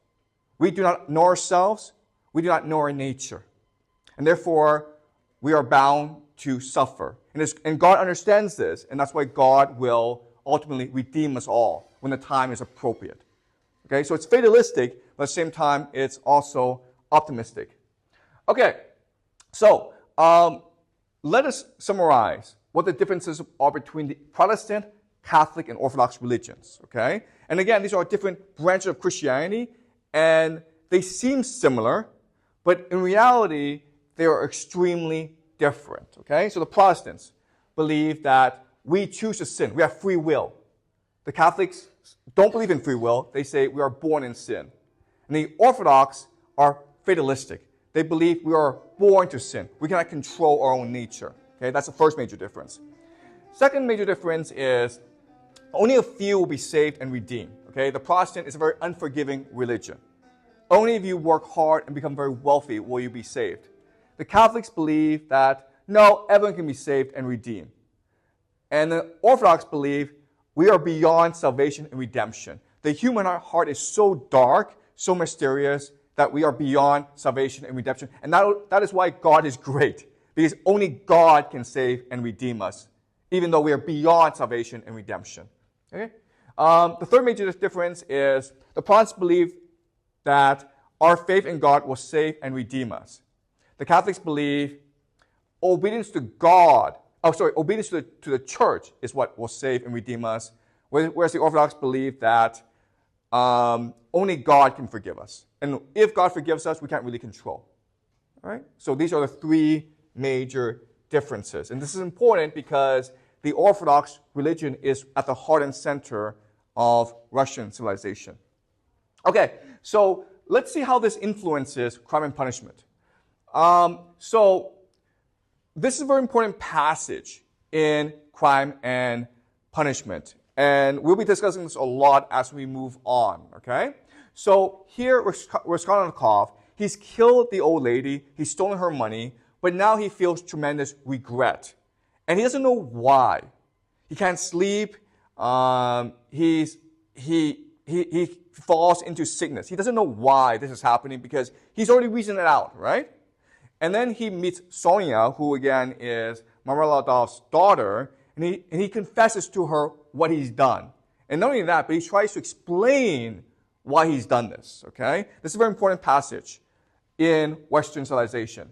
We do not know ourselves. We do not know our nature. And therefore, we are bound to suffer. And God understands this, and that's why God will ultimately redeem us all when the time is appropriate. Okay, so it's fatalistic, but at the same time, it's also optimistic. Okay, so let us summarize what the differences are between the Protestant, Catholic, and Orthodox religions. Okay, and again, these are different branches of Christianity, and they seem similar, but in reality, they are extremely different. Okay, so the Protestants believe that we choose to sin. We have free will. The Catholics don't believe in free will. They say we are born in sin. And the Orthodox are fatalistic. They believe we are born to sin. We cannot control our own nature. Okay, that's the first major difference. Second major difference is only a few will be saved and redeemed. Okay, the Protestant is a very unforgiving religion. Only if you work hard and become very wealthy will you be saved. The Catholics believe that no, everyone can be saved and redeemed. And the Orthodox believe we are beyond salvation and redemption. The human heart is so dark, so mysterious, that we are beyond salvation and redemption. And that is why God is great, because only God can save and redeem us, even though we are beyond salvation and redemption. Okay? The third major difference is the Protestants believe that our faith in God will save and redeem us. The Catholics believe obedience to God, obedience to the church is what will save and redeem us, whereas the Orthodox believe that only God can forgive us. And if God forgives us, we can't really control. All right? So these are the three major differences. And this is important because the Orthodox religion is at the heart and center of Russian civilization. Okay, so let's see how this influences crime and punishment. So this is a very important passage in crime and punishment. And we'll be discussing this a lot as we move on, okay? So here, Raskolnikov, he's killed the old lady, he's stolen her money, but now he feels tremendous regret. And he doesn't know why. He can't sleep, he falls into sickness. He doesn't know why this is happening because he's already reasoned it out, right? And then he meets Sonia, who again is Marmeladov's daughter, and he confesses to her what he's done. And not only that, but he tries to explain why he's done this, okay? This is a very important passage in Western civilization.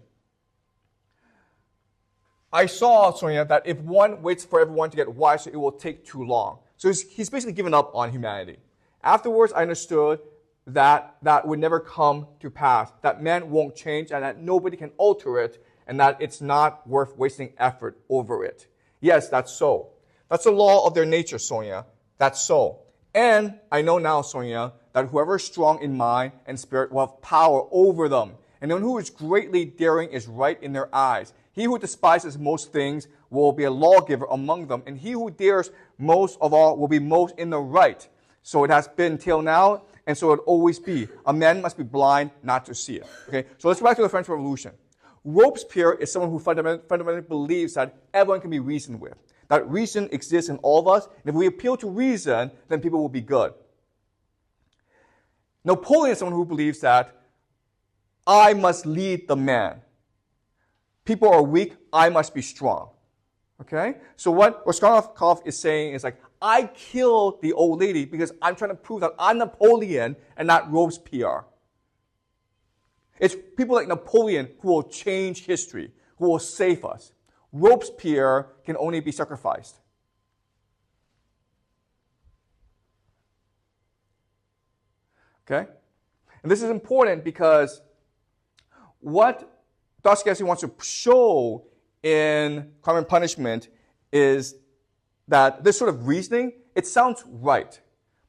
I saw, Sonia, that if one waits for everyone to get wiser, it will take too long. So he's basically given up on humanity. Afterwards, I understood that would never come to pass, that man won't change and that nobody can alter it and that it's not worth wasting effort over it. Yes, that's so. That's the law of their nature, Sonia. That's so. And I know now, Sonia, that whoever is strong in mind and spirit will have power over them. And one who is greatly daring is right in their eyes. He who despises most things will be a lawgiver among them, and he who dares most of all will be most in the right. So it has been till now, and so it will always be. A man must be blind not to see it. Okay, so let's go back to the French Revolution. Robespierre is someone who fundamentally believes that everyone can be reasoned with, that reason exists in all of us, and if we appeal to reason, then people will be good. Napoleon is someone who believes that I must lead the man. People are weak, I must be strong. Okay? So what Raskolnikov is saying is like, I killed the old lady because I'm trying to prove that I'm Napoleon and not Robespierre. It's people like Napoleon who will change history, who will save us. Robespierre can only be sacrificed. Okay? And this is important because what Dostoevsky wants to show in Crime and Punishment is that this sort of reasoning, it sounds right,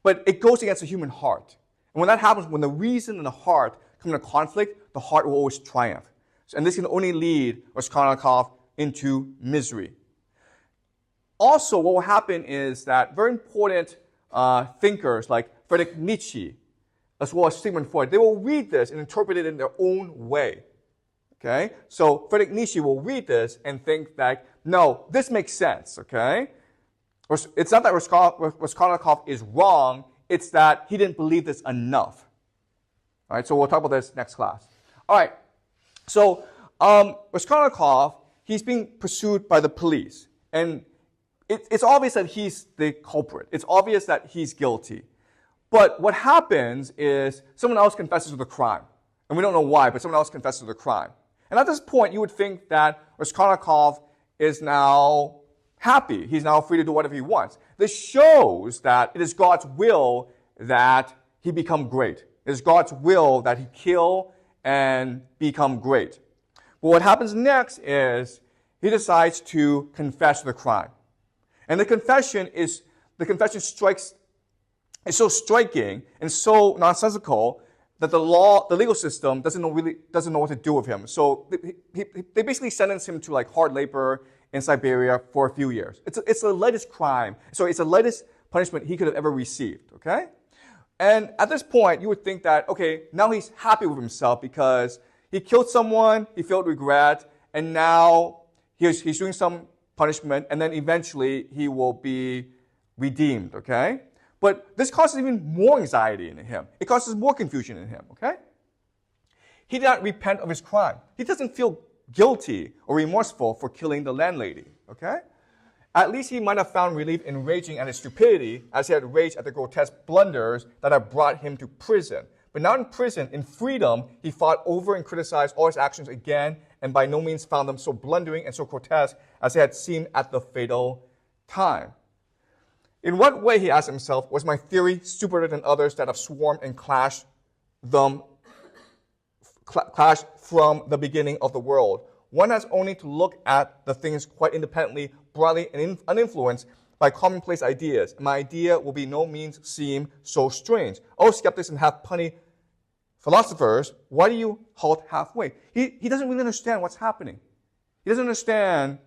but it goes against the human heart. And when that happens, when the reason and the heart come into conflict, the heart will always triumph. And this can only lead Raskolnikov into misery. Also, what will happen is that very important thinkers like Friedrich Nietzsche, as well as Sigmund Freud, they will read this and interpret it in their own way. Okay? So Friedrich Nietzsche will read this and think that, no, this makes sense. Okay? It's not that Raskolnikov is wrong, it's that he didn't believe this enough. All right, so we'll talk about this next class. All right, so Raskolnikov, he's being pursued by the police. And it's obvious that he's the culprit. It's obvious that he's guilty. But what happens is someone else confesses to the crime. And we don't know why, but someone else confesses to the crime. And at this point, you would think that Raskolnikov is now happy. He's now free to do whatever he wants. This shows that it is God's will that he become great. It is God's will that he kill and become great. But what happens next is he decides to confess to the crime. And the confession strikes is so striking and so nonsensical that the legal system doesn't know what to do with him. So they basically sentence him to like hard labor in Siberia for a few years. It's the lightest crime. So it's the lightest punishment he could have ever received. Okay, and at this point you would think that okay, now he's happy with himself because he killed someone, he felt regret, and now he's doing some punishment, and then eventually he will be redeemed, okay? But this causes even more anxiety in him. It causes more confusion in him, okay? He did not repent of his crime. He doesn't feel guilty or remorseful for killing the landlady, okay? At least he might have found relief in raging at his stupidity as he had raged at the grotesque blunders that had brought him to prison. But now in prison, in freedom, he fought over and criticized all his actions again, and by no means found them so blundering and so grotesque as they had seemed at the fatal time. In what way, he asked himself, was my theory stupider than others that have swarmed and clashed from the beginning of the world? One has only to look at the things quite independently, broadly, and uninfluenced by commonplace ideas, and my idea will by no means seem so strange. Oh, skeptics and half-punny philosophers, why do you halt halfway? He doesn't really understand what's happening. He doesn't understand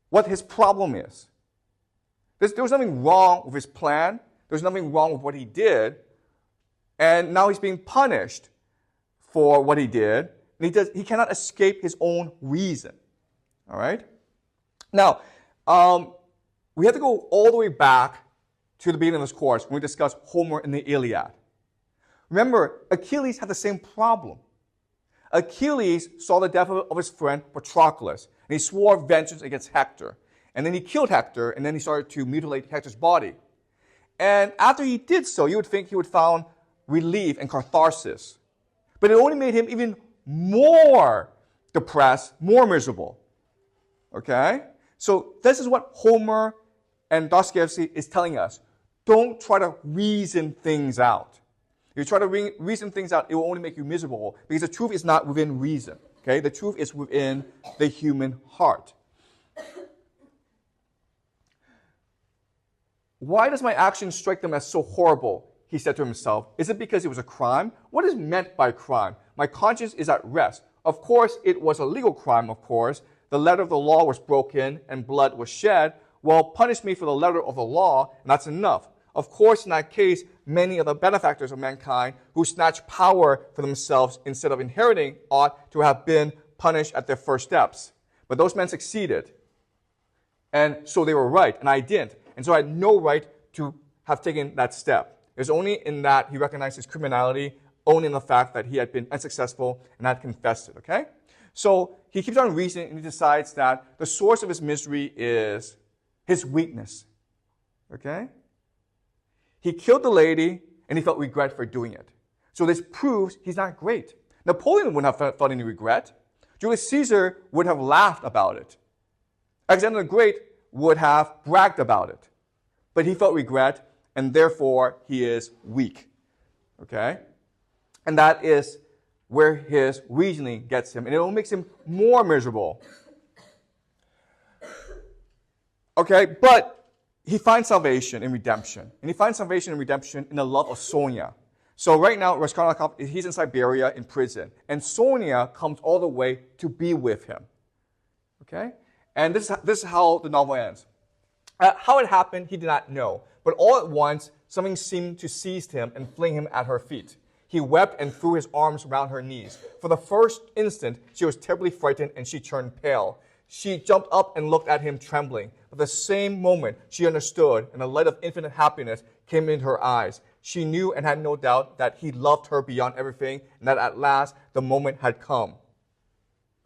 what his problem is. There was nothing wrong with his plan. There was nothing wrong with what he did. And now he's being punished for what he did. And he cannot escape his own reason. All right? Now, we have to go all the way back to the beginning of this course when we discuss Homer and the Iliad. Remember, Achilles had the same problem. Achilles saw the death of his friend Patroclus, and he swore vengeance against Hector. And then he killed Hector, and then he started to mutilate Hector's body. And after he did so, you would think he would found relief and catharsis. But it only made him even more depressed, more miserable. Okay? So this is what Homer and Dostoevsky is telling us. Don't try to reason things out. If you try to reason things out, it will only make you miserable because the truth is not within reason. Okay? The truth is within the human heart. Why does my action strike them as so horrible? He said to himself. Is it because it was a crime? What is meant by crime? My conscience is at rest. Of course, it was a legal crime, of course. The letter of the law was broken and blood was shed. Well, punish me for the letter of the law, and that's enough. Of course, in that case, many of the benefactors of mankind who snatched power for themselves instead of inheriting ought to have been punished at their first steps. But those men succeeded. And so they were right, and I didn't. And so I had no right to have taken that step. It was only in that he recognized his criminality, only in the fact that he had been unsuccessful and had confessed it, okay? So he keeps on reasoning, and he decides that the source of his misery is his weakness, okay? He killed the lady, and he felt regret for doing it. So this proves he's not great. Napoleon wouldn't have felt any regret. Julius Caesar would have laughed about it. Alexander the Great would have bragged about it. But he felt regret, and therefore he is weak. Okay? And that is where his reasoning gets him. And it only makes him more miserable. Okay, but he finds salvation in redemption. And he finds salvation and redemption in the love of Sonia. So right now, Raskolnikov, he's in Siberia in prison. And Sonia comes all the way to be with him. Okay? And this is how the novel ends. How it happened, he did not know. But all at once, something seemed to seize him and fling him at her feet. He wept and threw his arms around her knees. For the first instant, she was terribly frightened and she turned pale. She jumped up and looked at him trembling. At the same moment, she understood, and a light of infinite happiness came into her eyes. She knew and had no doubt that he loved her beyond everything, and that at last the moment had come.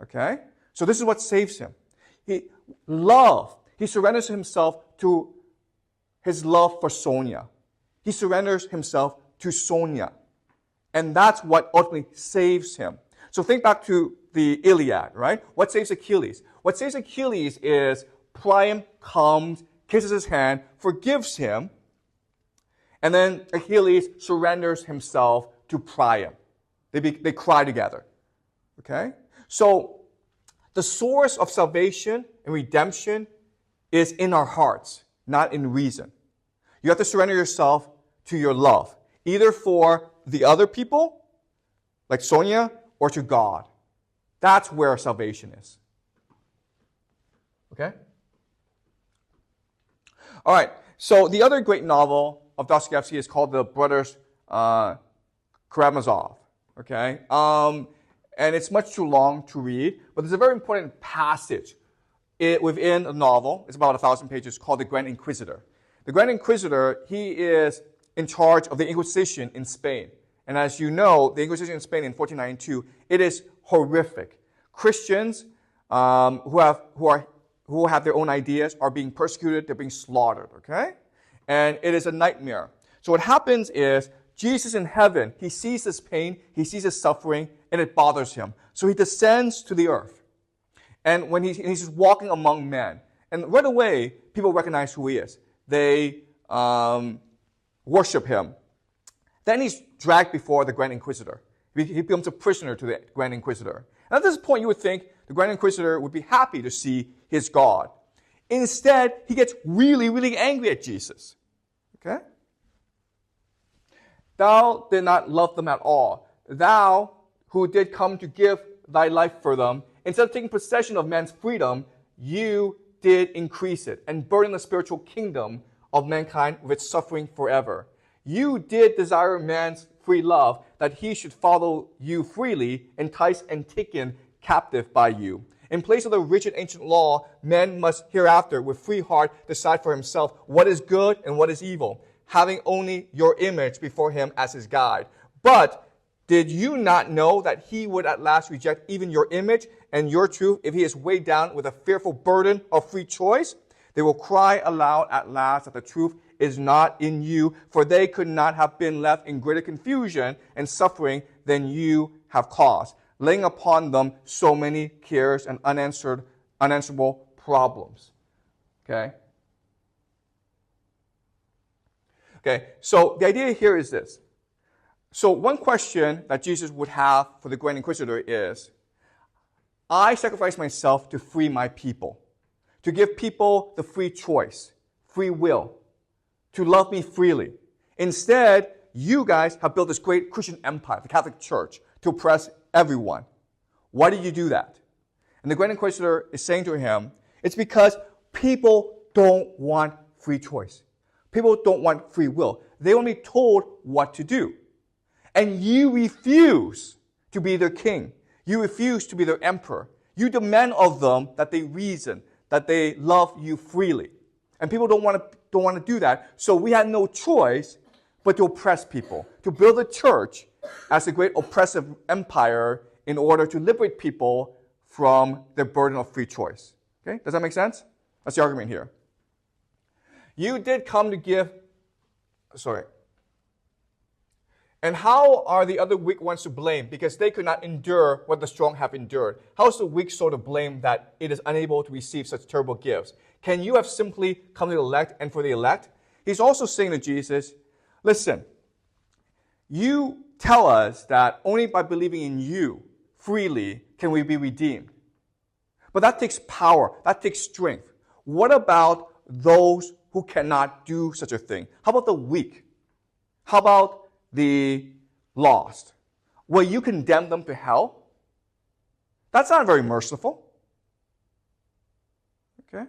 Okay? So this is what saves him. He surrenders himself to his love for Sonia. He surrenders himself to Sonia. And that's what ultimately saves him. So think back to the Iliad, right? What saves Achilles? What saves Achilles is Priam comes, kisses his hand, forgives him, and then Achilles surrenders himself to Priam. They cry together. Okay? So the source of salvation and redemption is in our hearts, not in reason. You have to surrender yourself to your love, either for the other people, like Sonia, or to God. That's where salvation is. Okay? All right. So the other great novel of Dostoevsky is called The Brothers Karamazov. Okay? And it's much too long to read, but there's a very important passage within the novel. It's about 1,000 pages, called The Grand Inquisitor. The Grand Inquisitor, he is in charge of the Inquisition in Spain. And as you know, the Inquisition in Spain in 1492, it is horrific. Christians who have their own ideas are being persecuted, they're being slaughtered, okay? And it is a nightmare. So what happens is, Jesus in heaven, he sees this pain, he sees his suffering, and it bothers him. So he descends to the earth. And when he's just walking among men, and right away, people recognize who he is. They worship him. Then he's dragged before the Grand Inquisitor. He becomes a prisoner to the Grand Inquisitor. And at this point, you would think the Grand Inquisitor would be happy to see his God. Instead, he gets really, really angry at Jesus. Okay? Thou did not love them at all. Thou, who did come to give thy life for them, instead of taking possession of man's freedom, you did increase it and burden the spiritual kingdom of mankind with its suffering forever. You did desire man's free love, that he should follow you freely, enticed and taken captive by you. In place of the rigid ancient law, man must hereafter, with free heart, decide for himself what is good and what is evil, having only your image before him as his guide. But did you not know that he would at last reject even your image and your truth if he is weighed down with a fearful burden of free choice? They will cry aloud at last that the truth is not in you, for they could not have been left in greater confusion and suffering than you have caused, laying upon them so many cares and unanswerable problems. Okay? Okay, so the idea here is this. So one question that Jesus would have for the Grand Inquisitor is, I sacrifice myself to free my people, to give people the free choice, free will, to love me freely. Instead, you guys have built this great Christian empire, the Catholic Church, to oppress everyone. Why did you do that? And the Grand Inquisitor is saying to him, it's because people don't want free choice. People don't want free will. They want to be told what to do. And you refuse to be their king. You refuse to be their emperor. You demand of them that they reason, that they love you freely. And people don't want to do that. So we had no choice but to oppress people, to build a church as a great oppressive empire in order to liberate people from the burden of free choice. Okay? Does that make sense? That's the argument here. You did come to give... And how are the other weak ones to blame? Because they could not endure what the strong have endured. How is the weak soul to blame that it is unable to receive such terrible gifts? Can you have simply come to the elect and for the elect? He's also saying to Jesus, listen, you tell us that only by believing in you freely can we be redeemed. But that takes power. That takes strength. What about those who cannot do such a thing? How about the weak? How about the lost? Will you condemn them to hell? That's not very merciful. Okay?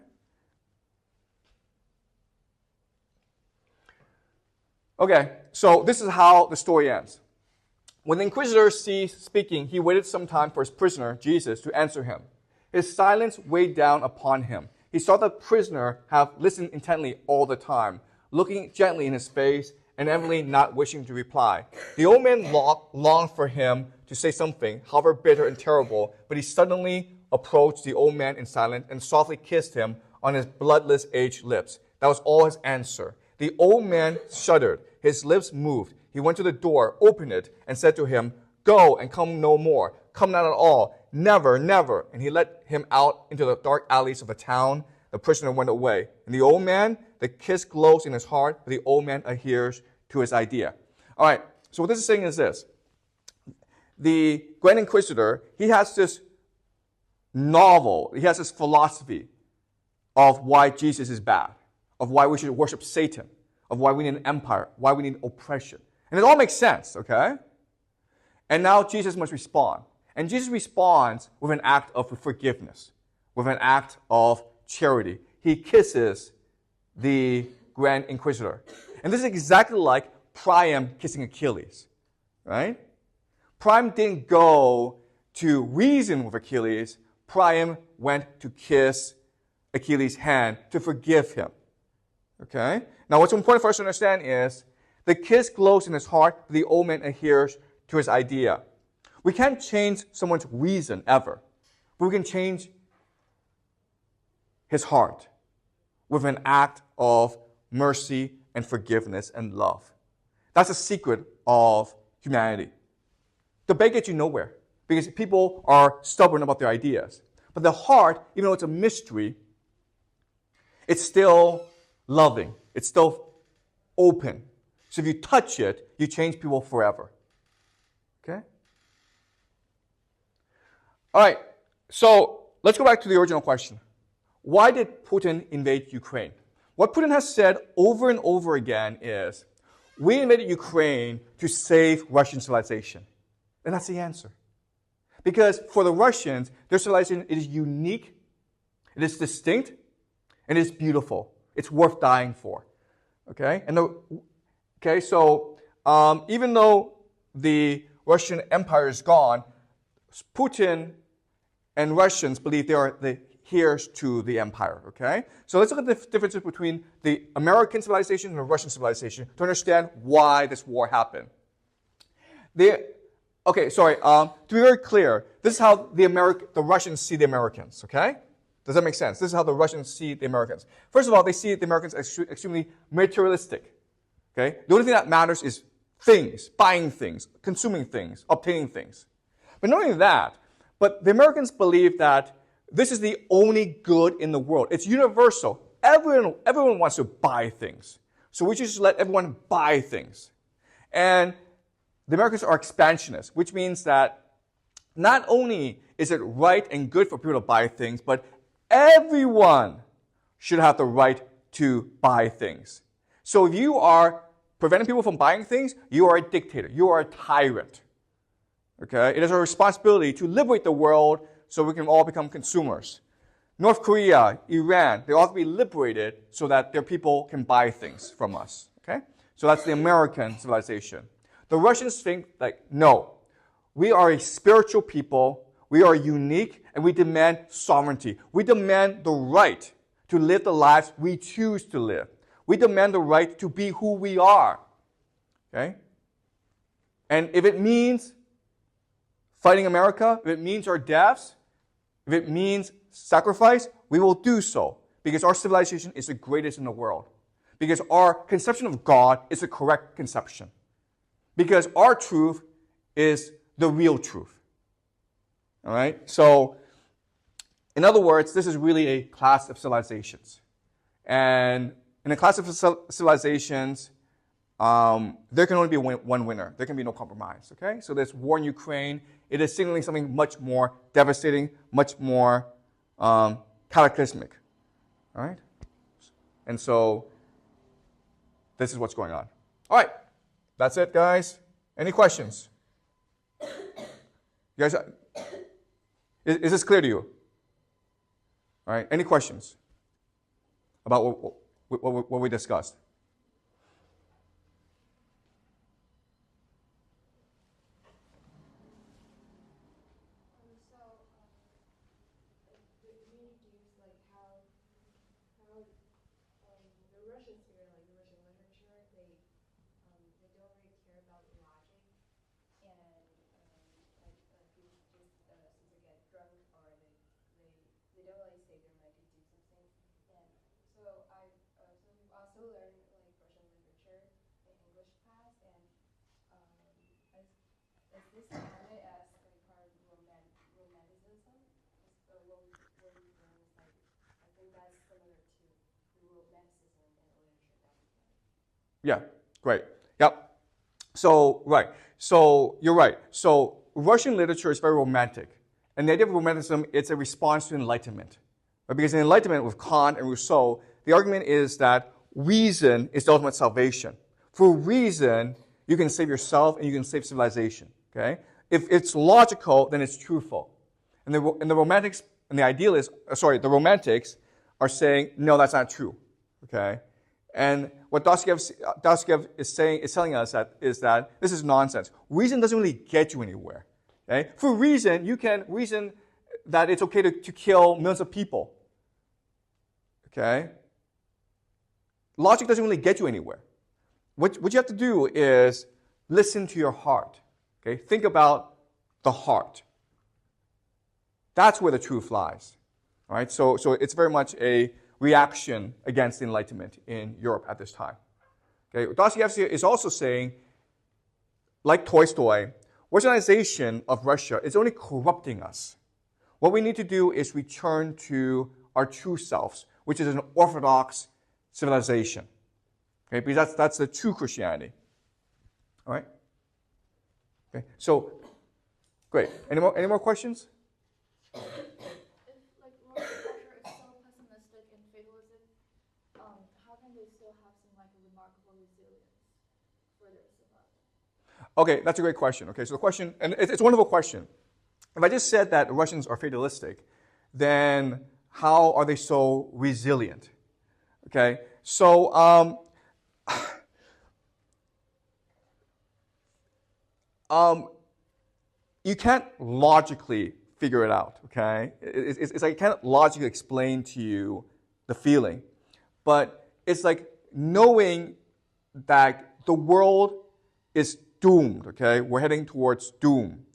Okay, so this is how the story ends. When the inquisitor ceased speaking, he waited some time for his prisoner, Jesus, to answer him. His silence weighed down upon him. He saw the prisoner have listened intently all the time, looking gently in his face and evidently not wishing to reply. The old man longed for him to say something, however bitter and terrible, but he suddenly approached the old man in silence and softly kissed him on his bloodless aged lips. That was all his answer. The old man shuddered. His lips moved. He went to the door, opened it, and said to him, "Go and come no more. Come not at all. Never, never." And he led him out into the dark alleys of the town. The prisoner went away. And the old man, the kiss glows in his heart, but the old man adheres to his idea. All right, so what this is saying is this. The Grand Inquisitor, he has this novel, he has this philosophy of why Jesus is bad, of why we should worship Satan, of why we need an empire, why we need oppression. And it all makes sense, okay? And now Jesus must respond. And Jesus responds with an act of forgiveness, with an act of charity. He kisses the Grand Inquisitor. And this is exactly like Priam kissing Achilles, right? Priam didn't go to reason with Achilles. Priam went to kiss Achilles' hand to forgive him, okay? Now, what's important for us to understand is the kiss glows in his heart, but the old man adheres to his idea. We can't change someone's reason ever, but we can change his heart with an act of mercy and forgiveness and love. That's the secret of humanity. Debate gets you nowhere because people are stubborn about their ideas. But the heart, even though it's a mystery, it's still loving. It's still open. So if you touch it, you change people forever. Okay? All right, so let's go back to the original question. Why did Putin invade Ukraine? What Putin has said over and over again is, we invaded Ukraine to save Russian civilization. And that's the answer. Because for the Russians, their civilization is unique, it is distinct, and it's beautiful. It's worth dying for. Okay? So even though the Russian Empire is gone, Putin and Russians believe they are the heirs to the empire, okay? So let's look at the differences between the American civilization and the Russian civilization to understand why this war happened. To be very clear, this is how the Russians see the Americans, okay? Does that make sense? This is how the Russians see the Americans. First of all, they see the Americans as extremely materialistic, okay? The only thing that matters is things, buying things, consuming things, obtaining things. But not only that, but the Americans believe that this is the only good in the world. It's universal. Everyone wants to buy things. So we should just let everyone buy things. And the Americans are expansionists, which means that not only is it right and good for people to buy things, but everyone should have the right to buy things. So if you are preventing people from buying things, you are a dictator. You are a tyrant. Okay? It is our responsibility to liberate the world so we can all become consumers. North Korea, Iran, they ought to be liberated so that their people can buy things from us. Okay? So that's the American civilization. The Russians think no, we are a spiritual people, we are unique, and we demand sovereignty. We demand the right to live the lives we choose to live. We demand the right to be who we are. Okay? And if it means fighting America, if it means our deaths, if it means sacrifice, we will do so because our civilization is the greatest in the world. Because our conception of God is the correct conception. Because our truth is the real truth. All right? So, in other words, this is really a class of civilizations. And in a class of civilizations, there can only be one winner. There can be no compromise. Okay, so this war in Ukraine, it is signaling something much more devastating, much more cataclysmic. All right, and so this is what's going on. All right, that's it, guys. Any questions? You guys, is this clear to you? All right, any questions about what we discussed? The Russians here, like the Russian literature, they don't really care about logic, and people just since they get drunk or they don't really say they're meant to do something. And so we've also learned like Russian literature in English class, and as this counted as like part of romanticism, what we learned is like I think that's similar to romanticism in literature that we learned. Yeah, great. Yep. So, right. So, you're right. So, Russian literature is very romantic. And the idea of romanticism, it's a response to enlightenment. Right? Because in enlightenment with Kant and Rousseau, the argument is that reason is the ultimate salvation. For reason, you can save yourself and you can save civilization. Okay? If it's logical, then it's truthful. And the romantics and the idealists, the romantics are saying, no, that's not true. Okay? And what Dostoevsky is telling us is that this is nonsense. Reason doesn't really get you anywhere. Okay? For reason, you can reason that it's okay to kill millions of people. Okay? Logic doesn't really get you anywhere. What you have to do is listen to your heart. Okay? Think about the heart. That's where the truth lies. All right? So it's very much a reaction against the Enlightenment in Europe at this time. Okay? Dostoevsky is also saying, like Tolstoy, Russianization of Russia is only corrupting us. What we need to do is return to our true selves, which is an orthodox civilization. Okay? Because that's the true Christianity. All right? Okay. So, great. Any more questions? If like Russian culture is so pessimistic and fatalistic, how can they still have some like remarkable resilience for their survival? Okay, that's a great question. Okay, so the question, and it's a wonderful question. If I just said that Russians are fatalistic, then how are they so resilient? Okay, so you can't logically figure it out. Okay, it's like I can't logically explain to you the feeling, but it's like knowing that the world is doomed. Okay, we're heading towards doom.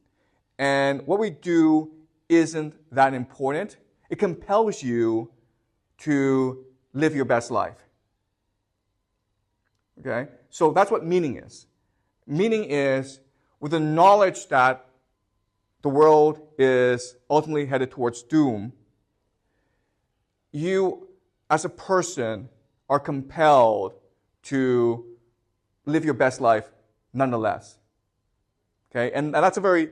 And what we do isn't that important. It compels you to live your best life. Okay? So that's what meaning is. Meaning is with the knowledge that the world is ultimately headed towards doom, you as a person are compelled to live your best life nonetheless. Okay? And that's a very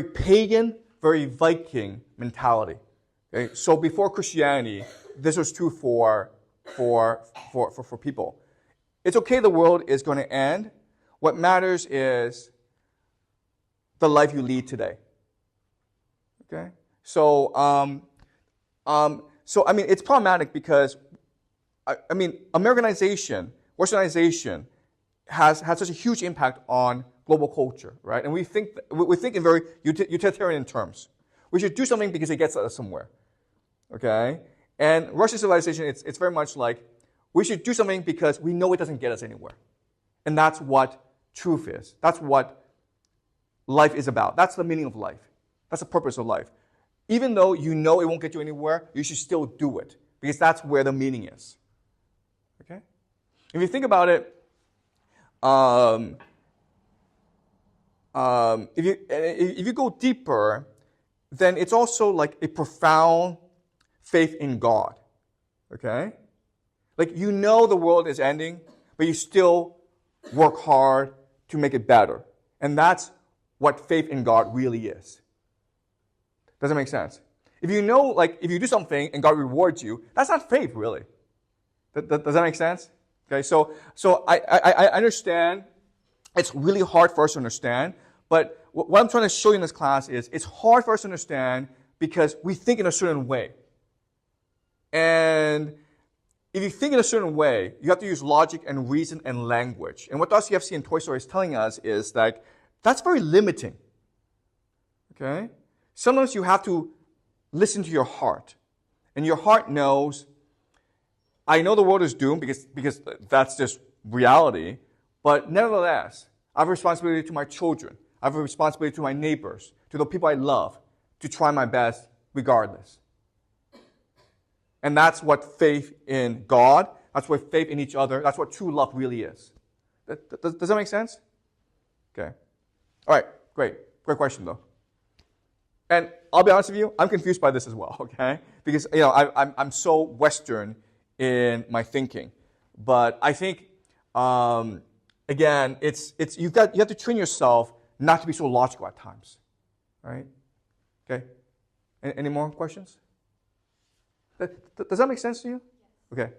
pagan, very Viking mentality. Okay? So before Christianity, this was true for people. It's okay the world is going to end. What matters is the life you lead today. Okay? So, I mean, it's problematic because, I mean, Americanization, Westernization has had such a huge impact on global culture, right? And we think in very utilitarian terms. We should do something because it gets us somewhere, okay? And Russian civilization, it's very much like we should do something because we know it doesn't get us anywhere. And that's what truth is. That's what life is about. That's the meaning of life. That's the purpose of life. Even though you know it won't get you anywhere, you should still do it because that's where the meaning is, okay? If you think about it, if you go deeper, then it's also like a profound faith in God. Okay? Like you know the world is ending, but you still work hard to make it better. And that's what faith in God really is. Does that make sense? If you know, like, if you do something and God rewards you, that's not faith, really. Does that make sense? Okay, so I understand it's really hard for us to understand, but what I'm trying to show you in this class is it's hard for us to understand because we think in a certain way. And if you think in a certain way, you have to use logic and reason and language. And what Dostoevsky in Toy Story is telling us is that that's very limiting. Okay? Sometimes you have to listen to your heart. And your heart knows, I know the world is doomed because that's just reality, but nevertheless, I have a responsibility to my children. I have a responsibility to my neighbors, to the people I love, to try my best regardless. And that's what faith in God, that's what faith in each other, that's what true love really is. Does that make sense? Okay. All right, great. Great question, though. And I'll be honest with you, I'm confused by this as well, okay? Because, I'm so Western in my thinking. But I think, again, you have to train yourself not to be so logical at times, right? Okay. Any more questions? Does that make sense to you? Okay.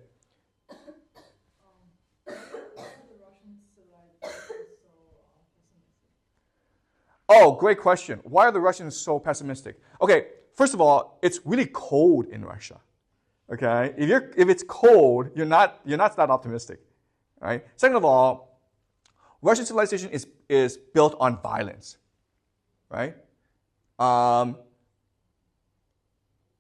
Oh, great question. Why are the Russians so pessimistic? Okay, first of all, it's really cold in Russia. Okay, if it's cold, you're not that optimistic, right? Second of all, Russian civilization is built on violence, right?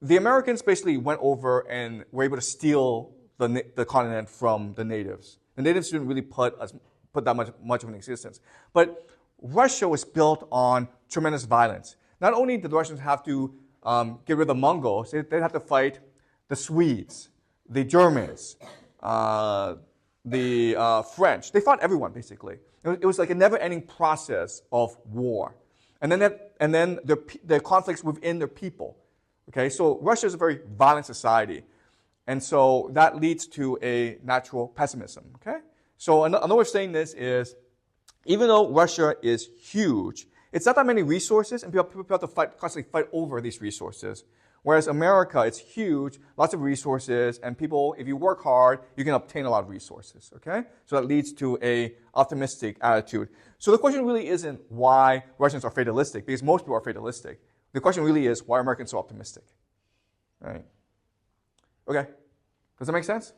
The Americans basically went over and were able to steal the continent from the natives. The natives didn't really put that much of an existence. But Russia was built on tremendous violence. Not only did the Russians have to get rid of the Mongols, they'd have to fight the Swedes, the Germans, the French. They fought everyone, basically. It was like a never-ending process of war. And then the conflicts within their people. Okay, so Russia is a very violent society. And so that leads to a natural pessimism. Okay? So another way of saying this is, even though Russia is huge, it's not that many resources, and people have to constantly fight over these resources. Whereas America, it's huge, lots of resources, and people, if you work hard, you can obtain a lot of resources. Okay? So that leads to an optimistic attitude. So the question really isn't why Russians are fatalistic, because most people are fatalistic. The question really is, why are Americans so optimistic? Right? Okay. Does that make sense?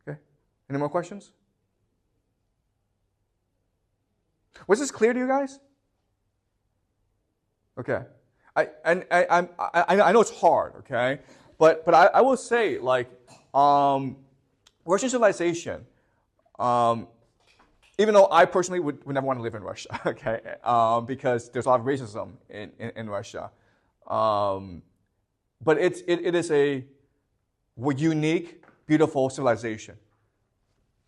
Okay. Any more questions? Was this clear to you guys? Okay. I know it's hard, okay? But I will say, like, Russian civilization, even though I personally would never want to live in Russia, okay, because there's a lot of racism in Russia. But it is a unique, beautiful civilization.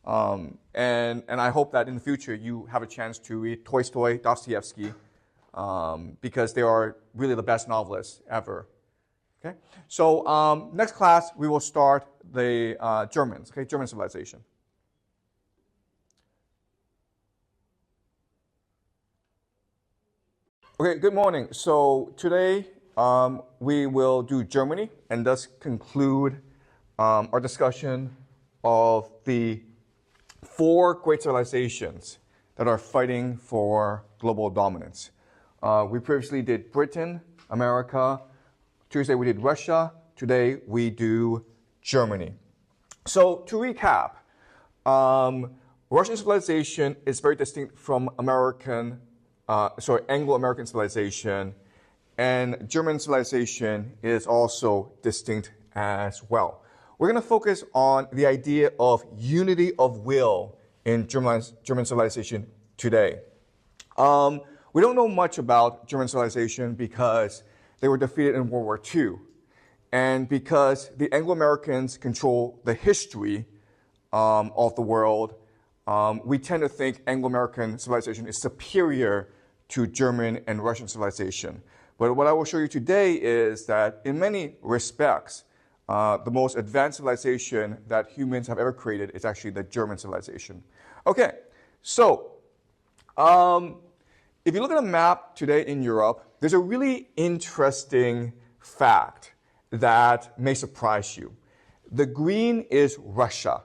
And I hope that in the future you have a chance to read Tolstoy, Dostoevsky, because they are really the best novelists ever. Okay, so next class we will start the Germans, okay, German civilization. Okay, good morning. So today we will do Germany and thus conclude our discussion of the 4 great civilizations that are fighting for global dominance. We previously did Britain, America. Tuesday we did Russia. Today we do Germany. So to recap, Russian civilization is very distinct from Anglo-American civilization, and German civilization is also distinct as well. We're going to focus on the idea of unity of will in German civilization today. We don't know much about German civilization because they were defeated in World War II, and because the Anglo-Americans control the history of the world, we tend to think Anglo-American civilization is superior to German and Russian civilization. But what I will show you today is that in many respects, the most advanced civilization that humans have ever created is actually the German civilization. Okay, so if you look at a map today in Europe, there's a really interesting fact that may surprise you. The green is Russia.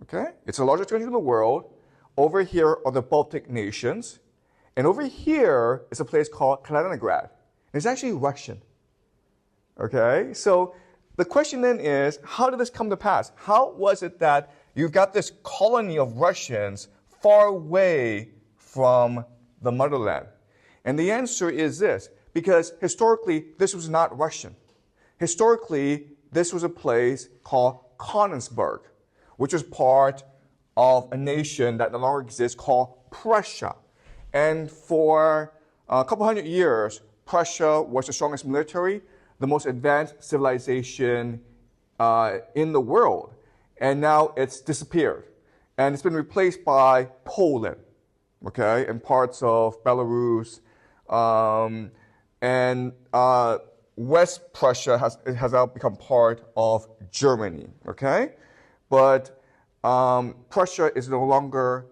Okay, it's the largest country in the world. Over here are the Baltic nations. And over here is a place called Kaliningrad. It's actually Russian. Okay, so the question then is, how did this come to pass? How was it that you've got this colony of Russians far away from the motherland? And the answer is this, because historically, this was not Russian. Historically, this was a place called Königsberg, which was part of a nation that no longer exists called Prussia. And for a couple hundred years, Prussia was the strongest military, the most advanced civilization in the world. And now it's disappeared. And it's been replaced by Poland, okay, and parts of Belarus. And West Prussia has now become part of Germany, okay? But Prussia is no longer,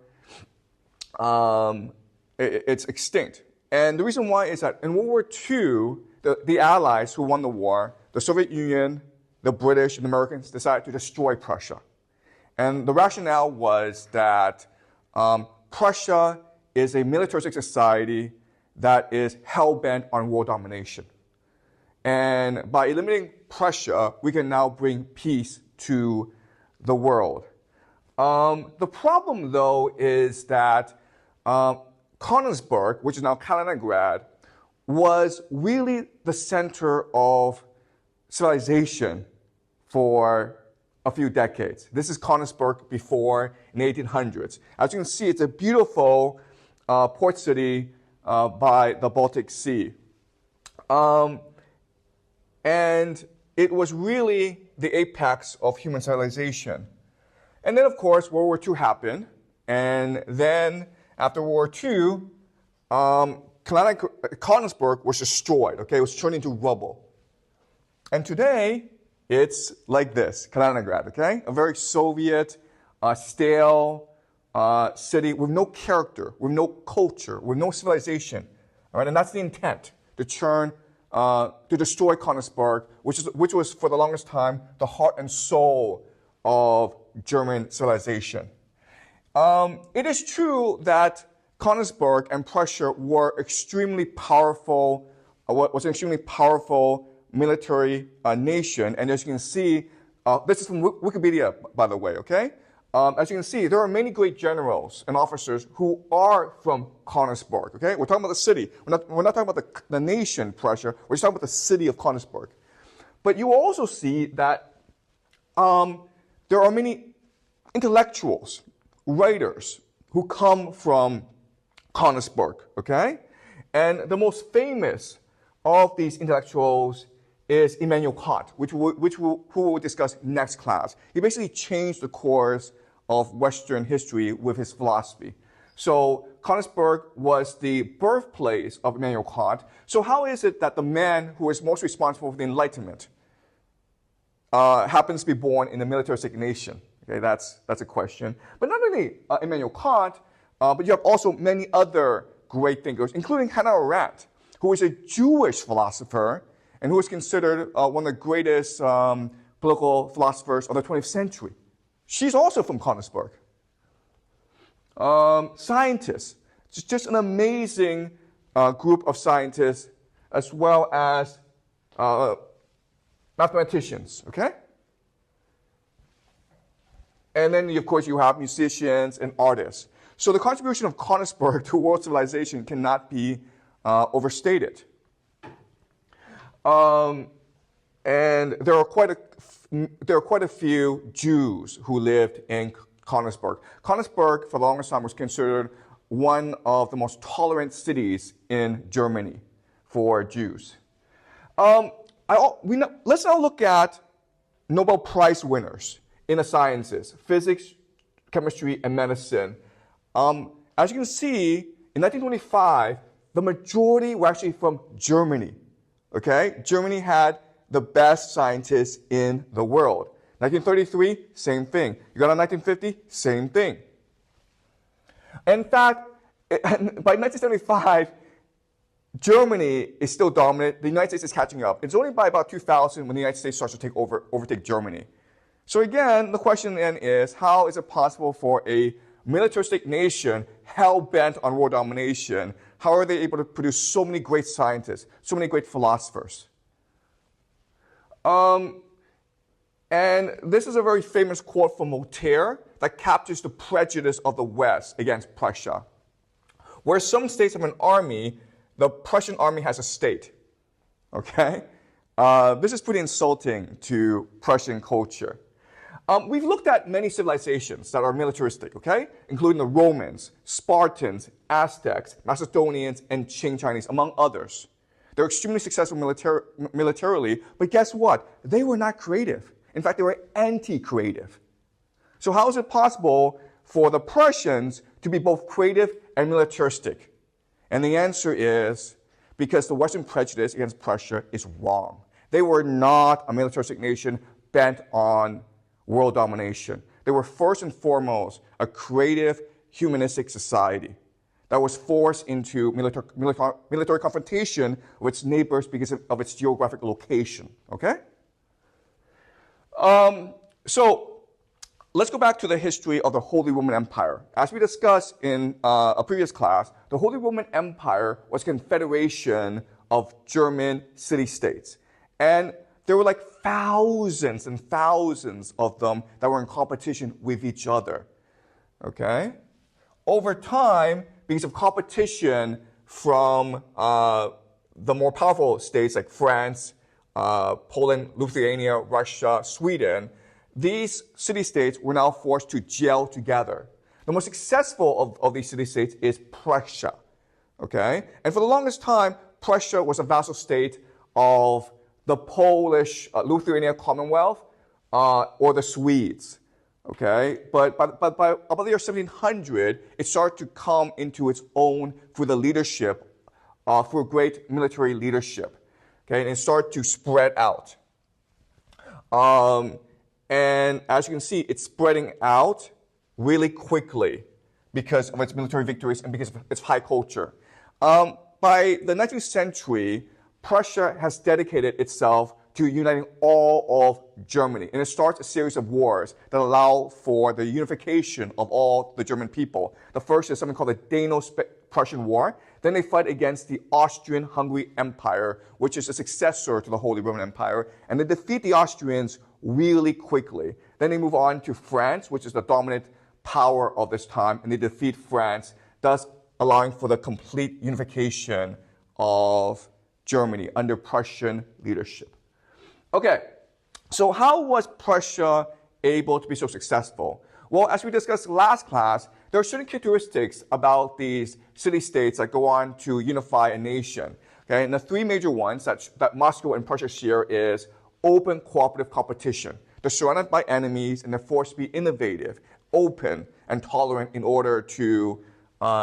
it's extinct. And the reason why is that in World War II, the Allies who won the war, the Soviet Union, the British, and the Americans decided to destroy Prussia. And the rationale was that Prussia is a militaristic society that is hell-bent on world domination. And by eliminating Prussia, we can now bring peace to the world. The problem, though, is that Königsberg, which is now Kaliningrad, was really the center of civilization for a few decades. This is Königsberg before in the 1800s. As you can see, it's a beautiful port city by the Baltic Sea. And it was really the apex of human civilization. And then, of course, World War II happened. And then, after World War II, Königsberg was destroyed. Okay, it was turned into rubble. And today, it's like this, Kaliningrad, okay? A very Soviet, stale city with no character, with no culture, with no civilization. All right, and that's the intent, to destroy Königsberg, which was for the longest time the heart and soul of German civilization. It is true that Königsberg and Prussia were extremely powerful, was an extremely powerful military nation. And as you can see, this is from Wikipedia, by the way, okay? As you can see, there are many great generals and officers who are from Königsberg, okay? We're talking about the city. We're not talking about the nation, Prussia. We're just talking about the city of Königsberg. But you also see that there are many intellectuals, writers, who come from Königsberg, okay? And the most famous of these intellectuals is Immanuel Kant, who we'll discuss next class. He basically changed the course of Western history with his philosophy. So Königsberg was the birthplace of Immanuel Kant. So how is it that the man who is most responsible for the Enlightenment happens to be born in a militaristic nation? Okay, that's a question. But not only Immanuel Kant, but you have also many other great thinkers, including Hannah Arendt, who is a Jewish philosopher and who is considered one of the greatest political philosophers of the 20th century. She's also from Königsberg. Scientists, just an amazing group of scientists, as well as mathematicians, okay? And then, of course, you have musicians and artists. So the contribution of Königsberg to world civilization cannot be overstated. And there are quite a few Jews who lived in Königsberg. Königsberg, for the longest time, was considered one of the most tolerant cities in Germany for Jews. Let's now look at Nobel Prize winners in the sciences, physics, chemistry, and medicine. As you can see, in 1925, the majority were actually from Germany. Okay, Germany had the best scientists in the world. 1933, same thing. You got on 1950, same thing. In fact, by 1975, Germany is still dominant. The United States is catching up. It's only by about 2000 when the United States starts to overtake Germany. So again, the question then is, how is it possible for a militaristic nation hell-bent on world domination, how are they able to produce so many great scientists, so many great philosophers? And this is a very famous quote from Voltaire that captures the prejudice of the West against Prussia. Where some states have an army, the Prussian army has a state. Okay? This is pretty insulting to Prussian culture. We've looked at many civilizations that are militaristic, okay? Including the Romans, Spartans, Aztecs, Macedonians, and Qing Chinese, among others. They're extremely successful militarily, but guess what? They were not creative. In fact, they were anti-creative. So how is it possible for the Prussians to be both creative and militaristic? And the answer is because the Western prejudice against Prussia is wrong. They were not a militaristic nation bent on world domination. They were first and foremost a creative, humanistic society that was forced into military confrontation with its neighbors because of its geographic location. Okay? So let's go back to the history of the Holy Roman Empire. As we discussed in a previous class, the Holy Roman Empire was a confederation of German city-states. And there were like thousands and thousands of them that were in competition with each other. Okay? Over time, because of competition from the more powerful states like France, Poland, Lithuania, Russia, Sweden, these city-states were now forced to gel together. The most successful of these city-states is Prussia. Okay? And for the longest time, Prussia was a vassal state of the Polish Lithuania Commonwealth or the Swedes. Okay? But by about the year 1700, it started to come into its own through the leadership, through great military leadership. Okay? And it started to spread out. And as you can see, it's spreading out really quickly because of its military victories and because of its high culture. By the 19th century, Prussia has dedicated itself to uniting all of Germany. And it starts a series of wars that allow for the unification of all the German people. The first is something called the Dano-Prussian War. Then they fight against the Austrian-Hungary Empire, which is a successor to the Holy Roman Empire. And they defeat the Austrians really quickly. Then they move on to France, which is the dominant power of this time. And they defeat France, thus allowing for the complete unification of Germany under Prussian leadership. Okay, so how was Prussia able to be so successful? Well, as we discussed last class, there are certain characteristics about these city-states that go on to unify a nation. Okay, and the three major ones that Moscow and Prussia share is open cooperative competition. They're surrounded by enemies and they're forced to be innovative, open, and tolerant in order to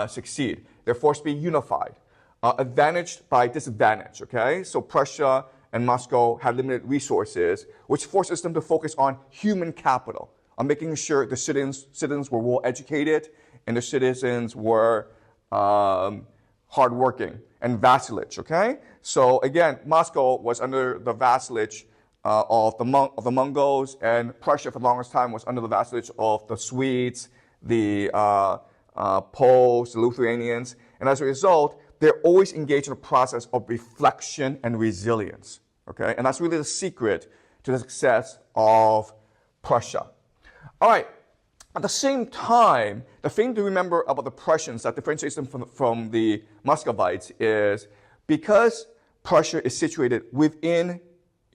succeed. They're forced to be unified. Advantaged by disadvantage, okay? So Prussia and Moscow had limited resources, which forces them to focus on human capital, on making sure the citizens were well educated and the citizens were hardworking and vassalage, okay? So again, Moscow was under the vassalage of the Mongols, and Prussia for the longest time was under the vassalage of the Swedes, the Poles, the Lithuanians, and as a result, they're always engaged in a process of reflection and resilience, okay? And that's really the secret to the success of Prussia. All right, at the same time, the thing to remember about the Prussians that differentiates them from the Muscovites is because Prussia is situated within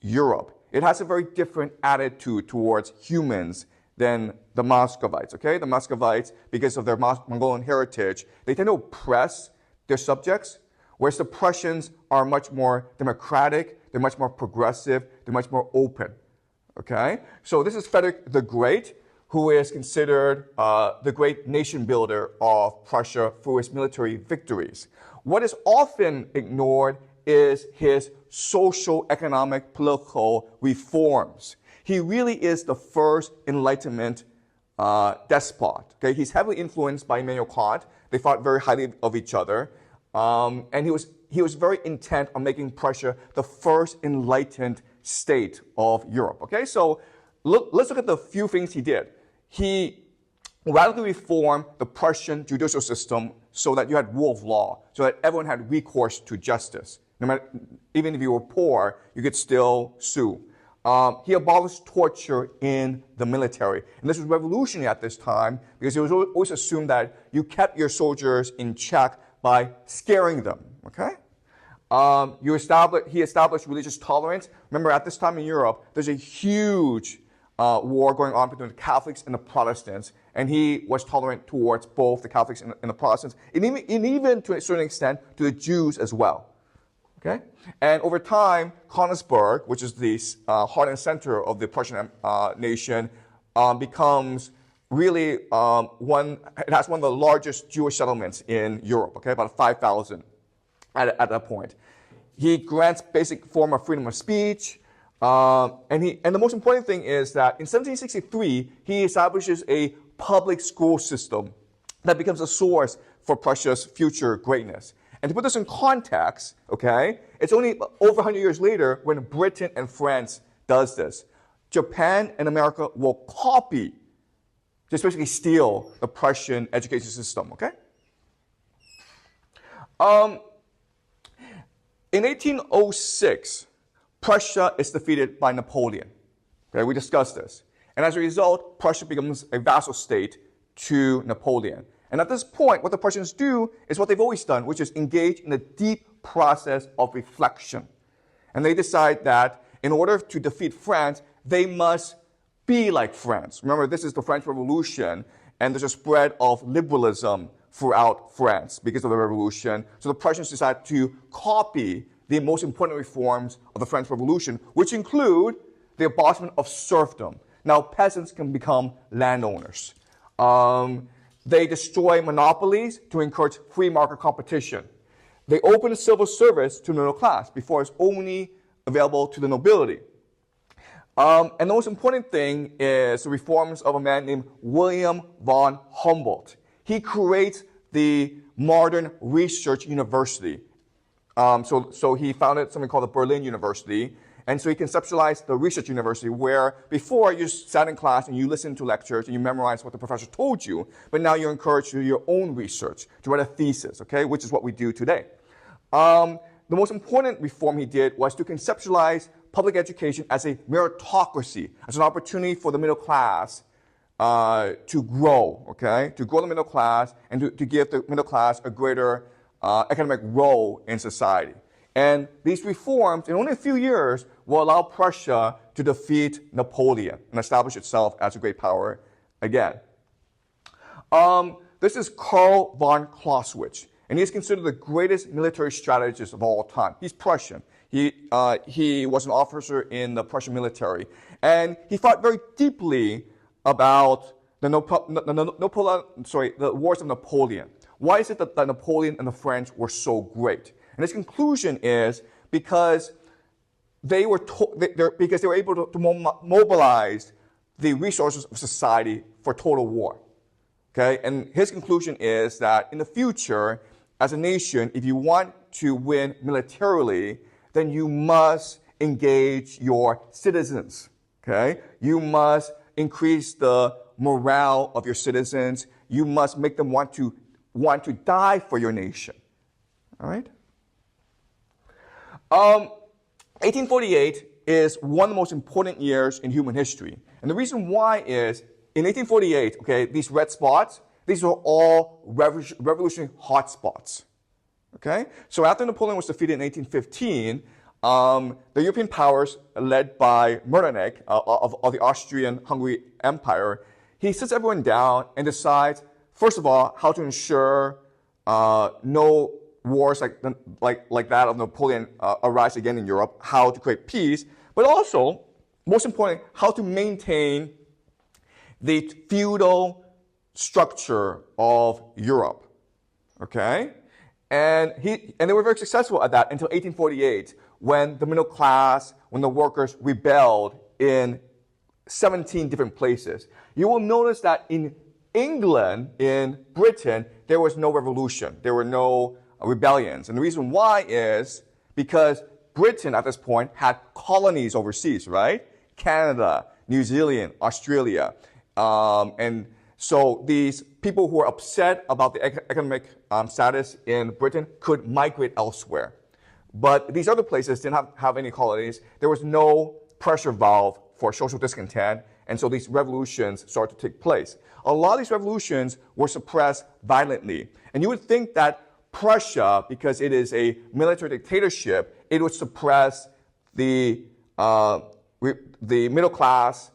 Europe, it has a very different attitude towards humans than the Muscovites, okay? The Muscovites, because of their Mongolian heritage, they tend to oppress their subjects, whereas the Prussians are much more democratic, they're much more progressive, they're much more open, okay? So this is Frederick the Great, who is considered the great nation builder of Prussia through his military victories. What is often ignored is his social, economic, political reforms. He really is the first Enlightenment despot. Okay? He's heavily influenced by Immanuel Kant. They thought very highly of each other. And he was very intent on making Prussia the first enlightened state of Europe. Okay? So let's look at the few things he did. He radically reformed the Prussian judicial system so that you had rule of law, so that everyone had recourse to justice. No matter, even if you were poor, you could still sue. He abolished torture in the military. And this was revolutionary at this time because it was always assumed that you kept your soldiers in check by scaring them. Okay? He established religious tolerance. Remember, at this time in Europe, there's a huge war going on between the Catholics and the Protestants, and he was tolerant towards both the Catholics and the Protestants, and even to a certain extent to the Jews as well. Okay? And over time, Königsberg, which is the heart and center of the Prussian nation, becomes really it has one of the largest Jewish settlements in Europe, okay, about 5,000 at that point. He grants basic form of freedom of speech, and the most important thing is that in 1763, he establishes a public school system that becomes a source for Prussia's future greatness. And to put this in context, okay, it's only over 100 years later when Britain and France does this. Japan and America will copy, just basically steal the Prussian education system, okay? In 1806, Prussia is defeated by Napoleon. Okay, we discussed this. And as a result, Prussia becomes a vassal state to Napoleon. And at this point, what the Prussians do is what they've always done, which is engage in a deep process of reflection. And they decide that in order to defeat France, they must be like France. Remember, this is the French Revolution, and there's a spread of liberalism throughout France because of the revolution. So the Prussians decide to copy the most important reforms of the French Revolution, which include the abolishment of serfdom. Now, peasants can become landowners. They destroy monopolies to encourage free market competition. They open the civil service to the middle class before it's only available to the nobility. And the most important thing is the reforms of a man named William von Humboldt. He creates the modern research university. So he founded something called the Berlin University. And so he conceptualized the research university where before you sat in class and you listened to lectures and you memorized what the professor told you, but now you're encouraged to do your own research, to write a thesis, okay, which is what we do today. The most important reform he did was to conceptualize public education as a meritocracy, as an opportunity for the middle class to grow, okay, to grow the middle class and to give the middle class a greater economic role in society. And these reforms, in only a few years, will allow Prussia to defeat Napoleon and establish itself as a great power again. This is Karl von Clausewitz, and he is considered the greatest military strategist of all time. He's Prussian. He was an officer in the Prussian military, and he thought very deeply about the wars of Napoleon. Why is it that Napoleon and the French were so great? And his conclusion is because they were able to mobilize the resources of society for total war. Okay? And his conclusion is that in the future, as a nation, if you want to win militarily, then you must engage your citizens. Okay? You must increase the morale of your citizens. You must make them want to die for your nation. All right? 1848 is one of the most important years in human history. And the reason why is, in 1848, okay, these red spots, these are all revolutionary hotspots. Okay? So after Napoleon was defeated in 1815, the European powers, led by Metternich of the Austrian-Hungary Empire, he sits everyone down and decides, first of all, how to ensure no wars like that of Napoleon arise again in Europe, how to create peace, but also, most importantly, how to maintain the feudal structure of Europe. Okay? And they were very successful at that until 1848, when the middle class, when the workers rebelled in 17 different places. You will notice that in England, in Britain, there was no revolution. There were no rebellions. And the reason why is because Britain at this point had colonies overseas, right? Canada, New Zealand, Australia. And so these people who were upset about the economic status in Britain could migrate elsewhere. But these other places didn't have any colonies. There was no pressure valve for social discontent, and so these revolutions started to take place. A lot of these revolutions were suppressed violently. And you would think that Prussia, because it is a military dictatorship, it would suppress the middle class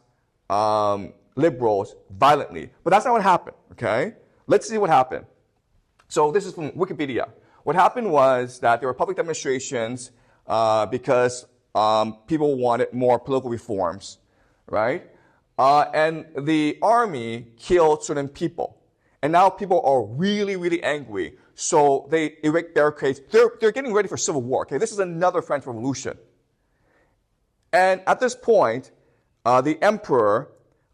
liberals violently. But that's not what happened, okay? Let's see what happened. So this is from Wikipedia. What happened was that there were public demonstrations because people wanted more political reforms, right? And the army killed certain people. And now people are really, really angry. So they erect barricades. They're getting ready for civil war, okay? This is another French Revolution. And at this point, the emperor,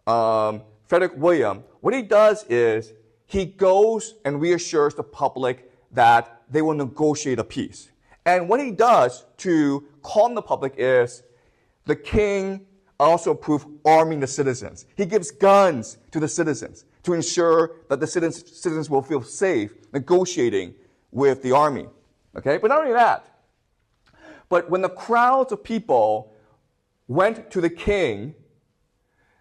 Frederick William, what he does is he goes and reassures the public that they will negotiate a peace. And what he does to calm the public is the king also approved arming the citizens. He gives guns to the citizens to ensure that the citizens will feel safe negotiating with the army. Okay? But not only that, but when the crowds of people went to the king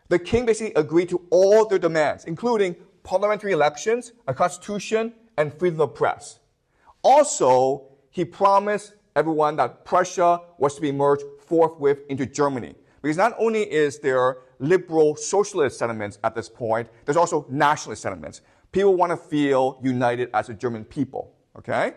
basically agreed to all their demands, including parliamentary elections, a constitution, and freedom of the press. Also, he promised everyone that Prussia was to be merged forthwith into Germany. Because not only is there liberal socialist sentiments at this point, there's also nationalist sentiments. People want to feel united as a German people, okay?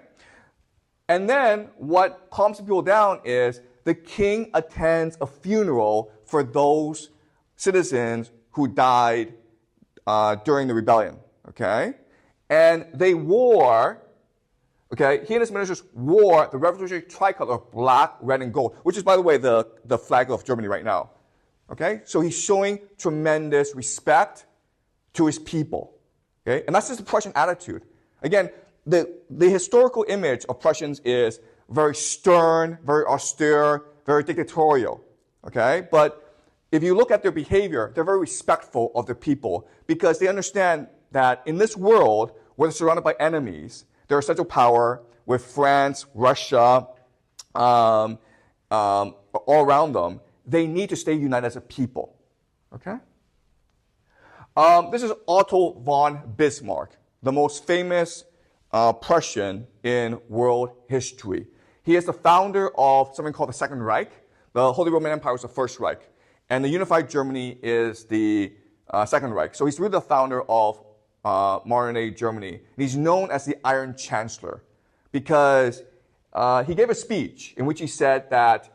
And then what calms people down is the king attends a funeral for those citizens who died during the rebellion, okay? And they wore, okay, he and his ministers wore the revolutionary tricolor of black, red, and gold, which is, by the way, the flag of Germany right now, okay? So he's showing tremendous respect to his people, okay? And that's just the Prussian attitude. Again, the historical image of Prussians is very stern, very austere, very dictatorial, okay? But if you look at their behavior, they're very respectful of their people because they understand that in this world, where they're surrounded by enemies, their central power with France, Russia, all around them, they need to stay united as a people, okay? This is Otto von Bismarck, the most famous Prussian in world history. He is the founder of something called the Second Reich. The Holy Roman Empire was the First Reich. And the unified Germany is the Second Reich. So he's really the founder of modern-day Germany. And he's known as the Iron Chancellor because he gave a speech in which he said that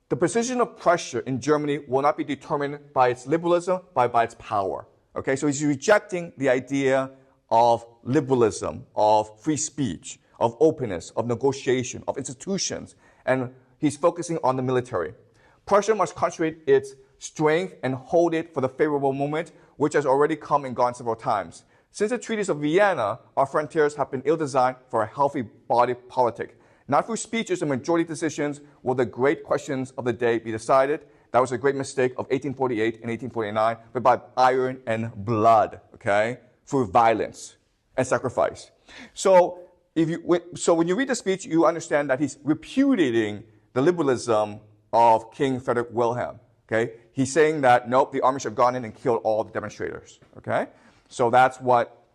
the position of Prussia in Germany will not be determined by its liberalism, but by its power. Okay, so he's rejecting the idea of liberalism, of free speech, of openness, of negotiation, of institutions, and he's focusing on the military. Prussia must concentrate its strength and hold it for the favorable moment, which has already come and gone several times. Since the treaties of Vienna, our frontiers have been ill-designed for a healthy body politic. Not through speeches and majority decisions will the great questions of the day be decided. That was a great mistake of 1848 and 1849, but by iron and blood, okay, through violence and sacrifice. So when you read the speech, you understand that he's repudiating the liberalism of King Frederick Wilhelm, okay? He's saying that, nope, the army should have gone in and killed all the demonstrators, okay? So that's what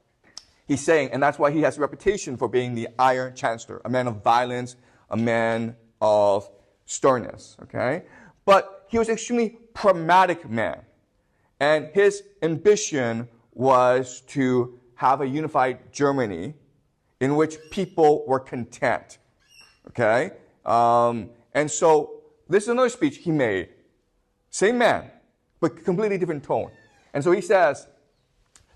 he's saying, and that's why he has a reputation for being the Iron Chancellor, a man of violence, a man of sternness, okay? But he was an extremely pragmatic man, and his ambition was to have a unified Germany in which people were content, okay? And so this is another speech he made. Same man, but completely different tone. And so he says,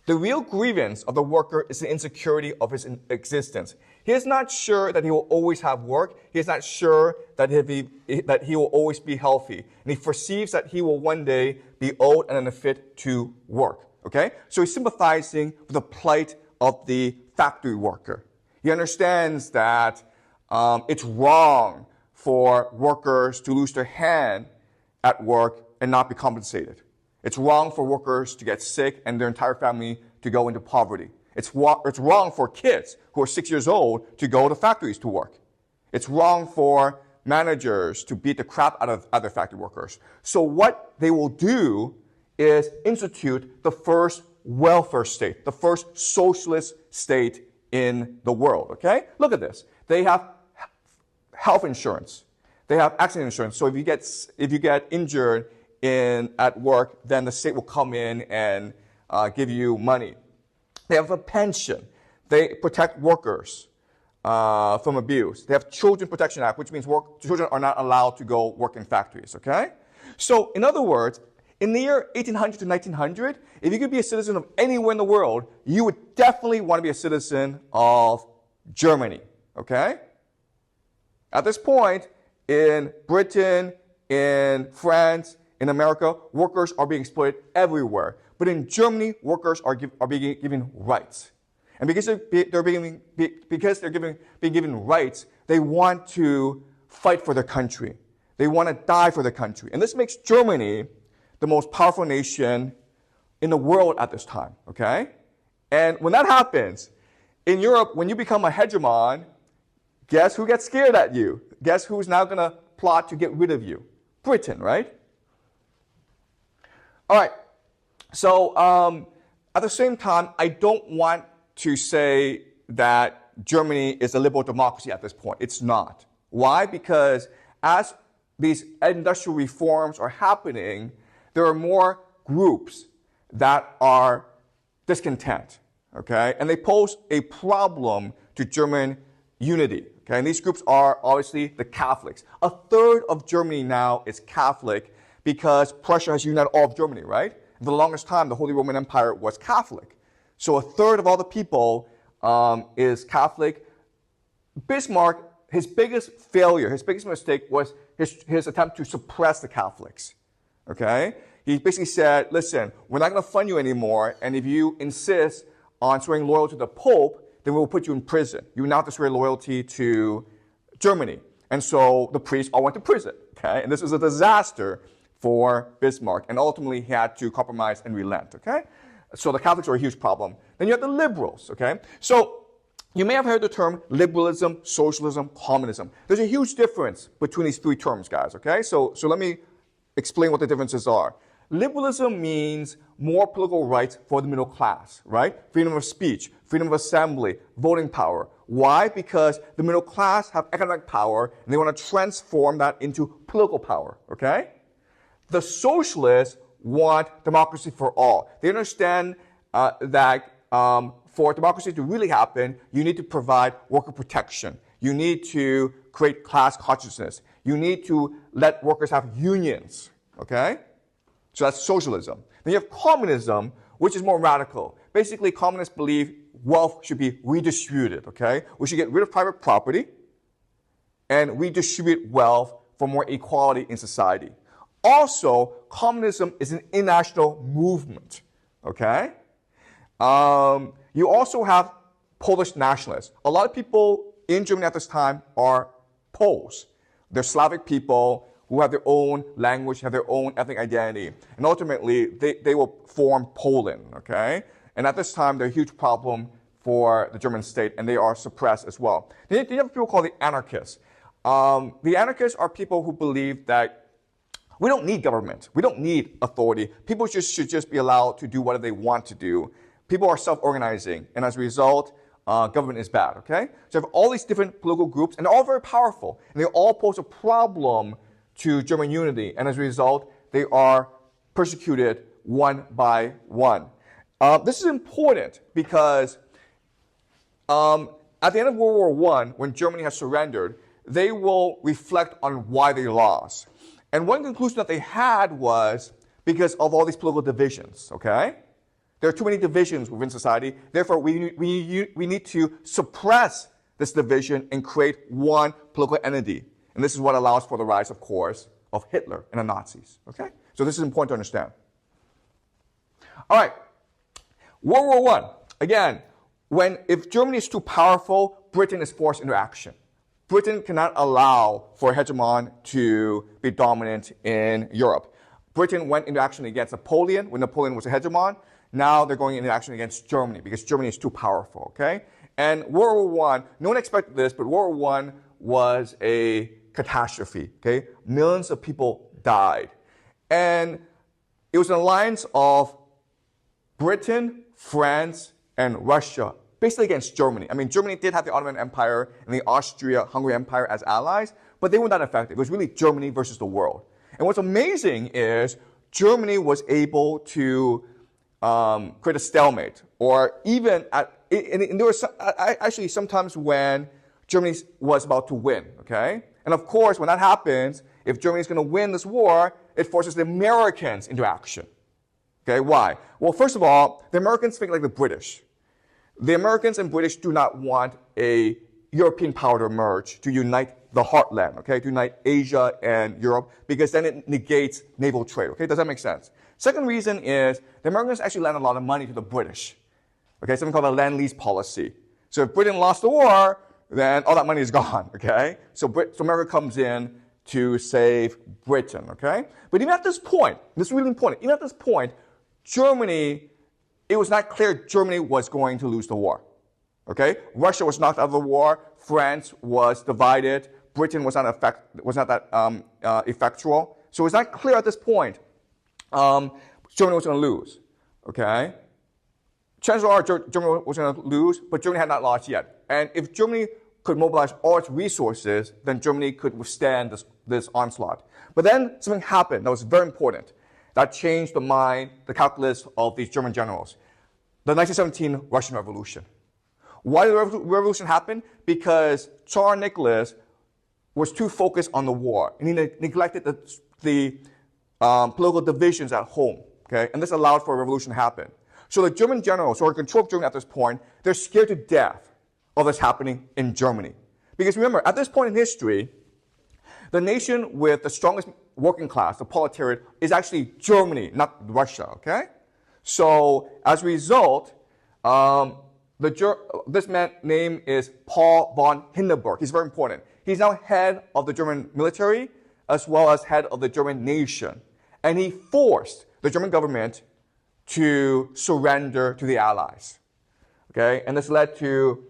the real grievance of the worker is the insecurity of his existence. He is not sure that he will always have work. He is not sure that he will always be healthy. And he perceives that he will one day be old and unfit to work. Okay? So he's sympathizing with the plight of the factory worker. He understands that it's wrong for workers to lose their hand at work and not be compensated. It's wrong for workers to get sick and their entire family to go into poverty. It's wrong for kids who are 6 years old to go to factories to work. It's wrong for managers to beat the crap out of other factory workers. So what they will do is institute the first welfare state, the first socialist state in the world, okay? Look at this. They have health insurance. They have accident insurance. So if you get injured at work, then the state will come in and give you money. They have a pension. They protect workers from abuse. They have Children Protection Act, which means children are not allowed to go work in factories, okay? So in other words, in the year 1800 to 1900, if you could be a citizen of anywhere in the world, you would definitely want to be a citizen of Germany, okay? At this point, in Britain, in France, in America, workers are being exploited everywhere. But in Germany, workers are being given rights. And because they're being given rights, they want to fight for their country. They want to die for their country. And this makes Germany the most powerful nation in the world at this time, okay? And when that happens, in Europe, when you become a hegemon, guess who gets scared at you? Guess who's now going to plot to get rid of you? Britain, right? All right. So at the same time, I don't want to say that Germany is a liberal democracy at this point. It's not. Why? Because as these industrial reforms are happening, there are more groups that are discontent, okay? And they pose a problem to German unity, okay? And these groups are obviously the Catholics. A third of Germany now is Catholic because Prussia has united all of Germany, right? For the longest time, the Holy Roman Empire was Catholic. So a third of all the people is Catholic. Bismarck, his biggest failure, his biggest mistake was his attempt to suppress the Catholics. Okay? He basically said, listen, we're not going to fund you anymore, and if you insist on swearing loyalty to the Pope, then we will put you in prison. You now have to swear loyalty to Germany. And so the priests all went to prison. Okay? And this was a disaster for Bismarck, and ultimately he had to compromise and relent, okay? So the Catholics are a huge problem. Then you have the liberals, okay? So you may have heard the term liberalism, socialism, communism. There's a huge difference between these three terms, guys, okay? So let me explain what the differences are. Liberalism means more political rights for the middle class, right? Freedom of speech, freedom of assembly, voting power. Why? Because the middle class have economic power, and they want to transform that into political power, okay? The socialists want democracy for all. They understand that for democracy to really happen, you need to provide worker protection. You need to create class consciousness. You need to let workers have unions, okay? So that's socialism. Then you have communism, which is more radical. Basically, communists believe wealth should be redistributed, okay? We should get rid of private property and redistribute wealth for more equality in society. Also, communism is an international movement, okay? You also have Polish nationalists. A lot of people in Germany at this time are Poles. They're Slavic people who have their own language, have their own ethnic identity. And ultimately, they will form Poland, okay? And at this time, they're a huge problem for the German state, and they are suppressed as well. Then you have people called the anarchists. The anarchists are people who believe that we don't need government. We don't need authority. People should just be allowed to do whatever they want to do. People are self-organizing, and as a result, government is bad, okay? So you have all these different political groups, and they're all very powerful, and they all pose a problem to German unity, and as a result, they are persecuted one by one. This is important because at the end of World War I, when Germany has surrendered, they will reflect on why they lost. And one conclusion that they had was because of all these political divisions, okay? There are too many divisions within society. Therefore, we need to suppress this division and create one political entity. And this is what allows for the rise, of course, of Hitler and the Nazis. Okay? So this is important to understand. All right. World War I. Again, if Germany is too powerful, Britain is forced into action. Britain cannot allow for a hegemon to be dominant in Europe. Britain went into action against Napoleon when Napoleon was a hegemon. Now they're going into action against Germany because Germany is too powerful, okay? And World War I, no one expected this, but World War I was a catastrophe, okay? Millions of people died. And it was an alliance of Britain, France, and Russia, basically against Germany. I mean, Germany did have the Ottoman Empire and the Austria-Hungary Empire as allies, but they weren't that effective. It was really Germany versus the world. And what's amazing is Germany was able to create a stalemate, or even and there was actually sometimes when Germany was about to win, okay? And of course, when that happens, if Germany is going to win this war, it forces the Americans into action. Okay, why? Well, first of all, the Americans think like the British. The Americans and British do not want a European power to emerge, to unite the heartland, okay, to unite Asia and Europe, because then it negates naval trade, okay? Does that make sense? Second reason is the Americans actually lend a lot of money to the British, okay, something called the Lend-Lease policy. So if Britain lost the war, then all that money is gone, okay? So America comes in to save Britain, okay? But even at this point, this is really important, even at this point, Germany, it was not clear Germany was going to lose the war, okay? Russia was knocked out of the war, France was divided, Britain was not that effectual. So it's not clear at this point Germany was going to lose, okay? Chances are Germany was going to lose, but Germany had not lost yet. And if Germany could mobilize all its resources, then Germany could withstand this onslaught. But then something happened that was very important. That changed the mind, the calculus of these German generals. The 1917 Russian Revolution. Why did the revolution happen? Because Tsar Nicholas was too focused on the war, and he neglected the political divisions at home. Okay, and this allowed for a revolution to happen. So the German generals who are in control of Germany at this point, they're scared to death of this happening in Germany. Because remember, at this point in history, the nation with the strongest working class, the proletariat, is actually Germany, not Russia, okay? So as a result, this man's name is Paul von Hindenburg. He's very important. He's now head of the German military as well as head of the German nation. And he forced the German government to surrender to the Allies. Okay? And this led to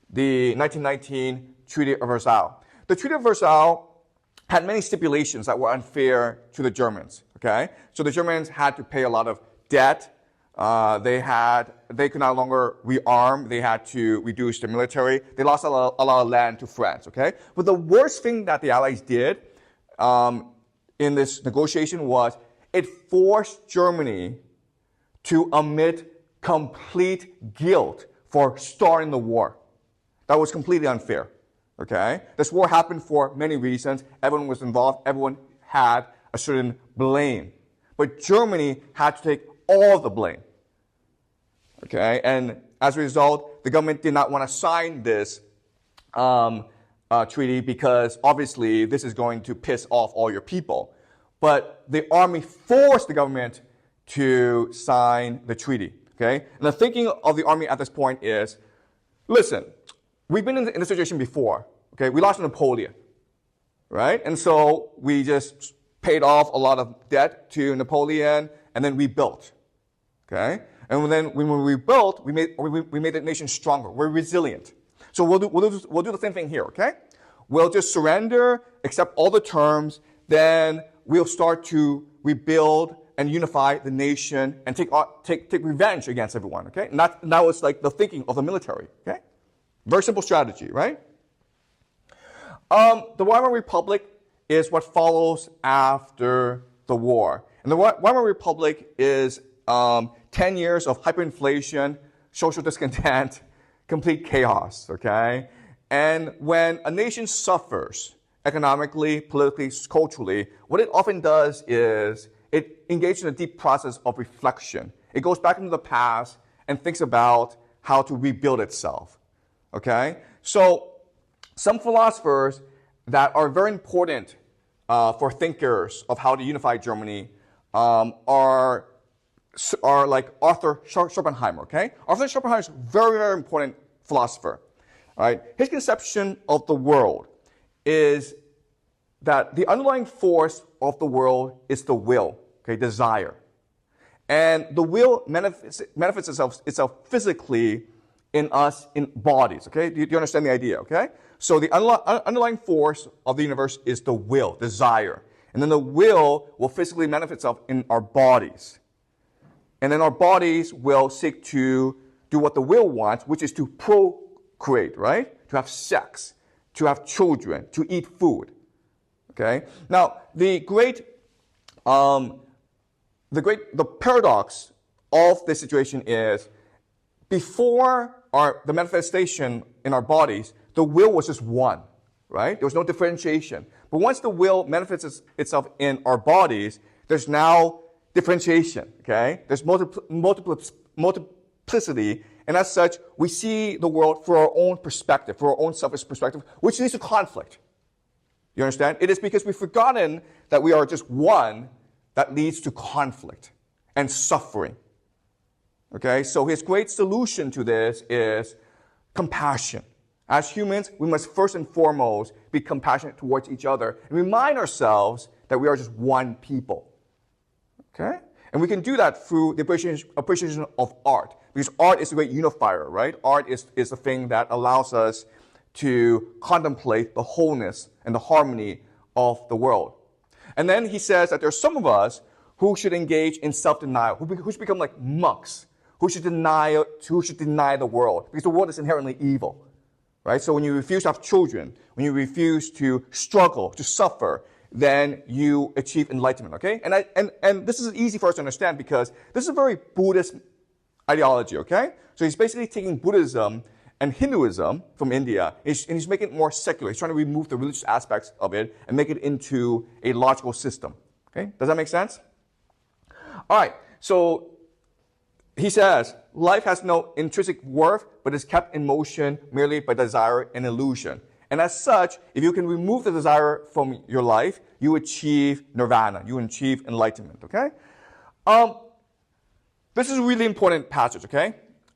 the 1919 Treaty of Versailles. The Treaty of Versailles had many stipulations that were unfair to the Germans. Okay? So the Germans had to pay a lot of debt. They could no longer rearm. They had to reduce their military. They lost a lot of land to France. Okay? But the worst thing that the Allies did in this negotiation was it forced Germany to admit complete guilt for starting the war. That was completely unfair. Okay? This war happened for many reasons. Everyone was involved. Everyone had a certain blame. But Germany had to take all the blame. Okay? And as a result, the government did not want to sign this treaty because obviously this is going to piss off all your people. But the army forced the government to sign the treaty. Okay? And the thinking of the army at this point is, listen, we've been in this situation before. Okay? We lost Napoleon. Right? And so we just paid off a lot of debt to Napoleon and then rebuilt. Okay? And then when we rebuilt, we made the nation stronger. We're resilient. So we'll do the same thing here, okay? We'll just surrender, accept all the terms, then we'll start to rebuild and unify the nation and take revenge against everyone, okay? And that was like the thinking of the military, okay? Very simple strategy, right? The Weimar Republic is what follows after the war. And the Weimar Republic is 10 years of hyperinflation, social discontent, complete chaos, okay? And when a nation suffers economically, politically, culturally, what it often does is it engages in a deep process of reflection. It goes back into the past and thinks about how to rebuild itself, okay? So some philosophers that are very important for thinkers of how to unify Germany are like Arthur Schopenhauer, okay? Arthur Schopenhauer is a very, very important philosopher, all right? His conception of the world is that the underlying force of the world is the will, okay, desire. And the will manifests itself physically in us, in bodies, okay? Do you understand the idea, okay? So the underlying force of the universe is the will, desire. And then the will physically manifest itself in our bodies. And then our bodies will seek to do what the will wants, which is to procreate, right? To have sex, to have children, to eat food. Okay? Now, the paradox of this situation is before the manifestation in our bodies, the will was just one, right? There was no differentiation. But once the will manifests itself in our bodies, there's now differentiation, okay? There's multiplicity, and as such, we see the world for our own perspective, for our own selfish perspective, which leads to conflict. You understand? It is because we've forgotten that we are just one that leads to conflict and suffering. Okay? So his great solution to this is compassion. As humans, we must first and foremost be compassionate towards each other and remind ourselves that we are just one people. Okay? And we can do that through the appreciation of art. Because art is a great unifier, right? Art is the thing that allows us to contemplate the wholeness and the harmony of the world. And then he says that there's some of us who should engage in self-denial, who should become like monks, who should deny the world, because the world is inherently evil, right? So when you refuse to have children, when you refuse to struggle, to suffer, then you achieve enlightenment, okay? And this is easy for us to understand because this is a very Buddhist ideology, okay? So he's basically taking Buddhism and Hinduism from India, and he's making it more secular. He's trying to remove the religious aspects of it and make it into a logical system, okay? Does that make sense? All right, so he says, life has no intrinsic worth, but is kept in motion merely by desire and illusion. And as such, if you can remove the desire from your life, you achieve nirvana, you achieve enlightenment, okay? This is a really important passage, okay?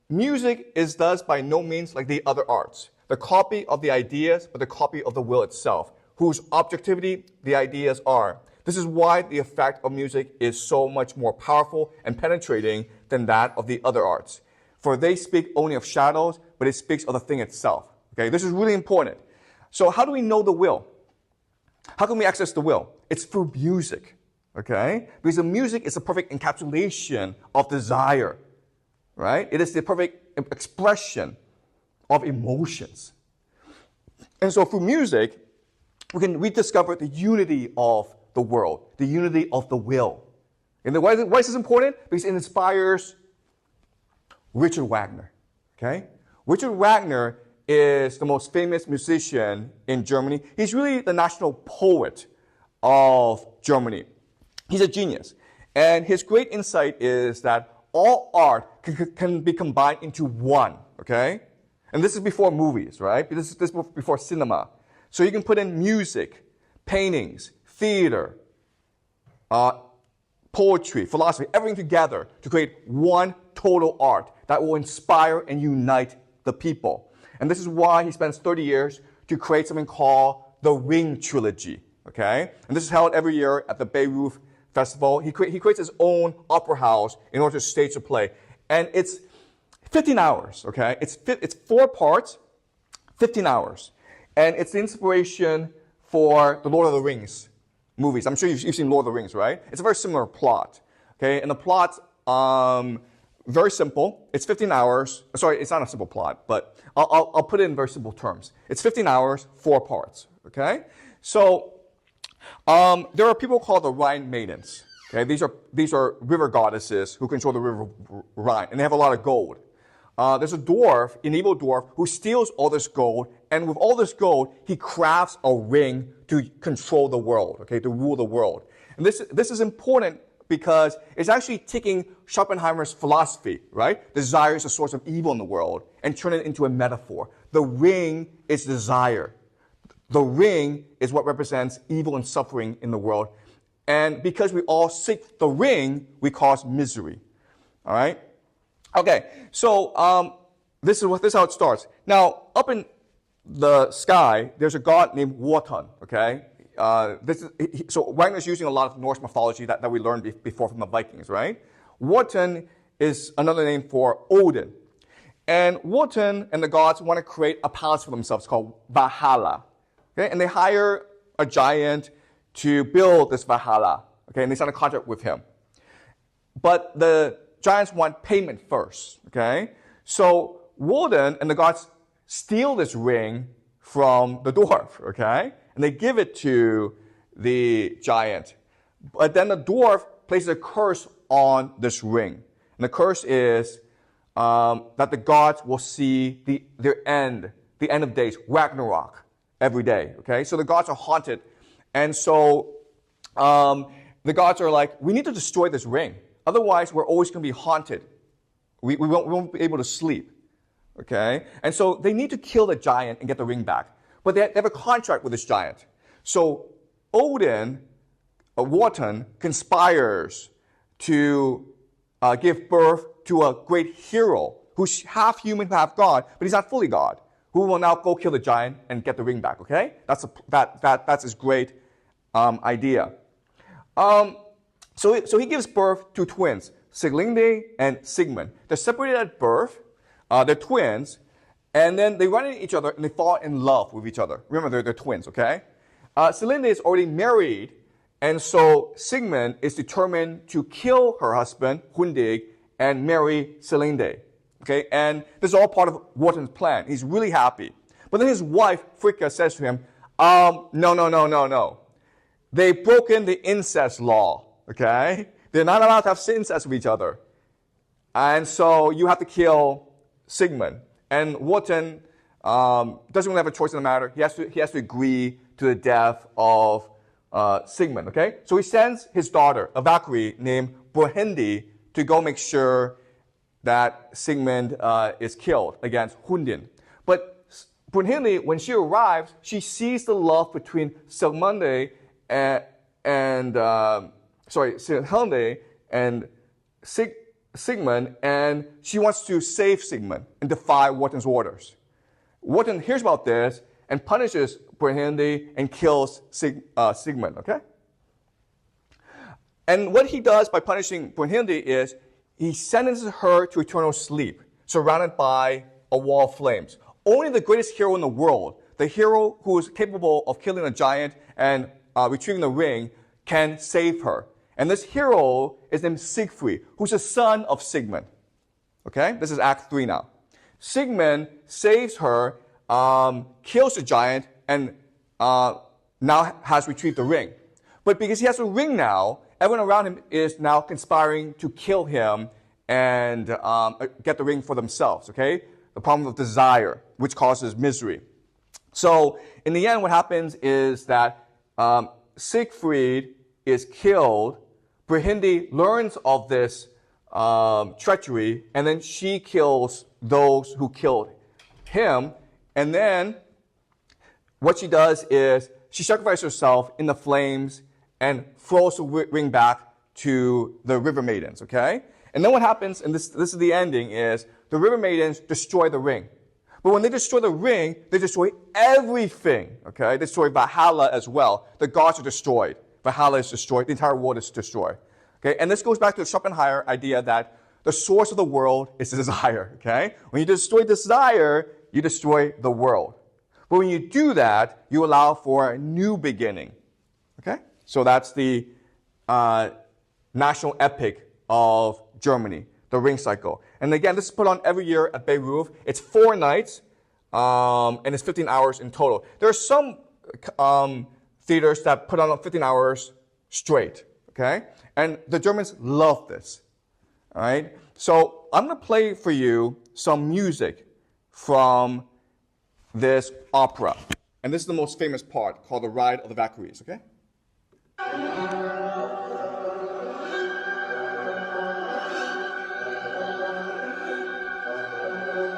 Music is thus by no means like the other arts, the copy of the ideas, but the copy of the will itself, whose objectivity the ideas are. This is why the effect of music is so much more powerful and penetrating than that of the other arts. For they speak only of shadows, but it speaks of the thing itself. Okay, this is really important. So how do we know the will? How can we access the will? It's through music, okay? Because the music is a perfect encapsulation of desire, right? It is the perfect expression of emotions. And so through music, we can rediscover the unity of the world, the unity of the will. And why is this important? Because it inspires Richard Wagner, okay? Richard Wagner is the most famous musician in Germany. He's really the national poet of Germany. He's a genius. And his great insight is that all art can be combined into one, okay? And this is before movies, right? This is before cinema. So you can put in music, paintings, theater, poetry, philosophy, everything together to create one total art that will inspire and unite the people. And this is why he spends 30 years to create something called the Ring Trilogy, okay? And this is held every year at the Bayreuth Festival. He creates his own opera house in order to stage a play. And it's 15 hours, okay? It's 4 parts, 15 hours. And it's the inspiration for the Lord of the Rings movies. I'm sure you've seen Lord of the Rings, right? It's a very similar plot, okay? And the plot's very simple. It's 15 hours. Sorry, it's not a simple plot, but I'll put it in very simple terms. It's 15 hours, 4 parts, okay? So there are people called the Rhine Maidens, okay? These are river goddesses who control the river Rhine, and they have a lot of gold. There's a dwarf, an evil dwarf, who steals all this gold, and with all this gold, he crafts a ring to control the world, okay, to rule the world. And this is important because it's actually taking Schopenhauer's philosophy, right? Desire is a source of evil in the world, and turn it into a metaphor. The ring is desire. the ring is what represents evil and suffering in the world. And because we all seek the ring, we cause misery. All right? Okay, so this is how it starts. Now, up in the sky, there's a god named Wotan, okay? So Wagner's using a lot of Norse mythology that we learned before from the Vikings, right? Wotan is another name for Odin. And Wotan and the gods want to create a palace for themselves called Valhalla. Okay? And they hire a giant to build this Valhalla. Okay? And they sign a contract with him. But the giants want payment first. Okay? So Wotan and the gods steal this ring from the dwarf. Okay? And they give it to the giant. But then the dwarf places a curse on this ring. And the curse is that the gods will see the end of days, Ragnarok, every day. Okay, so the gods are haunted, and so the gods are like, we need to destroy this ring, otherwise we're always going to be haunted. We won't be able to sleep. Okay, and so they need to kill the giant and get the ring back, but they have a contract with this giant. So Odin, Wotan, conspires to give birth to a great hero who's half human, half God, but he's not fully God, who will now go kill the giant and get the ring back, okay? That's his great idea. So he gives birth to twins, Siglinde and Sigmund. They're separated at birth, they're twins, and then they run into each other and they fall in love with each other. Remember, they're twins, okay? Siglinde is already married, and so Sigmund is determined to kill her husband, Hundig, and marry Siglinde. Okay, and this is all part of Wotan's plan. He's really happy. But then his wife, Fricka, says to him, no. They've broken the incest law, okay? They're not allowed to have incest with each other. And so you have to kill Sigmund. And Wotan doesn't really have a choice in the matter. He has to agree to the death of Sigmund, okay? So he sends his daughter, a Valkyrie named Brunhilde, to go make sure that Sigmund is killed against Hundin. But Brunhilde, when she arrives, she sees the love between Siglinde and Sigmund, and she wants to save Sigmund and defy Wotan's orders. Wotan hears about this and punishes Brunhilde and kills Sigmund, okay? And what he does by punishing Brunhilde is he sentences her to eternal sleep, surrounded by a wall of flames. Only the greatest hero in the world, the hero who is capable of killing a giant and retrieving the ring, can save her. And this hero is named Siegfried, who's the son of Sigmund. Okay? This is Act 3 now. Sigmund saves her, kills the giant, and now has retrieved the ring. But because he has a ring now, everyone around him is now conspiring to kill him and get the ring for themselves, okay? The problem of desire, which causes misery. So in the end, what happens is that Siegfried is killed. Brunhilde learns of this treachery, and then she kills those who killed him. And then what she does is she sacrifices herself in the flames and throws the ring back to the river maidens, okay? And then what happens, and this is the ending, is the river maidens destroy the ring. But when they destroy the ring, they destroy everything, okay? They destroy Valhalla as well. The gods are destroyed. Valhalla is destroyed. The entire world is destroyed, okay? And this goes back to the Schopenhauer idea that the source of the world is desire, okay? When you destroy desire, you destroy the world. But when you do that, you allow for a new beginning, okay? So that's the national epic of Germany, the Ring Cycle. And again, this is put on every year at Bayreuth. It's 4 nights, and it's 15 hours in total. There are some theaters that put on 15 hours straight, okay? And the Germans love this, all right? So I'm going to play for you some music from this opera. And this is the most famous part, called The Ride of the Valkyries, okay?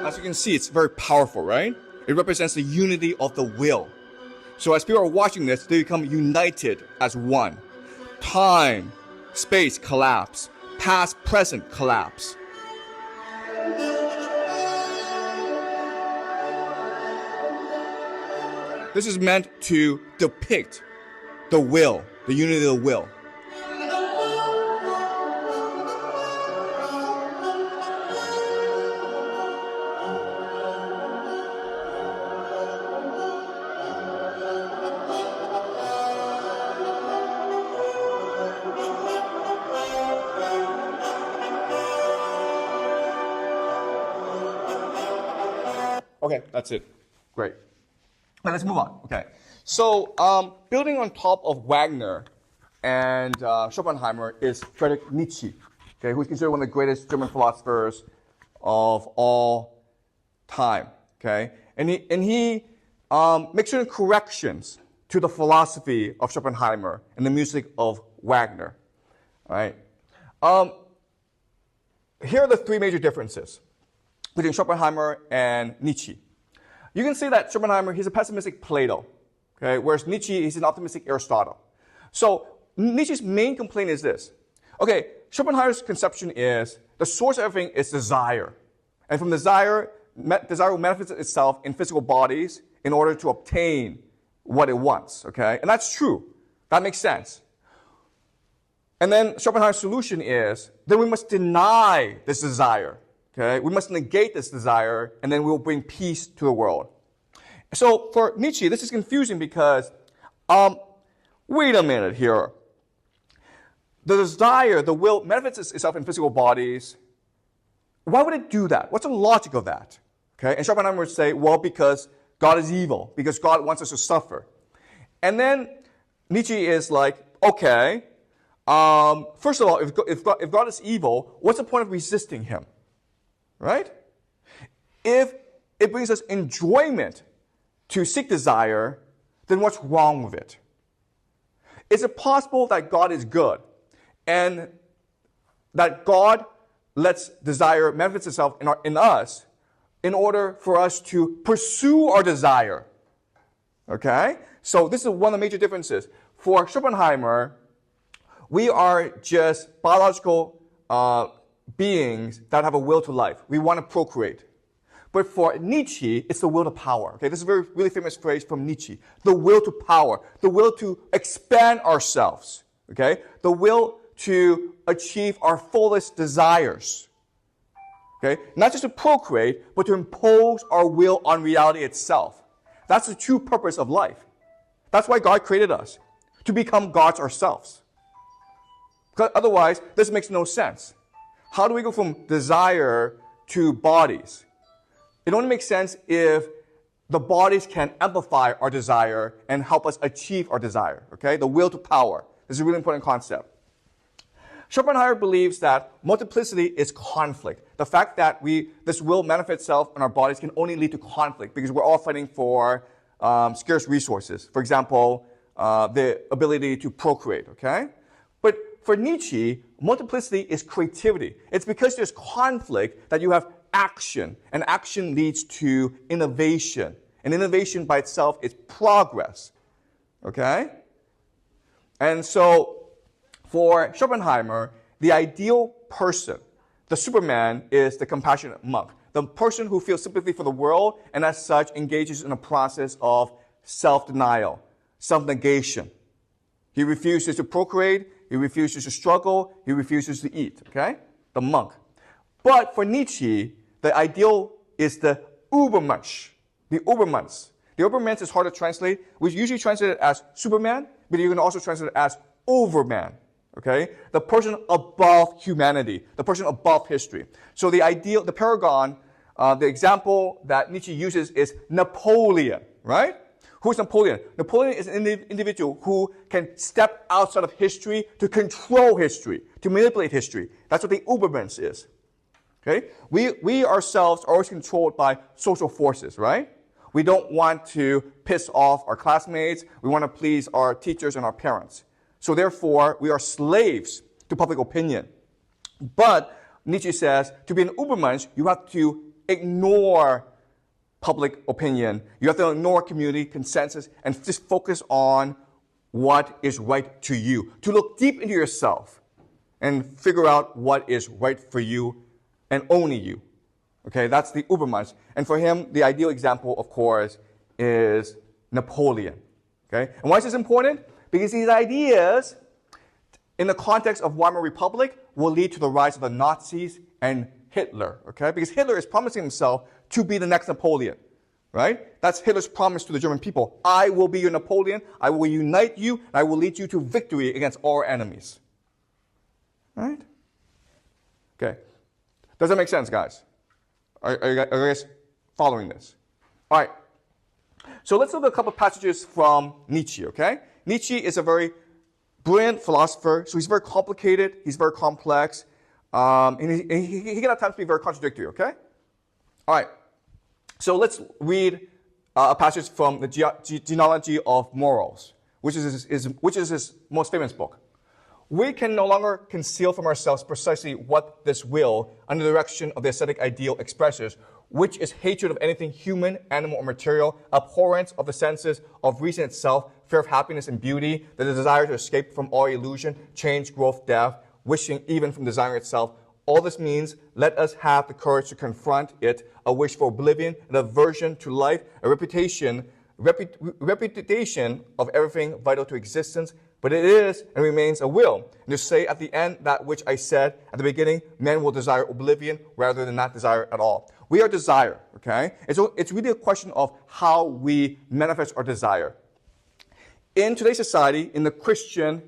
As you can see, it's very powerful, right? It represents the unity of the will. So as people are watching this, they become united as one. Time, space collapse. Past, present collapse. This is meant to depict the will, the unity of the will. Okay, that's it. Great. Now let's move on. Okay. So building on top of Wagner and Schopenhauer is Friedrich Nietzsche, okay, who's considered one of the greatest German philosophers of all time. Okay, and he makes certain corrections to the philosophy of Schopenhauer and the music of Wagner. All right. Here are the three major differences between Schopenhauer and Nietzsche. You can see that Schopenhauer, he's a pessimistic Plato, okay, whereas Nietzsche is an optimistic Aristotle. So Nietzsche's main complaint is this. Okay, Schopenhauer's conception is the source of everything is desire. And from desire will manifest itself in physical bodies in order to obtain what it wants, okay? And that's true. That makes sense. And then Schopenhauer's solution is, then we must deny this desire. Okay? We must negate this desire, and then we will bring peace to the world. So for Nietzsche, this is confusing because, wait a minute here. The desire, the will, manifests itself in physical bodies. Why would it do that? What's the logic of that? Okay? And Schopenhauer would say, well, because God is evil, because God wants us to suffer. And then Nietzsche is like, okay, first of all, if God is evil, what's the point of resisting him? Right? If it brings us enjoyment to seek desire, then what's wrong with it? Is it possible that God is good and that God lets desire manifest itself in us in order for us to pursue our desire? Okay? So this is one of the major differences. For Schopenhauer, we are just biological beings that have a will to life. We want to procreate. But for Nietzsche, it's the will to power. Okay, this is a really famous phrase from Nietzsche. The will to power. The will to expand ourselves. Okay? The will to achieve our fullest desires. Okay? Not just to procreate, but to impose our will on reality itself. That's the true purpose of life. That's why God created us. To become gods ourselves. Because otherwise, this makes no sense. How do we go from desire to bodies? It only makes sense if the bodies can amplify our desire and help us achieve our desire. Okay? The will to power. This is a really important concept. Schopenhauer believes that multiplicity is conflict. The fact that this will manifest itself in our bodies can only lead to conflict because we're all fighting for scarce resources. For example, the ability to procreate. Okay? But for Nietzsche, multiplicity is creativity. It's because there's conflict that you have action, and action leads to innovation. And innovation by itself is progress. Okay? And so, for Schopenhauer, the ideal person, the Superman, is the compassionate monk. The person who feels sympathy for the world and as such engages in a process of self-denial, self-negation. He refuses to procreate, he refuses to struggle, he refuses to eat, okay? The monk. But for Nietzsche, the ideal is the Übermensch, the Übermensch. The Übermensch is hard to translate. We usually translate it as Superman, but you can also translate it as Overman, okay? The person above humanity, the person above history. So the ideal, the paragon, the example that Nietzsche uses is Napoleon, right? Who's Napoleon? Napoleon is an individual who can step outside of history to control history, to manipulate history. That's what the Übermensch is. Okay? We ourselves are always controlled by social forces, right? We don't want to piss off our classmates. We want to please our teachers and our parents. So therefore, we are slaves to public opinion. But Nietzsche says, to be an Übermensch, you have to ignore public opinion. You have to ignore community consensus and just focus on what is right to you. To look deep into yourself and figure out what is right for you and only you. Okay, that's the Ubermensch. And for him, the ideal example, of course, is Napoleon. Okay, and why is this important? Because these ideas, in the context of Weimar Republic, will lead to the rise of the Nazis and Hitler. Okay, because Hitler is promising himself to be the next Napoleon. Right? That's Hitler's promise to the German people. I will be your Napoleon. I will unite you. And I will lead you to victory against all our enemies. Right? Okay. Does that make sense, guys? Are you guys following this? All right. So let's look at a couple of passages from Nietzsche, okay? Nietzsche is a very brilliant philosopher. So he's very complicated. He's very complex. And he can at times be very contradictory, okay? All right. So let's read a passage from the Genealogy of Morals, which is his most famous book. We can no longer conceal from ourselves precisely what this will, under the direction of the aesthetic ideal, expresses, which is hatred of anything human, animal, or material, abhorrence of the senses of reason itself, fear of happiness and beauty, the desire to escape from all illusion, change, growth, death, wishing even from desire itself. All this means, let us have the courage to confront it, a wish for oblivion, an aversion to life, a repudiation of everything vital to existence, but it is and remains a will. And to say at the end that which I said at the beginning, men will desire oblivion rather than not desire at all. We are desire, okay? It's really a question of how we manifest our desire. In today's society, in the Christian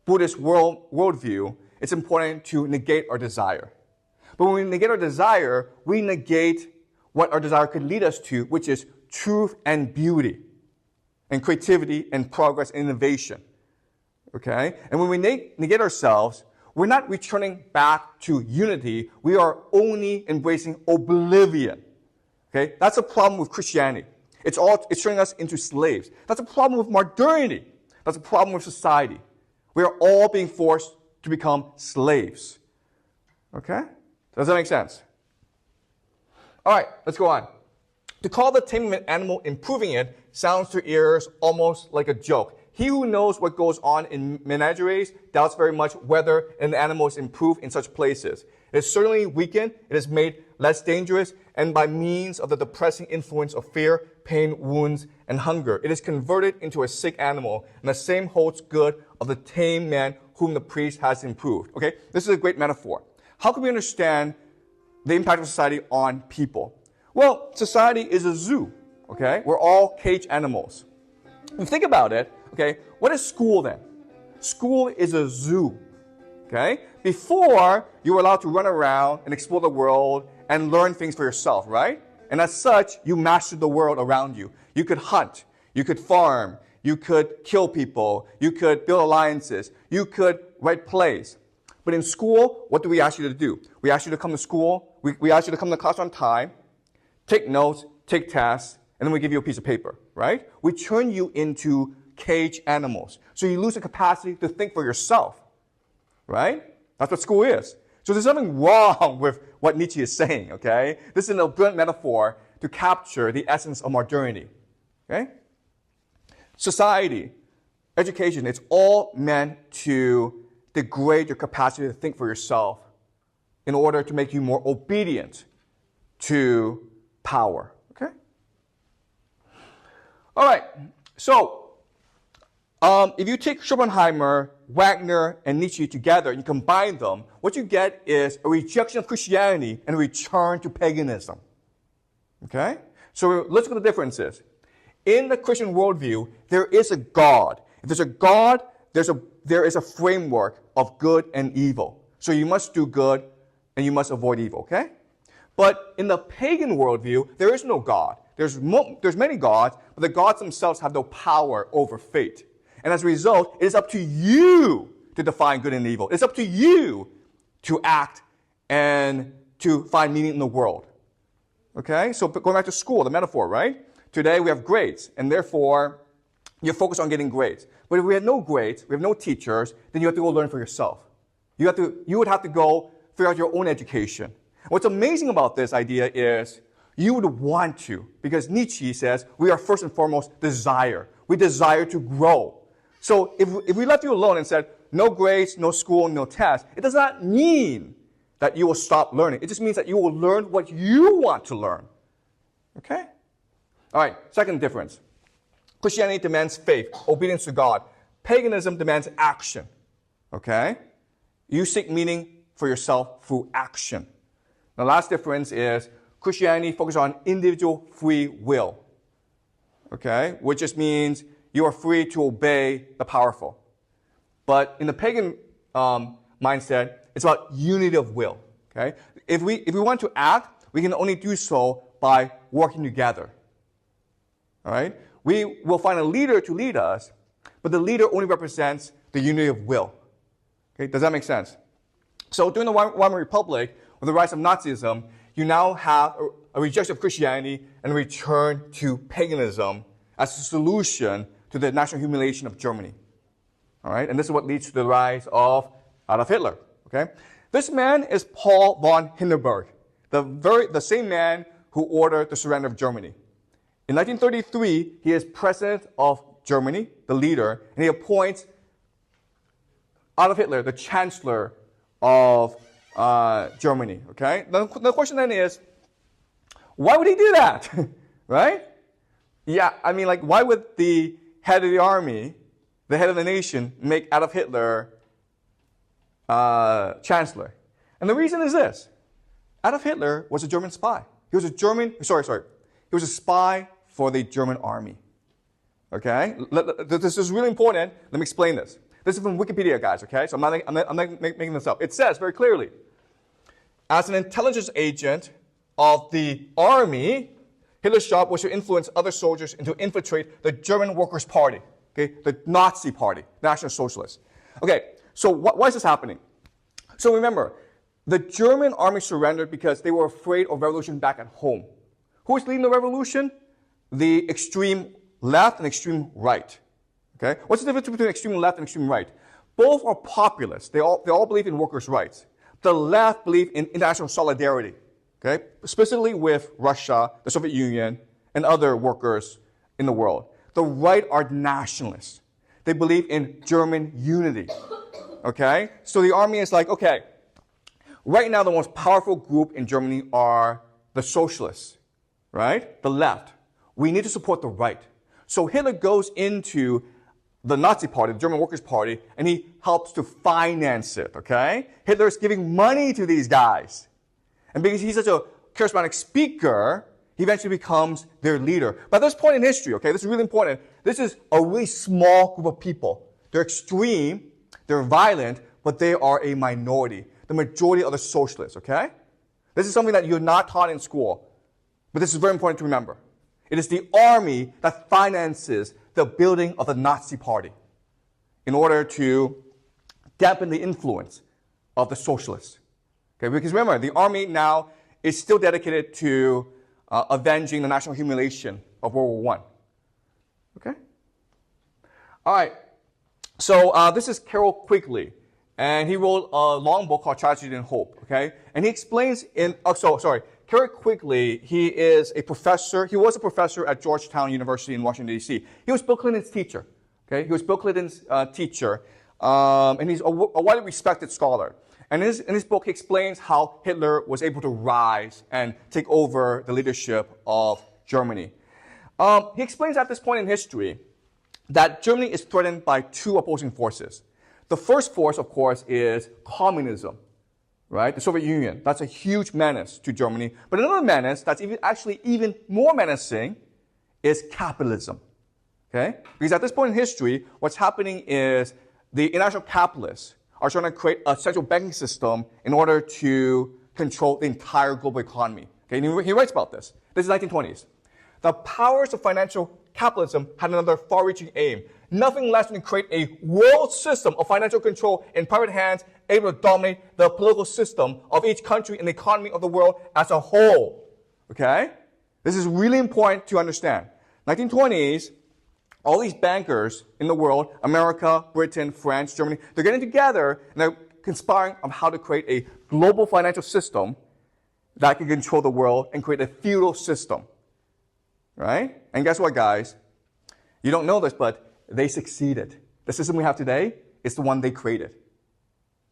Buddhist worldview, it's important to negate our desire. But when we negate our desire, we negate what our desire could lead us to, which is truth and beauty, and creativity and progress and innovation. Okay? And when we negate ourselves, we're not returning back to unity. We are only embracing oblivion. Okay? That's a problem with Christianity. It's turning us into slaves. That's a problem with modernity. That's a problem with society. We are all being forced to become slaves. Okay? Does that make sense? All right, let's go on. To call the taming of an animal improving it sounds to ears almost like a joke. He who knows what goes on in menageries doubts very much whether an animal is improved in such places. It is certainly weakened, it is made less dangerous, and by means of the depressing influence of fear, pain, wounds, and hunger, it is converted into a sick animal, and the same holds good of the tame man whom the priest has improved. Okay, this is a great metaphor. How can we understand the impact of society on people? Well, society is a zoo, okay? We're all cage animals. If you think about it, okay, what is school then? School is a zoo, okay? Before, you were allowed to run around and explore the world and learn things for yourself, right? And as such, you mastered the world around you. You could hunt, you could farm, you could kill people, you could build alliances, you could write plays. But in school, what do we ask you to do? We ask you to come to school, we ask you to come to class on time, take notes, take tests, and then we give you a piece of paper, right? We turn you into cage animals. So you lose the capacity to think for yourself, right? That's what school is. So there's nothing wrong with what Nietzsche is saying, okay? This is a brilliant metaphor to capture the essence of modernity, okay? Society, education, it's all meant to degrade your capacity to think for yourself in order to make you more obedient to power, okay? All right, so if you take Schopenhauer, Wagner, and Nietzsche together and you combine them, what you get is a rejection of Christianity and a return to paganism, okay? So let's look at the differences. In the Christian worldview, there is a God. If there's a God, there is a framework of good and evil. So you must do good and you must avoid evil, okay? But in the pagan worldview, there is no God. There's many gods, but the gods themselves have no power over fate. And as a result, it is up to you to define good and evil. It's up to you to act and to find meaning in the world. Okay? So going back to school, the metaphor, right? Today we have grades, and therefore you're focused on getting grades. But if we had no grades, we have no teachers, then you have to go learn for yourself. You would have to go figure out your own education. What's amazing about this idea is You would want to, because Nietzsche says we are first and foremost desire. We desire to grow. So if we left you alone and said, no grades, no school, no tests, it does not mean that you will stop learning. It just means that you will learn what you want to learn. Okay? All right, second difference. Christianity demands faith, obedience to God. Paganism demands action. Okay? You seek meaning for yourself through action. The last difference is Christianity focuses on individual free will. Okay? Which just means you are free to obey the powerful. But in the pagan mindset, it's about unity of will. Okay? If we want to act, we can only do so by working together. All right? We will find a leader to lead us, but the leader only represents the unity of will. Okay? Does that make sense? So during the Weimar Republic, with the rise of Nazism, you now have a rejection of Christianity and a return to paganism as a solution to the national humiliation of Germany. All right? And this is what leads to the rise of Adolf Hitler. Okay? This man is Paul von Hindenburg, the same man who ordered the surrender of Germany. In 1933, he is president of Germany, the leader, and he appoints Adolf Hitler, the chancellor of Germany. Okay? The question then is, why would he do that? Right? Yeah, I mean, like, why would the head of the army, the head of the nation, make Adolf Hitler chancellor? And the reason is this. Adolf Hitler was a German spy. He was He was a spy for the German army. Okay? This is really important. Let me explain this. This is from Wikipedia, guys, okay? So I'm not making this up. It says very clearly, as an intelligence agent of the army, Hitler's job was to influence other soldiers and to infiltrate the German Workers' Party, okay? The Nazi Party, National Socialists. Okay, so why is this happening? So remember, the German army surrendered because they were afraid of revolution back at home. Who was leading the revolution? The extreme left and extreme right. Okay? What's the difference between extreme left and extreme right? Both are populists. They all believe in workers' rights. The left believe in international solidarity. Okay? Specifically with Russia, the Soviet Union, and other workers in the world. The right are nationalists. They believe in German unity. Okay? So the army is like, okay, right now the most powerful group in Germany are the socialists, right? The left. We need to support the right. So Hitler goes into the Nazi Party, the German Workers' Party, and he helps to finance it, okay? Hitler is giving money to these guys. And because he's such a charismatic speaker, he eventually becomes their leader. But at this point in history, okay, this is really important, this is a really small group of people. They're extreme, they're violent, but they are a minority. The majority are the socialists, okay? This is something that you're not taught in school, but this is very important to remember. It is the army that finances the building of the Nazi Party in order to dampen the influence of the socialists. Okay, because remember, the army now is still dedicated to avenging the national humiliation of World War I. Okay? All right. So this is Carroll Quigley, and he wrote a long book called Tragedy and Hope. Okay? And he explains Carroll Quigley, he is a professor. He was a professor at Georgetown University in Washington, D.C. He was Bill Clinton's teacher. Okay? He was Bill Clinton's teacher, and he's a widely respected scholar. And in his book, he explains how Hitler was able to rise and take over the leadership of Germany. He explains at this point in history that Germany is threatened by two opposing forces. The first force, of course, is communism. Right? The Soviet Union. That's a huge menace to Germany. But another menace that's even more menacing is capitalism. Okay? Because at this point in history, what's happening is the international capitalists are trying to create a central banking system in order to control the entire global economy. Okay? And he writes about this. This is 1920s. The powers of financial capitalism had another far-reaching aim. Nothing less than to create a world system of financial control in private hands, able to dominate the political system of each country and the economy of the world as a whole. Okay? This is really important to understand. 1920s, all these bankers in the world, America, Britain, France, Germany, they're getting together and they're conspiring on how to create a global financial system that can control the world and create a feudal system, right? And guess what, guys? You don't know this, but they succeeded. The system we have today is the one they created,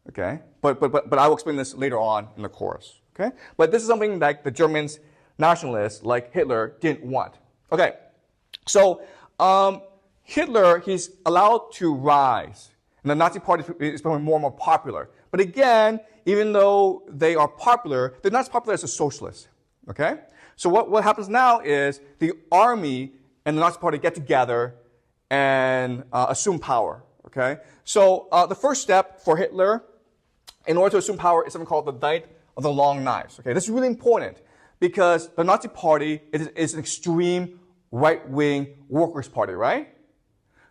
okay? But I will explain this later on in the course, okay? But this is something that the Germans, nationalists like Hitler, didn't want. Okay, so Hitler, he's allowed to rise, and the Nazi Party is becoming more and more popular. But again, even though they are popular, they're not as popular as the socialists, okay? So what happens now is the army and the Nazi Party get together and assume power, okay? So the first step for Hitler, in order to assume power, is something called the Night of the Long Knives, okay? This is really important because the Nazi Party is an extreme right-wing workers' party, right?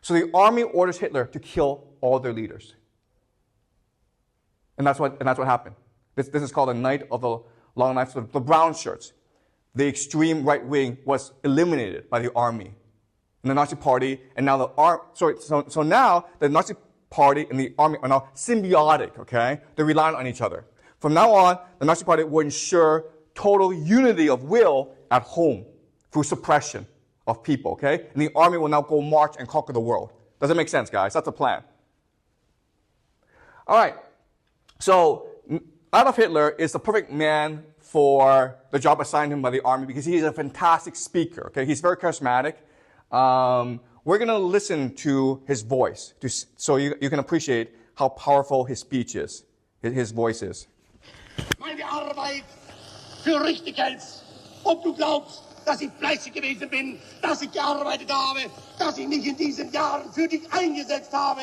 So the army orders Hitler to kill all their leaders. And that's what happened. This is called the Night of the Long Knives. So the brown shirts, the extreme right wing, was eliminated by the army and the Nazi Party. And now so now the Nazi Party and the army are now symbiotic. Okay, they're relying on each other. From now on, the Nazi Party will ensure total unity of will at home through suppression of people. Okay, and the army will now go march and conquer the world. Does that make sense, guys? That's the plan. All right. So Adolf Hitler is the perfect man for the job assigned him by the army because he is a fantastic speaker. Okay, he's very charismatic. We're going to listen to his voice so you can appreciate how powerful his speech is, his voice is. Meine Arbeit für richtig hältst. Ob du glaubst, dass ich fleißig gewesen bin, dass ich gearbeitet habe, dass ich mich in diesen Jahren für dich eingesetzt habe,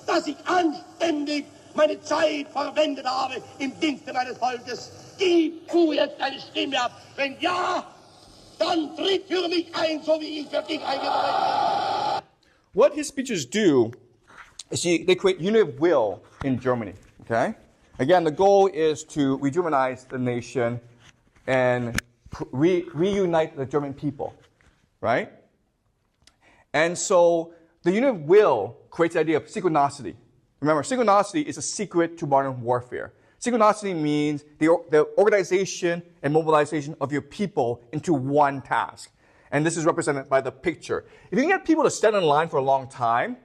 dass ich anständig meine Zeit verwendet habe im Dienste meines Volkes. Gib du jetzt deine Stimme ab. Wenn ja, dann tritt für mich ein, so wie ich für dich eingetreten bin. What his speeches do is they create unity of will in Germany. Okay? Again, the goal is to rejuvenate the nation and reunite the German people. Right? And so the unity of will creates the idea of synchronicity. Remember, synchronicity is a secret to modern warfare. Synchronicity means the organization and mobilization of your people into one task. And this is represented by the picture. If you can get people to stand in line for a long time,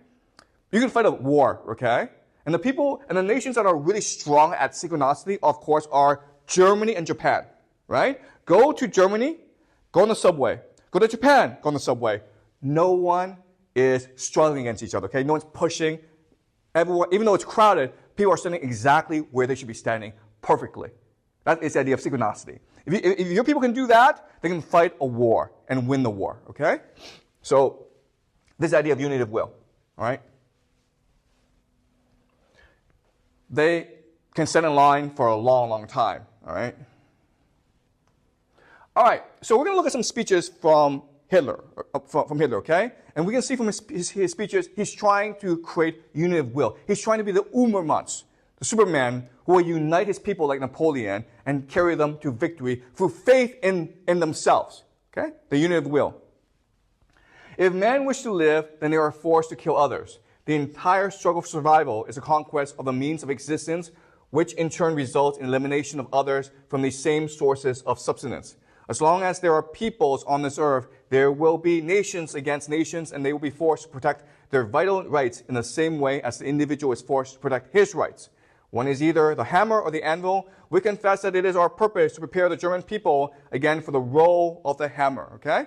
you can fight a war, okay? And the people and the nations that are really strong at synchronicity, of course, are Germany and Japan, right? Go to Germany, go on the subway. Go to Japan, go on the subway. No one is struggling against each other, okay? No one's pushing. Everyone, even though it's crowded, people are standing exactly where they should be standing perfectly. That is the idea of synchronicity. If your people can do that, they can fight a war and win the war, okay? So this idea of unity of will, all right? They can stand in line for a long, long time, all right? All right, so we're going to look at some speeches from Hitler, okay? And we can see from his speeches, he's trying to create unity of will. He's trying to be the Ubermensch, the Superman, who will unite his people like Napoleon and carry them to victory through faith in themselves, okay? The unity of will. If men wish to live, then they are forced to kill others. The entire struggle for survival is a conquest of the means of existence, which in turn results in elimination of others from the same sources of subsistence. As long as there are peoples on this earth, there will be nations against nations, and they will be forced to protect their vital rights in the same way as the individual is forced to protect his rights. One is either the hammer or the anvil. We confess that it is our purpose to prepare the German people again for the role of the hammer, okay?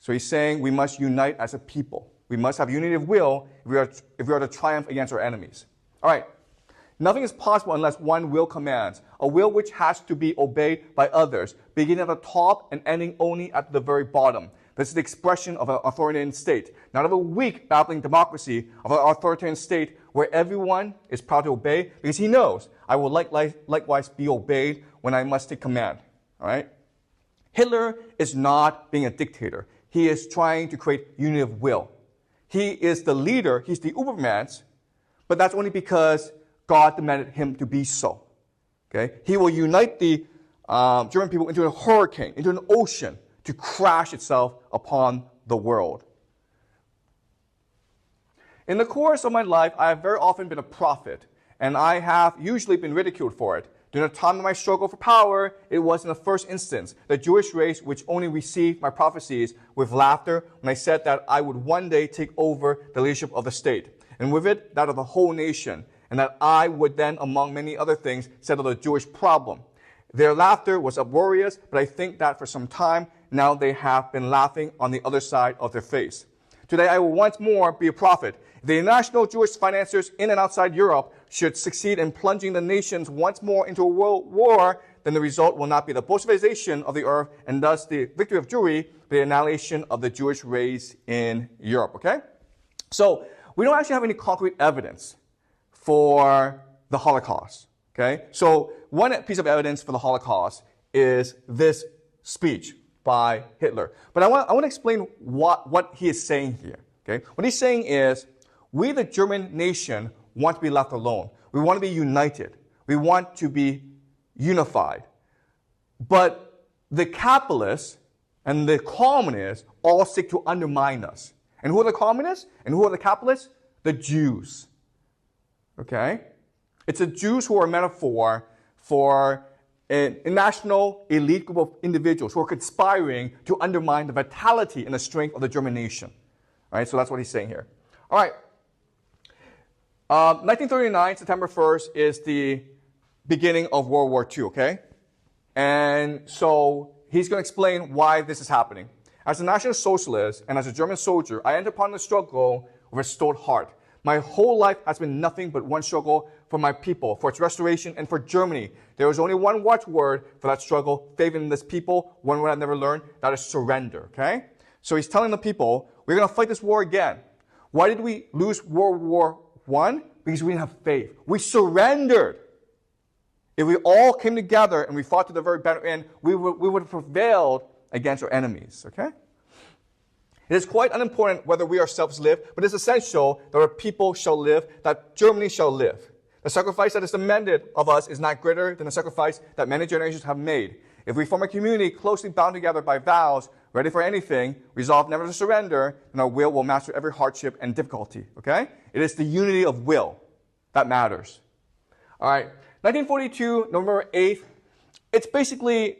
So he's saying we must unite as a people. We must have unity of will if we are to triumph against our enemies. All right. Nothing is possible unless one will commands, a will which has to be obeyed by others, beginning at the top and ending only at the very bottom. This is the expression of an authoritarian state, not of a weak, babbling democracy, of an authoritarian state where everyone is proud to obey because he knows I will likewise be obeyed when I must take command. All right? Hitler is not being a dictator. He is trying to create unity of will. He is the leader. He's the Ubermensch, but that's only because God demanded him to be so. Okay? He will unite the German people into a hurricane, into an ocean, to crash itself upon the world. In the course of my life, I have very often been a prophet, and I have usually been ridiculed for it. During the time of my struggle for power, it was in the first instance the Jewish race which only received my prophecies with laughter when I said that I would one day take over the leadership of the state, and with it that of the whole nation, and that I would then, among many other things, settle the Jewish problem. Their laughter was uproarious, but I think that for some time now they have been laughing on the other side of their face. Today I will once more be a prophet. If the international Jewish financiers in and outside Europe should succeed in plunging the nations once more into a world war, then the result will not be the Bolshevization of the earth and thus the victory of Jewry, but the annihilation of the Jewish race in Europe, okay? So we don't actually have any concrete evidence for the Holocaust, okay? So one piece of evidence for the Holocaust is this speech by Hitler. But I want to explain what he is saying here, okay? What he's saying is, we, the German nation, want to be left alone. We want to be united. We want to be unified. But the capitalists and the communists all seek to undermine us. And who are the communists? And who are the capitalists? The Jews. Okay? It's the Jews who are a metaphor for a national elite group of individuals who are conspiring to undermine the vitality and the strength of the German nation. All right? So that's what he's saying here. All right. 1939, September 1st, is the beginning of World War II, okay? And so he's going to explain why this is happening. As a National Socialist and as a German soldier, I entered upon the struggle with a stout heart. My whole life has been nothing but one struggle for my people, for its restoration, and for Germany. There was only one watchword for that struggle, favoring this people, one word I've never learned, that is surrender, okay? So he's telling the people, we're going to fight this war again. Why did we lose World War I? Because we didn't have faith. We surrendered. If we all came together and we fought to the very bitter end, we would have prevailed against our enemies, okay? It is quite unimportant whether we ourselves live, but it's essential that our people shall live, that Germany shall live. The sacrifice that is demanded of us is not greater than the sacrifice that many generations have made. If we form a community closely bound together by vows, ready for anything, resolved never to surrender, then our will master every hardship and difficulty, okay? It is the unity of will that matters. All right, 1942, November 8th, it's basically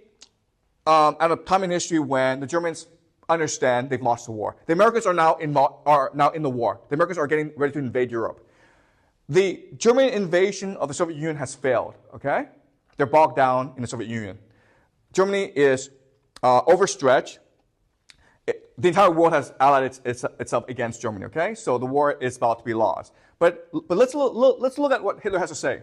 at a time in history when the Germans understand they've lost the war. The Americans are now in the war. The Americans are getting ready to invade Europe. The German invasion of the Soviet Union has failed, okay? They're bogged down in the Soviet Union. Germany is overstretched. The entire world has allied itself against Germany, okay? So the war is about to be lost. But let's look at what Hitler has to say.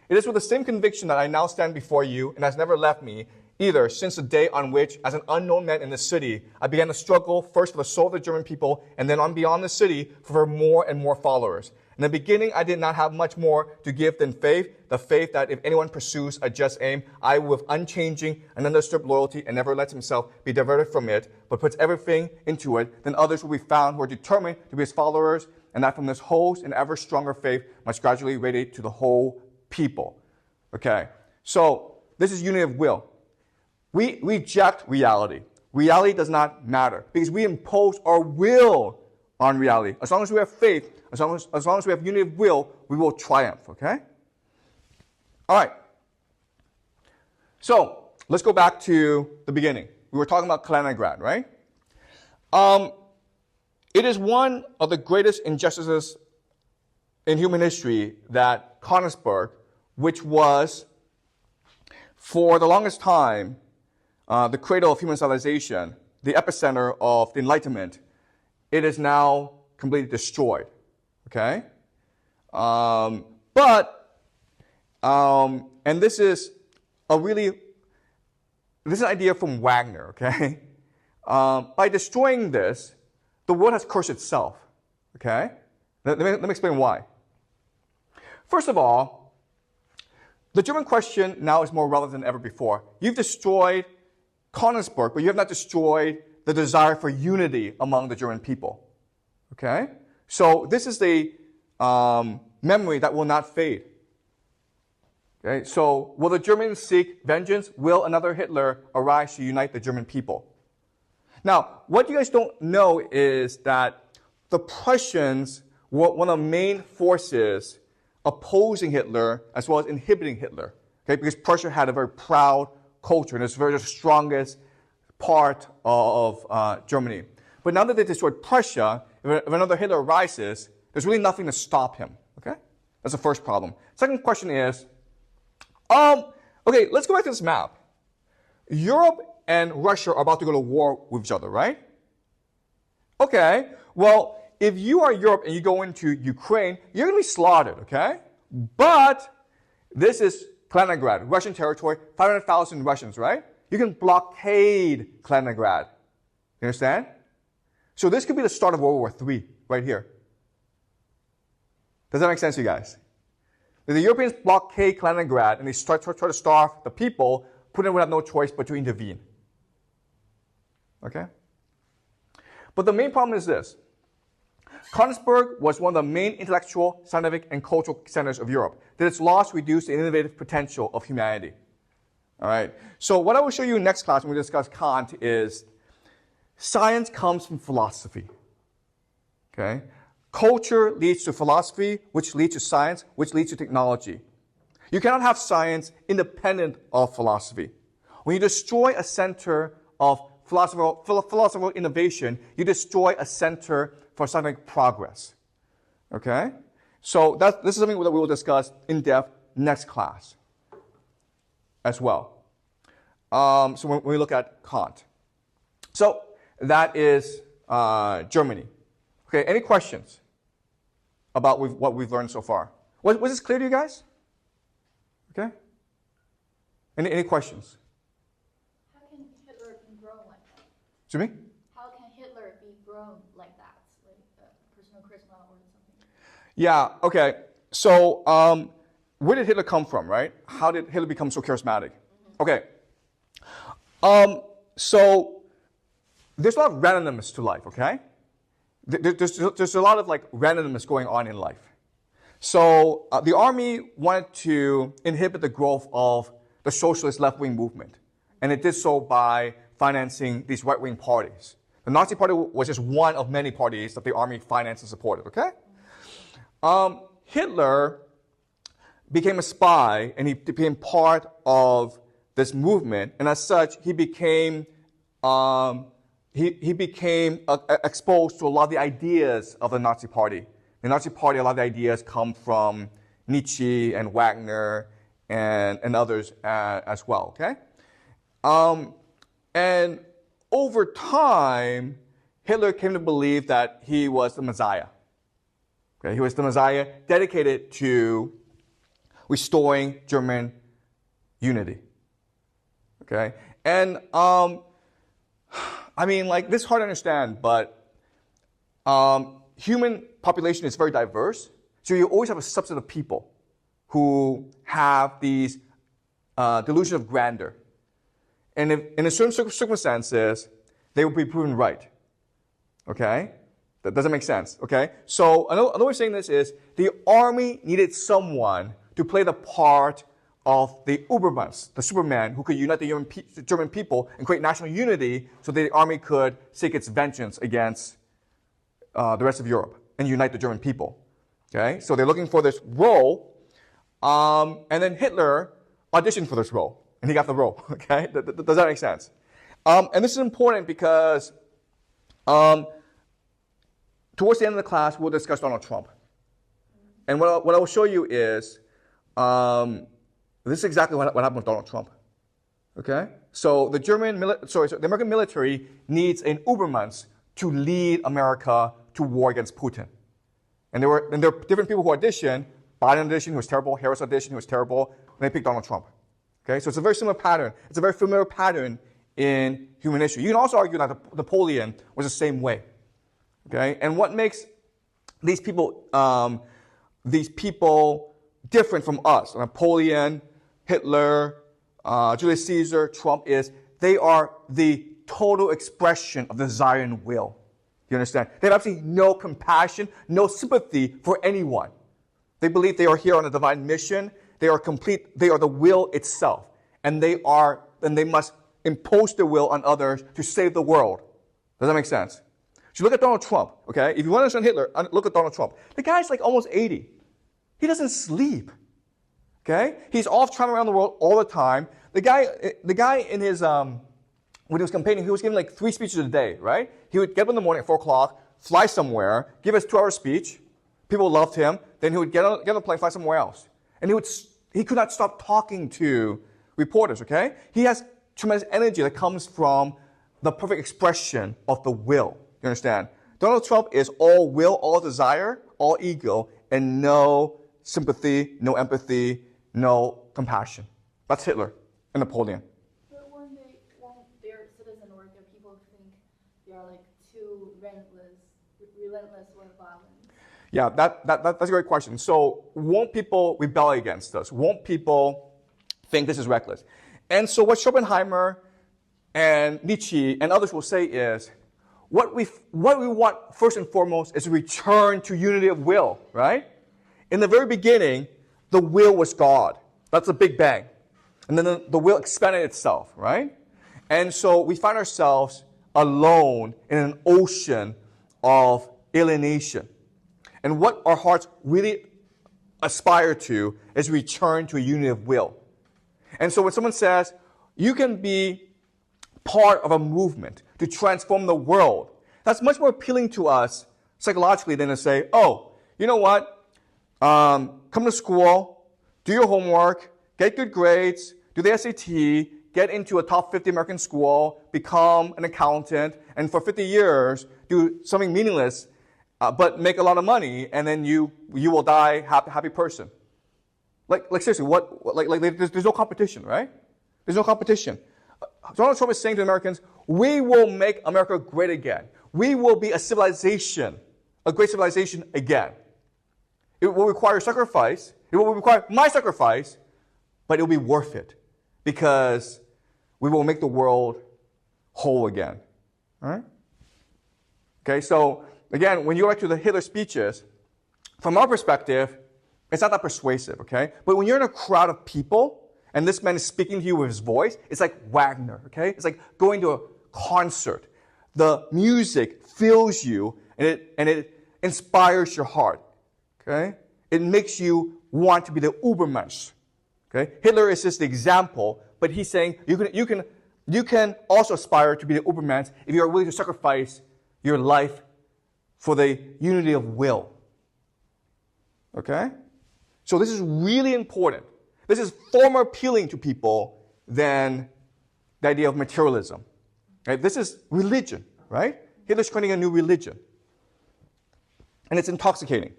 It is with the same conviction that I now stand before you and has never left me, either since the day on which, as an unknown man in the city, I began to struggle first for the soul of the German people and then on beyond the city for more and more followers. In the beginning, I did not have much more to give than faith, the faith that if anyone pursues a just aim, I with unchanging and undisturbed loyalty and never lets himself be diverted from it, but puts everything into it, then others will be found who are determined to be his followers, and that from this whole and ever stronger faith must gradually radiate to the whole people. Okay, so this is unity of will. We reject reality. Reality does not matter because we impose our will on reality. As long as we have faith, as long as we have unity of will, we will triumph, okay? All right. So let's go back to the beginning. We were talking about Kaliningrad, right? It is one of the greatest injustices in human history that Königsberg, which was for the longest time the cradle of human civilization, the epicenter of the Enlightenment, it is now completely destroyed. Okay? And this is an idea from Wagner, okay? By destroying this, the world has cursed itself, okay? Let me explain why. First of all, the German question now is more relevant than ever before. You've destroyed Königsberg, but you have not destroyed the desire for unity among the German people, okay? So this is the memory that will not fade. Okay, so will the Germans seek vengeance? Will another Hitler arise to unite the German people? Now, what you guys don't know is that the Prussians were one of the main forces opposing Hitler as well as inhibiting Hitler. Okay, because Prussia had a very proud culture, and it's very the strongest part of Germany. But now that they destroyed Prussia, if another Hitler arises, there's really nothing to stop him. Okay, that's the first problem. Second question is, okay, let's go back to this map. Europe and Russia are about to go to war with each other, right? Okay, well, if you are Europe and you go into Ukraine, you're going to be slaughtered, okay? But this is Kaliningrad, Russian territory, 500,000 Russians, right? You can blockade Kaliningrad. You understand? So this could be the start of World War III, right here. Does that make sense to you guys? The Europeans blockade Kaliningrad and they try to starve the people. Putin would have no choice but to intervene. Okay? But the main problem is this. Königsberg was one of the main intellectual, scientific, and cultural centers of Europe. That its loss reduced the innovative potential of humanity. All right? So what I will show you in next class when we discuss Kant is science comes from philosophy. Okay? Culture leads to philosophy, which leads to science, which leads to technology. You cannot have science independent of philosophy. When you destroy a center of philosophical innovation, you destroy a center for scientific progress. Okay? So this is something that we will discuss in depth next class as well. So when we look at Kant. So that is Germany. Okay, any questions about what we've learned so far? Was this clear to you guys? Okay? Any questions? How can Hitler be grown like that? Excuse me? How can Hitler be grown like that? Like personal charisma or something? Yeah, okay. So where did Hitler come from, right? How did Hitler become so charismatic? Okay. So there's a lot of randomness to life, okay? There's a lot of like randomness going on in life. So the army wanted to inhibit the growth of the socialist left-wing movement. And it did so by financing these right-wing parties. The Nazi Party was just one of many parties that the army financed and supported, okay? Hitler became a spy, and he became part of this movement. And as such, he became exposed to a lot of the ideas of the Nazi Party. The Nazi Party, a lot of the ideas come from Nietzsche and Wagner and others as well, okay? And over time, Hitler came to believe that he was the Messiah. Okay? He was the Messiah dedicated to restoring German unity. Okay? And I mean, like, this is hard to understand, but human population is very diverse. So you always have a subset of people who have these delusions of grandeur. And if, in a certain circumstances, they will be proven right. Okay? That doesn't make sense. Okay? So another way of saying this is the army needed someone to play the part of the Ubermensch, the Superman, who could unite the German people and create national unity so that the army could seek its vengeance against the rest of Europe and unite the German people. Okay? So they're looking for this role, and then Hitler auditioned for this role, and he got the role. Okay? Does that make sense? And this is important because towards the end of the class, we'll discuss Donald Trump. And what I will show you is this is exactly what happened with Donald Trump. Okay? So the American military needs an Ubermensch to lead America to war against Putin. And there were different people who auditioned. Biden auditioned, who was terrible. Harris auditioned, who was terrible. And they picked Donald Trump. Okay? So it's a very similar pattern. It's a very familiar pattern in human history. You can also argue that Napoleon was the same way. Okay? And what makes these people different from us, Napoleon, Hitler, Julius Caesar, Trump, is they are the total expression of the Zion will. You understand? They have absolutely no compassion, no sympathy for anyone. They believe they are here on a divine mission. They are complete. They are the will itself, and they must impose their will on others to save the world. Does that make sense? So look at Donald Trump. Okay, if you want to understand Hitler, look at Donald Trump. The guy's like almost 80. He doesn't sleep. Okay? He's off traveling around the world all the time. The guy in his, when he was campaigning, he was giving like 3 speeches a day, right? He would get up in the morning at 4 o'clock, fly somewhere, give us 2-hour speech. People loved him. Then he would get on the plane, fly somewhere else. And he could not stop talking to reporters, okay? He has tremendous energy that comes from the perfect expression of the will. You understand? Donald Trump is all will, all desire, all ego, and no sympathy, no empathy, no compassion. That's Hitler and Napoleon. But when their citizen or their people think they are like too relentless with violence. Yeah, that's a great question. So won't people rebel against us? Won't people think this is reckless? And so what Schopenhauer and Nietzsche and others will say is, what we want first and foremost is a return to unity of will, right? In the very beginning, the will was God. That's a big bang. And then the will expanded itself, right? And so we find ourselves alone in an ocean of alienation. And what our hearts really aspire to is return to a unity of will. And so when someone says, you can be part of a movement to transform the world, that's much more appealing to us psychologically than to say, oh, you know what? Come to school, do your homework, get good grades, do the SAT, get into a top 50 American school, become an accountant, and for 50 years do something meaningless, but make a lot of money, and then you will die happy person. Like seriously, there's no competition, right? There's no competition. Donald Trump is saying to Americans, we will make America great again. We will be a civilization, a great civilization again. It will require sacrifice. It will require my sacrifice, but it will be worth it because we will make the world whole again. All right? Okay, so again, when you go back to the Hitler speeches, from our perspective, it's not that persuasive, okay? But when you're in a crowd of people, and this man is speaking to you with his voice, it's like Wagner, okay? It's like going to a concert. The music fills you, and it inspires your heart, okay? It makes you want to be the Ubermensch, okay? Hitler is just the example, but he's saying you can also aspire to be the Ubermensch if you are willing to sacrifice your life for the unity of will, okay? So this is really important. This is far more appealing to people than the idea of materialism. Right? This is religion, right? Hitler's creating a new religion. And it's intoxicating.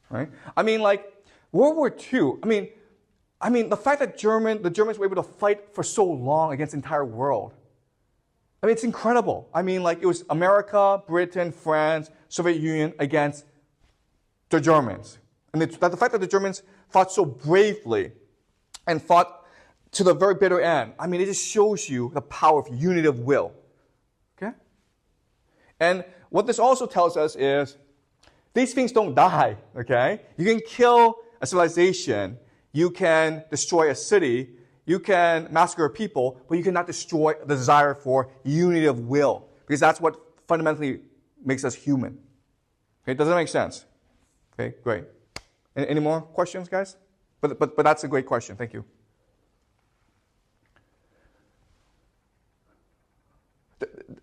Right? I mean, like, World War II, I mean, the fact that the Germans were able to fight for so long against the entire world, I mean, it's incredible. I mean, like, it was America, Britain, France, Soviet Union against the Germans. And the fact that the Germans fought so bravely and fought to the very bitter end, I mean, it just shows you the power of unity of will. Okay? And what this also tells us is these things don't die, okay? You can kill a civilization, you can destroy a city, you can massacre people, but you cannot destroy the desire for unity of will, because that's what fundamentally makes us human. Okay, does that make sense? Okay, great. Any more questions, guys? But that's a great question. Thank you.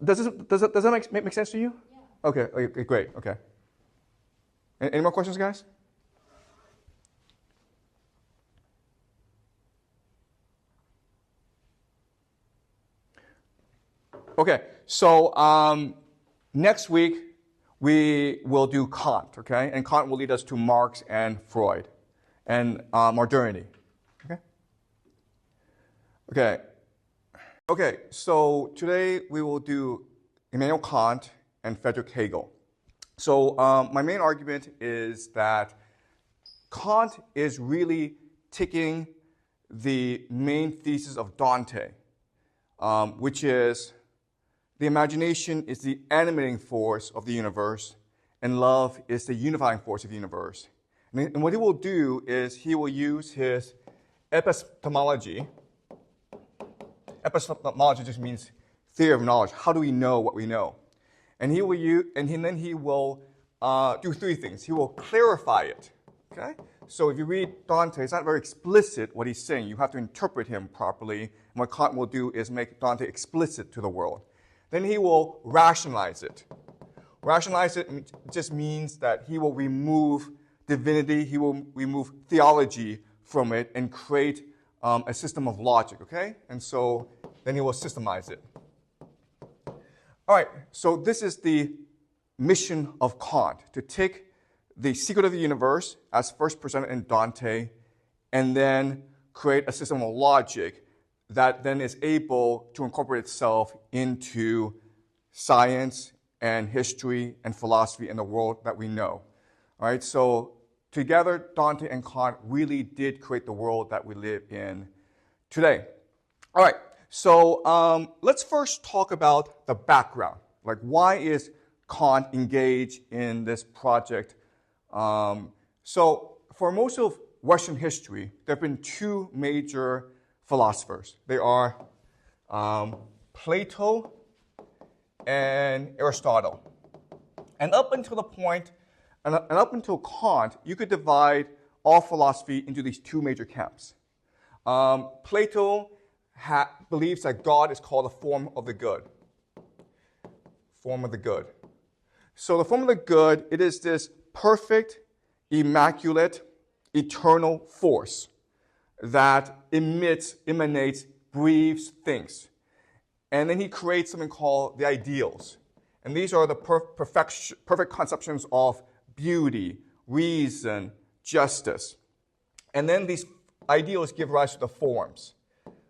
Does that make sense to you? Yeah. Okay, great. Okay. Any more questions, guys? Okay, so next week we will do Kant, okay? And Kant will lead us to Marx and Freud and modernity, okay? Okay, so today we will do Immanuel Kant and Friedrich Hegel. So my main argument is that Kant is really taking the main thesis of Dante, which is the imagination is the animating force of the universe, and love is the unifying force of the universe. And what he will do is he will use his epistemology. Epistemology just means theory of knowledge. How do we know what we know? And then he will do 3 things. He will clarify it. Okay? So if you read Dante, it's not very explicit what he's saying. You have to interpret him properly. And what Kant will do is make Dante explicit to the world. Then he will rationalize it. Rationalize it just means that he will remove divinity, he will remove theology from it and create a system of logic, okay? And so then he will systemize it. All right, so this is the mission of Kant, to take the secret of the universe as first presented in Dante and then create a system of logic that then is able to incorporate itself into science and history and philosophy in the world that we know. All right, so together, Dante and Kant really did create the world that we live in today. All right, so let's first talk about the background. Like, why is Kant engaged in this project? So for most of Western history, there have been two major philosophers. They are Plato and Aristotle. And up until the point, and up until Kant, you could divide all philosophy into these two major camps. Plato believes that God is called the form of the good. Form of the good. So the form of the good, it is this perfect, immaculate, eternal force that emanates, breathes, thinks. And then he creates something called the ideals. And these are the perfect conceptions of beauty, reason, justice. And then these ideals give rise to the forms.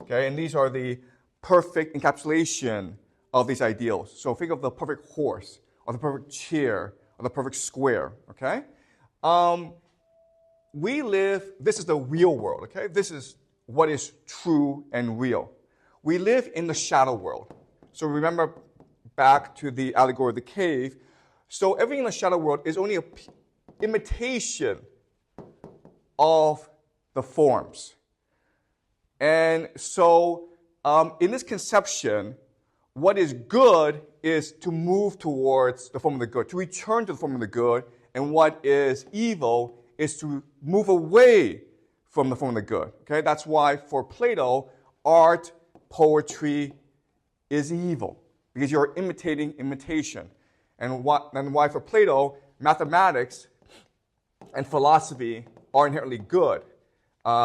Okay, and these are the perfect encapsulation of these ideals. So think of the perfect horse, or the perfect chair, or the perfect square. Okay? This is the real world. Okay? This is what is true and real. We live in the shadow world. So remember back to the allegory of the cave. So everything in the shadow world is only an imitation of the forms. And so in this conception, what is good is to move towards the form of the good, to return to the form of the good, and what is evil is to move away from the form of the good. Okay? That's why for Plato, art, poetry is evil, because you're imitating imitation. And why for Plato, mathematics and philosophy are inherently good,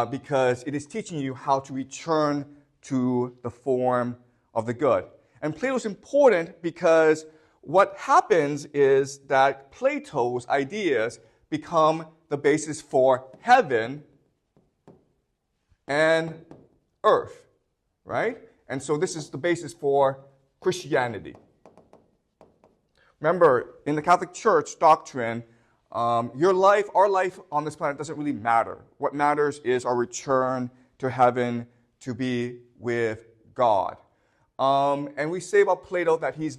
because it is teaching you how to return to the form of the good. And Plato is important because what happens is that Plato's ideas become the basis for heaven and earth, right? And so this is the basis for Christianity. Remember, in the Catholic Church doctrine, our life on this planet doesn't really matter. What matters is our return to heaven to be with God. And we say about Plato that he's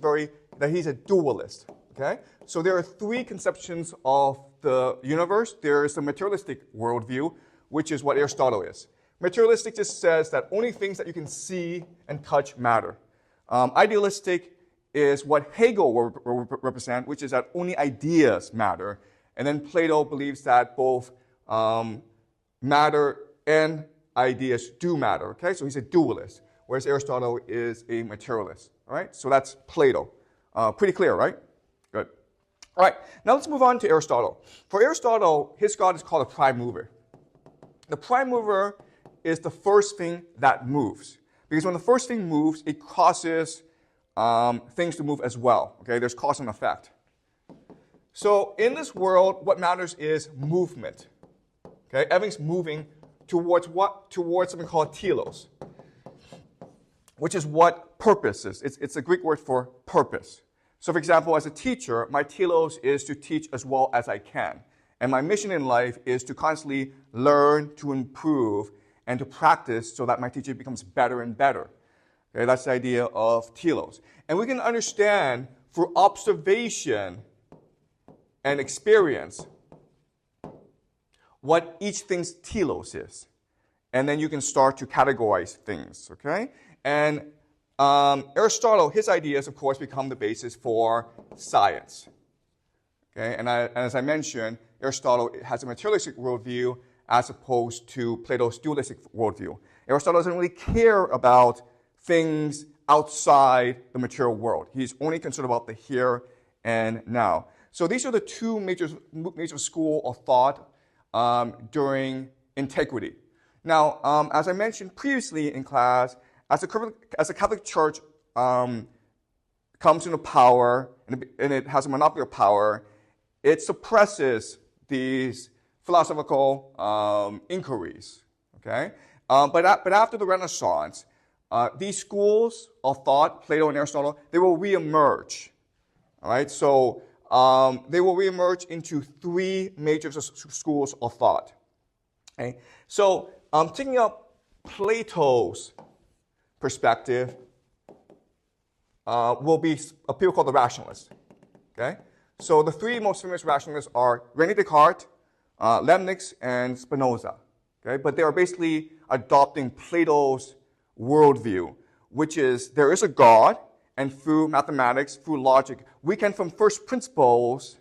a dualist. Okay? So there are three conceptions of the universe. There is the materialistic worldview, which is what Aristotle is. Materialistic just says that only things that you can see and touch matter. Idealistic is what Hegel will represent, which is that only ideas matter. And then Plato believes that both matter and ideas do matter. Okay, so he's a dualist, whereas Aristotle is a materialist. All right, so that's Plato. Pretty clear, right? Good. All right, now let's move on to Aristotle. For Aristotle, his God is called a prime mover. The prime mover is the first thing that moves, because when the first thing moves, it causes things to move as well. Okay, there's cause and effect. So in this world, what matters is movement. Okay, everything's moving towards what? Towards something called telos, which is what purpose is. It's a Greek word for purpose. So for example, as a teacher, my telos is to teach as well as I can. And my mission in life is to constantly learn, to improve, and to practice so that my teaching becomes better and better. Okay, that's the idea of telos. And we can understand through observation and experience what each thing's telos is. And then you can start to categorize things, okay? And Aristotle, his ideas, of course, become the basis for science. Okay, and as I mentioned, Aristotle has a materialistic worldview as opposed to Plato's dualistic worldview. Aristotle doesn't really care about things outside the material world. He's only concerned about the here and now. So these are the two major school of thought during antiquity. Now, as I mentioned previously in class, as the Catholic Church comes into power and it has a monopoly of power, it suppresses these philosophical inquiries. Okay, but after the Renaissance, these schools of thought, Plato and Aristotle, they will reemerge. All right, so they will reemerge into three major schools of thought. Okay, so taking up Plato's perspective will be a people called the rationalists. Okay, so the three most famous rationalists are René Descartes, Leibniz, and Spinoza. Okay, but they are basically adopting Plato's worldview, which is there is a God, and through mathematics, through logic, we can, from first principles,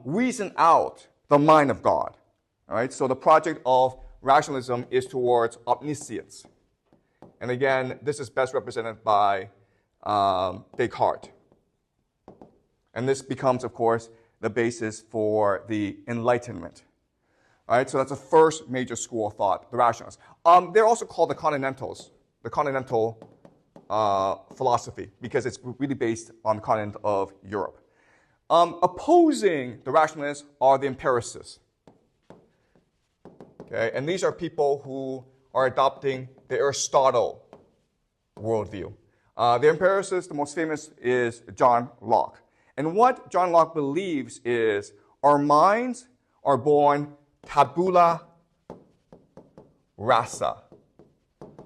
reason out the mind of God. All right, so the project of rationalism is towards omniscience. And again, this is best represented by Descartes. And this becomes, of course, the basis for the Enlightenment. All right, so that's the first major school of thought, the rationalists. They're also called the Continentals, the Continental philosophy, because it's really based on the continent of Europe. Opposing the rationalists are the empiricists. Okay, and these are people who are adopting the Aristotle worldview. The empiricist, the most famous, is John Locke. And what John Locke believes is our minds are born tabula rasa,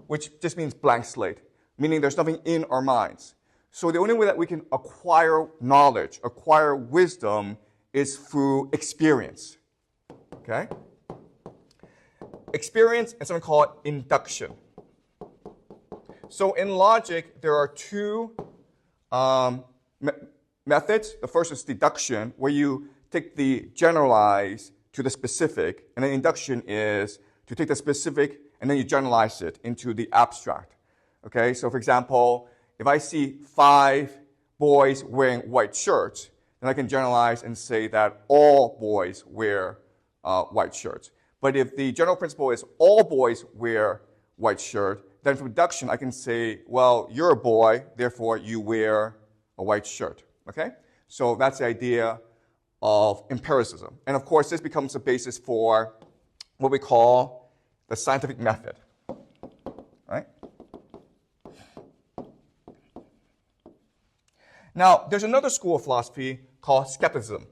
which just means blank slate, meaning there's nothing in our minds. So the only way that we can acquire knowledge, acquire wisdom, is through experience. Okay? Experience and something called induction. So in logic, there are two methods. The first is deduction, where you take the generalized to the specific, and then induction is to take the specific and then you generalize it into the abstract. Okay, so for example, if I see 5 boys wearing white shirts, then I can generalize and say that all boys wear white shirts. But if the general principle is all boys wear white shirt, then for reduction, I can say, well, you're a boy, therefore you wear a white shirt. Okay? So that's the idea of empiricism. And of course, this becomes the basis for what we call the scientific method. Right? Now, there's another school of philosophy called skepticism.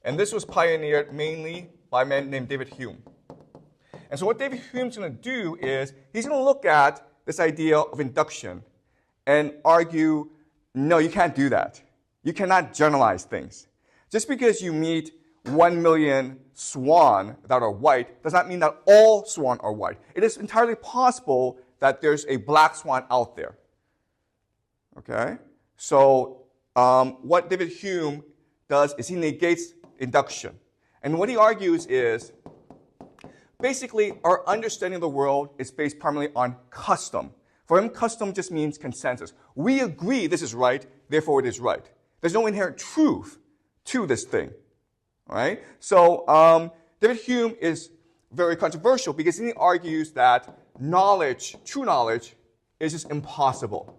And this was pioneered mainly by a man named David Hume. And so what David Hume's going to do is he's going to look at this idea of induction and argue, no, you can't do that. You cannot generalize things. Just because you meet 1 million swan that are white does not mean that all swan are white. It is entirely possible that there's a black swan out there. Okay? So what David Hume does is he negates induction. And what he argues is, basically, our understanding of the world is based primarily on custom. For him, custom just means consensus. We agree this is right, therefore it is right. There's no inherent truth to this thing. All right? So David Hume is very controversial because he argues that knowledge, true knowledge, is just impossible.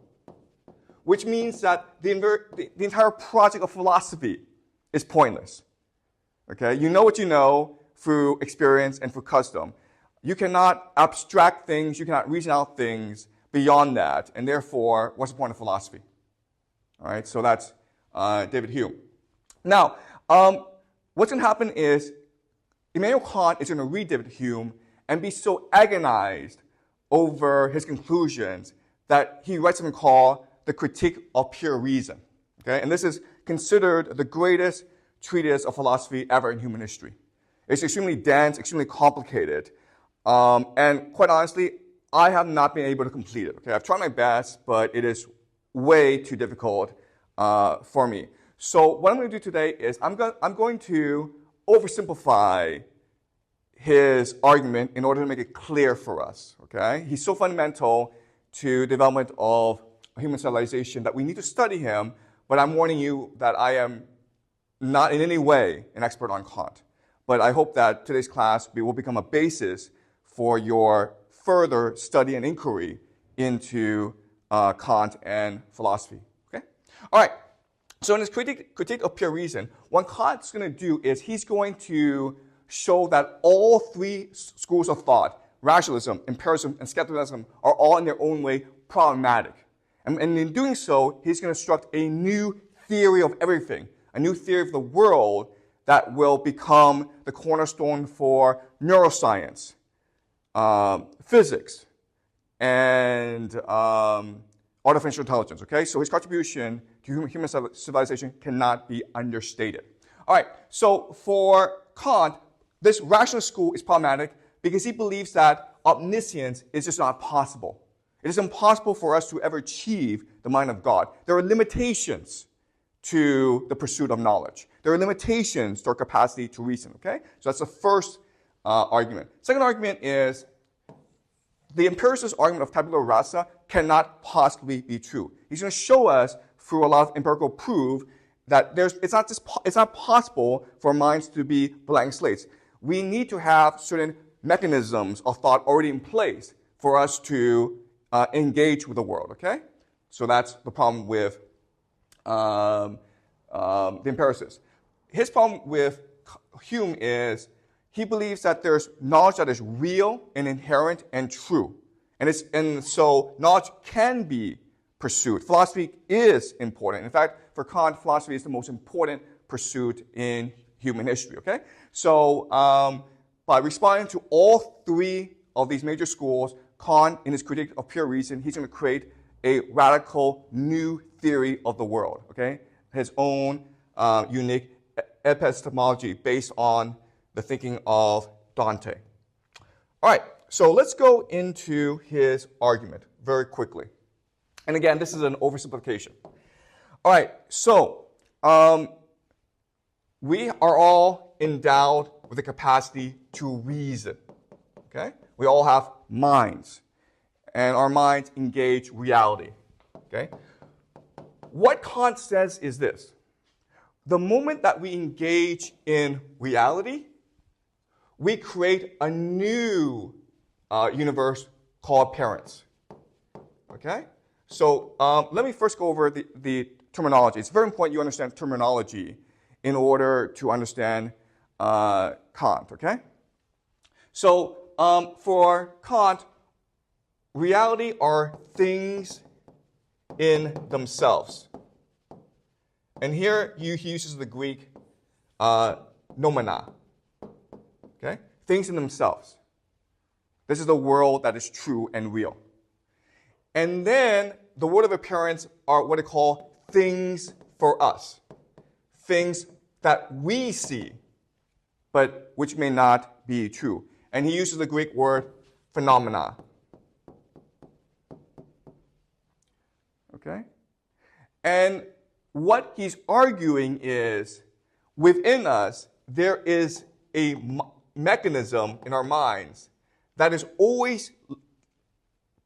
Which means that the entire project of philosophy is pointless. Okay? You know what you know through experience and through custom. You cannot abstract things, you cannot reason out things beyond that, and therefore, what's the point of philosophy? All right, so that's David Hume. Now, what's going to happen is Immanuel Kant is going to read David Hume and be so agonized over his conclusions that he writes something called the Critique of Pure Reason. Okay, and this is considered the greatest treatise of philosophy ever in human history. It's extremely dense, extremely complicated, and quite honestly, I have not been able to complete it. Okay, I've tried my best, but it is way too difficult for me. So what I'm going to do today is I'm going to oversimplify his argument in order to make it clear for us, okay? He's so fundamental to the development of human civilization that we need to study him, but I'm warning you that I am not in any way an expert on Kant. But I hope that today's class will become a basis for your further study and inquiry into Kant and philosophy, okay? All right, so in his critique of pure reason, what Kant's going to do is he's going to show that all three schools of thought, rationalism, empiricism, and skepticism, are all in their own way problematic. And in doing so, he's going to construct a new theory of everything, a new theory of the world that will become the cornerstone for neuroscience, physics, and artificial intelligence, okay? So his contribution to human civilization cannot be understated. All right, so for Kant, this rationalist school is problematic because he believes that omniscience is just not possible. It is impossible for us to ever achieve the mind of God. There are limitations to the pursuit of knowledge. There are limitations to our capacity to reason, okay? So that's the first argument. Second argument is the empiricist argument of tabula rasa cannot possibly be true. He's going to show us through a lot of empirical proof that it's not possible for minds to be blank slates. We need to have certain mechanisms of thought already in place for us to engage with the world, okay? So that's the problem with the empiricist. His problem with Hume is he believes that there's knowledge that is real and inherent and true. And so knowledge can be pursued. Philosophy is important. In fact, for Kant, philosophy is the most important pursuit in human history, okay? So by responding to all three of these major schools, Kant, in his critique of pure reason, he's going to create a radical new theory of the world, okay? His own unique epistemology based on the thinking of Dante. All right, so let's go into his argument very quickly. And again, this is an oversimplification. All right, so we are all endowed with the capacity to reason, okay? We all have minds, and our minds engage reality, okay? What Kant says is this: the moment that we engage in reality, we create a new universe called parents, okay? So let me first go over the terminology. It's very important you understand terminology in order to understand Kant, okay? So for Kant, reality are things in themselves. And here he uses the Greek noumena, okay? Things in themselves. This is the world that is true and real. And then the world of appearance are what they call things for us. Things that we see, but which may not be true. And he uses the Greek word phenomena. Okay? And what he's arguing is, within us, there is a mechanism in our minds that is always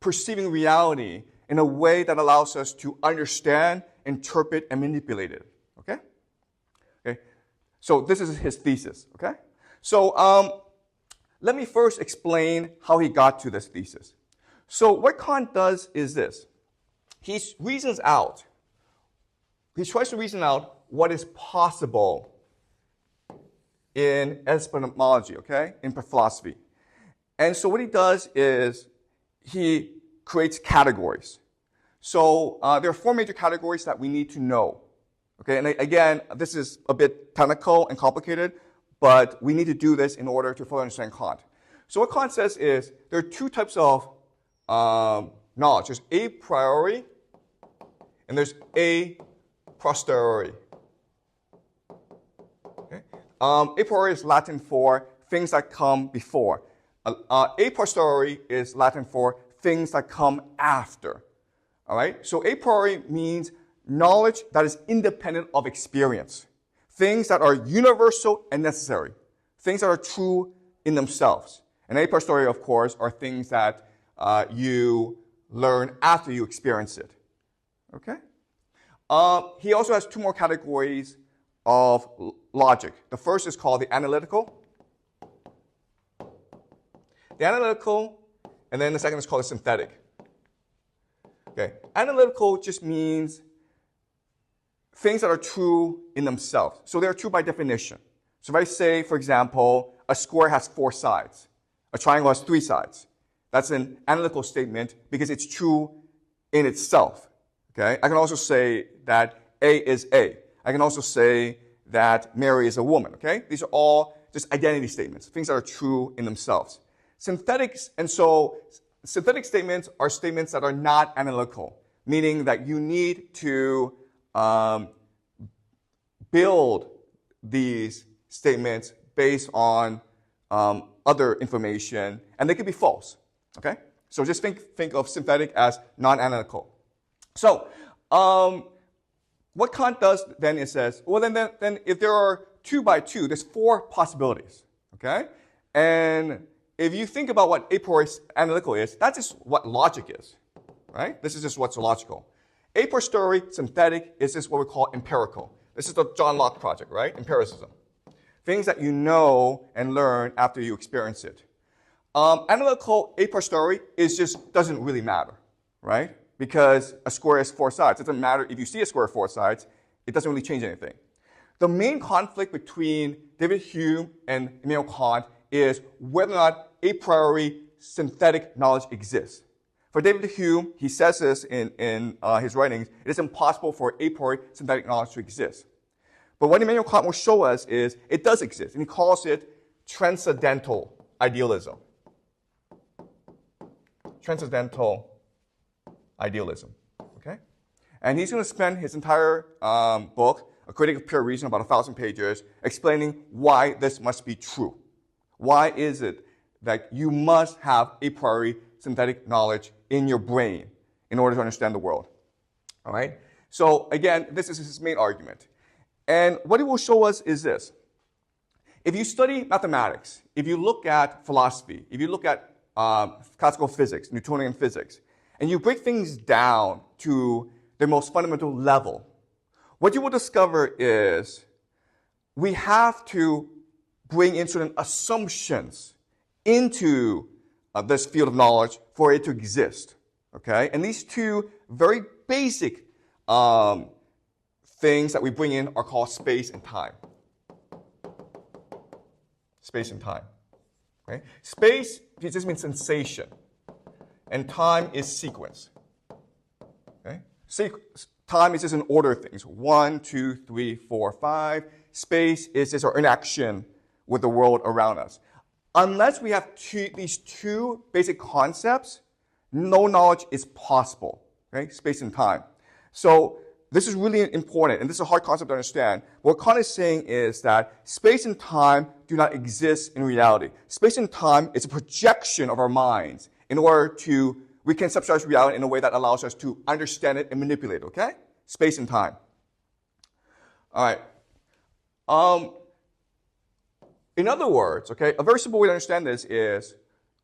perceiving reality in a way that allows us to understand, interpret, and manipulate it. Okay? Okay. So this is his thesis. Okay? So let me first explain how he got to this thesis. So what Kant does is this. He tries to reason out what is possible in epistemology, okay, in philosophy. And so what he does is he creates categories. So there are four major categories that we need to know. Okay, and again, this is a bit technical and complicated, but we need to do this in order to fully understand Kant. So what Kant says is there are two types of knowledge. There's a priori, and there's a posteriori. Okay? A priori is Latin for things that come before. A posteriori is Latin for things that come after. All right? So a priori means knowledge that is independent of experience. things that are universal and necessary, things that are true in themselves. And a posteriori, of course, are things that you learn after you experience it. Okay? He also has two more categories of logic. The first is called the analytical. The analytical, and then the second is called the synthetic. Okay, analytical just means things that are true in themselves. So they're true by definition. So if I say, for example, a square has 4 sides, a triangle has 3 sides, that's an analytical statement because it's true in itself. Okay, I can also say that A is A. I can also say that Mary is a woman. Okay, these are all just identity statements, things that are true in themselves. Synthetics, and so synthetic statements are statements that are not analytical, meaning that you need to build these statements based on other information, and they could be false. Okay, so just think of synthetic as non-analytical. So what Kant does then is says, well then if there are 2 by 2, there's 4 possibilities. Okay, and if you think about what a priori analytical is, that's just what logic is, right? This is just what's logical. A posteriori synthetic is just what we call empirical. This is the John Locke project, right? Empiricism. Things that you know and learn after you experience it. Analytical a posteriori doesn't really matter, right? Because a square has 4 sides. It doesn't matter if you see a square with 4 sides. It doesn't really change anything. The main conflict between David Hume and Immanuel Kant is whether or not a priori synthetic knowledge exists. For David Hume, he says this in his writings, it is impossible for a priori synthetic knowledge to exist. But what Immanuel Kant will show us is it does exist, and he calls it transcendental idealism. Transcendental idealism, okay? And he's going to spend his entire book, A Critique of Pure Reason, about 1,000 pages, explaining why this must be true. Why is it that you must have a priori synthetic knowledge in your brain in order to understand the world? All right? So again, this is his main argument. And what he will show us is this. If you study mathematics, if you look at philosophy, if you look at classical physics, Newtonian physics, and you break things down to their most fundamental level, what you will discover is we have to bring in certain assumptions into this field of knowledge for it to exist, okay? And these two very basic things that we bring in are called space and time. Space and time, okay? Space just means sensation, and time is sequence, okay? Time is just an order of things, 1, 2, 3, 4, 5. Space is just our interaction with the world around us. Unless we have these two basic concepts, no knowledge is possible, okay? Space and time. So this is really important, and this is a hard concept to understand. What Kant is saying is that space and time do not exist in reality. Space and time is a projection of our minds in order to reconceptualize reality in a way that allows us to understand it and manipulate it, okay? Space and time. All right. In other words, okay, a very simple way to understand this is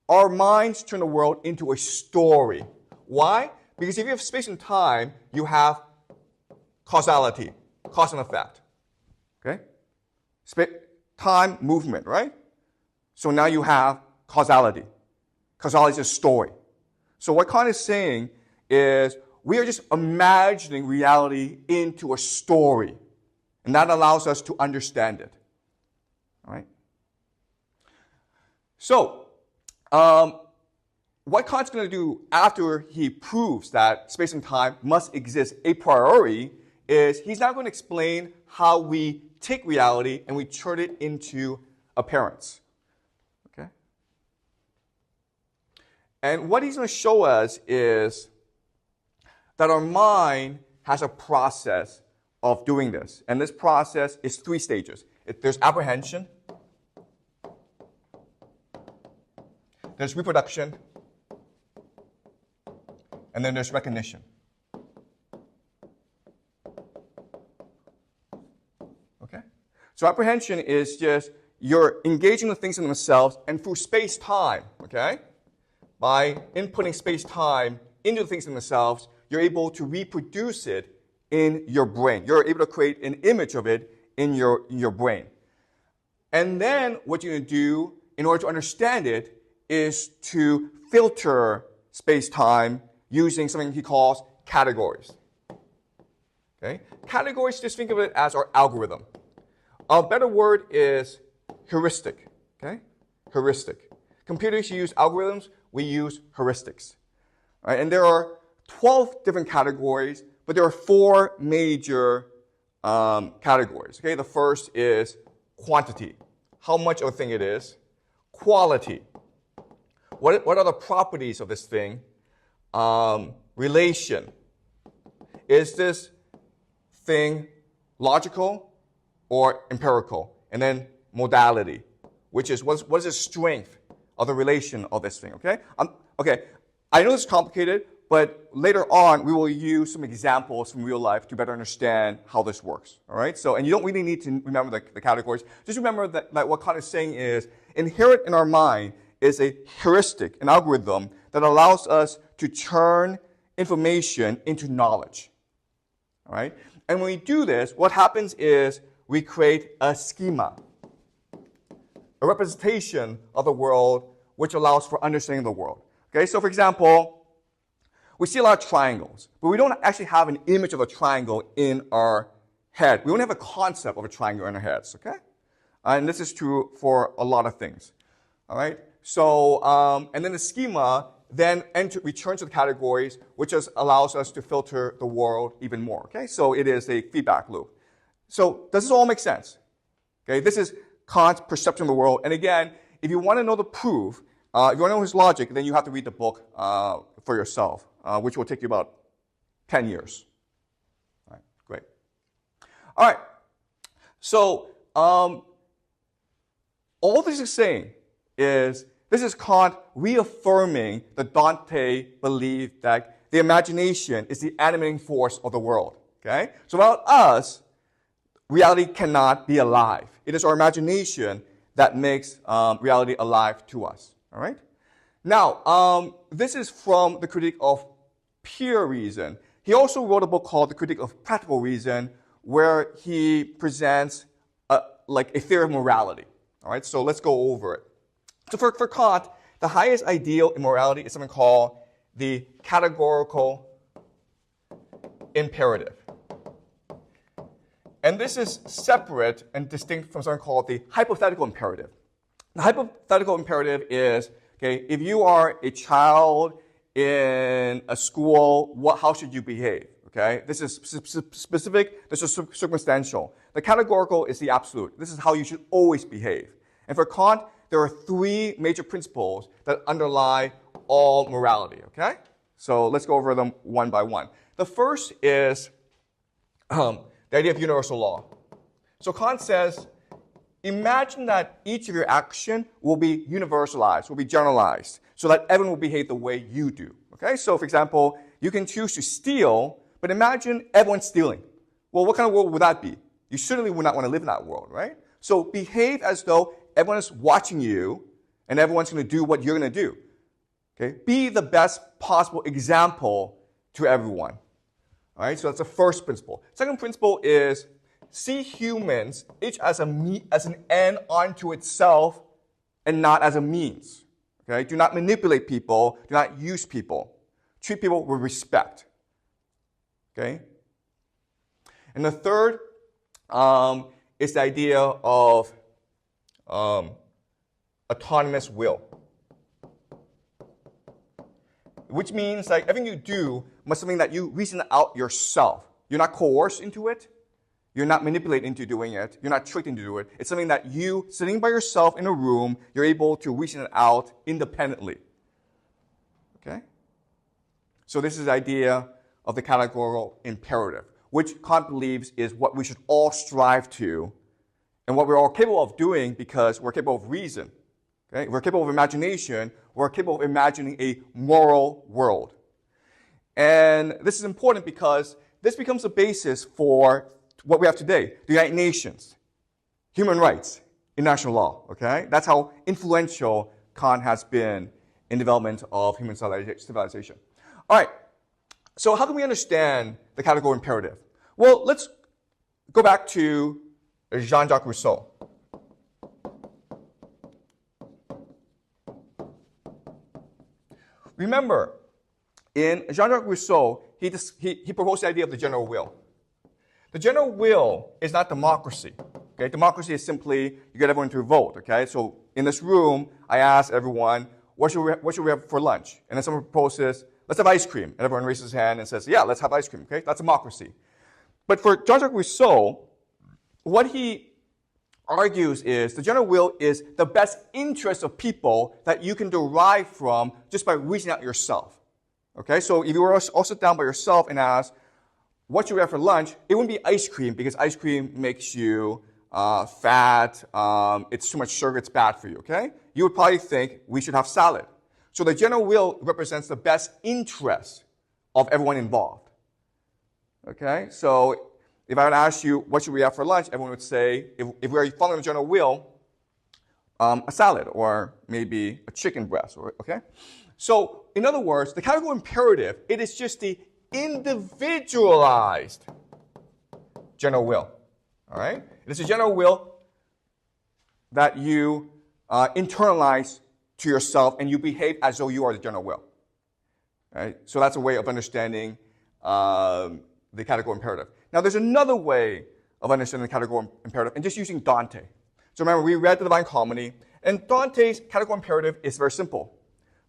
our minds turn the world into a story. Why? Because if you have space and time, you have causality, cause and effect. Okay? Time, movement, right? So now you have causality. Causality is a story. So what Kant is saying is we are just imagining reality into a story. And that allows us to understand it. All right? So, what Kant's going to do after he proves that space and time must exist a priori is he's now going to explain how we take reality and we turn it into appearance. Okay? And what he's going to show us is that our mind has a process of doing this. And this process is 3 stages. There's apprehension, there's reproduction, and then there's recognition. Okay? So apprehension is just you're engaging the things in themselves and through space-time, okay? By inputting space-time into the things in themselves, you're able to reproduce it in your brain. You're able to create an image of it in your brain. And then what you're going to do in order to understand it is to filter space-time using something he calls categories. Okay? Categories, just think of it as our algorithm. A better word is heuristic. Okay? Heuristic. Computers use algorithms, we use heuristics. All right? And there are 12 different categories, but there are 4 major categories. Okay? The first is quantity, how much of a thing it is. Quality, what are the properties of this thing? Relation, is this thing logical or empirical? And then modality, which is what is the strength of the relation of this thing, okay? Okay, I know this is complicated, but later on we will use some examples from real life to better understand how this works, all right? So, and you don't really need to remember the categories. Just remember that what Kant is saying is inherent in our mind is a heuristic, an algorithm that allows us to turn information into knowledge, all right? And when we do this, what happens is we create a schema, a representation of the world which allows for understanding the world. Okay, so for example, we see a lot of triangles, but we don't actually have an image of a triangle in our head. We don't have a concept of a triangle in our heads, okay? And this is true for a lot of things, all right? So, and then the schema then returns to the categories, which just allows us to filter the world even more, okay? So it is a feedback loop. So does this all make sense? Okay, this is Kant's perception of the world. And again, if you want to know the proof, if you want to know his logic, then you have to read the book for yourself, which will take you about 10 years. All right, great. All right, so all this is saying is this is Kant reaffirming that Dante believed that the imagination is the animating force of the world. Okay, so without us, reality cannot be alive. It is our imagination that makes reality alive to us. All right? Now, this is from the Critique of Pure Reason. He also wrote a book called The Critique of Practical Reason, where he presents like a theory of morality. All right? So let's go over it. So for Kant, the highest ideal in morality is something called the categorical imperative. And this is separate and distinct from something called the hypothetical imperative. The hypothetical imperative is, okay, if you are a child in a school, how should you behave? Okay, this is specific, this is circumstantial. The categorical is the absolute. This is how you should always behave. And for Kant, there are 3 major principles that underlie all morality, okay? So let's go over them one by one. The first is the idea of universal law. So Kant says, imagine that each of your actions will be universalized, will be generalized, so that everyone will behave the way you do. Okay? So for example, you can choose to steal, but imagine everyone stealing. Well, what kind of world would that be? You certainly would not want to live in that world, right? So behave as though everyone is watching you and everyone's going to do what you're going to do. Okay? Be the best possible example to everyone. All right, so that's the first principle. Second principle is see humans each as an end unto itself and not as a means. Okay, do not manipulate people. Do not use people. Treat people with respect. Okay, and the third is the idea of autonomous will, which means like everything you do must be something that you reason out yourself. You're not coerced into it. You're not manipulated into doing it. You're not tricked into doing it. It's something that you, sitting by yourself in a room, you're able to reason it out independently. Okay? So this is the idea of the categorical imperative, which Kant believes is what we should all strive to and what we're all capable of doing because we're capable of reason. Okay? We're capable of imagination. We're capable of imagining a moral world. And this is important because this becomes the basis for what we have today, the United Nations. human rights, international law, okay? That's how influential Kant has been in development of human civilization. All right, so how can we understand the categorical imperative? Well, let's go back to Jean-Jacques Rousseau. Remember, in Jean-Jacques Rousseau, he proposed the idea of the general will. The general will is not democracy. Okay? Democracy is simply you get everyone to vote. Okay? So in this room, I ask everyone, what should we have for lunch? And then someone proposes, let's have ice cream. And everyone raises his hand and says, yeah, let's have ice cream. Okay? That's democracy. But for Jean-Jacques Rousseau, what he argues is the general will is the best interest of people that you can derive from just by reasoning out yourself. Okay? So if you were all sit down by yourself and ask, what should we have for lunch? It wouldn't be ice cream because ice cream makes you fat. It's too much sugar. It's bad for you. Okay? You would probably think we should have salad. So the general will represents the best interest of everyone involved. Okay? So if I would ask you, what should we have for lunch? Everyone would say, if we are following the general will, a salad or maybe a chicken breast. Okay? So in other words, the categorical imperative, it is just the individualized general will. All right? It is a general will that you internalize to yourself and you behave as though you are the general will. All right? So that's a way of understanding the categorical imperative. Now there's another way of understanding the categorical imperative and just using Dante. So remember, we read the Divine Comedy, and Dante's categorical imperative is very simple.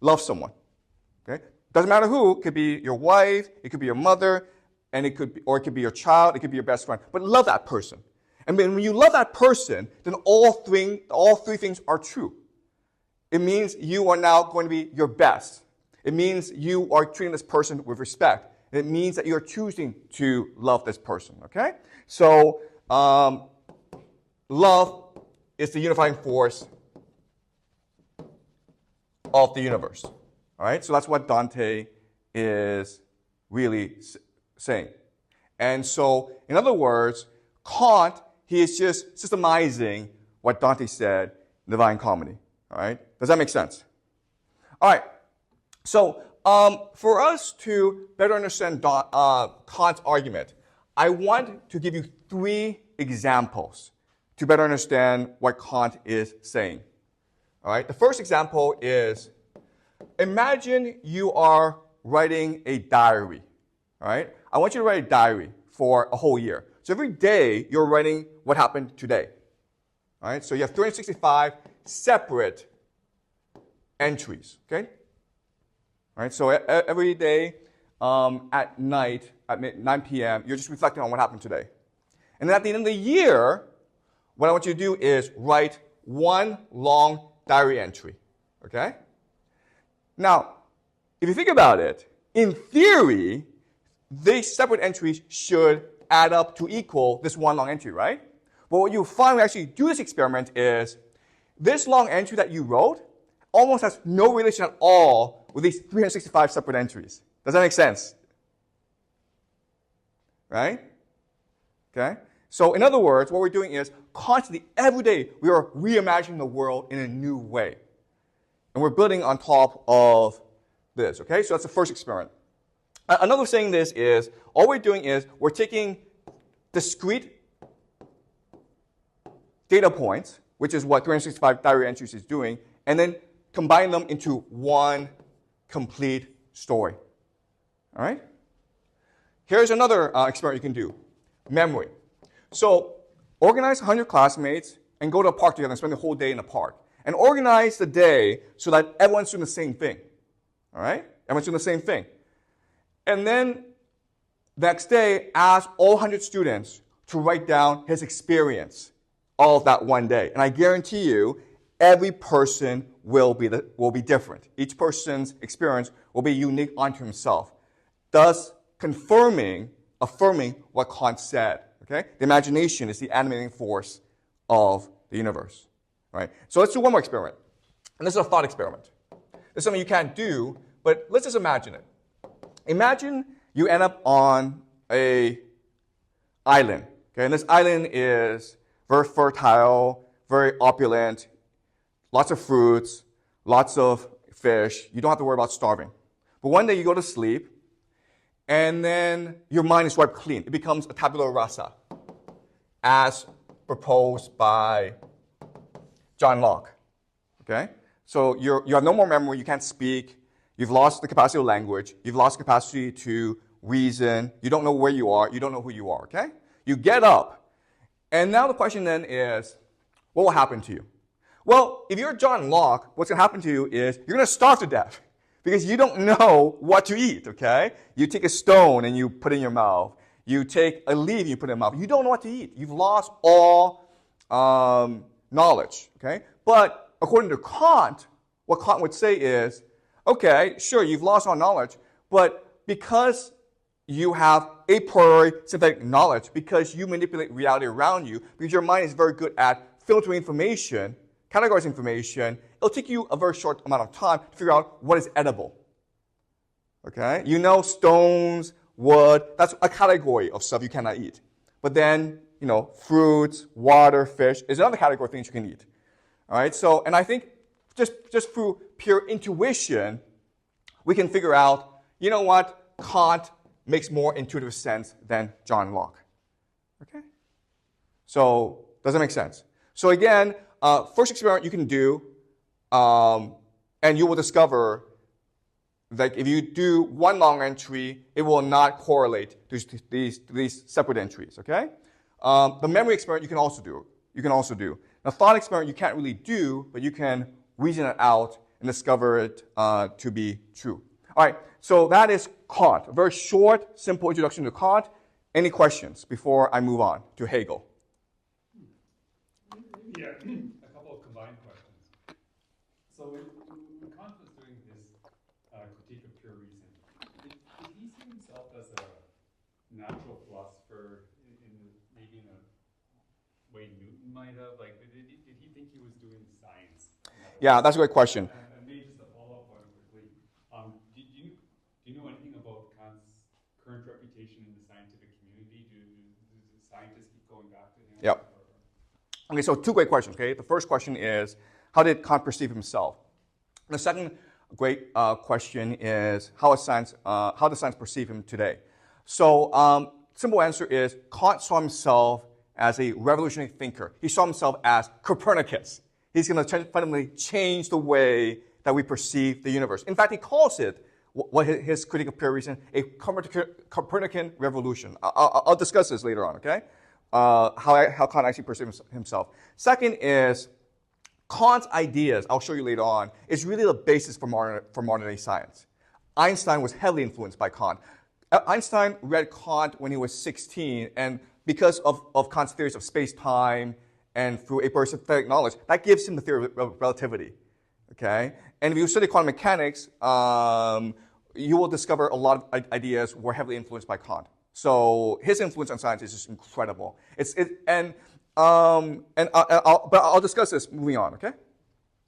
Love someone. Okay? Doesn't matter who. It could be your wife, it could be your mother, and it could be your child, it could be your best friend. But love that person. And when you love that person, then all three things are true. It means you are now going to be your best. It means you are treating this person with respect. It means that you're choosing to love this person. Okay? So love is the unifying force of the universe. All right? So that's what Dante is really saying. And so, in other words, Kant, he is just systemizing what Dante said in the Divine Comedy. All right? Does that make sense? All right. So, for us to better understand Kant's argument, I want to give you 3 examples to better understand what Kant is saying. All right? The first example is, imagine you are writing a diary. All right? I want you to write a diary for a whole year. So every day, you're writing what happened today. All right? So you have 365 separate entries. Okay? All right? So every day at night, at 9 p.m., you're just reflecting on what happened today. And then at the end of the year, what I want you to do is write one long diary entry. Okay? Now, if you think about it, in theory, these separate entries should add up to equal this one long entry, right? But what you find when you actually do this experiment is this long entry that you wrote almost has no relation at all with these 365 separate entries. Does that make sense? Right? Okay? So in other words, what we're doing is constantly, every day, we are reimagining the world in a new way. And we're building on top of this, okay? So that's the first experiment. Another saying this is, all we're doing is we're taking discrete data points, which is what 365 diary entries is doing, and then combine them into one complete story. All right? Here's another experiment you can do. Memory. So organize 100 classmates and go to a park together and spend the whole day in the park. And organize the day so that everyone's doing the same thing. All right? Everyone's doing the same thing. And then the next day, ask all 100 students to write down his experience of that one day. And I guarantee you, every person will be different. Each person's experience will be unique unto himself, thus affirming what Kant said. Okay? The imagination is the animating force of the universe. Right? So let's do one more experiment. And this is a thought experiment. This is something you can't do, but let's just imagine it. Imagine you end up on an island. Okay? And this island is very fertile, very opulent, lots of fruits, lots of fish. You don't have to worry about starving. But one day you go to sleep, and then your mind is wiped clean. It becomes a tabula rasa, as proposed by John Locke. Okay? So you have no more memory, you can't speak, you've lost the capacity of language, you've lost capacity to reason, you don't know where you are, you don't know who you are, okay? You get up, and now the question then is, what will happen to you? Well, if you're John Locke, what's going to happen to you is you're going to starve to death because you don't know what to eat, okay? You take a stone and you put it in your mouth. You take a leaf and you put it in your mouth. You don't know what to eat. You've lost all knowledge, okay? But according to Kant, what Kant would say is, okay, sure, you've lost all knowledge, but because you have a priori synthetic knowledge, because you manipulate reality around you, because your mind is very good at filtering information, categorizing information, it'll take you a very short amount of time to figure out what is edible. Okay? You know stones, wood, that's a category of stuff you cannot eat. But then, fruits, water, fish is another category of things you can eat. All right? So, and I think just through pure intuition, we can figure out, you know what, Kant makes more intuitive sense than John Locke. Okay? So, does that make sense? So again, first experiment you can do, and you will discover that if you do one long entry, it will not correlate to these separate entries, okay? The memory experiment you can also do. The thought experiment you can't really do, but you can reason it out and discover it to be true. All right, so that is Kant. A very short, simple introduction to Kant. Any questions before I move on to Hegel? Yeah, a couple of combined questions. So when Kant was doing his critique of pure reason, did he see himself as a natural philosopher maybe in a way Newton might have? Like, did he think he was doing science? Yeah, that's a great question. And maybe just a follow-up one quickly. Do you know anything about Kant's current reputation in the scientific community? Do scientists keep going back to him? Yep. Okay, so two great questions, okay? The first question is, how did Kant perceive himself? The second great question is, how does science perceive him today? So, simple answer is, Kant saw himself as a revolutionary thinker. He saw himself as Copernicus. He's going to fundamentally change the way that we perceive the universe. In fact, he calls it, what his critique of pure reason, a Copernican revolution. I'll discuss this later on, okay? How Kant actually perceives himself. Second is Kant's ideas, I'll show you later on, is really the basis for modern day science. Einstein was heavily influenced by Kant. Einstein read Kant when he was 16, and because of Kant's theories of space-time and through a very synthetic knowledge, that gives him the theory of relativity. Okay? And if you study quantum mechanics, you will discover a lot of ideas were heavily influenced by Kant. So his influence on science is just incredible. But I'll discuss this moving on, okay?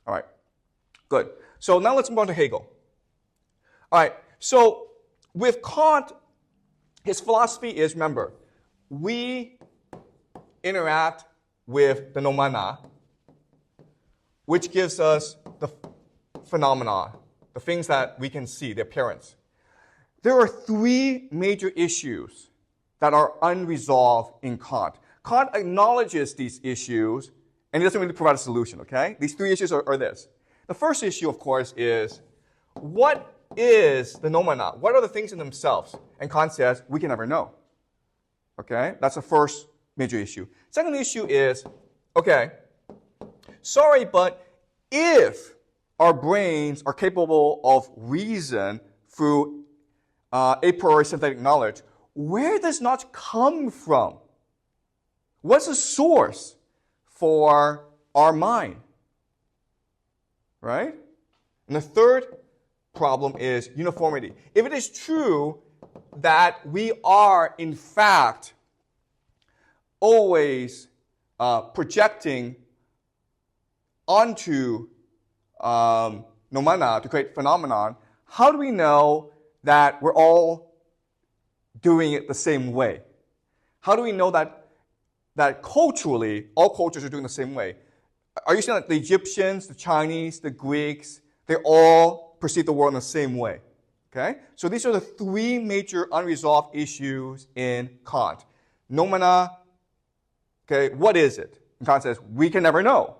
All right, good. So now let's move on to Hegel. All right, so with Kant, his philosophy is, remember, we interact with the noumena, which gives us the phenomena, the things that we can see, the appearance. There are three major issues that are unresolved in Kant. Kant acknowledges these issues, and he doesn't really provide a solution, okay? These three issues are this. The first issue, of course, is what is the noumena? What are the things in themselves? And Kant says, we can never know. Okay? That's the first major issue. Second issue is, okay, sorry, but if our brains are capable of reason through a priori synthetic knowledge, where does knowledge come from? What's the source for our mind? Right? And the third problem is uniformity. If it is true that we are, in fact, always projecting onto noumena to create phenomenon, how do we know that we're all doing it the same way? How do we know that that culturally, all cultures are doing the same way. Are you saying that the Egyptians, the Chinese, the Greeks, they all perceive the world in the same way? Okay? So these are the three major unresolved issues in Kant. Noumena, okay, what is it? And Kant says, we can never know,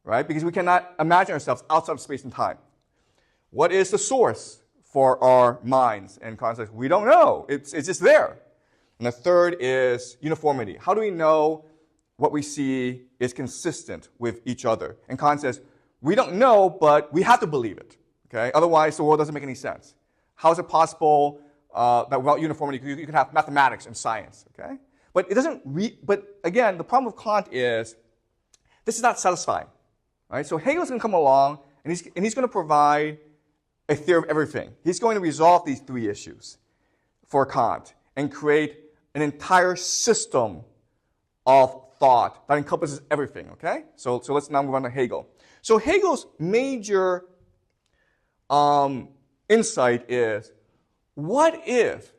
right? Because we cannot imagine ourselves outside of space and time. What is the source for our minds? And Kant says, we don't know. It's just there. And the third is uniformity. How do we know what we see is consistent with each other? And Kant says, we don't know, but we have to believe it. Okay? Otherwise, the world doesn't make any sense. How is it possible that without uniformity you can have mathematics and science? Okay? But it doesn't. But again, the problem with Kant is this is not satisfying. Right? So Hegel's going to come along and he's going to provide a theory of everything. He's going to resolve these three issues for Kant and create an entire system of thought that encompasses everything, okay? So let's now move on to Hegel. So Hegel's major insight is, what if,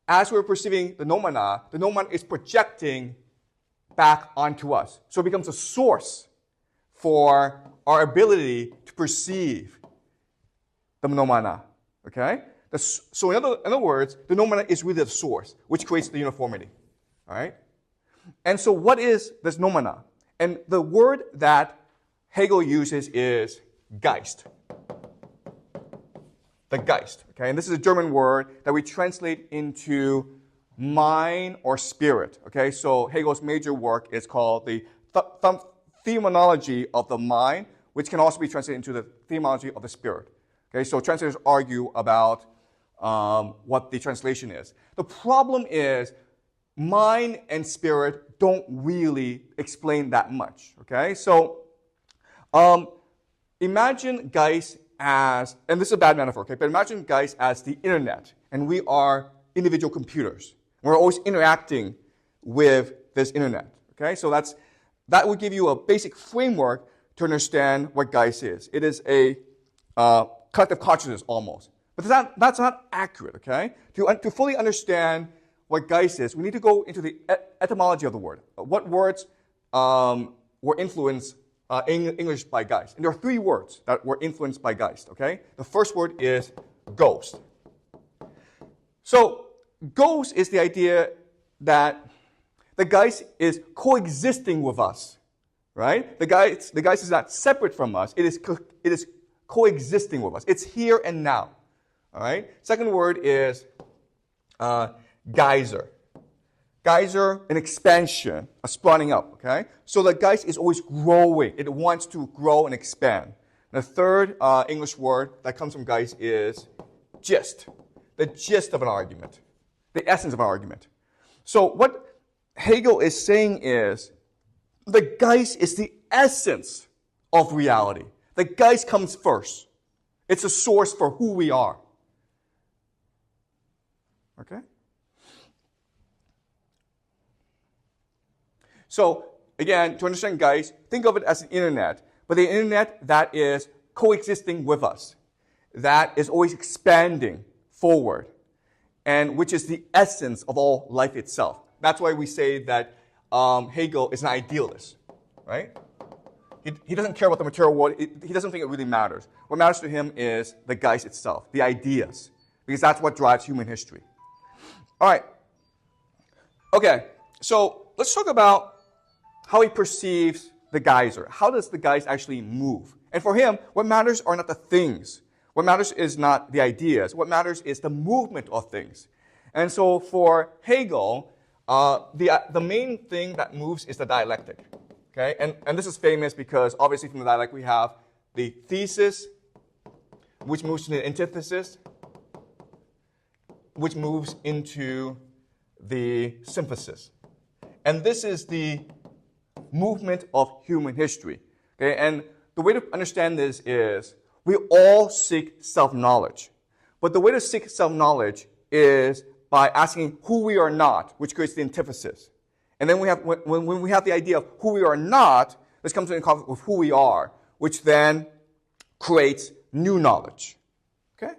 as we're perceiving the noumena is projecting back onto us? So it becomes a source for our ability to perceive the noumena, okay? So in other words, the noumena is really the source, which creates the uniformity, all right? And so what is this noumena? And the word that Hegel uses is Geist. The Geist, okay? And this is a German word that we translate into mind or spirit, okay? So Hegel's major work is called the Phenomenology of the Mind, which can also be translated into the Phenomenology of the Spirit. Okay, so translators argue about what the translation is. The problem is mind and spirit don't really explain that much. Okay, so imagine Geist as, and this is a bad metaphor, okay, but imagine Geist as the internet, and we are individual computers. We're always interacting with this internet. Okay, so that would give you a basic framework to understand what Geist is. It is a collective consciousness almost. But that's not accurate, okay? To fully understand what Geist is, we need to go into the etymology of the word. What words were influenced in English by Geist? And there are three words that were influenced by Geist, okay? The first word is ghost. So ghost is the idea that the Geist is coexisting with us, right? The Geist is not separate from us. It is coexisting with us. It's here and now. All right? Second word is geyser. Geyser, an expansion, a spawning up. Okay? So the Geist is always growing. It wants to grow and expand. And the third English word that comes from Geist is gist. The gist of an argument. The essence of an argument. So what Hegel is saying is the Geist is the essence of reality. The Geist comes first. It's a source for who we are. Okay? So, again, to understand Geist, think of it as an internet, but the internet that is coexisting with us, that is always expanding forward, and which is the essence of all life itself. That's why we say that Hegel is an idealist, right? He doesn't care about the material world. He doesn't think it really matters. What matters to him is the Geist itself, the ideas, because that's what drives human history. All right. Okay, so let's talk about how he perceives the geyser. How does the Geist actually move? And for him, what matters are not the things. What matters is not the ideas. What matters is the movement of things. And so for Hegel, the main thing that moves is the dialectic. Okay, and this is famous because obviously from the dialectic we have the thesis, which moves to the antithesis, which moves into the synthesis. And this is the movement of human history. Okay, and the way to understand this is we all seek self-knowledge. But the way to seek self-knowledge is by asking who we are not, which creates the antithesis. And then when we have the idea of who we are not, this comes into conflict with who we are, which then creates new knowledge. Okay?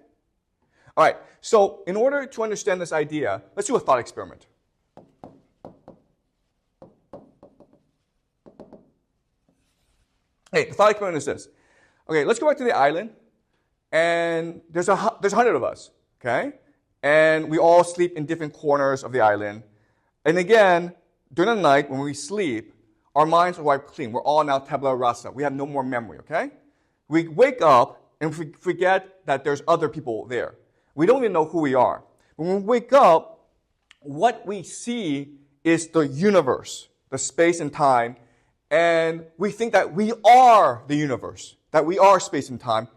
All right, so in order to understand this idea, let's do a thought experiment. Okay, the thought experiment is this. Okay, let's go back to the island, and there's 100 of us, okay? And we all sleep in different corners of the island. And again, during the night, when we sleep, our minds are wiped clean. We're all now tabula rasa. We have no more memory, okay? We wake up and we forget that there's other people there. We don't even know who we are. When we wake up, what we see is the universe, the space and time, and we think that we are the universe, that we are space and time,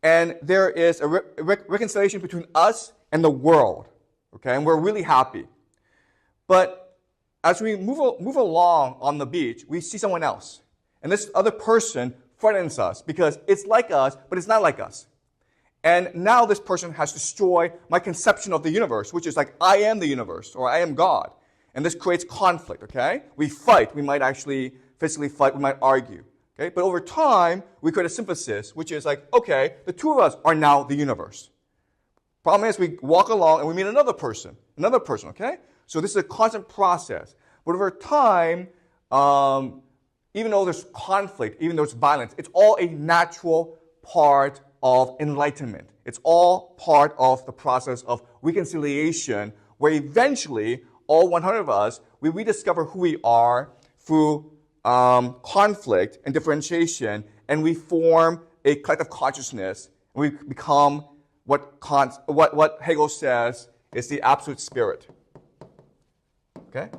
and there is a reconciliation between us and the world, okay? And we're really happy. But as we move along on the beach, we see someone else, and this other person frightens us because it's like us, but it's not like us. And now this person has destroyed my conception of the universe, which is like, I am the universe, or I am God. And this creates conflict, okay? We fight. We might actually physically fight. We might argue, okay? But over time, we create a synthesis, which is like, okay, the two of us are now the universe. Problem is, we walk along and we meet another person, okay? So this is a constant process. But over time, even though there's conflict, even though there's violence, it's all a natural part of enlightenment. It's all part of the process of reconciliation, where eventually, all 100 of us, we rediscover who we are through conflict and differentiation, and we form a collective consciousness, and we become what Hegel says is the absolute spirit. Okay?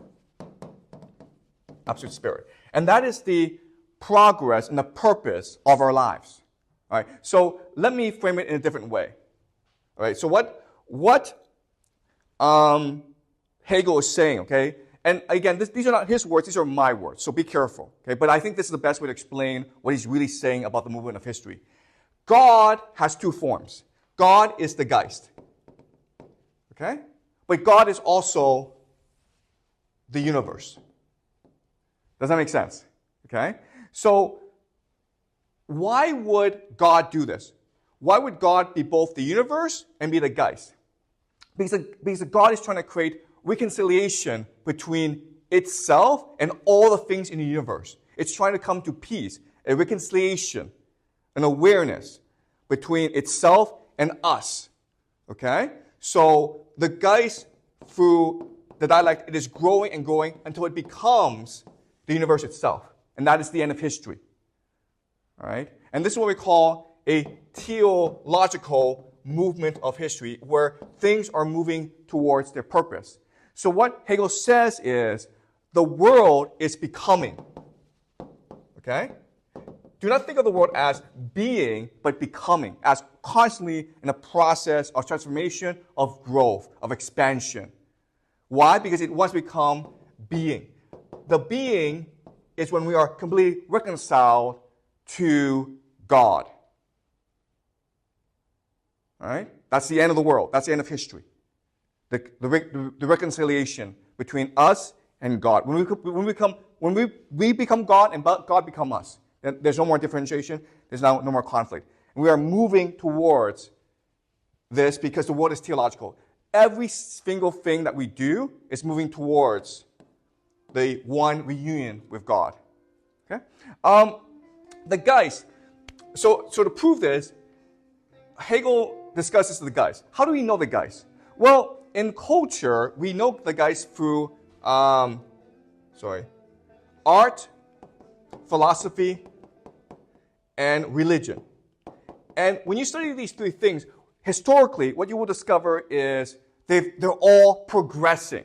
Absolute spirit. And that is the progress and the purpose of our lives. All right? So let me frame it in a different way. All right? So what Hegel is saying, okay? And again, these are not his words, these are my words, so be careful, okay? But I think this is the best way to explain what he's really saying about the movement of history. God has two forms. God is the Geist, okay? But God is also the universe. Does that make sense? Okay? So, why would God do this? Why would God be both the universe and be the Geist? Because God is trying to create reconciliation between itself and all the things in the universe. It's trying to come to peace, a reconciliation, an awareness between itself and us. Okay? So the Geist, through the dialect, it is growing and growing until it becomes the universe itself. And that is the end of history. All right? And this is what we call a teleological movement of history, where things are moving towards their purpose. So what Hegel says is, the world is becoming. Okay? Do not think of the world as being, but becoming, as constantly in a process of transformation, of growth, of expansion. Why? Because it wants to become being. The being is when we are completely reconciled to God. All right? That's the end of the world. That's the end of history. The reconciliation between us and God. When we become God and God become us, then there's no more differentiation. There's no more conflict. And we are moving towards this because the world is teleological. Every single thing that we do is moving towards the one reunion with God. Okay? The Geist. So to prove this, Hegel discusses the Geist. How do we know the Geist? Well, in culture, we know the Geist through art, philosophy, and religion. And when you study these three things, historically, what you will discover is they're all progressing.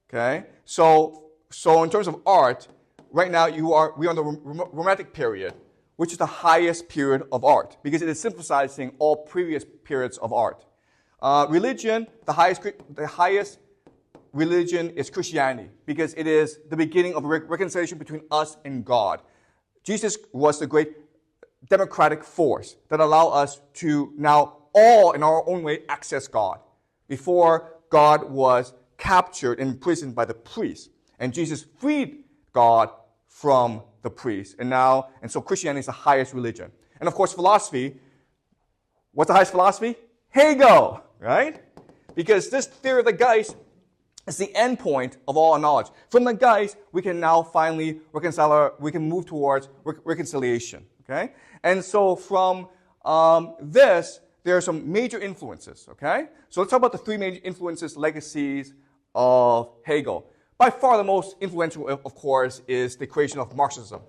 Okay? So in terms of art, right now we're on the Romantic period, which is the highest period of art, because it is synthesizing all previous periods of art. Religion, the highest religion is Christianity, because it is the beginning of reconciliation between us and God. Jesus was the great democratic force that allowed us to now all in our own way access God. Before, God was captured and imprisoned by the priests, and Jesus freed God from the priests. And so Christianity is the highest religion. And of course, philosophy. What's the highest philosophy? Hegel, right? Because this theory of the Geist It's the end point of all our knowledge. From the Geist, we can now finally we can move towards reconciliation. Okay? And so from this, there are some major influences. Okay? So let's talk about the three major influences, legacies of Hegel. By far the most influential, of course, is the creation of Marxism.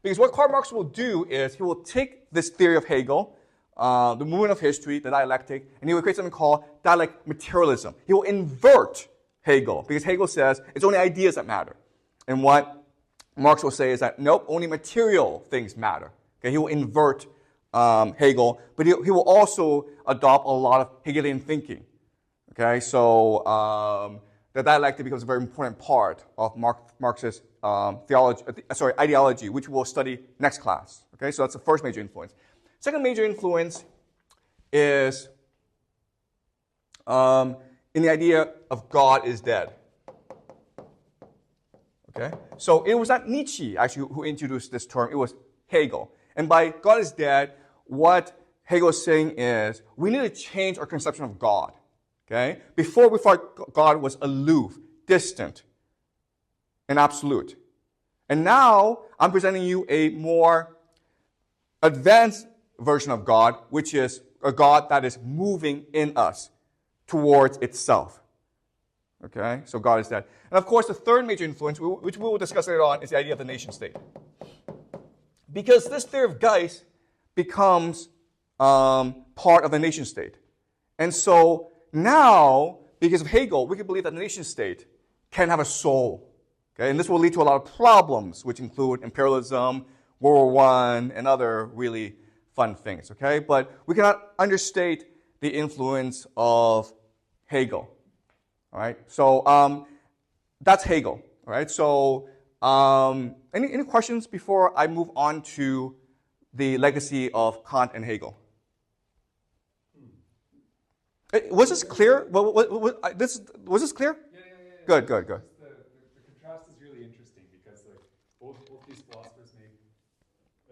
Because what Karl Marx will do is he will take this theory of Hegel, the movement of history, the dialectic, and he will create something called dialectic materialism. He will invert Hegel, because Hegel says it's only ideas that matter. And what Marx will say is that, nope, only material things matter. Okay, he will invert Hegel, but he will also adopt a lot of Hegelian thinking. Okay, so the dialectic becomes a very important part of Marxist ideology, which we'll study next class. Okay, so that's the first major influence. Second major influence is in the idea of God is dead. Okay, so it was not Nietzsche actually who introduced this term. It was Hegel. And by God is dead, what Hegel is saying is we need to change our conception of God. Okay, before we thought God was aloof, distant, and absolute. And now I'm presenting you a more advanced version of God, which is a God that is moving in us towards itself. Okay, so God is dead. And of course, the third major influence, which we will discuss later on, is the idea of the nation state. Because this theory of Geist becomes part of the nation state. And so now, because of Hegel, we can believe that the nation state can have a soul. Okay, and this will lead to a lot of problems, which include imperialism, World War I, and other really fun things. Okay, but we cannot understate the influence of Hegel. All right, so that's Hegel. All right, so any questions before I move on to the legacy of Kant and Hegel? Was this clear? Was this clear? Yeah. Good. The contrast is really interesting because like both these philosophers made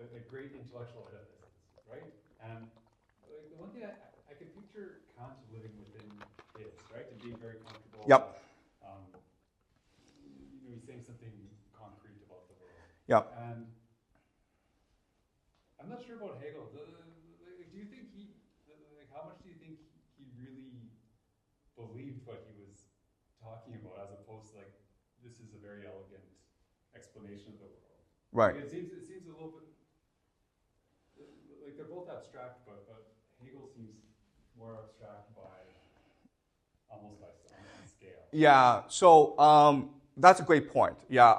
a great intellectual edifices, right? And like, the one thing I can picture Kant living within his, right, and being very comfortable. Yep. He's saying something concrete about the world. Yep. And I'm not sure about Hegel. Do you think how much do you think he really believed what he was talking about, as opposed to like this is a very elegant explanation of the world? Right. Like, it seems a little bit like they're both abstract, but Hegel seems more abstract by almost by on scale. Yeah. So that's a great point. Yeah.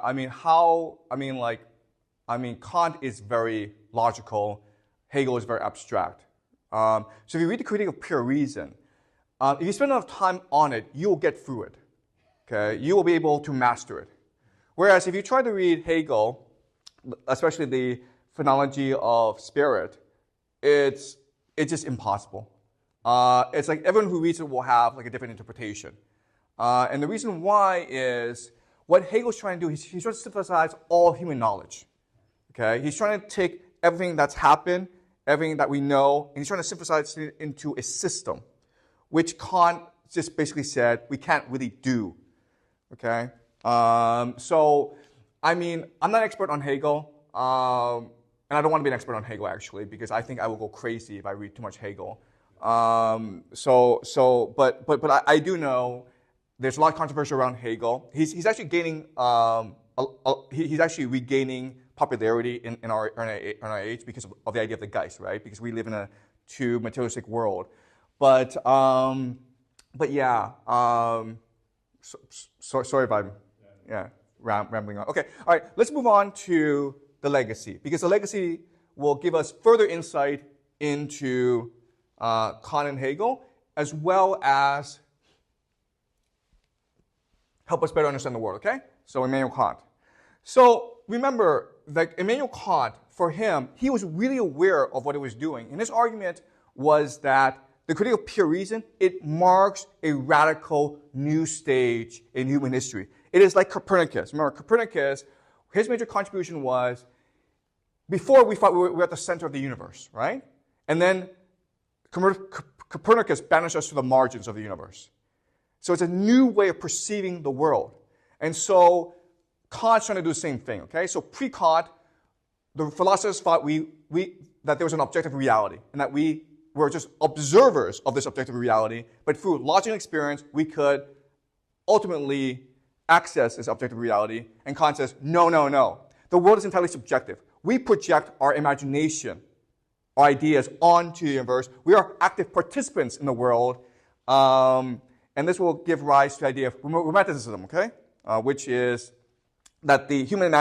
Kant is very logical. Hegel is very abstract. So if you read the Critique of Pure Reason, if you spend enough time on it, you will get through it. Okay, you will be able to master it. Whereas if you try to read Hegel, especially the phenomenology of spirit, it's just impossible. It's like everyone who reads it will have like a different interpretation. And the reason why is what Hegel's trying to do, he's trying to synthesize all human knowledge. Okay, he's trying to take everything that's happened, everything that we know, and he's trying to synthesize it into a system, which Kant just basically said we can't really do. Okay, so I'm not an expert on Hegel, and I don't want to be an expert on Hegel actually, because I think I will go crazy if I read too much Hegel. But I do know there's a lot of controversy around Hegel. He's actually gaining, he's actually regaining popularity in our age because of the idea of the Geist, right? Because we live in a too materialistic world. But yeah. Sorry if I'm rambling on. Okay, all right. Let's move on to the legacy, because the legacy will give us further insight into Kant and Hegel, as well as help us better understand the world. Okay. So Immanuel Kant. So remember that Immanuel Kant, for him, he was really aware of what he was doing. And his argument was that the Critique of Pure Reason, it marks a radical new stage in human history. It is like Copernicus. Remember, Copernicus, his major contribution was, before we thought we were at the center of the universe, right? And then Copernicus banished us to the margins of the universe. So it's a new way of perceiving the world. And so Kant's trying to do the same thing, okay? So pre-Kant, the philosophers thought that there was an objective reality and that we were just observers of this objective reality, but through logical experience, we could ultimately access this objective reality. And Kant says, no, no, no. The world is entirely subjective. We project our imagination, our ideas onto the universe. We are active participants in the world. And this will give rise to the idea of romanticism, okay? Which is that the human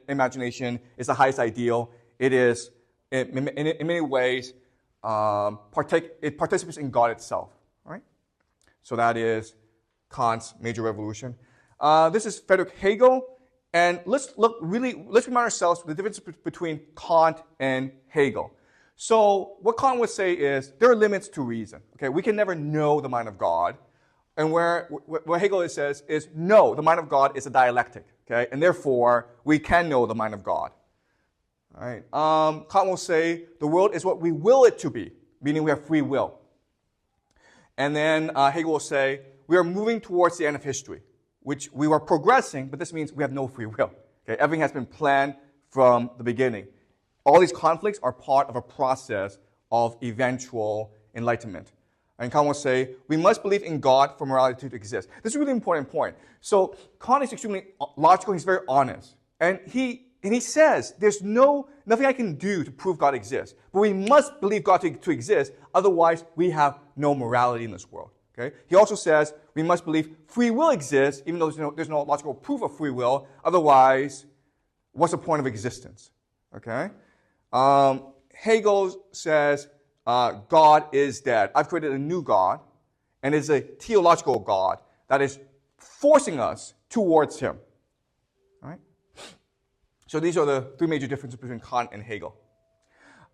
imagination is the highest ideal. It is, in many ways, it participates in God itself, right? So that is Kant's major revolution. This is Friedrich Hegel. And let's remind ourselves the difference between Kant and Hegel. So what Kant would say is there are limits to reason. Okay, we can never know the mind of God. And what Hegel says is no, the mind of God is a dialectic. Okay, and therefore we can know the mind of God. All right. Kant will say the world is what we will it to be, meaning we have free will. And then Hegel will say we are moving towards the end of history, which we are progressing, but this means we have no free will. Okay, everything has been planned from the beginning. All these conflicts are part of a process of eventual enlightenment. And Kant will say, we must believe in God for morality to exist. This is a really important point. So Kant is extremely logical, he's very honest. And he says, there's nothing I can do to prove God exists. But we must believe God to exist, otherwise we have no morality in this world. Okay? He also says we must believe free will exists, even though there's no logical proof of free will. Otherwise, what's the point of existence? Okay? Hegel says God is dead. I've created a new God, and it's a theological God that is forcing us towards Him. All right? So these are the three major differences between Kant and Hegel.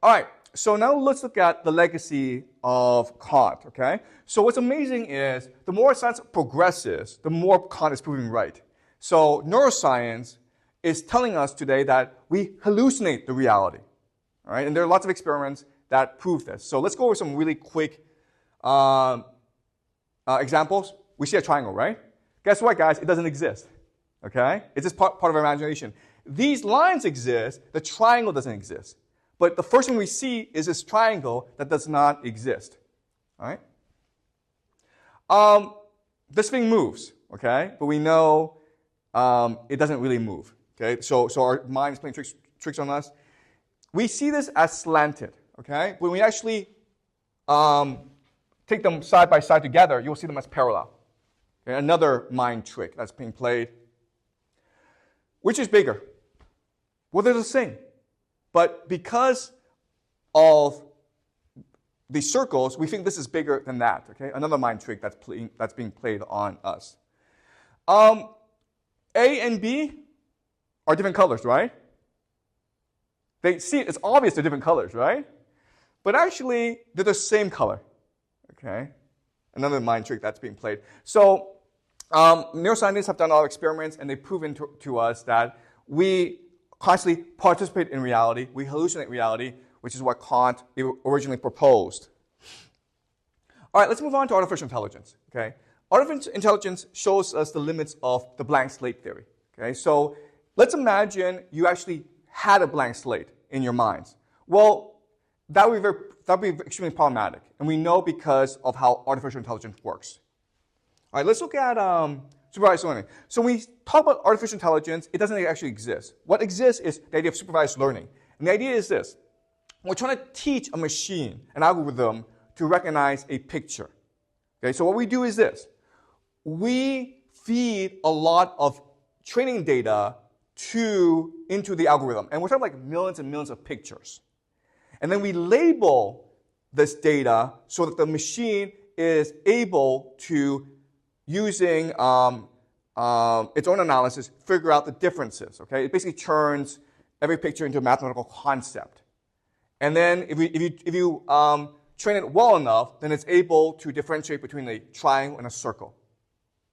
All right. So now let's look at the legacy of Kant, okay? So what's amazing is the more science progresses, the more Kant is proving right. So neuroscience is telling us today that we hallucinate the reality, all right? And there are lots of experiments that prove this. So let's go over some really quick examples. We see a triangle, right? Guess what, guys? It doesn't exist, okay? It's just part of our imagination. These lines exist. The triangle doesn't exist. But the first one we see is this triangle that does not exist. All right? This thing moves, okay? But we know it doesn't really move, okay? So our mind is playing tricks on us. We see this as slanted, okay? When we actually take them side by side together, you'll see them as parallel. Okay? Another mind trick that's being played. Which is bigger? Well, they're the same. But because of the circles, we think this is bigger than that. Okay, another mind trick that's being played on us. A and B are different colors, right? It's obvious they're different colors, right? But actually, they're the same color. Okay, another mind trick that's being played. So neuroscientists have done a lot of experiments, and they've proven to us that we constantly participate in reality. We hallucinate reality, which is what Kant originally proposed. All right, let's move on to artificial intelligence. Okay, artificial intelligence shows us the limits of the blank slate theory. Okay, so let's imagine you actually had a blank slate in your minds. Well, that would be extremely problematic, and we know because of how artificial intelligence works. All right, let's look at supervised learning. So when we talk about artificial intelligence, it doesn't actually exist. What exists is the idea of supervised learning. And the idea is this. We're trying to teach a machine, an algorithm, to recognize a picture. Okay, so what we do is this. We feed a lot of training data into the algorithm. And we're talking like millions and millions of pictures. And then we label this data so that the machine is able to, using its own analysis, figure out the differences. Okay, it basically turns every picture into a mathematical concept. And then if you train it well enough, then it's able to differentiate between a triangle and a circle.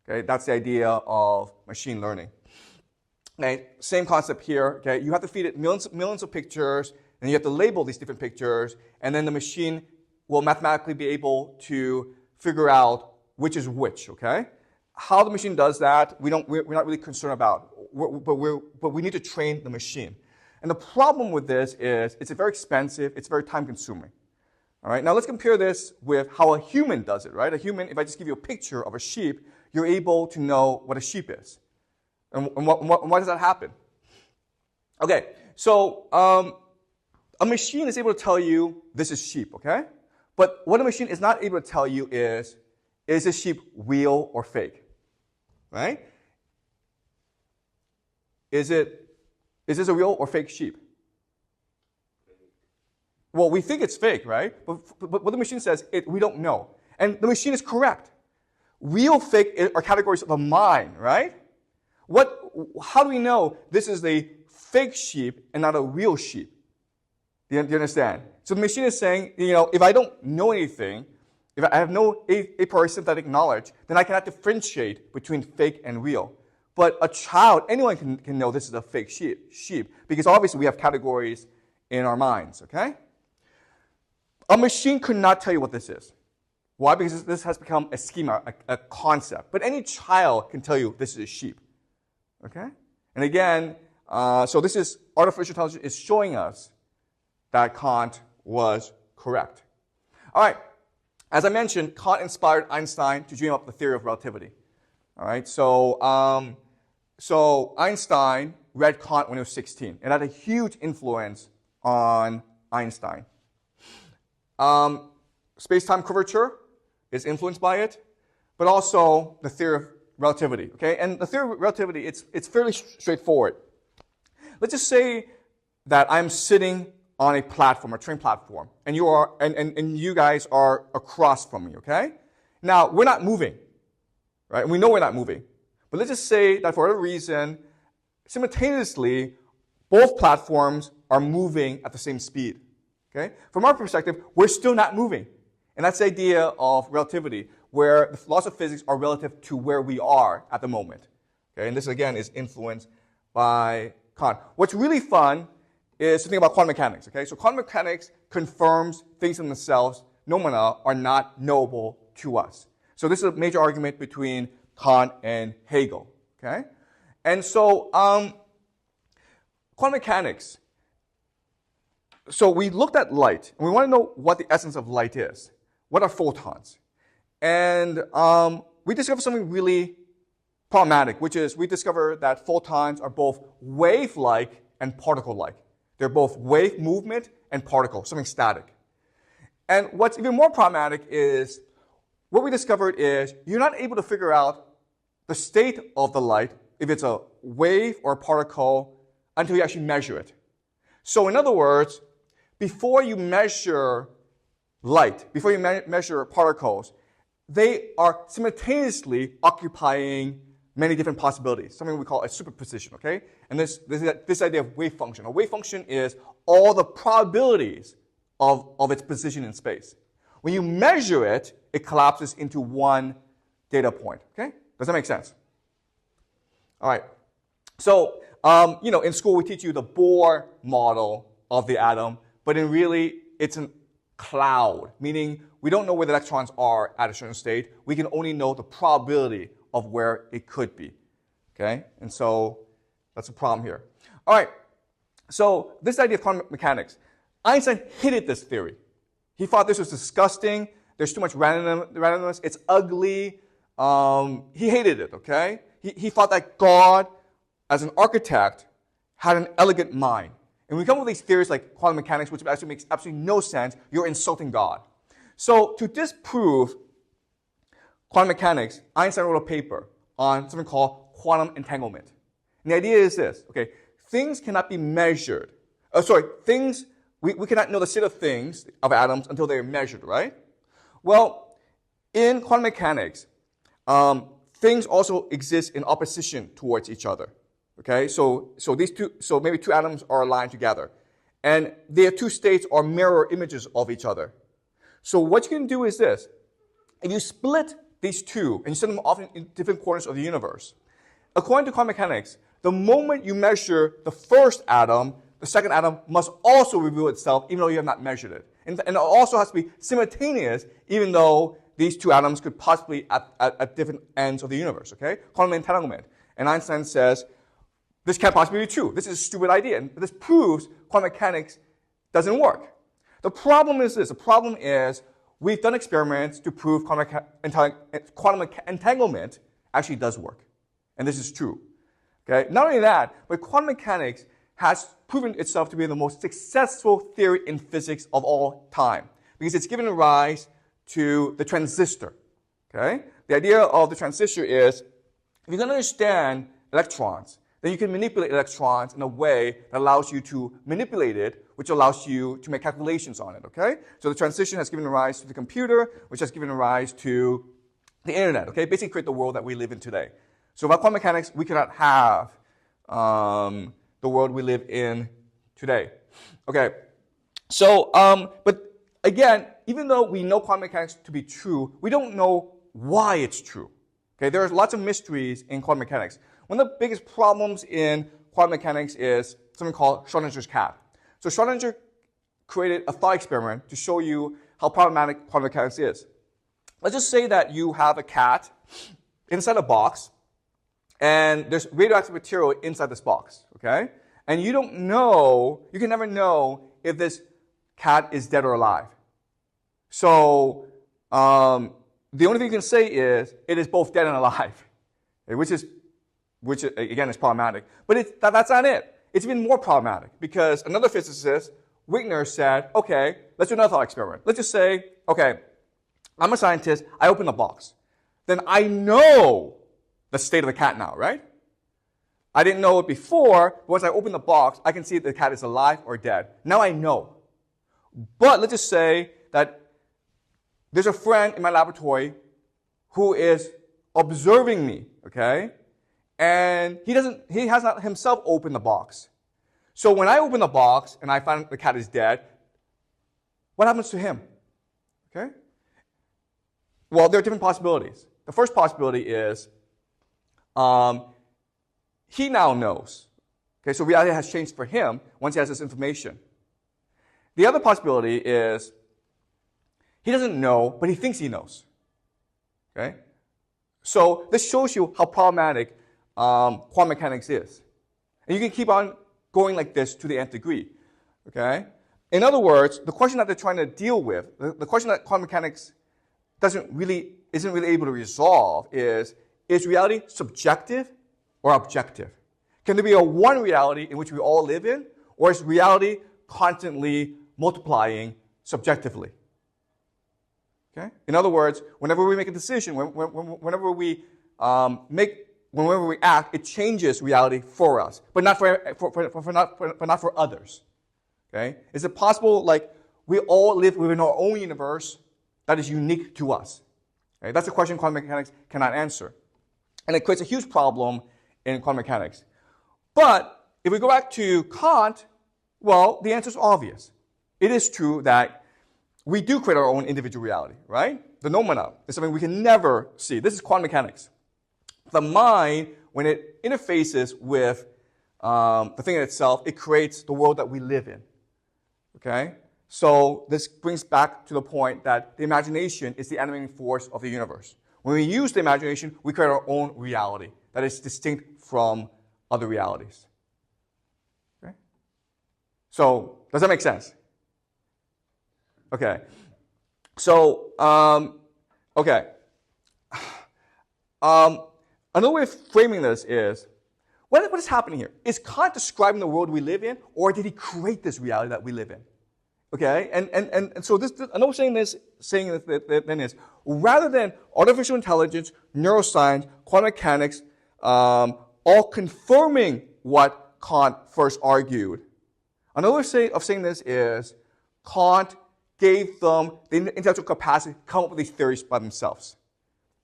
Okay, that's the idea of machine learning. Okay, same concept here. Okay, you have to feed it millions of pictures, and you have to label these different pictures, and then the machine will mathematically be able to figure out which is which. Okay, how the machine does that, we're not really concerned about. But we need to train the machine. And the problem with this is it's very expensive, it's very time consuming. All right, now let's compare this with how a human does it, right? A human, if I just give you a picture of a sheep, you're able to know what a sheep is. And why does that happen? Okay, so a machine is able to tell you this is sheep, okay? But what a machine is not able to tell you is this sheep real or fake, right? Is this a real or fake sheep? Well, we think it's fake, right? But what the machine says, we don't know. And the machine is correct. Real, fake are categories of the mind, right? How do we know this is a fake sheep and not a real sheep? Do you understand? So the machine is saying, if I don't know anything, if I have no a priori synthetic knowledge, then I cannot differentiate between fake and real. But a child, anyone can know this is a fake sheep, because obviously we have categories in our minds, okay? A machine could not tell you what this is. Why? Because this has become a schema, a concept. But any child can tell you this is a sheep, okay? And again, so this is artificial intelligence is showing us that Kant was correct. All right, as I mentioned, Kant inspired Einstein to dream up the theory of relativity. All right, so Einstein read Kant when he was 16. It had a huge influence on Einstein. Space-time curvature is influenced by it, but also the theory of relativity. Okay, and the theory of relativity, it's fairly straightforward. Let's just say that I'm sitting on a platform, a train platform, and you guys are across from me. Okay, now we're not moving, right? And we know we're not moving, but let's just say that for whatever reason, simultaneously, both platforms are moving at the same speed. Okay? From our perspective, we're still not moving. And that's the idea of relativity, where the laws of physics are relative to where we are at the moment. Okay? And this, again, is influenced by Kant. What's really fun is to think about quantum mechanics. Okay? So quantum mechanics confirms things in themselves, phenomena, are not knowable to us. So this is a major argument between Kant and Hegel. Okay? And so quantum mechanics. So we looked at light, and we want to know what the essence of light is. What are photons? And we discovered something really problematic, which is we discovered that photons are both wave-like and particle-like. They're both wave movement and particle, something static. And what's even more problematic is what we discovered is you're not able to figure out the state of the light, if it's a wave or a particle, until you actually measure it. So in other words, before you measure light, before you measure particles, they are simultaneously occupying many different possibilities, something we call a superposition, okay? And this idea of wave function. A wave function is all the probabilities of its position in space. When you measure it, it collapses into one data point, okay? Does that make sense? All right. So, in school we teach you the Bohr model of the atom, but it's a cloud, meaning we don't know where the electrons are at a certain state. We can only know the probability of where it could be, okay? And so that's a problem here. All right, so this idea of quantum mechanics, Einstein hated this theory. He thought this was disgusting. There's too much randomness. It's ugly. He hated it, okay? He thought that God, as an architect, had an elegant mind. And when we come up with these theories like quantum mechanics, which actually makes absolutely no sense, you're insulting God. So to disprove quantum mechanics, Einstein wrote a paper on something called quantum entanglement. And the idea is this, okay, things cannot be measured. We cannot know the state of things, of atoms, until they are measured, right? Well, in quantum mechanics, things also exist in opposition towards each other. Okay, so maybe two atoms are aligned together, and their two states are mirror images of each other. So what you can do is this: if you split these two and you send them off in different corners of the universe, according to quantum mechanics, the moment you measure the first atom, the second atom must also reveal itself, even though you have not measured it, and it also has to be simultaneous, even though these two atoms could possibly at different ends of the universe, okay? Quantum entanglement. And Einstein says, this can't possibly be true. This is a stupid idea. And this proves quantum mechanics doesn't work. The problem is this. The problem is we've done experiments to prove quantum entanglement actually does work. And this is true. Okay? Not only that, but quantum mechanics has proven itself to be the most successful theory in physics of all time because it's given rise to the transistor. Okay? The idea of the transistor is if you can understand electrons, then you can manipulate electrons in a way that allows you to manipulate it, which allows you to make calculations on it, okay? So the transistor has given rise to the computer, which has given rise to the internet, okay? Basically create the world that we live in today. So without quantum mechanics, we cannot have the world we live in today. Okay, so, but again, even though we know quantum mechanics to be true, we don't know why it's true. Okay, there are lots of mysteries in quantum mechanics. One of the biggest problems in quantum mechanics is something called Schrodinger's cat. So Schrodinger created a thought experiment to show you how problematic quantum mechanics is. Let's just say that you have a cat inside a box, and there's radioactive material inside this box, okay? And you don't know, you can never know if this cat is dead or alive. So the only thing you can say is it is both dead and alive, which again is problematic. But that's not it. It's even more problematic because another physicist, Wigner, said, okay, let's do another thought experiment. Let's just say, okay, I'm a scientist, I open the box. Then I know the state of the cat now, right? I didn't know it before, but once I open the box, I can see if the cat is alive or dead. Now I know. But let's just say that there's a friend in my laboratory who is observing me, okay? And he has not himself opened the box. So when I open the box and I find the cat is dead, what happens to him? Okay? Well, there are different possibilities. The first possibility is he now knows. Okay, so reality has changed for him once he has this information. The other possibility is he doesn't know, but he thinks he knows. Okay? So this shows you how problematic quantum mechanics is. And you can keep on going like this to the nth degree. Okay? In other words, the question that they're trying to deal with, the question that quantum mechanics isn't really able to resolve is reality subjective or objective? Can there be a one reality in which we all live in, or is reality constantly multiplying subjectively? Okay? In other words, whenever we make a decision, whenever we act, it changes reality for us, but not for others. Okay? Is it possible, like, we all live within our own universe that is unique to us? Okay? That's a question quantum mechanics cannot answer. And it creates a huge problem in quantum mechanics. But if we go back to Kant, well, the answer is obvious. It is true that we do create our own individual reality, right? The noumena is something we can never see. This is quantum mechanics. The mind, when it interfaces with the thing in itself, it creates the world that we live in. Okay? So this brings back to the point that the imagination is the animating force of the universe. When we use the imagination, we create our own reality that is distinct from other realities. Okay? So, does that make sense? Okay. So, okay. Another way of framing this is, what is happening here? Is Kant describing the world we live in, or did he create this reality that we live in? Okay, and so this another saying this then is, rather than artificial intelligence, neuroscience, quantum mechanics, all confirming what Kant first argued, another way of saying this is, Kant gave them the intellectual capacity to come up with these theories by themselves.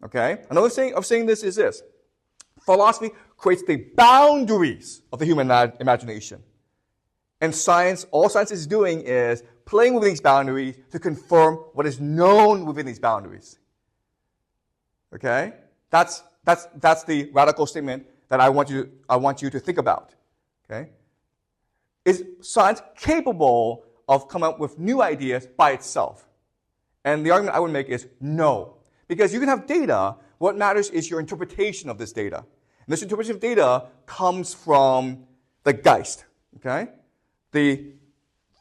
Okay, another way of saying this is this: philosophy creates the boundaries of the human imagination. And science, all science is doing is playing within these boundaries to confirm what is known within these boundaries. Okay? That's the radical statement that I want you to think about. Okay? Is science capable of coming up with new ideas by itself? And the argument I would make is no. Because you can have data, what matters is your interpretation of this data. And this interpretation of data comes from the Geist, okay? The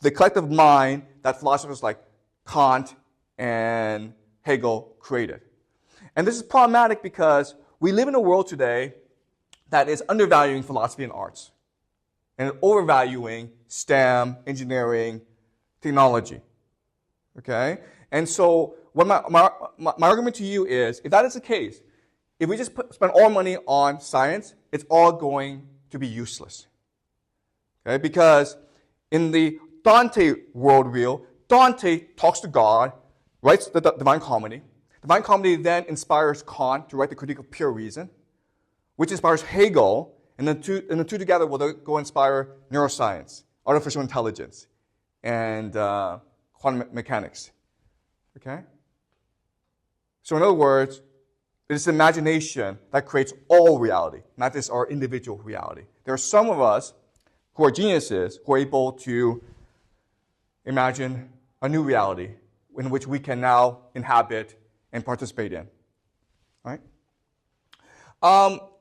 collective mind that philosophers like Kant and Hegel created. And this is problematic because we live in a world today that is undervaluing philosophy and arts and overvaluing STEM, engineering, technology. Okay? And so what my argument to you is, if that is the case, if we just spend all money on science, it's all going to be useless. Okay? Because in the Dante worldview, Dante talks to God, writes the Divine Comedy. Divine Comedy then inspires Kant to write the Critique of Pure Reason, which inspires Hegel, and the two together will go inspire neuroscience, artificial intelligence, and quantum mechanics. Okay? So in other words, it is imagination that creates all reality, not just our individual reality. There are some of us who are geniuses who are able to imagine a new reality in which we can now inhabit and participate in. All right?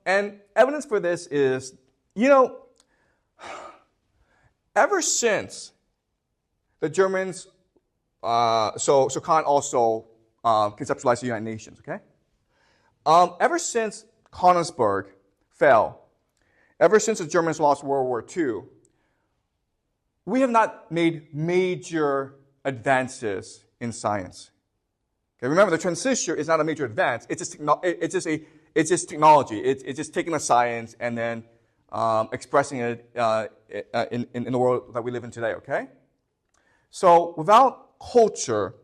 And evidence for this is, ever since the Germans, so Kant also conceptualized the United Nations, okay? Ever since Königsberg fell, ever since the Germans lost World War II, we have not made major advances in science. Okay, remember, the transistor is not a major advance. It's just technology. It's just taking a science and then expressing it in the world that we live in today, okay? So without culture,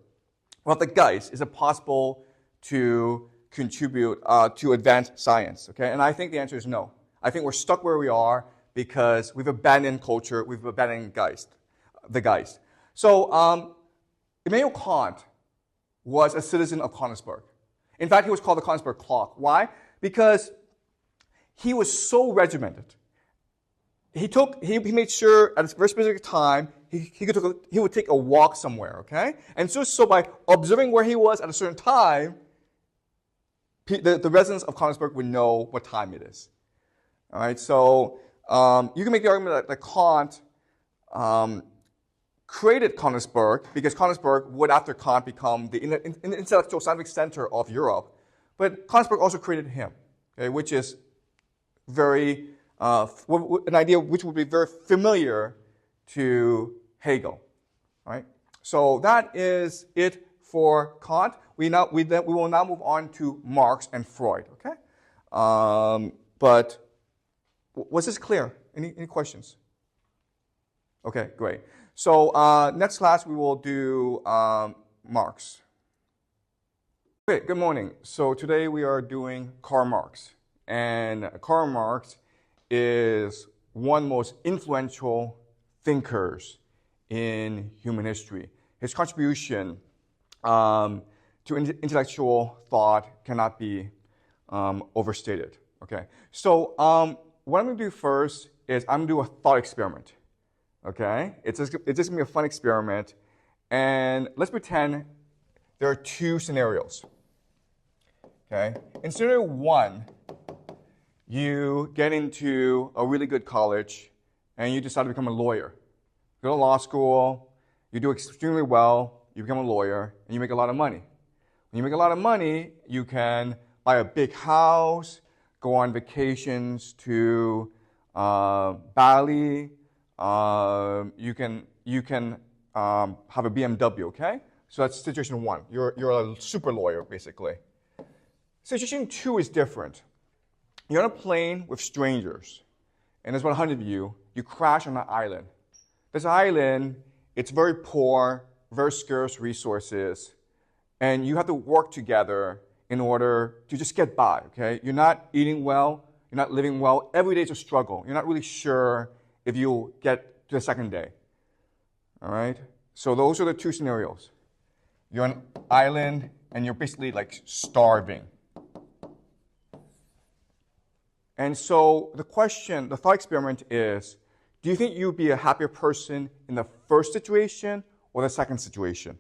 without the Geist, is it possible to contribute to advance science, okay? And I think the answer is no. I think we're stuck where we are because we've abandoned culture, we've abandoned the Geist. So Immanuel Kant was a citizen of Königsberg. In fact, he was called the Königsberg clock. Why? Because he was so regimented. He made sure at a very specific time he would take a walk somewhere, okay? And so by observing where he was at a certain time, the residents of Königsberg would know what time it is. All right, so you can make the argument that Kant created Königsberg because Königsberg would, after Kant, become the intellectual scientific center of Europe. But Königsberg also created him, okay, which is very an idea which would be very familiar to Hegel. All right, so that is it for Kant. We will now move on to Marx and Freud. Okay, but was this clear? Any questions? Okay, great. So next class we will do Marx. Okay, good morning. So today we are doing Karl Marx. And Karl Marx is one of the most influential thinkers in human history. His contribution to intellectual thought cannot be overstated. Okay, so what I'm going to do first is I'm going to do a thought experiment. Okay, it's just going to be a fun experiment, and let's pretend there are two scenarios. Okay, in scenario one, you get into a really good college, and you decide to become a lawyer. You go to law school, you do extremely well, you become a lawyer, and you make a lot of money. When you make a lot of money, you can buy a big house, go on vacations to Bali. You can have a BMW, okay? So that's situation one. You're a super lawyer, basically. Situation two is different. You're on a plane with strangers, and there's about 100 of you. You crash on an island. This island, it's very poor, very scarce resources, and you have to work together in order to just get by, okay? You're not eating well, you're not living well. Every day is a struggle. You're not really sure if you'll get to the second day, all right? So those are the two scenarios. You're on an island, and you're basically like starving. And so the thought experiment is, do you think you'd be a happier person in the first situation or the second situation?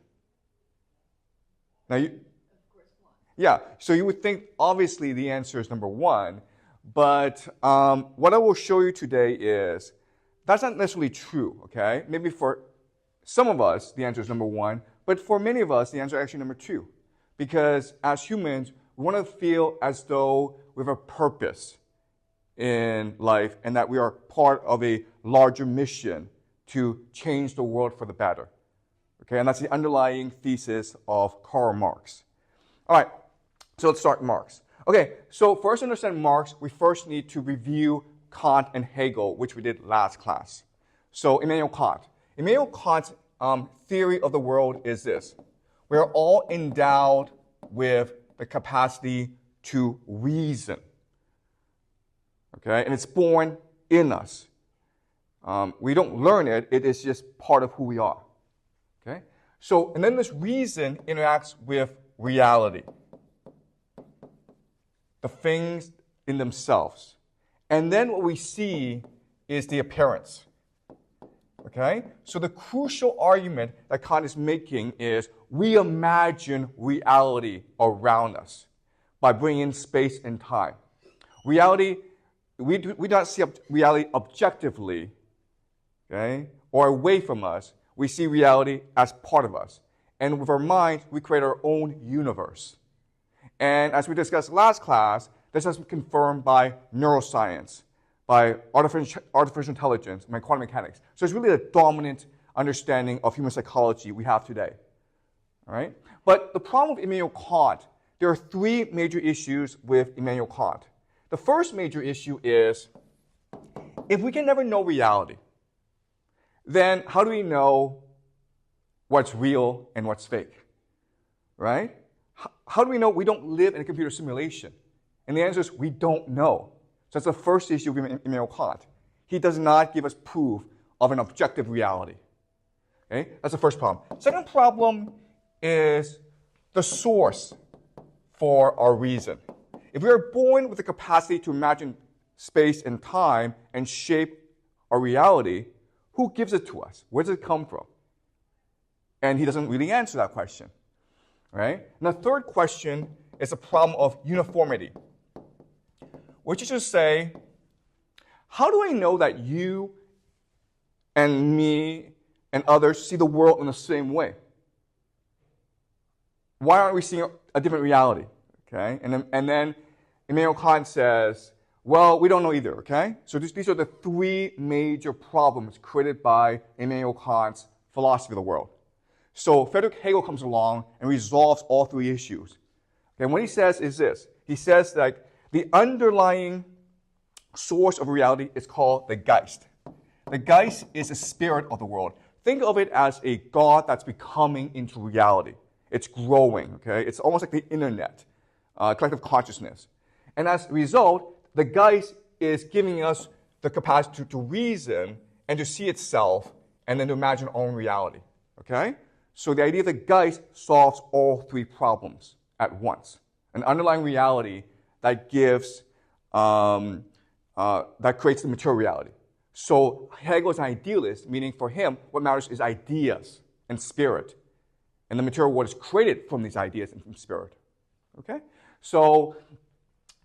Now, Yeah, so you would think obviously the answer is number 1, but what I will show you today is that's not necessarily true, okay? Maybe for some of us, the answer is number 1, but for many of us, the answer is actually number 2. Because as humans, we want to feel as though we have a purpose in life and that we are part of a larger mission to change the world for the better. Okay, and that's the underlying thesis of Karl Marx. All right, so let's start Marx. Okay, so for us to understand Marx, we first need to review Kant and Hegel, which we did last class. So Immanuel Kant. Immanuel Kant's theory of the world is this. We are all endowed with the capacity to reason. Okay, and it's born in us. We don't learn it, it is just part of who we are. Okay? So, and then this reason interacts with reality. The things in themselves. And then what we see is the appearance. Okay? So the crucial argument that Kant is making is we imagine reality around us by bringing in space and time. Reality, we do not see reality objectively, okay, or away from us. We see reality as part of us. And with our minds, we create our own universe. And as we discussed last class, this has been confirmed by neuroscience, by artificial intelligence, and by quantum mechanics. So it's really the dominant understanding of human psychology we have today. All right? But the problem with Immanuel Kant, there are 3 major issues with Immanuel Kant. The first major issue is, if we can never know reality, then how do we know what's real and what's fake? Right? How do we know we don't live in a computer simulation? And the answer is we don't know. So that's the first issue with Immanuel Kant. He does not give us proof of an objective reality. Okay? That's the first problem. Second problem is the source for our reason. If we are born with the capacity to imagine space and time and shape our reality, who gives it to us? Where does it come from? And he doesn't really answer that question. Right? And the third question is the problem of uniformity, which is to say, how do I know that you and me and others see the world in the same way? Why aren't we seeing a different reality? Okay? And then Immanuel Kant says, well, we don't know either, okay? So these are the 3 major problems created by Immanuel Kant's philosophy of the world. So Friedrich Hegel comes along and resolves all 3 issues. And what he says is this. He says that the underlying source of reality is called the Geist. The Geist is the spirit of the world. Think of it as a God that's becoming into reality. It's growing, okay? It's almost like the internet, collective consciousness. And as a result, the Geist is giving us the capacity to reason and to see itself and then to imagine our own reality, okay? So the idea of the Geist solves all 3 problems at once. An underlying reality that gives, that creates the material reality. So Hegel is an idealist, meaning for him, what matters is ideas and spirit. And the material world is created from these ideas and from spirit. Okay? So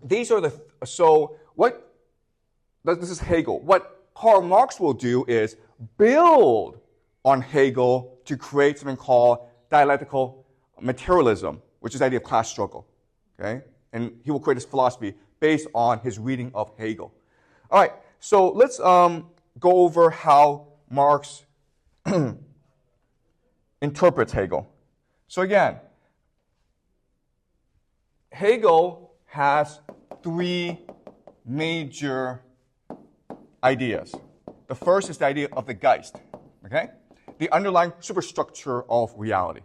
these are this is Hegel. What Karl Marx will do is build on Hegel to create something called dialectical materialism, which is the idea of class struggle. Okay? And he will create his philosophy based on his reading of Hegel. All right, so let's go over how Marx interprets Hegel. So again, Hegel has 3 major ideas. The first is the idea of the Geist, okay? The underlying superstructure of reality.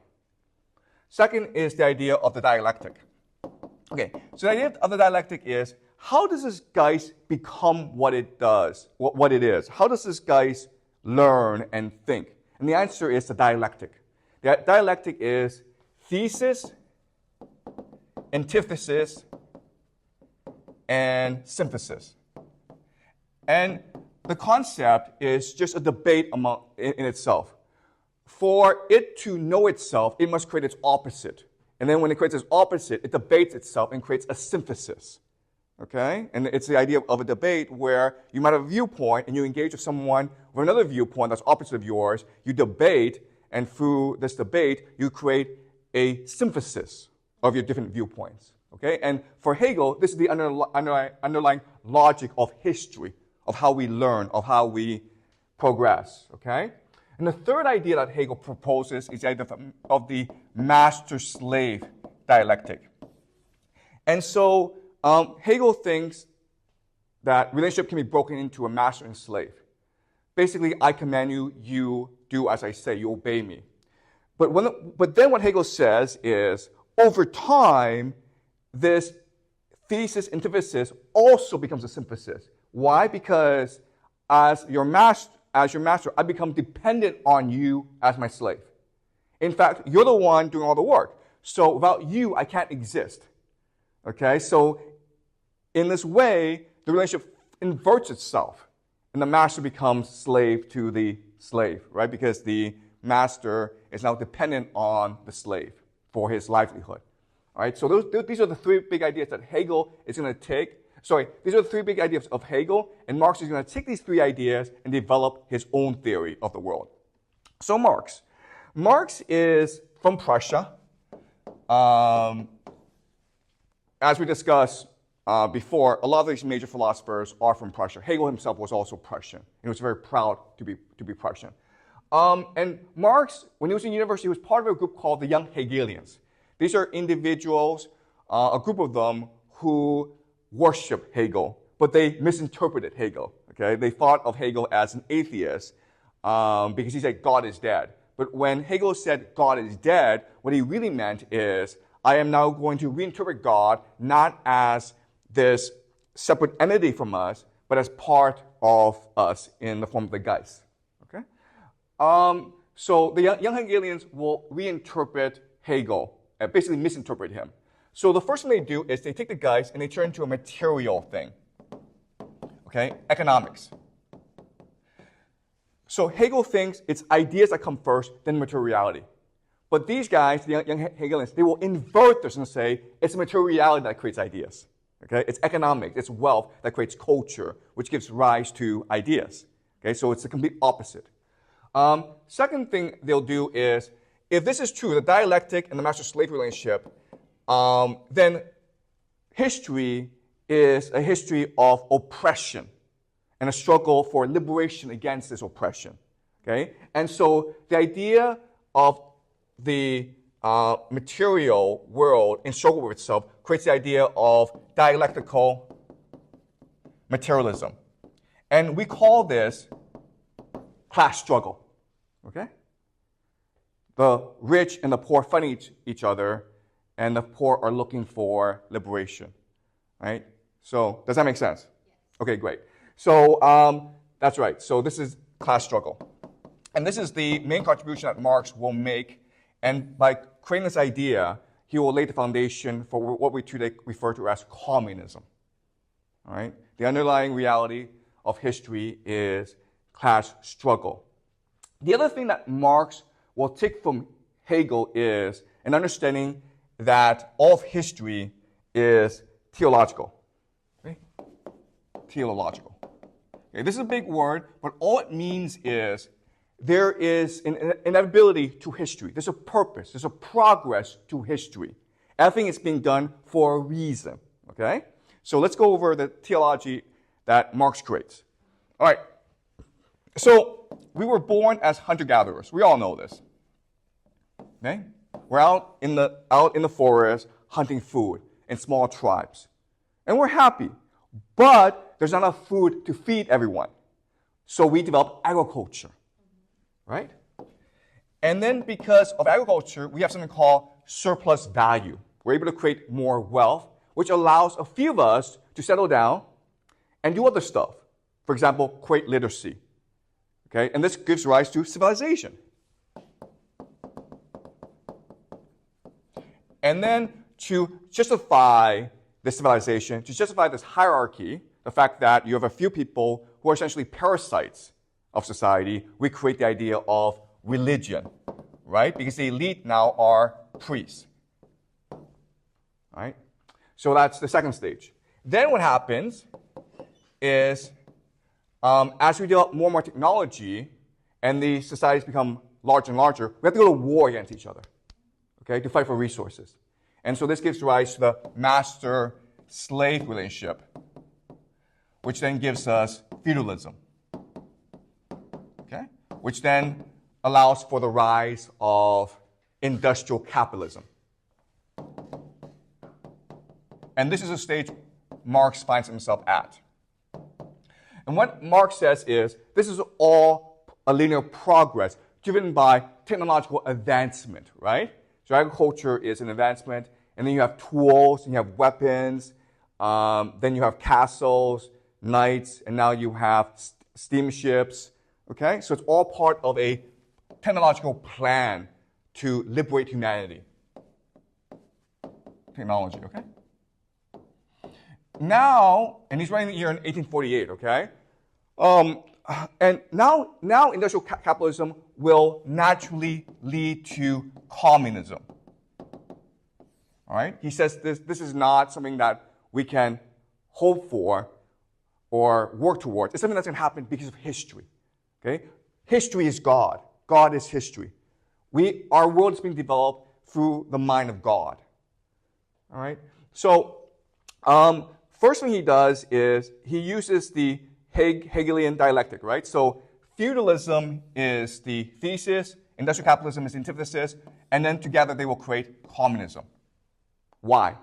Second is the idea of the dialectic. Okay, so the idea of the dialectic is, how does this Geist become what it does, what it is? How does this Geist learn and think? And the answer is the dialectic. The dialectic is thesis, antithesis, and synthesis. And the concept is just a debate in itself. For it to know itself, it must create its opposite. And then when it creates its opposite, it debates itself and creates a synthesis. Okay? And it's the idea of a debate where you might have a viewpoint and you engage with someone with another viewpoint that's opposite of yours. You debate, and through this debate, you create a synthesis of your different viewpoints. Okay? And for Hegel, this is the underlying logic of history, of how we learn, of how we progress. Okay? And the third idea that Hegel proposes is the idea of the master-slave dialectic. And so Hegel thinks that relationship can be broken into a master and slave. Basically, I command you, you do as I say, you obey me. But then what Hegel says is, over time, this thesis antithesis also becomes a synthesis. Why? Because as your master, I become dependent on you as my slave. In fact, you're the one doing all the work. So without you, I can't exist. Okay? So in this way, the relationship inverts itself, and the master becomes slave to the slave, right? Because the master is now dependent on the slave for his livelihood. All right? So these are the three big ideas that Hegel is going to take. These are the three big ideas of Hegel, and Marx is going to take these three ideas and develop his own theory of the world. So Marx is from Prussia. As we discussed before, a lot of these major philosophers are from Prussia. Hegel himself was also Prussian. He was very proud to be Prussian. And Marx, when he was in university, he was part of a group called the Young Hegelians. These are individuals, a group of them, who worship Hegel, but they misinterpreted Hegel. Okay, they thought of Hegel as an atheist because he said God is dead. But when Hegel said God is dead, what he really meant is, I am now going to reinterpret God not as this separate entity from us, but as part of us in the form of the Geist. Okay, so the Young Hegelians will reinterpret Hegel, basically misinterpret him. So the first thing they do is they take the Geist and they turn it into a material thing. Okay, economics. So Hegel thinks it's ideas that come first, then materiality. But these guys, the Young Hegelians, they will invert this and say it's materiality that creates ideas. Okay, it's economics, it's wealth that creates culture, which gives rise to ideas. Okay, so it's the complete opposite. Second thing they'll do is, if this is true, the dialectic and the master-slave relationship, then history is a history of oppression and a struggle for liberation against this oppression. Okay? And so the idea of the material world in struggle with itself creates the idea of dialectical materialism. And we call this class struggle. Okay? The rich and the poor fighting each other, and the poor are looking for liberation, right? So does that make sense? Yes. Okay, great. So that's right. So this is class struggle. And this is the main contribution that Marx will make. And by creating this idea, he will lay the foundation for what we today refer to as communism. All right? The underlying reality of history is class struggle. The other thing that Marx will take from Hegel is an understanding that all of history is teleological. Okay? Teleological. Okay, this is a big word, but all it means is there is an inevitability to history. There's a purpose. There's a progress to history. Everything is being done for a reason. Okay? So let's go over the theology that Marx creates. All right. So we were born as hunter-gatherers. We all know this. Okay? We're out in the forest hunting food in small tribes. And we're happy. But there's not enough food to feed everyone. So we develop agriculture. Right? And then because of agriculture, we have something called surplus value. We're able to create more wealth, which allows a few of us to settle down and do other stuff. For example, create literacy. Okay? And this gives rise to civilization. And then to justify this civilization, to justify this hierarchy, the fact that you have a few people who are essentially parasites of society, we create the idea of religion, right? Because the elite now are priests. right? So that's the second stage. Then what happens is as we develop more and more technology and the societies become larger and larger, we have to go to war against each other, okay, to fight for resources. And so this gives rise to the master-slave relationship, which then gives us feudalism, okay, which then allows for the rise of industrial capitalism. And this is a stage Marx finds himself at. And what Marx says is, this is all a linear progress driven by technological advancement, right? So agriculture is an advancement, and then you have tools, and you have weapons, then you have castles, knights, and now you have steamships, okay? So it's all part of a technological plan to liberate humanity. Technology, okay? Now, and he's writing the year in 1848, okay? And now industrial capitalism will naturally lead to communism. All right? He says this is not something that we can hope for or work towards. It's something that's going to happen because of history. Okay? History is God. God is history. Our world is being developed through the mind of God. All right? So, first thing he does is he uses the Hegelian dialectic, right? So feudalism is the thesis, industrial capitalism is the antithesis, and then together they will create communism. Why?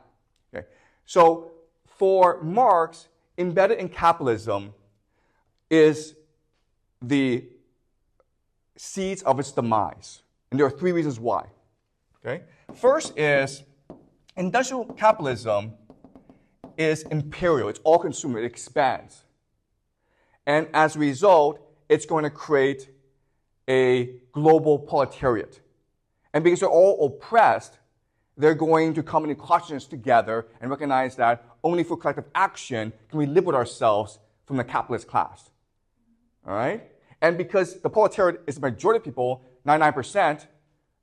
Okay. So for Marx, embedded in capitalism is the seeds of its demise. And there are three reasons why. Okay? First is industrial capitalism is imperial. It's all-consuming. It expands. And as a result, it's going to create a global proletariat. And because they're all oppressed, they're going to come into consciousness together and recognize that only through collective action can we liberate ourselves from the capitalist class. All right? And because the proletariat is the majority of people, 99%,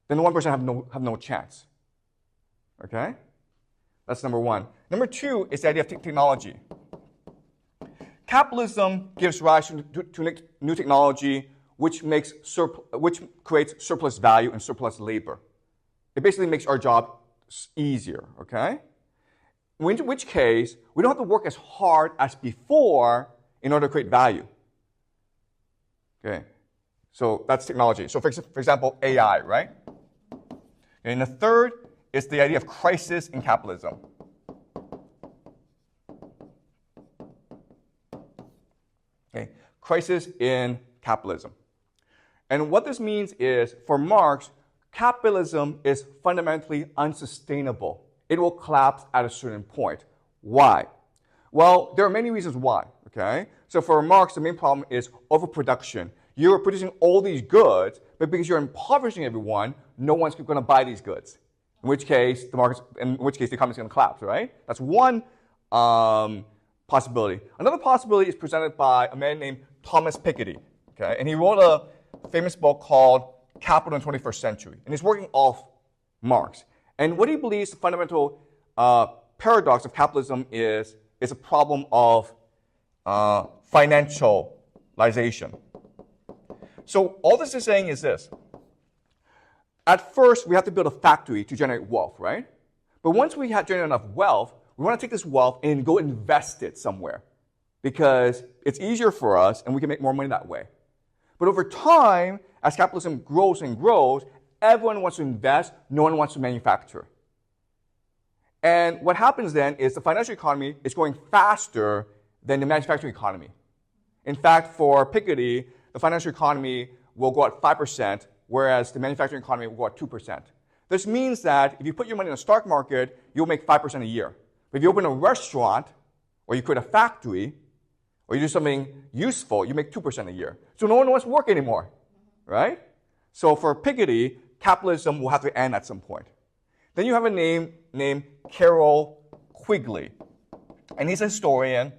then the 1% have no chance. Okay? That's number one. Number two is the idea of technology. Capitalism gives rise to new technology which creates surplus value and surplus labor. It basically makes our job easier, okay? In which case, we don't have to work as hard as before in order to create value. Okay, so that's technology. So for example, AI, right? And the third is the idea of crisis in capitalism. Okay, crisis in capitalism. And what this means is, for Marx, capitalism is fundamentally unsustainable. It will collapse at a certain point. Why? Well, there are many reasons why, okay? So for Marx, the main problem is overproduction. You're producing all these goods, but because you're impoverishing everyone, no one's going to buy these goods. In which case, the economy is going to collapse, right? That's one possibility. Another possibility is presented by a man named Thomas Piketty, okay? And he wrote a famous book called Capital in the 21st Century. And he's working off Marx. And what he believes the fundamental paradox of capitalism is a problem of financialization. So all this is saying is this. At first, we have to build a factory to generate wealth, right? But once we have generated enough wealth, we want to take this wealth and go invest it somewhere because it's easier for us and we can make more money that way. But over time, as capitalism grows and grows, everyone wants to invest, no one wants to manufacture. And what happens then is the financial economy is growing faster than the manufacturing economy. In fact, for Piketty, the financial economy will go at 5%, whereas the manufacturing economy will go at 2%. This means that if you put your money in the stock market, you'll make 5% a year. But if you open a restaurant, or you create a factory, or you do something useful, you make 2% a year. So no one wants to work anymore, right? So for Piketty, capitalism will have to end at some point. Then you have a name named Carroll Quigley. And he's a historian.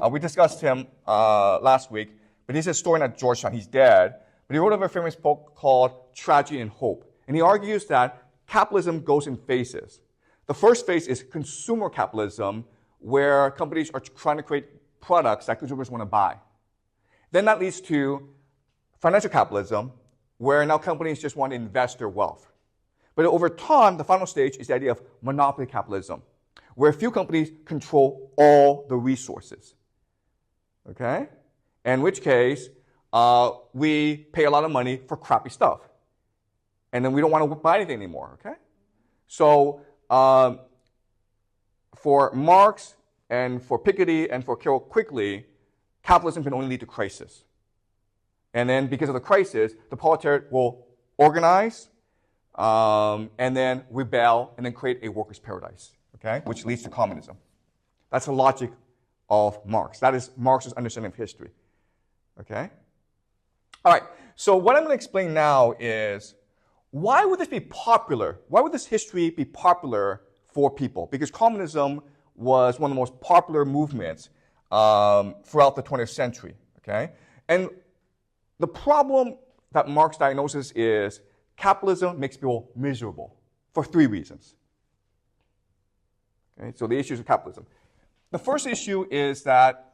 We discussed him last week, but he's a historian at Georgetown. He's dead. But he wrote a very famous book called Tragedy and Hope. And he argues that capitalism goes in phases. The first phase is consumer capitalism, where companies are trying to create products that consumers want to buy. Then that leads to financial capitalism, where now companies just want to invest their wealth. But over time, the final stage is the idea of monopoly capitalism, where a few companies control all the resources. Okay? In which case, we pay a lot of money for crappy stuff. And then we don't want to buy anything anymore. Okay? So for Marx and for Piketty and for Carroll Quigley, capitalism can only lead to crisis. And then because of the crisis, the proletariat will organize and then rebel and then create a workers' paradise, okay, which leads to communism. That's the logic of Marx. That is Marx's understanding of history, okay? All right, so what I'm going to explain now is why would this be popular? Why would this history be popular for people? Because communism was one of the most popular movements throughout the 20th century, okay? And the problem that Marx diagnoses is capitalism makes people miserable for 3 reasons. Okay, so the issues of capitalism. The first issue is that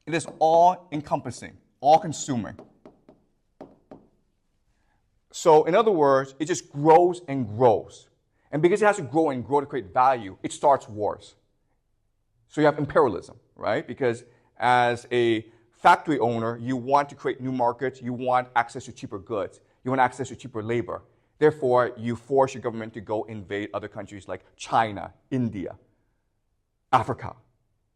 it is all-encompassing, all-consuming. So in other words, it just grows and grows. And because it has to grow and grow to create value, it starts wars. So you have imperialism, right? Because as a factory owner, you want to create new markets, you want access to cheaper goods, you want access to cheaper labor. Therefore, you force your government to go invade other countries like China, India, Africa.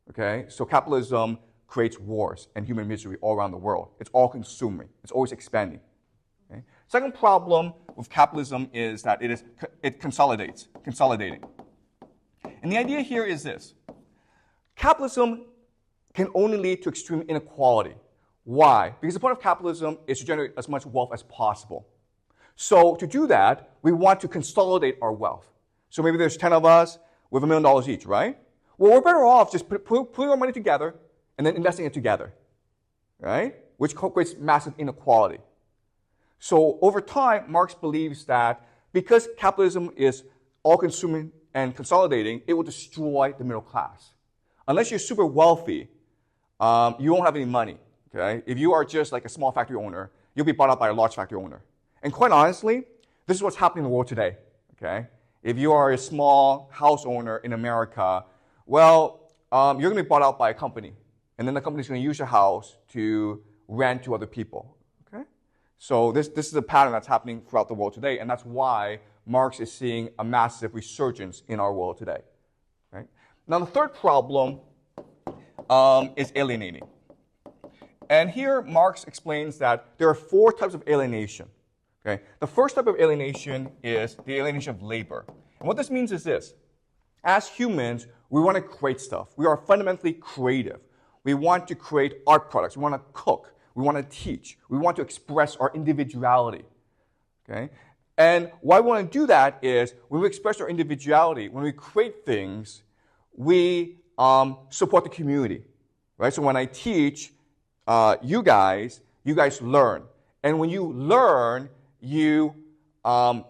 Okay? So capitalism creates wars and human misery all around the world. It's all consuming. It's always expanding. Okay? Second problem with capitalism is that it consolidating. And the idea here is this. Capitalism can only lead to extreme inequality. Why? Because the point of capitalism is to generate as much wealth as possible. So to do that, we want to consolidate our wealth. So maybe there's 10 of us with $1 million each, right? Well, we're better off just putting our money together and then investing it together, right? Which creates massive inequality. So over time, Marx believes that because capitalism is all-consuming and consolidating, it will destroy the middle class. Unless you're super wealthy, you won't have any money. Okay? If you are just like a small factory owner, you'll be bought out by a large factory owner. And quite honestly, this is what's happening in the world today. Okay? If you are a small house owner in America, well, you're going to be bought out by a company. And then the company's going to use your house to rent to other people. Okay? So this is a pattern that's happening throughout the world today. And that's why Marx is seeing a massive resurgence in our world today. Right? Now, the third problem is alienating. And here, Marx explains that there are 4 types of alienation. Okay? The first type of alienation is the alienation of labor. And what this means is this. As humans, we want to create stuff. We are fundamentally creative. We want to create art products. We want to cook. We want to teach. We want to express our individuality. Okay? And why we want to do that is when we express our individuality, when we create things, we support the community. Right? So when I teach, you guys learn. And when you learn, you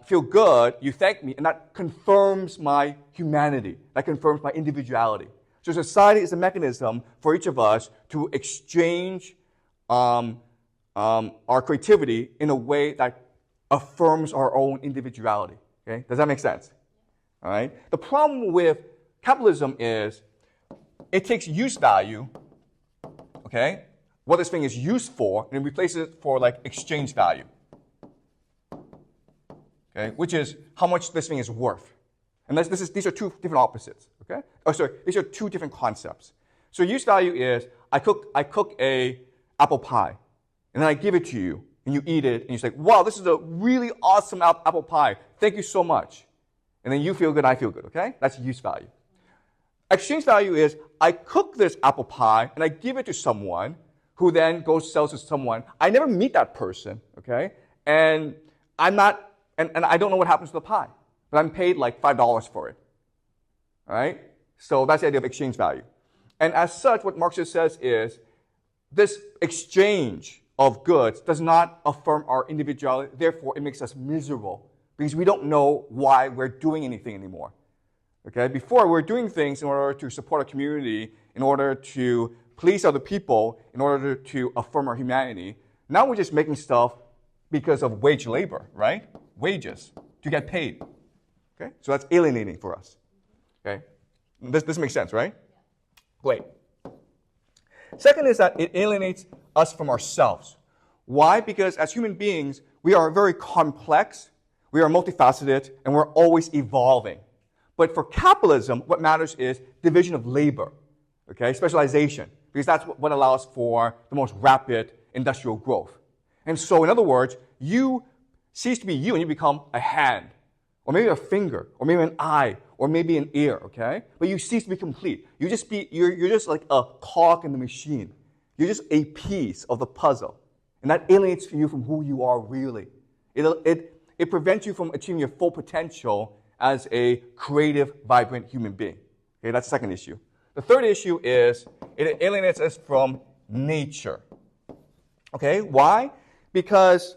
feel good, you thank me, and that confirms my humanity. That confirms my individuality. So society is a mechanism for each of us to exchange our creativity in a way that affirms our own individuality. Okay? Does that make sense? All right? The problem with capitalism is it takes use value, okay, what this thing is used for, and it replaces it for like exchange value. Okay, which is how much this thing is worth. And these are 2 different opposites. Okay? Oh, sorry, these are 2 different concepts. So use value is I cook a apple pie, and then I give it to you, and you eat it, and you say, wow, this is a really awesome apple pie. Thank you so much. And then you feel good, I feel good. Okay? That's use value. Exchange value is I cook this apple pie, and I give it to someone who then goes sells to someone. I never meet that person. Okay? And I'm not. And I don't know what happens to the pie, but I'm paid like $5 for it. All right? So that's the idea of exchange value. And as such, what Marx says is this exchange of goods does not affirm our individuality. Therefore, it makes us miserable because we don't know why we're doing anything anymore. Okay? Before, we were doing things in order to support our community, in order to please other people, in order to affirm our humanity. Now we're just making stuff because of wage labor, right? Wages, to get paid. Okay? So that's alienating for us. Okay? This makes sense, right? Great. Second is that it alienates us from ourselves. Why? Because as human beings, we are very complex, we are multifaceted, and we're always evolving. But for capitalism, what matters is division of labor, okay? Specialization, because that's what allows for the most rapid industrial growth. And so, in other words, you cease to be you and you become a hand, or maybe a finger, or maybe an eye, or maybe an ear, okay? But you cease to be complete. You're just like a cog in the machine. You're just a piece of the puzzle. And that alienates you from who you are really. It prevents you from achieving your full potential as a creative, vibrant human being. Okay, that's the second issue. The third issue is it alienates us from nature. Okay, why? Because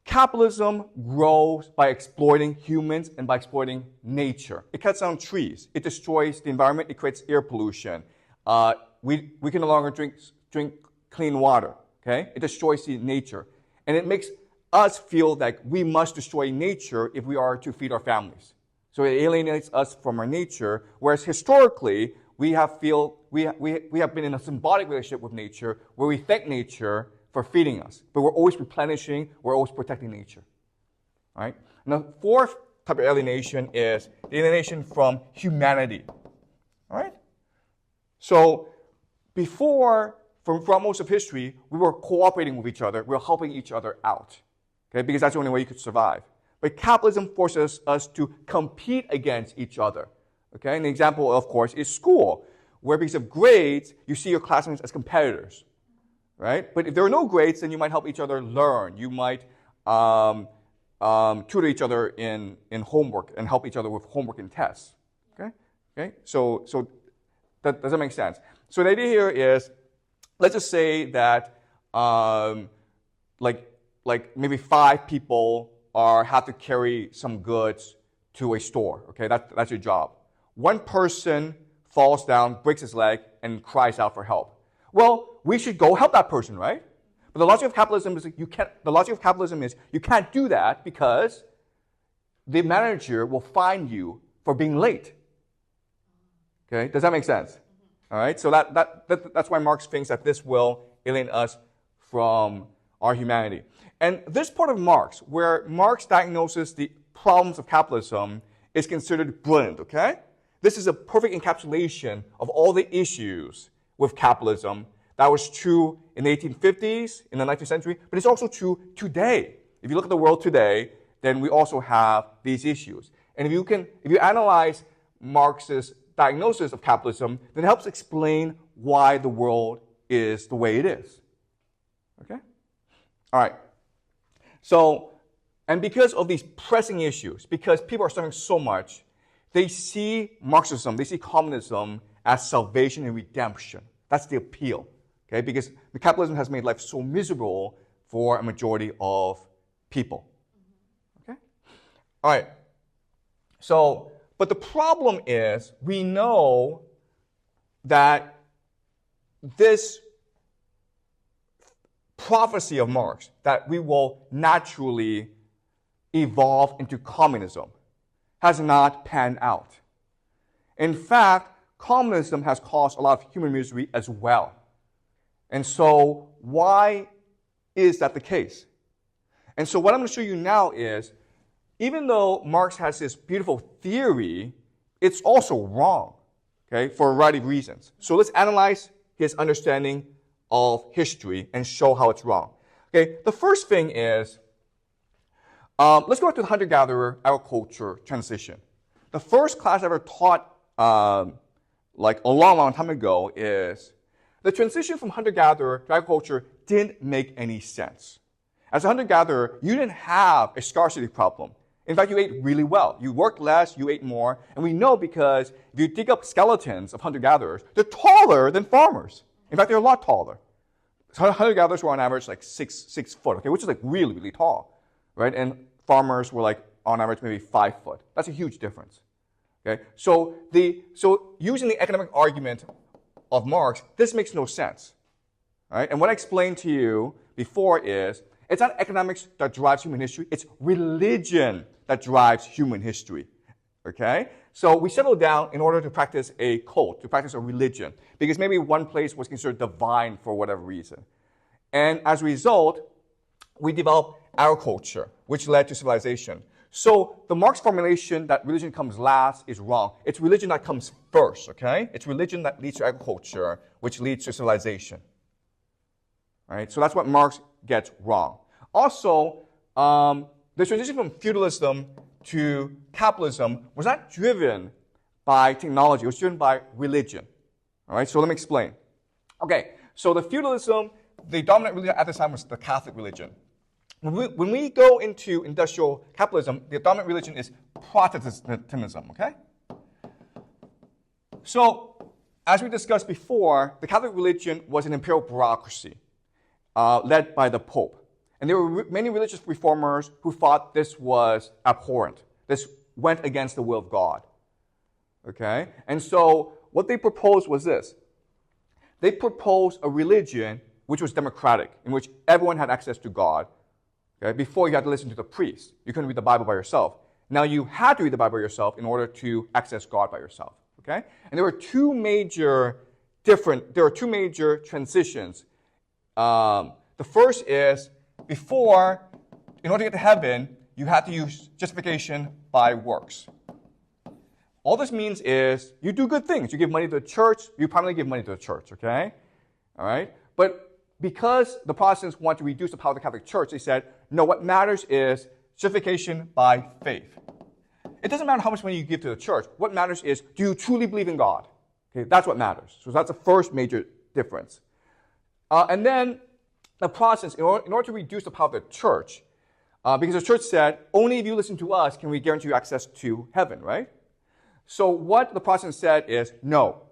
capitalism grows by exploiting humans and by exploiting nature. It cuts down trees. It destroys the environment. It creates air pollution. We can no longer drink clean water. Okay? It destroys the nature. And it makes us feel like we must destroy nature if we are to feed our families. So it alienates us from our nature, whereas historically, we have been in a symbiotic relationship with nature where we thank nature for feeding us. But we're always replenishing, we're always protecting nature. All right? And the fourth type of alienation is the alienation from humanity. All right? So before, for most of history, we were cooperating with each other, we were helping each other out. Okay? Because that's the only way you could survive. But capitalism forces us to compete against each other. Okay? And the example, of course, is school, where because of grades, you see your classmates as competitors. Right? But if there are no grades, then you might help each other learn. You might tutor each other in homework and help each other with homework and tests. Okay? Okay? So that does that make sense? So the idea here is, let's just say that like maybe 5 people have to carry some goods to a store. Okay, that's your job. One person falls down, breaks his leg, and cries out for help. Well, we should go help that person, right? But the logic of capitalism is you can't do that because the manager will fine you for being late. Okay, does that make sense? All right, so that's why Marx thinks that this will alienate us from our humanity. And this part of Marx, where Marx diagnoses the problems of capitalism, is considered brilliant, okay? This is a perfect encapsulation of all the issues with capitalism. That was true in the 1850s, in the 19th century, but it's also true today. If you look at the world today, then we also have these issues. And if you analyze Marx's diagnosis of capitalism, then it helps explain why the world is the way it is. Okay? All right. So, and because of these pressing issues, because people are suffering so much, they see Marxism, they see communism as salvation and redemption. That's the appeal. Okay? Because the capitalism has made life so miserable for a majority of people. Okay? All right. So, but the problem is, we know that this prophecy of Marx, that we will naturally evolve into communism, has not panned out. In fact, communism has caused a lot of human misery as well. And so, why is that the case? And so what I'm going to show you now is, even though Marx has this beautiful theory, it's also wrong, okay, for a variety of reasons. So let's analyze his understanding of history and show how it's wrong. Okay, the first thing is, let's go back to the hunter-gatherer agriculture transition. The first class I ever taught, like a long time ago, is the transition from hunter-gatherer to agriculture didn't make any sense. As a hunter-gatherer, you didn't have a scarcity problem. In fact, you ate really well. You worked less, you ate more. And we know because if you dig up skeletons of hunter-gatherers, they're taller than farmers. In fact, they're a lot taller. So hunter-gatherers were on average like 6 foot, okay, which is like really, really tall, right? And farmers were like on average maybe 5 foot. That's a huge difference, Okay? So using the economic argument of Marx, this makes no sense. All right? And what I explained to you before is, it's not economics that drives human history, it's religion that drives human history. Okay? So we settled down in order to practice a cult, to practice a religion, because maybe one place was considered divine for whatever reason. And as a result, we developed agriculture, which led to civilization. So the Marx formulation that religion comes last is wrong. It's religion that comes first, okay? It's religion that leads to agriculture, which leads to civilization. All right? So that's what Marx gets wrong. Also, the transition from feudalism to capitalism was not driven by technology. It was driven by religion. All right? So let me explain. Okay, so the feudalism, the dominant religion at the time was the Catholic religion. When we go into industrial capitalism, the dominant religion is Protestantism, okay? So, as we discussed before, the Catholic religion was an imperial bureaucracy led by the Pope. And there were many religious reformers who thought this was abhorrent. This went against the will of God, okay? And so, what they proposed was this. They proposed a religion which was democratic, in which everyone had access to God. Okay? Before, you had to listen to the priest. You couldn't read the Bible by yourself. Now you had to read the Bible by yourself in order to access God by yourself. Okay? And there were two major transitions. The first is, before, in order to get to heaven, you had to use justification by works. All this means is, you do good things. You give money to the church. You primarily give money to the church, okay? All right? But because the Protestants want to reduce the power of the Catholic Church, they said, no, what matters is justification by faith. It doesn't matter how much money you give to the church. What matters is, do you truly believe in God? Okay, that's what matters. So that's the first major difference. And then the Protestants, in order to reduce the power of the church, because the church said, only if you listen to us can we guarantee you access to heaven, right? So what the Protestants said is, no.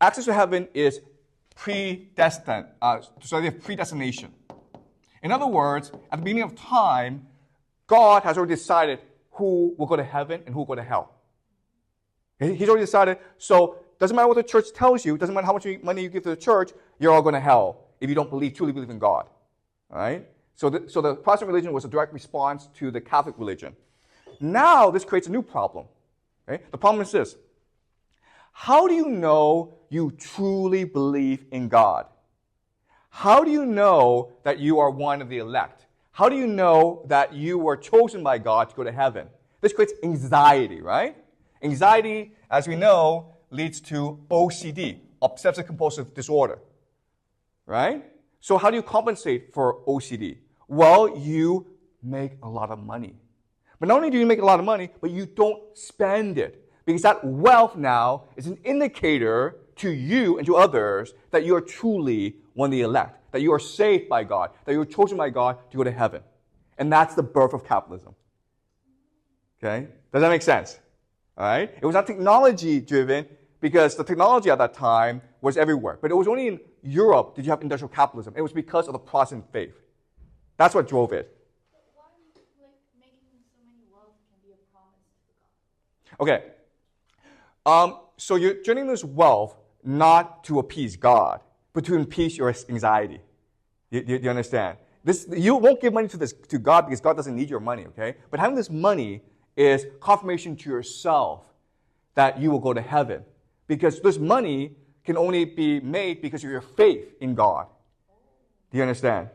Access to heaven is predestined, so they have predestination. In other words, at the beginning of time, God has already decided who will go to heaven and who will go to hell. He's already decided, so it doesn't matter what the church tells you, it doesn't matter how much money you give to the church, you're all going to hell if you don't truly believe in God. All right? So the Protestant religion was a direct response to the Catholic religion. Now this creates a new problem. Okay? The problem is this. How do you know you truly believe in God? How do you know that you are one of the elect? How do you know that you were chosen by God to go to heaven? This creates anxiety, right? Anxiety, as we know, leads to OCD, obsessive-compulsive disorder, right? So how do you compensate for OCD? Well, you make a lot of money. But not only do you make a lot of money, but you don't spend it. Because that wealth now is an indicator to you and to others that you are truly one of the elect, that you are saved by God, that you are chosen by God to go to heaven. And that's the birth of capitalism. Okay? Does that make sense? All right? It was not technology-driven because the technology at that time was everywhere. But it was only in Europe did you have industrial capitalism. It was because of the Protestant faith. That's what drove it. But why, making so many wealth can be a promise to God? Okay. So you're generating this wealth not to appease God, but to appease your anxiety. Do you understand? You won't give money to God because God doesn't need your money, okay? But having this money is confirmation to yourself that you will go to heaven. Because this money can only be made because of your faith in God. Do you understand?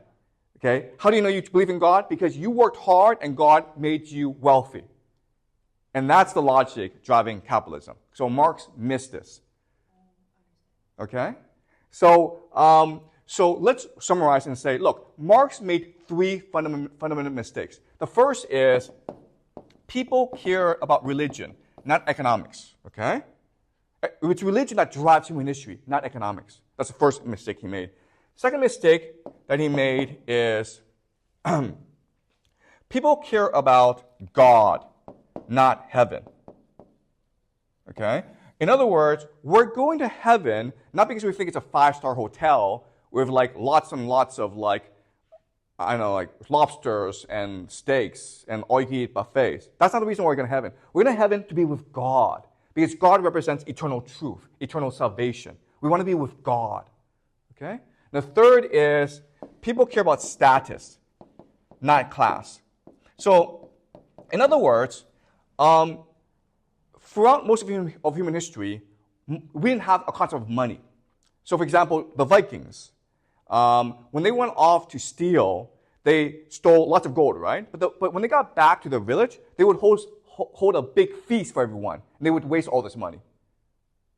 Okay? How do you know you believe in God? Because you worked hard and God made you wealthy. And that's the logic driving capitalism. So Marx missed this. Okay? So let's summarize and say, look, Marx made three fundamental mistakes. The first is people care about religion, not economics. Okay? It's religion that drives human history, not economics. That's the first mistake he made. Second mistake that he made is people care about God, not heaven. Okay? In other words, we're going to heaven not because we think it's a 5-star hotel with like lots and lots of like I don't know, like lobsters and steaks and all-you-can-eat buffets. That's not the reason why we're going to heaven. We're going to heaven to be with God because God represents eternal truth, eternal salvation. We want to be with God. Okay? The third is people care about status, not class. So, in other words, throughout most of human history, we didn't have a concept of money. So, for example, the Vikings, when they went off to steal, they stole lots of gold, right? But when they got back to their village, they would hold a big feast for everyone, and they would waste all this money.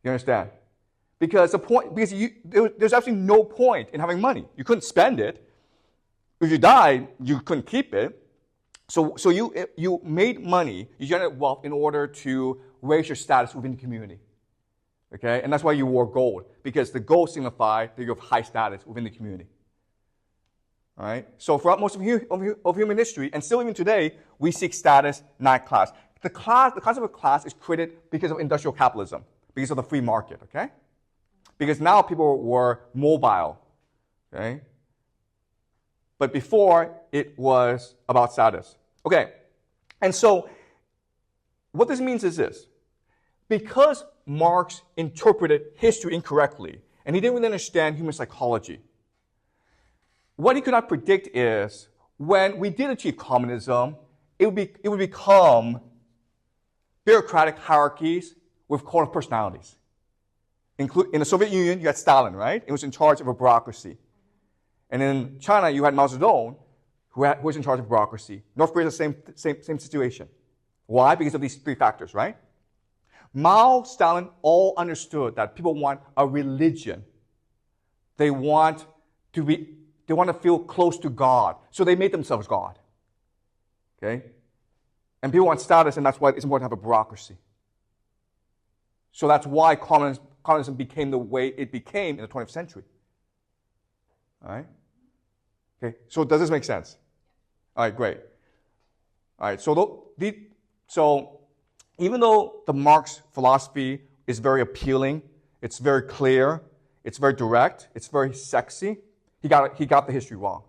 You understand? Because there's absolutely no point in having money. You couldn't spend it. If you died, you couldn't keep it. So you made money, you generated wealth in order to raise your status within the community. Okay? And that's why you wore gold, because the gold signified that you have high status within the community. All right? So throughout most of human history, and still even today, we seek status, not class. The concept of class is created because of industrial capitalism, because of the free market, okay? Because now people were mobile, okay? But before, it was about status. Okay, and so what this means is this. Because Marx interpreted history incorrectly, and he didn't really understand human psychology, what he could not predict is when we did achieve communism, it would become bureaucratic hierarchies with cult of personalities. In the Soviet Union, you had Stalin, right? He was in charge of a bureaucracy. And in China, you had Mao Zedong, who was in charge of bureaucracy. North Korea is the same situation. Why? Because of these three factors, right? Mao, Stalin all understood that people want a religion. They want to feel close to God. So they made themselves God. Okay? And people want status, and that's why it's important to have a bureaucracy. So that's why communism became the way it became in the 20th century. All right? Okay, so does this make sense? All right, great. All right, so even though the Marx philosophy is very appealing, it's very clear, it's very direct, it's very sexy, he got the history wrong.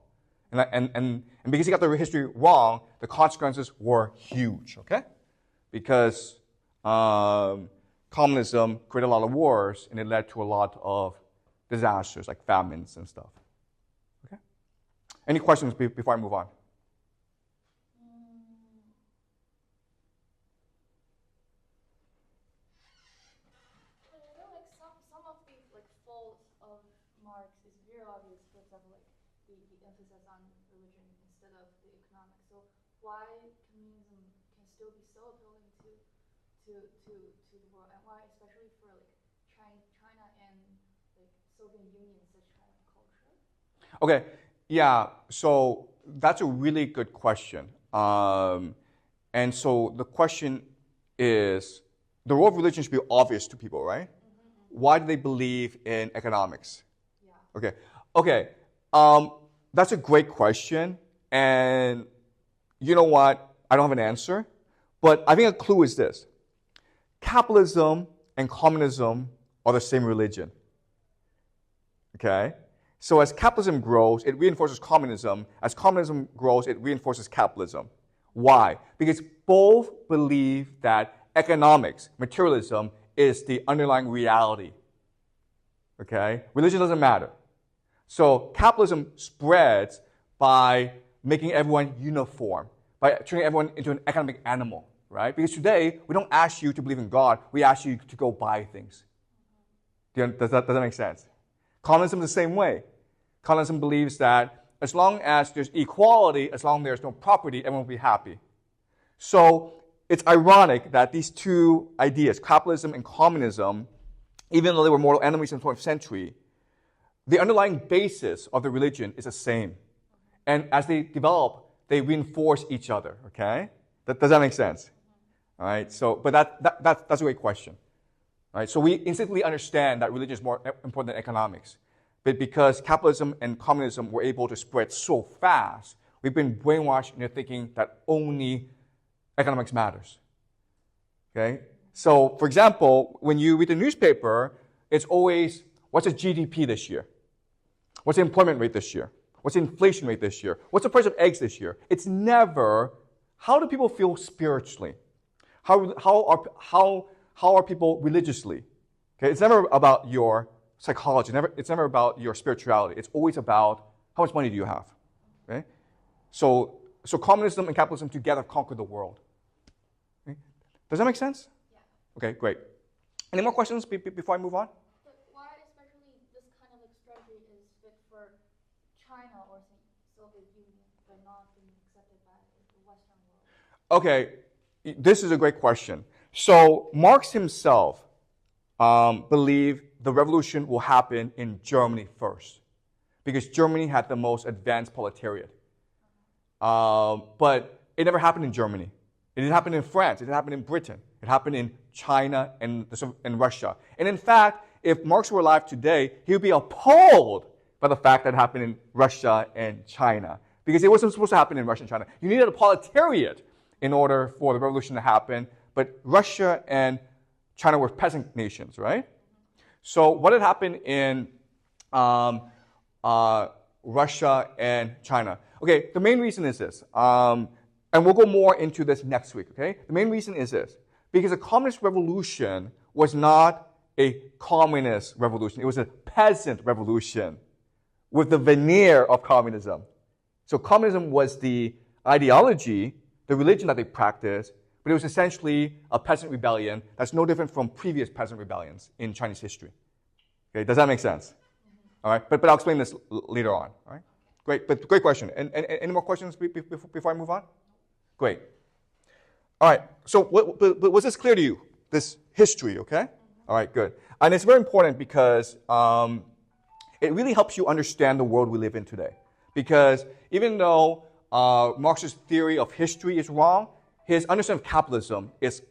And because he got the history wrong, the consequences were huge, okay? Because communism created a lot of wars, and it led to a lot of disasters like famines and stuff. Okay? Any questions before I move on? Some of the faults of Marx is very obvious. For example, the emphasis on religion instead of the economics. So why communism can still be so appealing to the world, and why, especially for China and Soviet Union, such kind of culture? Okay, yeah. So that's a really good question. And so the question is, the role of religion should be obvious to people, right? Mm-hmm. Why do they believe in economics? Yeah. Okay. That's a great question, and you know what? I don't have an answer, but I think a clue is this. Capitalism and communism are the same religion. Okay? So as capitalism grows, it reinforces communism. As communism grows, it reinforces capitalism. Why? Because both believe that economics, materialism, is the underlying reality. Okay? Religion doesn't matter. So capitalism spreads by making everyone uniform, by turning everyone into an economic animal, right? Because today, we don't ask you to believe in God, we ask you to go buy things. Does that make sense? Communism is the same way. Communism believes that as long as there's equality, as long as there's no property, everyone will be happy. So it's ironic that these two ideas, capitalism and communism, even though they were mortal enemies in the 20th century, the underlying basis of the religion is the same. And as they develop, they reinforce each other, okay? Does that make sense? All right, so, but that's a great question. All right, so we instantly understand that religion is more important than economics. But because capitalism and communism were able to spread so fast, we've been brainwashed into thinking that only economics matters. Okay? So, for example, when you read the newspaper, it's always, what's the GDP this year? What's the employment rate this year? What's the inflation rate this year? What's the price of eggs this year? It's never, how do people feel spiritually? How are people religiously? Okay, it's never about your psychology. It's never about your spirituality. It's always about how much money do you have. Okay? So communism and capitalism together conquer the world. Okay? Does that make sense? Yeah. Okay, great. Any more questions before I move on? But why especially this kind of like strategy is fit for China or Soviet Union, but not being accepted by the Western world? Okay, this is a great question. So Marx himself believed the revolution will happen in Germany first, because Germany had the most advanced proletariat. But it never happened in Germany. It didn't happen in France. It didn't happen in Britain. It happened in China and Russia. And in fact, if Marx were alive today, he would be appalled by the fact that it happened in Russia and China, because it wasn't supposed to happen in Russia and China. You needed a proletariat in order for the revolution to happen, but Russia and China were peasant nations, right? So what had happened in Russia and China? Okay, the main reason is this, and we'll go more into this next week, okay? The main reason is this, because the communist revolution was not a communist revolution. It was a peasant revolution with the veneer of communism. So communism was the ideology, the religion that they practiced, but it was essentially a peasant rebellion that's no different from previous peasant rebellions in Chinese history. Okay, does that make sense? All right, but I'll explain this later on. All right, great, but great question. And any more questions before I move on? Great. All right, so was this clear to you, this history, okay? All right, good. And it's very important because it really helps you understand the world we live in today. Because even though Marx's theory of history is wrong, his understanding of capitalism is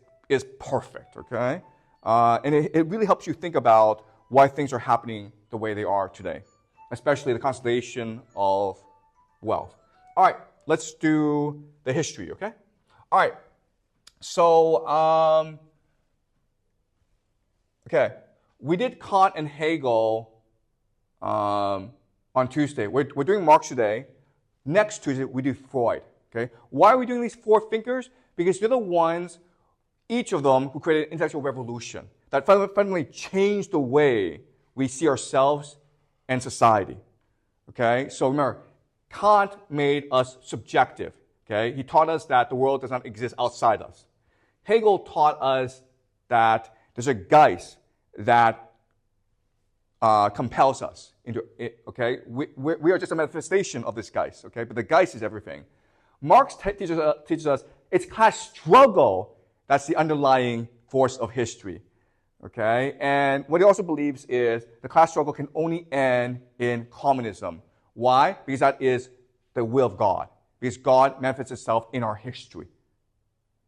perfect, okay? And it really helps you think about why things are happening the way they are today, especially the constellation of wealth. All right, let's do the history, okay? All right, so, okay, we did Kant and Hegel on Tuesday. We're doing Marx today. Next Tuesday, we do Freud, okay? Why are we doing these four thinkers? Because they're the ones, each of them, who created an intellectual revolution that fundamentally changed the way we see ourselves and society, okay? So remember, Kant made us subjective, okay? He taught us that the world does not exist outside us. Hegel taught us that there's a Geist that compels us into it, okay? We are just a manifestation of this Geist, okay? But the Geist is everything. Marx teaches us it's class struggle that's the underlying force of history, okay? And what he also believes is the class struggle can only end in communism. Why? Because that is the will of God. Because God manifests itself in our history.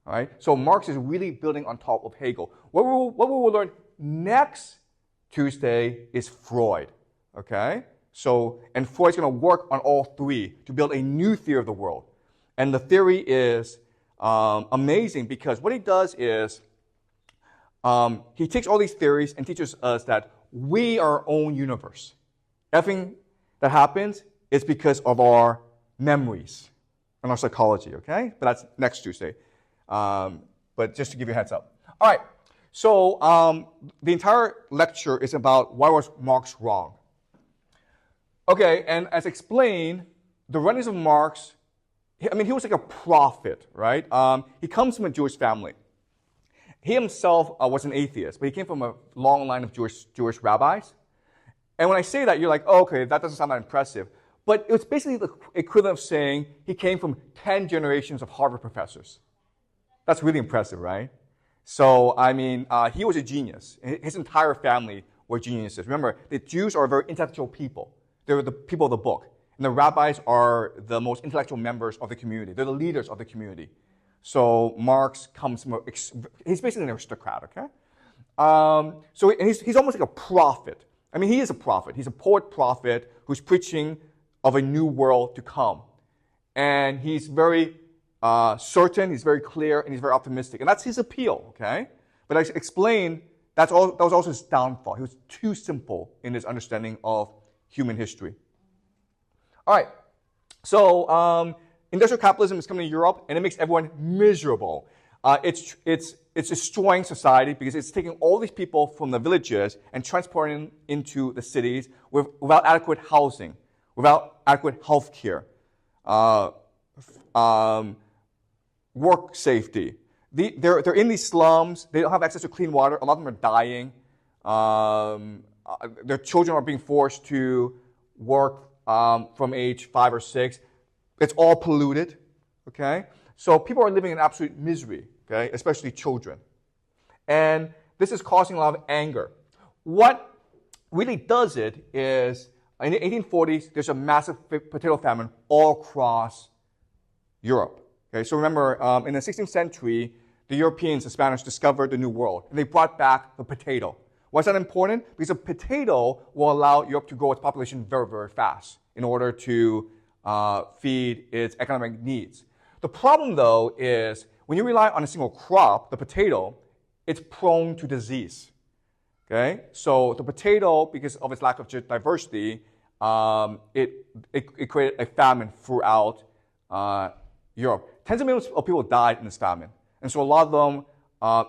All right? So Marx is really building on top of Hegel. What we will learn next Tuesday is Freud. Okay? So, and Freud's going to work on all three to build a new theory of the world. And the theory is amazing because what he does is he takes all these theories and teaches us that we are our own universe. Everything that happens is because of our memories and our psychology, okay? But that's next Tuesday. But just to give you a heads up. All right, so the entire lecture is about why was Marx wrong. Okay, and as explained, the runnings of Marx, I mean, he was like a prophet, right? He comes from a Jewish family. He himself was an atheist, but he came from a long line of Jewish rabbis. And when I say that, you're like, oh, okay, that doesn't sound that impressive. But it was basically the equivalent of saying he came from 10 generations of Harvard professors. That's really impressive, right? So, I mean, he was a genius. His entire family were geniuses. Remember, the Jews are very intellectual people. They're the people of the book. And the rabbis are the most intellectual members of the community. They're the leaders of the community. So Marx comes from, he's basically an aristocrat, okay? So he's almost like a prophet. I mean, he is a prophet. He's a poet prophet who's preaching of a new world to come. And he's very certain, he's very clear, and he's very optimistic. And that's his appeal, okay? But as I explained, that was also his downfall. He was too simple in his understanding of human history. All right. So industrial capitalism is coming to Europe, and it makes everyone miserable. It's destroying society because it's taking all these people from the villages and transporting them into the cities without adequate housing, without adequate health care, work safety. They're in these slums. They don't have access to clean water. A lot of them are dying. Their children are being forced to work from age 5 or 6. It's all polluted, okay? So people are living in absolute misery, okay, especially children. And this is causing a lot of anger. What really does it is, in the 1840s, there's a massive potato famine all across Europe. Okay, so remember, in the 16th century, the Europeans, the Spanish, discovered the New World, and they brought back the potato. Why is that important? Because a potato will allow Europe to grow its population very, very fast in order to feed its economic needs. The problem, though, is when you rely on a single crop, the potato, it's prone to disease. Okay, so the potato, because of its lack of diversity, it created a famine throughout Europe. Tens of millions of people died in this famine, and so a lot of them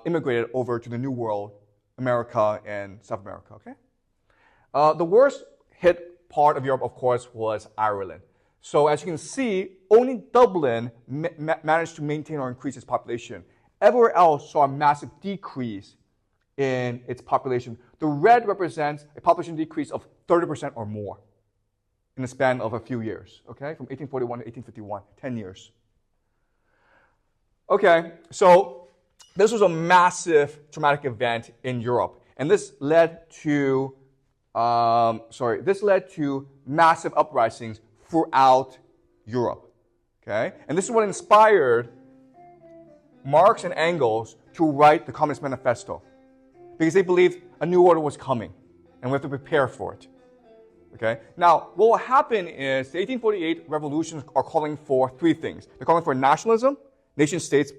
immigrated over to the New World, America and South America. Okay, the worst hit part of Europe, of course, was Ireland. So as you can see, only Dublin managed to maintain or increase its population. Everywhere else saw a massive decrease in its population. The red represents a population decrease of 30% or more in the span of a few years, okay? From 1841 to 1851, 10 years. Okay, so this was a massive traumatic event in Europe, and this led to massive uprisings throughout Europe, okay? And this is what inspired Marx and Engels to write the Communist Manifesto, because they believed a new order was coming, and we have to prepare for it, okay? Now, what will happen is the 1848 revolutions are calling for three things. They're calling for nationalism, nation-states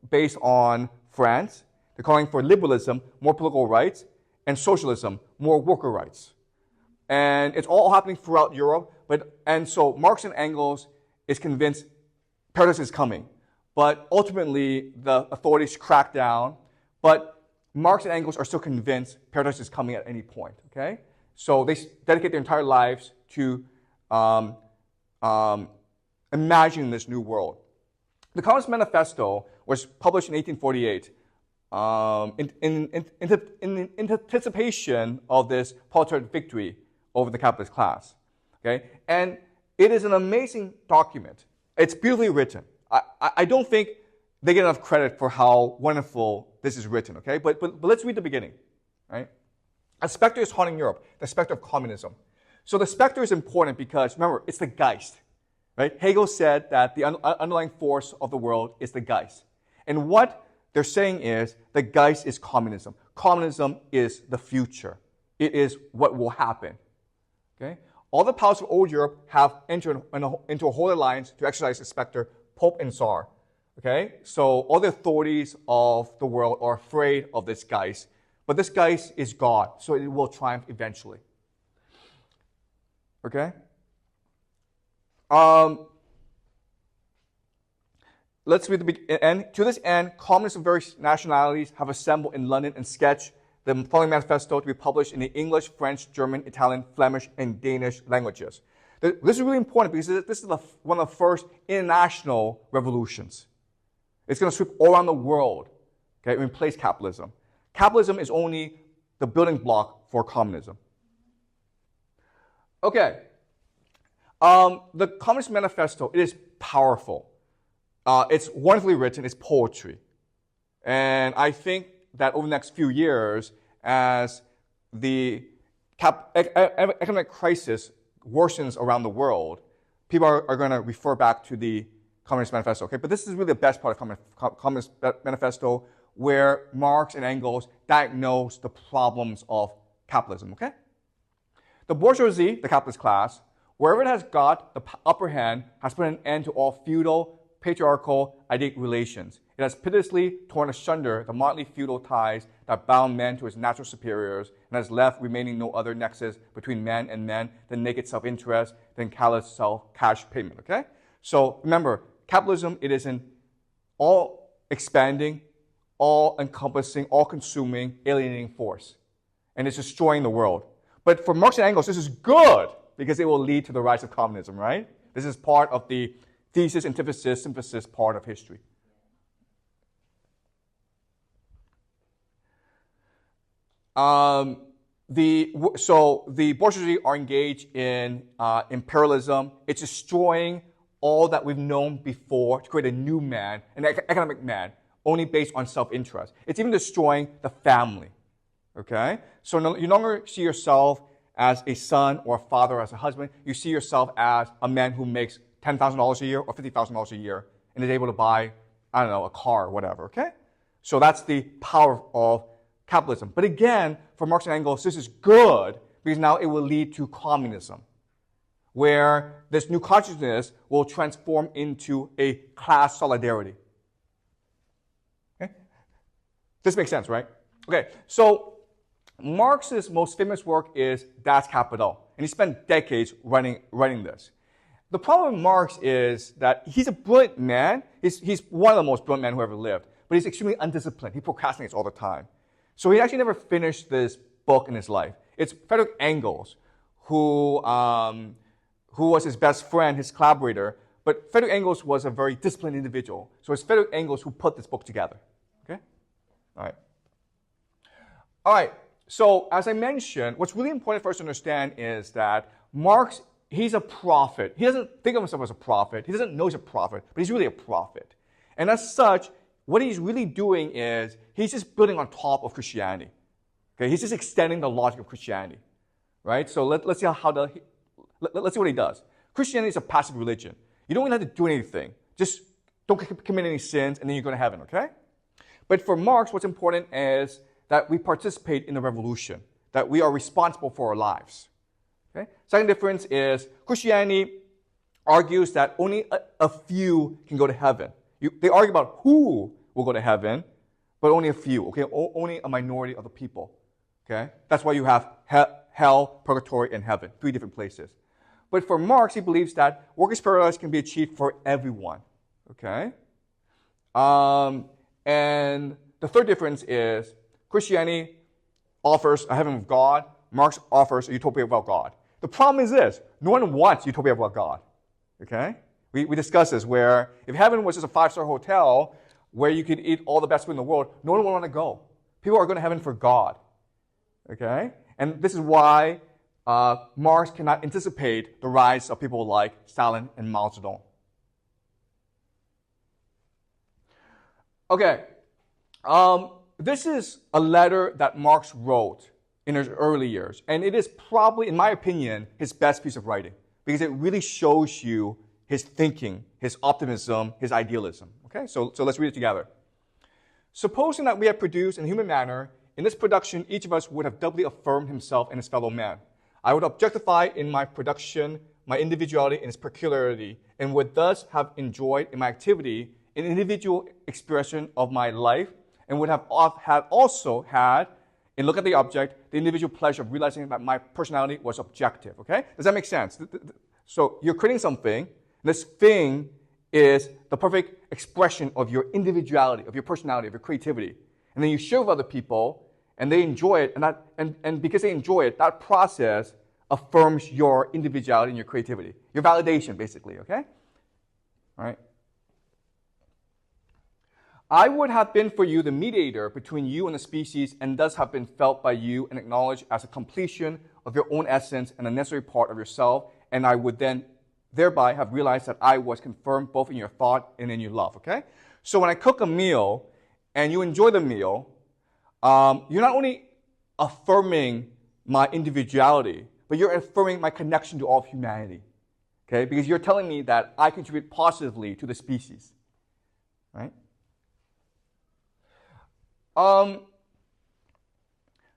based on France. They're calling for liberalism, more political rights, and socialism, more worker rights. And it's all happening throughout Europe. And so Marx and Engels is convinced paradise is coming. But ultimately, the authorities crack down. But Marx and Engels are still convinced paradise is coming at any point. Okay? So they dedicate their entire lives to imagining this new world. The Communist Manifesto was published in 1848 in anticipation of this proletariat victory over the capitalist class. Okay? And it is an amazing document. It's beautifully written. I don't think they get enough credit for how wonderful this is written, okay? But let's read the beginning, right? A specter is haunting Europe, the specter of communism. So the specter is important because, remember, it's the Geist, right? Hegel said that the underlying force of the world is the Geist. And what they're saying is the Geist is communism. Communism is the future. It is what will happen, okay? All the powers of old Europe have entered into a holy alliance to exercise the specter, Pope and Tsar. Okay? So all the authorities of the world are afraid of this Geist. But this Geist is God, so it will triumph eventually. Okay? Let's read the end. To this end, communists of various nationalities have assembled in London and sketched the following manifesto to be published in the English, French, German, Italian, Flemish, and Danish languages. This is really important because this is one of the first international revolutions. It's going to sweep all around the world, okay, and replace capitalism. Capitalism is only the building block for communism. Okay. The Communist Manifesto, it is powerful. It's wonderfully written. It's poetry. And I think that over the next few years, as the economic crisis worsens around the world, people are going to refer back to the Communist Manifesto. Okay, but this is really the best part of Communist Manifesto, where Marx and Engels diagnose the problems of capitalism. Okay, the bourgeoisie, the capitalist class, wherever it has got the upper hand, has put an end to all feudal, patriarchal, ideal relations. It has pitilessly torn asunder the motley feudal ties that bound man to his natural superiors and has left remaining no other nexus between man and man than naked self-interest, than callous self-cash payment, okay? So remember, capitalism, it is an all-expanding, all-encompassing, all-consuming, alienating force. And it's destroying the world. But for Marx and Engels, this is good because it will lead to the rise of communism, right? This is part of the thesis, antithesis, synthesis part of history. So the bourgeoisie are engaged in imperialism. It's destroying all that we've known before to create a new man, an economic man, only based on self-interest. It's even destroying the family, okay? So you no longer see yourself as a son or a father or as a husband. You see yourself as a man who makes $10,000 a year or $50,000 a year and is able to buy, I don't know, a car or whatever, okay? So that's the power of capitalism. But again, for Marx and Engels, this is good because now it will lead to communism, where this new consciousness will transform into a class solidarity. Okay? This makes sense, right? Okay, so Marx's most famous work is Das Kapital, and he spent decades writing this. The problem with Marx is that he's a brilliant man. He's one of the most brilliant men who ever lived, but he's extremely undisciplined. He procrastinates all the time. So he actually never finished this book in his life. It's Friedrich Engels who was his best friend, his collaborator, but Friedrich Engels was a very disciplined individual. So it's Friedrich Engels who put this book together. Okay? All right. So as I mentioned, what's really important for us to understand is that Marx, he's a prophet. He doesn't think of himself as a prophet. He doesn't know he's a prophet, but he's really a prophet. And as such, what he's really doing is he's just building on top of Christianity. Okay, he's just extending the logic of Christianity, right? So let's see let's see what he does. Christianity is a passive religion. You don't really have to do anything. Just don't commit any sins, and then you're going to heaven. Okay? But for Marx, what's important is that we participate in the revolution, that we are responsible for our lives. Okay? Second difference is Christianity argues that only a few can go to heaven. They argue about who will go to heaven, but only a few, okay? Only a minority of the people, okay? That's why you have hell, purgatory, and heaven, 3 different places. But for Marx, he believes that workers' paradise can be achieved for everyone, okay? And the third difference is Christianity offers a heaven of God. Marx offers a utopia without God. The problem is this: no one wants utopia without God, okay? We discussed this, where if heaven was just a 5-star hotel where you could eat all the best food in the world, no one would want to go. People are going to heaven for God. Okay? And this is why Marx cannot anticipate the rise of people like Stalin and Mao Zedong. Okay. This is a letter that Marx wrote in his early years. And it is probably, in my opinion, his best piece of writing, because it really shows you his thinking, his optimism, his idealism. Okay, so let's read it together. Supposing that we have produced in a human manner, in this production each of us would have doubly affirmed himself and his fellow man. I would objectify in my production my individuality and its peculiarity, and would thus have enjoyed in my activity an individual expression of my life, and would have also had, in look at the object, the individual pleasure of realizing that my personality was objective. Okay, does that make sense? So you're creating something. This thing is the perfect expression of your individuality, of your personality, of your creativity. And then you share with other people, and they enjoy it, and because they enjoy it, that process affirms your individuality and your creativity. Your validation, basically, okay? All right. I would have been for you the mediator between you and the species, and thus have been felt by you and acknowledged as a completion of your own essence and a necessary part of yourself, and I would then thereby have realized that I was confirmed both in your thought and in your love, okay? So when I cook a meal and you enjoy the meal, you're not only affirming my individuality, but you're affirming my connection to all of humanity, okay? Because you're telling me that I contribute positively to the species, right?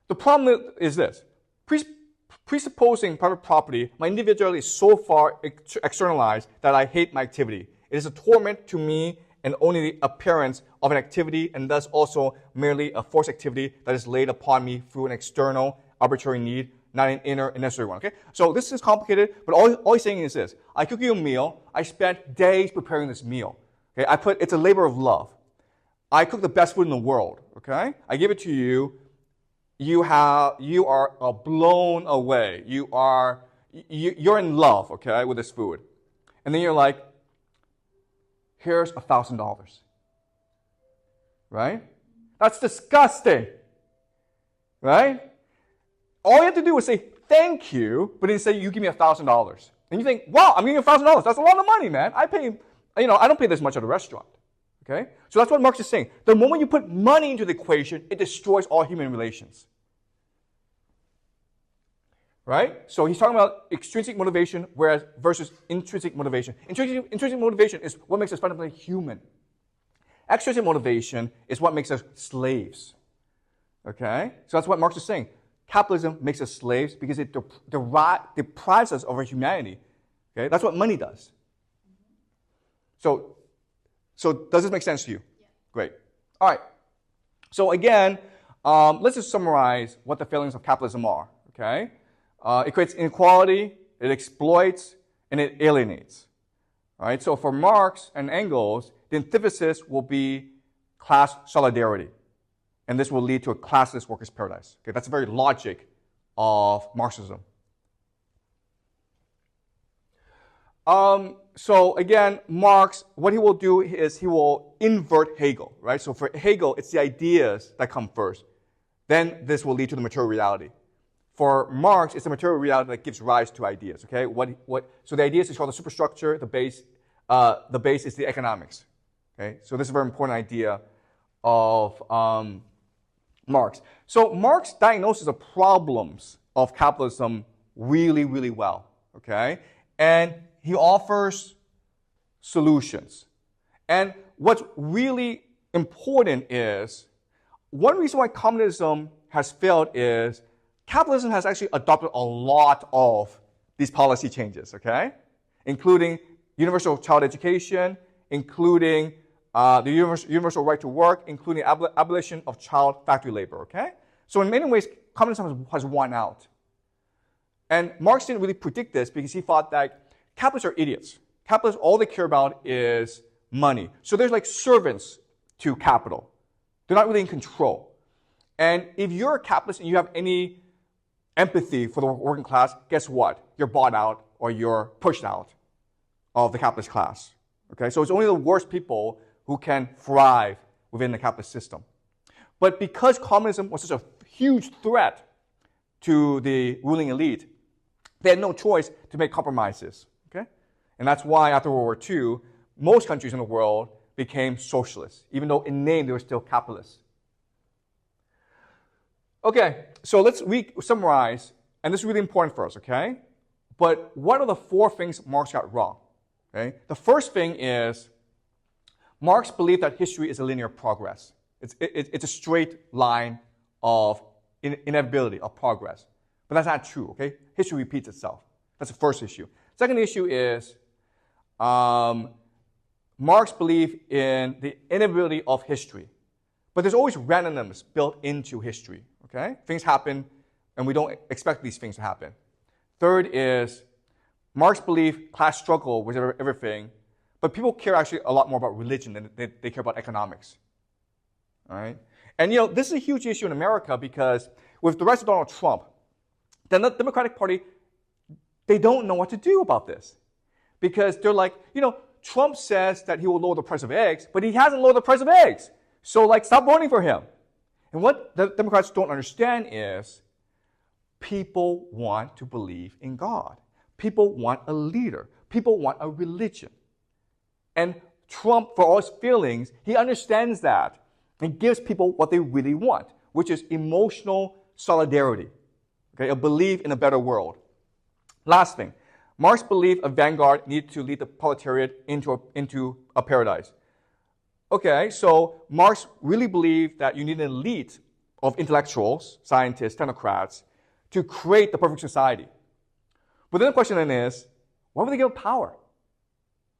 The problem is this. Presupposing private property, my individuality is so far externalized that I hate my activity. It is a torment to me and only the appearance of an activity, and thus also merely a forced activity that is laid upon me through an external arbitrary need, not an inner and necessary one. Okay? So this is complicated, but all he's saying is this. I cook you a meal. I spent days preparing this meal. Okay? It's a labor of love. I cook the best food in the world. Okay? I give it to you. You are blown away. You're in love, okay, with this food. And then you're like, here's $1,000. Right? That's disgusting. Right? All you have to do is say thank you, but then say you give me $1,000. And you think, wow, I'm giving you $1,000. That's a lot of money, man. I don't pay this much at a restaurant. Okay? So that's what Marx is saying. The moment you put money into the equation, it destroys all human relations. Right? So he's talking about extrinsic motivation versus intrinsic motivation. Intrinsic motivation is what makes us fundamentally human. Extrinsic motivation is what makes us slaves. Okay? So that's what Marx is saying. Capitalism makes us slaves because it deprives us of our humanity. Okay? That's what money does. So does this make sense to you? Yeah. Great. All right. So again, let's just summarize what the failings of capitalism are. Okay? It creates inequality, it exploits, and it alienates. All right? So for Marx and Engels, the antithesis will be class solidarity. And this will lead to a classless workers' paradise. Okay? That's the very logic of Marxism. So again, Marx, what he will do is he will invert Hegel. Right? So for Hegel, it's the ideas that come first. Then this will lead to the material reality. For Marx, it's the material reality that gives rise to ideas. Okay, so the ideas is called the superstructure. The base is the economics. Okay, so this is a very important idea of Marx. So Marx diagnoses the problems of capitalism really, really well. Okay, and he offers solutions. And what's really important is one reason why communism has failed is capitalism has actually adopted a lot of these policy changes, okay? Including universal child education, including the universal right to work, including abolition of child factory labor, okay? So in many ways, communism has won out. And Marx didn't really predict this because he thought that capitalists are idiots. Capitalists, all they care about is money. So there's like servants to capital. They're not really in control. And if you're a capitalist and you have any empathy for the working class, guess what? You're bought out or you're pushed out of the capitalist class. Okay, so it's only the worst people who can thrive within the capitalist system. But because communism was such a huge threat to the ruling elite, they had no choice to make compromises. Okay, and that's why after World War II, most countries in the world became socialists, even though in name they were still capitalists. Okay, so let's summarize, and this is really important for us, okay? But what are the 4 things Marx got wrong? Okay? The first thing is Marx believed that history is a linear progress. It's a straight line of inevitability, of progress. But that's not true, okay? History repeats itself. That's the first issue. Second issue is Marx believed in the inevitability of history. But there's always randomness built into history. Okay? Things happen, and we don't expect these things to happen. Third is Marx believed class struggle was everything, but people care actually a lot more about religion than they care about economics. All right? And this is a huge issue in America because with the rise of Donald Trump, the Democratic Party, they don't know what to do about this. Because they're like, Trump says that he will lower the price of eggs, but he hasn't lowered the price of eggs. So, stop voting for him. And what the Democrats don't understand is people want to believe in God. People want a leader. People want a religion. And Trump, for all his feelings, he understands that and gives people what they really want, which is emotional solidarity, okay, a belief in a better world. Last thing, Marx believed a vanguard needed to lead the proletariat into a paradise. Okay, so Marx really believed that you need an elite of intellectuals, scientists, technocrats to create the perfect society. But then the question then is, why would they give up power?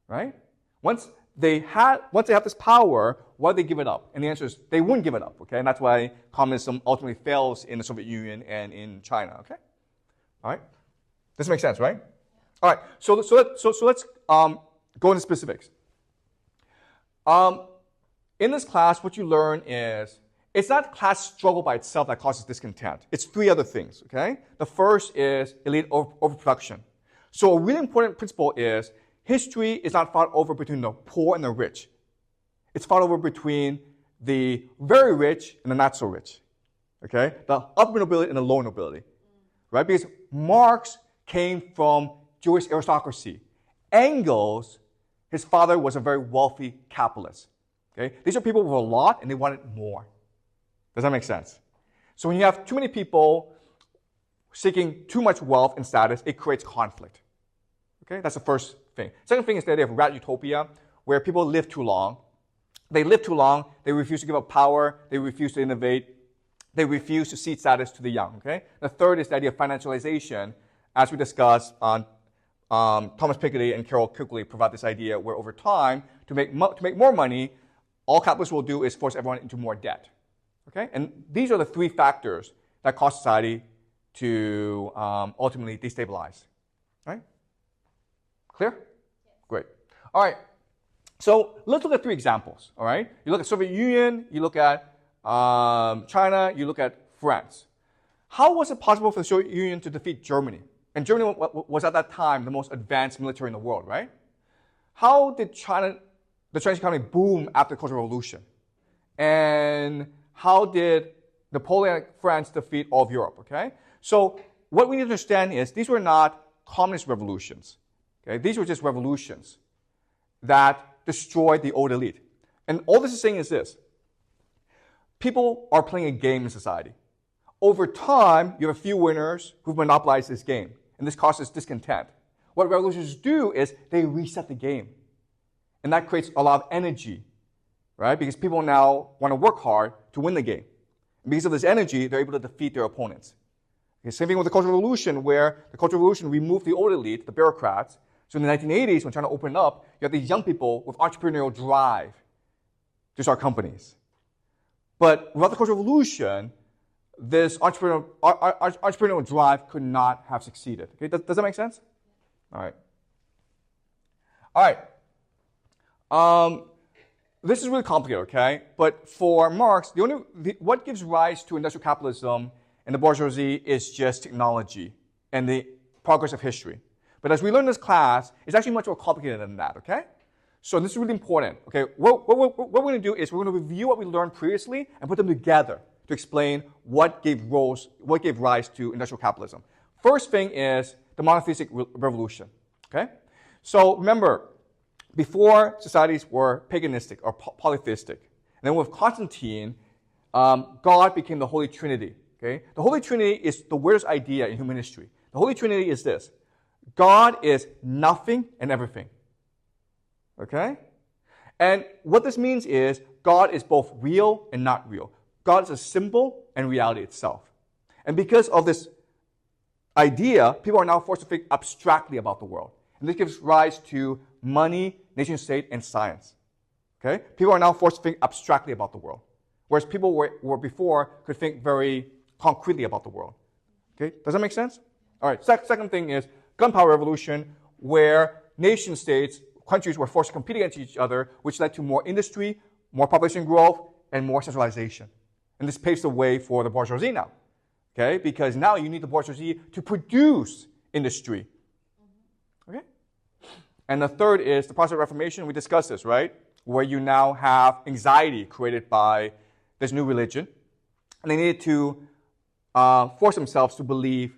Right? Once once they have this power, why do they give it up? And the answer is they wouldn't give it up, okay? And that's why communism ultimately fails in the Soviet Union and in China, okay? All right? This makes sense, right? All right, so let's go into specifics. In this class, what you learn is it's not class struggle by itself that causes discontent. It's three other things, okay? The first is elite overproduction. So a really important principle is history is not fought over between the poor and the rich. It's fought over between the very rich and the not so rich, okay? The upper nobility and the lower nobility, right? Because Marx came from Jewish aristocracy. Engels, his father was a very wealthy capitalist, okay? These are people with a lot and they wanted more. Does that make sense? So when you have too many people seeking too much wealth and status, it creates conflict. Okay, that's the first thing. Second thing is the idea of rat utopia, where people live too long. They live too long, they refuse to give up power, they refuse to innovate, they refuse to cede status to the young. Okay? The third is the idea of financialization, as we discussed on Thomas Piketty and Carol Quigley provide this idea where over time, to make more money, all capitalists will do is force everyone into more debt. Okay? And these are the three factors that cause society to ultimately destabilize. Right? Clear? Yes. Great. All right. So let's look at three examples. All right? You look at Soviet Union, you look at China, you look at France. How was it possible for the Soviet Union to defeat Germany? And Germany was at that time the most advanced military in the world, right? How did the Chinese economy boom after the Cultural Revolution? And how did Napoleonic France defeat all of Europe, okay? So what we need to understand is these were not communist revolutions, okay? These were just revolutions that destroyed the old elite. And all this is saying is this. People are playing a game in society. Over time, you have a few winners who've monopolized this game, and this causes discontent. What revolutions do is they reset the game, and that creates a lot of energy, right? Because people now want to work hard to win the game. And because of this energy, they're able to defeat their opponents. Okay, same thing with the Cultural Revolution, where the Cultural Revolution removed the old elite, the bureaucrats. So in the 1980s, when China opened up, you have these young people with entrepreneurial drive to start companies. But without the Cultural Revolution, this entrepreneurial drive could not have succeeded. Okay, does that make sense? All right. All right. This is really complicated, okay? But for Marx, what gives rise to industrial capitalism and the bourgeoisie is just technology and the progress of history. But as we learn in this class, it's actually much more complicated than that, okay? So this is really important, okay? What we're going to do is we're going to review what we learned previously and put them together to explain what gave rise to industrial capitalism. First thing is the monotheistic revolution, okay? So remember, before societies were paganistic or polytheistic, and then with Constantine, God became the Holy Trinity, okay? The Holy Trinity is the weirdest idea in human history. The Holy Trinity is this. God is nothing and everything. Okay? And what this means is God is both real and not real. God is a symbol and reality itself. And because of this idea, people are now forced to think abstractly about the world. And this gives rise to money, nation state, and science. Okay? People are now forced to think abstractly about the world. Whereas people were before could think very concretely about the world. Okay? Does that make sense? All right. Second thing is gunpowder revolution, where nation states, countries were forced to compete against each other, which led to more industry, more population growth, and more centralization. And this paves the way for the bourgeoisie now. Okay? Because now you need the bourgeoisie to produce industry. Okay? And the third is the process of Reformation. We discussed this, right? Where you now have anxiety created by this new religion. And they needed to force themselves to believe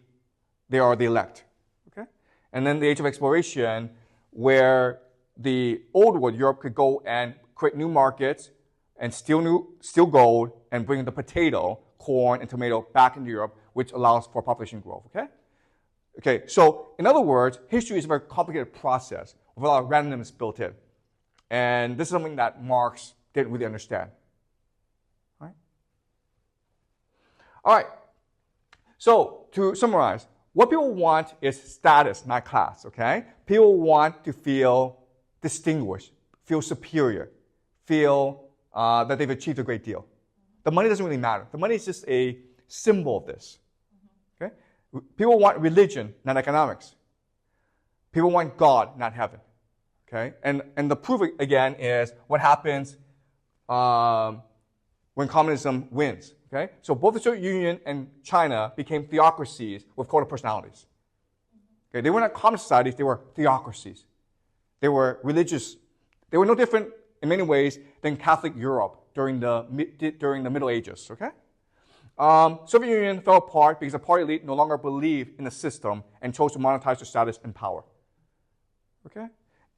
they are the elect. Okay? And then the age of exploration, where the old world, Europe, could go and create new markets and steal gold and bring the potato, corn, and tomato back into Europe, which allows for population growth. Okay? Okay, so in other words, history is a very complicated process with a lot of randomness built in. And this is something that Marx didn't really understand. All right? All right. So to summarize, what people want is status, not class, okay? People want to feel distinguished, feel superior, feel that they've achieved a great deal. The money doesn't really matter. The money is just a symbol of this. Okay? People want religion, not economics. People want God, not heaven. Okay? And the proof, again, is what happens when communism wins. Okay? So both the Soviet Union and China became theocracies with cult of personalities. Okay? They were not communist societies, they were theocracies. They were religious. They were no different in many ways than Catholic Europe during the Middle Ages. Okay? Soviet Union fell apart because the party elite no longer believed in the system and chose to monetize their status and power. Okay?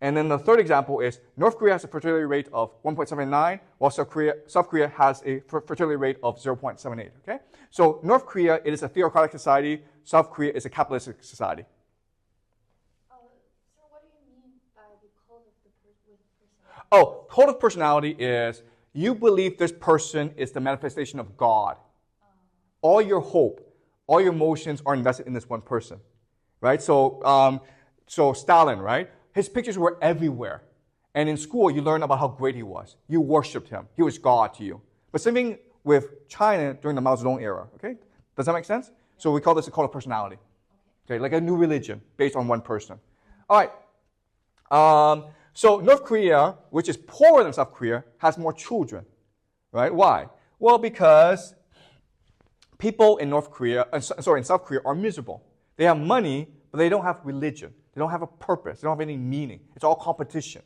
And then the third example is North Korea has a fertility rate of 1.79, while South Korea has a fertility rate of 0.78. Okay? So North Korea, it is a theocratic society. South Korea is a capitalistic society. So what do you mean by the cult of the personality? Oh, cult of personality is you believe this person is the manifestation of God. All your hope, all your emotions are invested in this one person, right? So Stalin, right? His pictures were everywhere. And in school, you learn about how great he was. You worshipped him. He was God to you. But same thing with China during the Mao Zedong era, okay? Does that make sense? So we call this a cult of personality. Okay, like a new religion based on one person. All right. So North Korea, which is poorer than South Korea, has more children, right? Why? Well, because people in South Korea are miserable. They have money, but they don't have religion. They don't have a purpose. They don't have any meaning. It's all competition.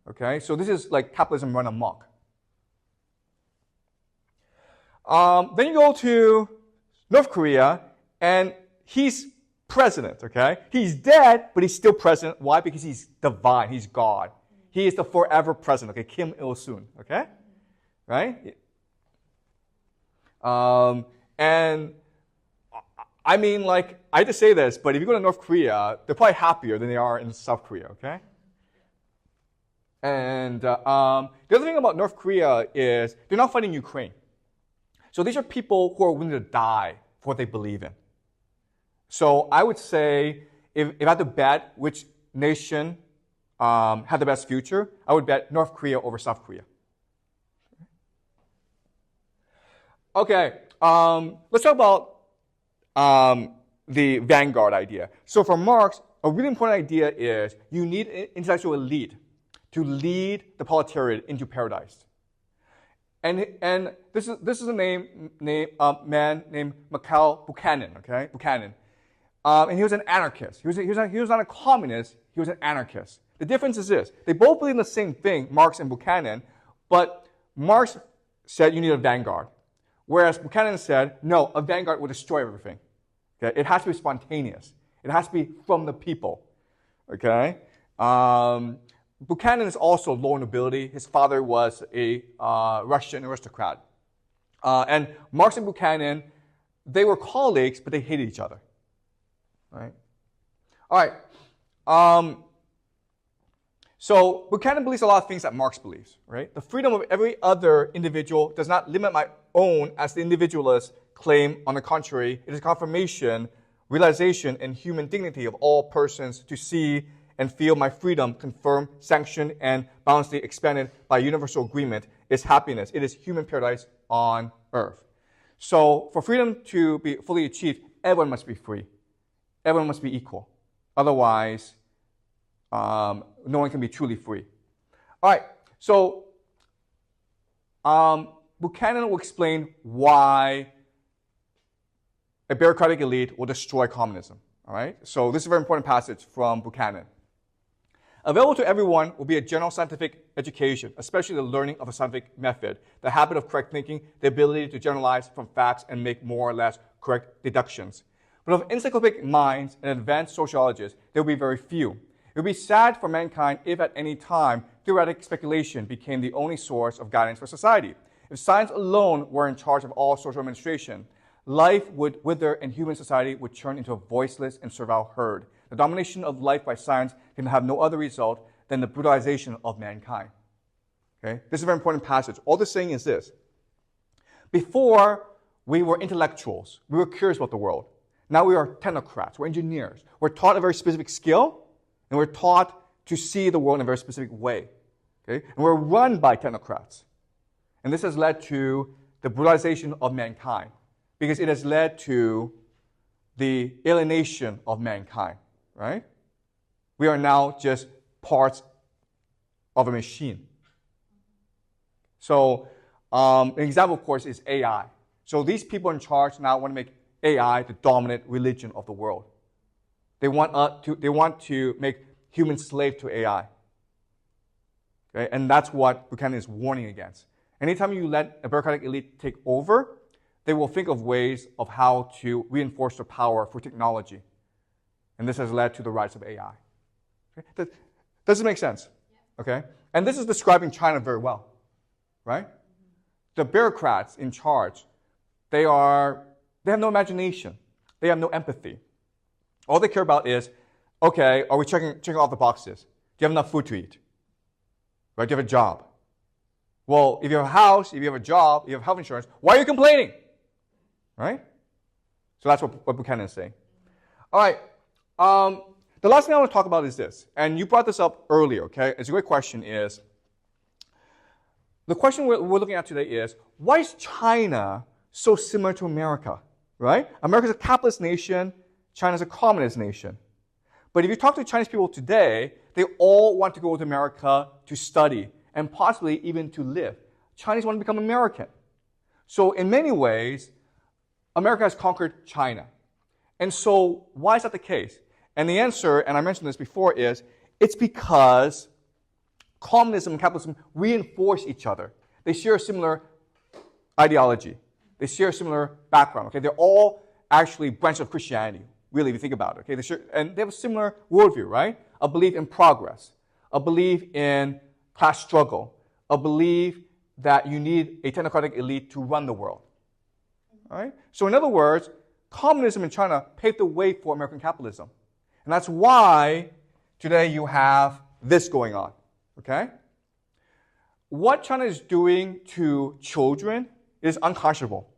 Okay? So this is like capitalism run amok. Then you go to North Korea, and he's president, okay? He's dead, but he's still president. Why? Because he's divine. He's God. He is the forever president, okay? Kim Il-sung, okay? Right? And I mean, like, I just say this, but if you go to North Korea, they're probably happier than they are in South Korea, okay? And the other thing about North Korea is they're not fighting Ukraine. So these are people who are willing to die for what they believe in. So I would say, if I had to bet which nation had the best future, I would bet North Korea over South Korea. Okay, let's talk about the vanguard idea. So for Marx, a really important idea is you need an intellectual elite to lead the proletariat into paradise. And this is a man named Mikhail Buchanan. Okay, Buchanan, and he was an anarchist. He was not a communist. He was an anarchist. The difference is this: they both believe in the same thing, Marx and Buchanan, but Marx said you need a vanguard. Whereas Buchanan said, no, a vanguard will destroy everything. Okay? It has to be spontaneous. It has to be from the people. Okay? Buchanan is also low nobility. His father was a Russian aristocrat. And Marx and Buchanan, they were colleagues, but they hated each other. Right? All right. So Buchanan believes a lot of things that Marx believes, right? The freedom of every other individual does not limit my own as the individualists claim. On the contrary, it is confirmation, realization, and human dignity of all persons to see and feel my freedom confirmed, sanctioned, and boundlessly expanded by universal agreement is happiness. It is human paradise on earth. So for freedom to be fully achieved, everyone must be free. Everyone must be equal. Otherwise, no one can be truly free. All right, so Buchanan will explain why a bureaucratic elite will destroy communism. All right, so this is a very important passage from Buchanan. Available to everyone will be a general scientific education, especially the learning of a scientific method, the habit of correct thinking, the ability to generalize from facts and make more or less correct deductions. But of encyclopedic minds and advanced sociologists, there will be very few. It would be sad for mankind if at any time theoretic speculation became the only source of guidance for society. If science alone were in charge of all social administration, life would wither and human society would turn into a voiceless and servile herd. The domination of life by science can have no other result than the brutalization of mankind. Okay? This is a very important passage. All this saying is this. Before, we were intellectuals. We were curious about the world. Now we are technocrats. We're engineers. We're taught a very specific skill, and we're taught to see the world in a very specific way. Okay? And we're run by technocrats. And this has led to the brutalization of mankind because it has led to the alienation of mankind, right? We are now just parts of a machine. So an example, of course, is AI. So these people in charge now want to make AI the dominant religion of the world. They want to make humans slave to AI. Okay? And that's what Buchanan is warning against. Anytime you let a bureaucratic elite take over, they will think of ways of how to reinforce their power for technology. And this has led to the rise of AI. Okay? Does it make sense? Okay? And this is describing China very well, right? The bureaucrats in charge, they have no imagination. They have no empathy. All they care about is, okay, are we checking off the boxes? Do you have enough food to eat? Right? Do you have a job? Well, if you have a house, if you have a job, if you have health insurance, why are you complaining? Right? So that's what Buchanan is saying. All right. The last thing I want to talk about is this. And you brought this up earlier, okay? It's a great question is, the question we're looking at today is, why is China so similar to America, right? America's a capitalist nation. China's a communist nation. But if you talk to Chinese people today, they all want to go to America to study and possibly even to live. Chinese want to become American. So in many ways, America has conquered China. And so why is that the case? And the answer, and I mentioned this before, is it's because communism and capitalism reinforce each other. They share a similar ideology. They share a similar background. Okay, they're all actually branches of Christianity, really, if you think about it. Okay, and they have a similar worldview, right? A belief in progress, a belief in class struggle, a belief that you need a technocratic elite to run the world. All right? So in other words, communism in China paved the way for American capitalism. And that's why today you have this going on. Okay? What China is doing to children is unconscionable.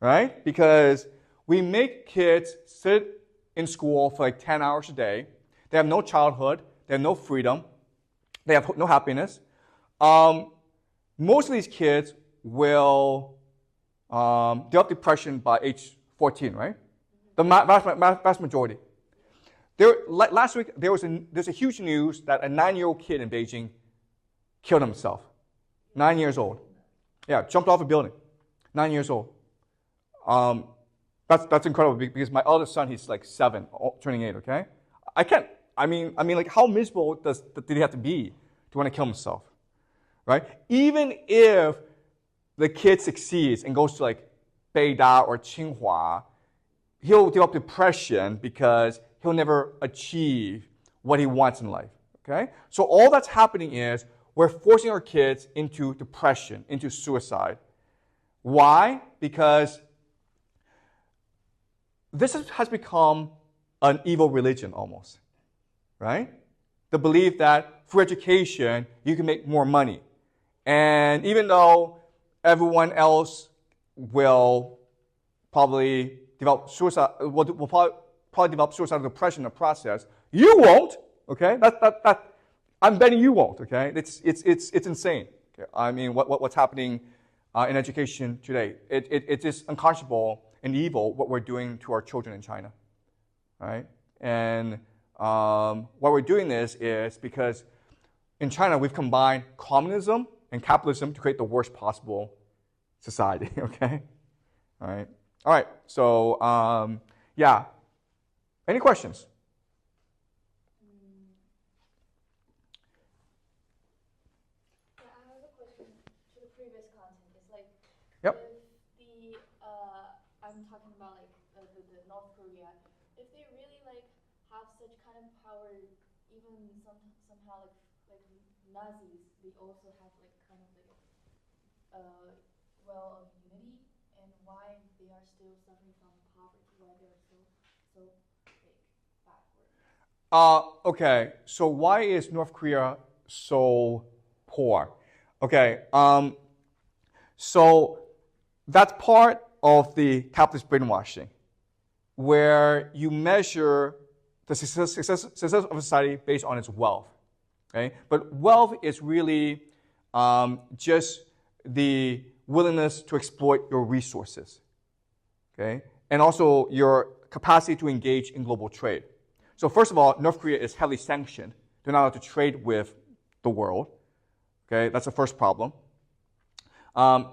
Right? Because we make kids sit in school for like 10 hours a day. They have no childhood. They have no freedom. They have no happiness. Most of these kids will develop depression by age 14, right? The vast majority. Last week, there's a huge news that a 9-year-old kid in Beijing killed himself. 9 years old. Yeah, jumped off a building. 9 years old. That's incredible because my eldest son, he's like 7, turning 8, okay? I mean, like how miserable did he have to be to want to kill himself, right? Even if the kid succeeds and goes to like Beida or Tsinghua, he'll develop depression because he'll never achieve what he wants in life, okay? So all that's happening is we're forcing our kids into depression, into suicide. Why? Because this has become an evil religion almost, right? The belief that through education, you can make more money. And even though everyone else will probably develop suicide, will probably develop suicidal depression in the process, you won't, okay? I'm betting you won't, okay? It's insane. Okay? I mean, what's happening in education today? It is unconscionable and evil what we're doing to our children in China, right? And why we're doing this is because in China we've combined communism and capitalism to create the worst possible society. Okay, all right. So yeah, any questions? Yeah, I have a question to the previous content. It's like, Yep. if I'm talking about like the North Korea, if they really like have such kind of power, even somehow like Nazis, they also have like kind of like well of unity, and why they are still suffering from poverty, why they're so like backward. Okay, so why is North Korea so poor? Okay, so that's part of the capitalist brainwashing, where you measure the success of a society based on its wealth. Okay? But wealth is really just the willingness to exploit your resources. Okay? And also your capacity to engage in global trade. So first of all, North Korea is heavily sanctioned. They're not allowed to trade with the world. Okay? That's the first problem.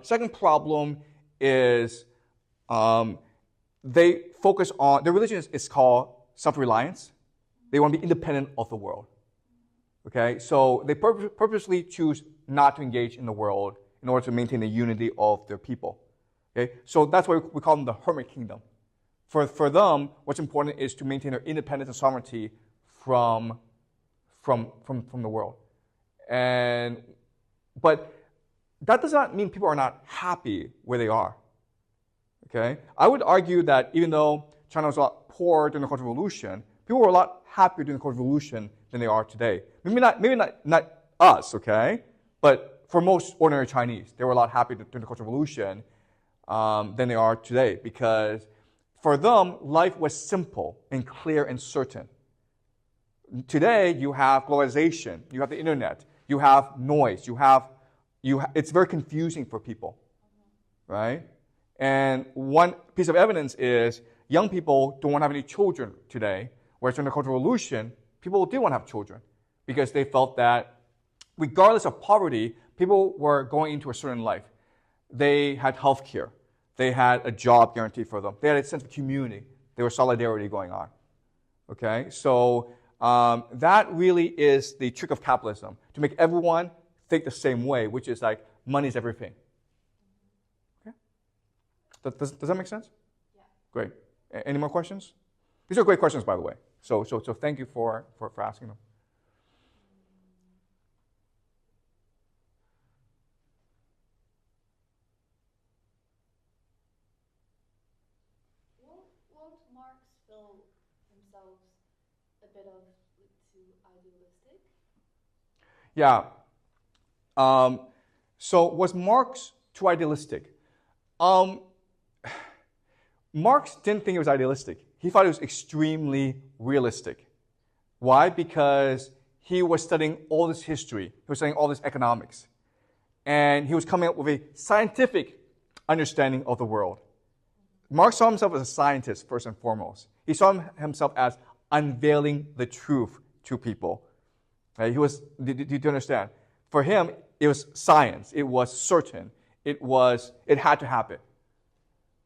Second problem is they focus on, their religion is called self-reliance. They want to be independent of the world. Okay? So they purposely choose not to engage in the world in order to maintain the unity of their people. Okay? So that's why we call them the hermit kingdom. For them, what's important is to maintain their independence and sovereignty from the world. But that does not mean people are not happy where they are. Okay? I would argue that even though China was a lot poorer during the Cultural Revolution, people were a lot happier during the Cultural Revolution than they are today. Maybe not us, okay? But for most ordinary Chinese, they were a lot happier during the Cultural Revolution than they are today, because for them, life was simple and clear and certain. Today, you have globalization, you have the internet, you have noise, it's very confusing for people, right? And one piece of evidence is young people don't want to have any children today, whereas during the Cultural Revolution, people did want to have children because they felt that regardless of poverty, people were going into a certain life. They had health care. They had a job guaranteed for them. They had a sense of community. There was solidarity going on. Okay? So that really is the trick of capitalism, to make everyone think the same way, which is like money is everything. Okay? Does that make sense? Yeah. Great. Any more questions? These are great questions, by the way. So thank you for asking them. Won't Marx feel himself a bit of too idealistic? Yeah. So was Marx too idealistic? Marx didn't think it was idealistic. He thought it was extremely realistic. Why? Because he was studying all this history. He was studying all this economics. And he was coming up with a scientific understanding of the world. Marx saw himself as a scientist, first and foremost. He saw himself as unveiling the truth to people. Right? Did you understand? For him, it was science. It was certain. It had to happen.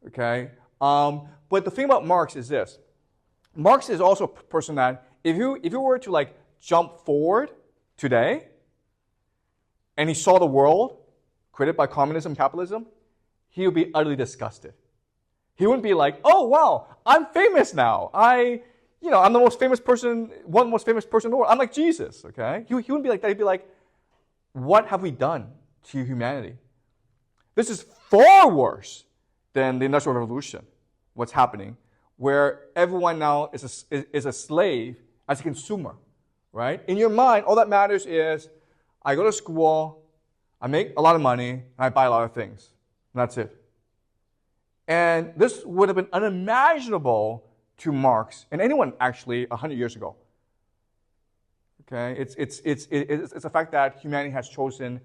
Okay? But the thing about Marx is this. Marx is also a person that if you were to like jump forward today and he saw the world created by communism, capitalism, he would be utterly disgusted. He wouldn't be like, oh wow, I'm famous now. I'm the most famous person, one of the most famous person in the world. I'm like Jesus, okay? He wouldn't be like that. He'd be like, what have we done to humanity? This is far worse than the Industrial Revolution, what's happening, where everyone now is a slave as a consumer, right? In your mind, all that matters is I go to school, I make a lot of money, and I buy a lot of things. And that's it. And this would have been unimaginable to Marx and anyone actually 100 years ago. Okay, it's a fact that humanity has chosen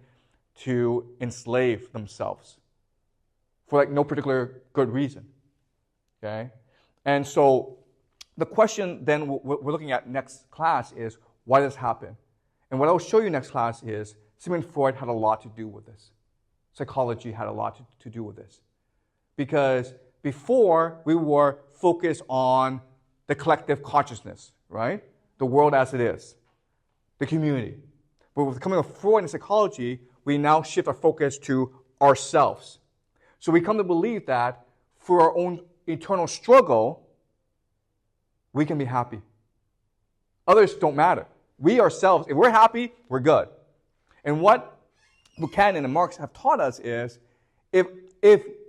to enslave themselves for like no particular good reason. Okay, and so the question then we're looking at next class is why does this happen? And what I'll show you next class is Sigmund Freud had a lot to do with this. Psychology had a lot to do with this. Because before, we were focused on the collective consciousness, right? The world as it is, the community. But with the coming of Freud and psychology, we now shift our focus to ourselves. So we come to believe that for our own internal struggle, we can be happy. Others don't matter. We ourselves, if we're happy, we're good. And what Buchanan and Marx have taught us is, if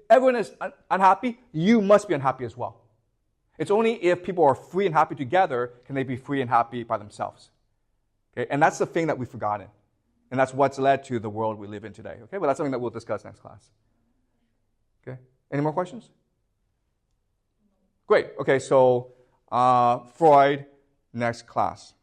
everyone is unhappy, you must be unhappy as well. It's only if people are free and happy together can they be free and happy by themselves. Okay? And that's the thing that we've forgotten. And that's what's led to the world we live in today. Okay? But that's something that we'll discuss next class. Okay? Any more questions? Great. Okay, so Freud, next class.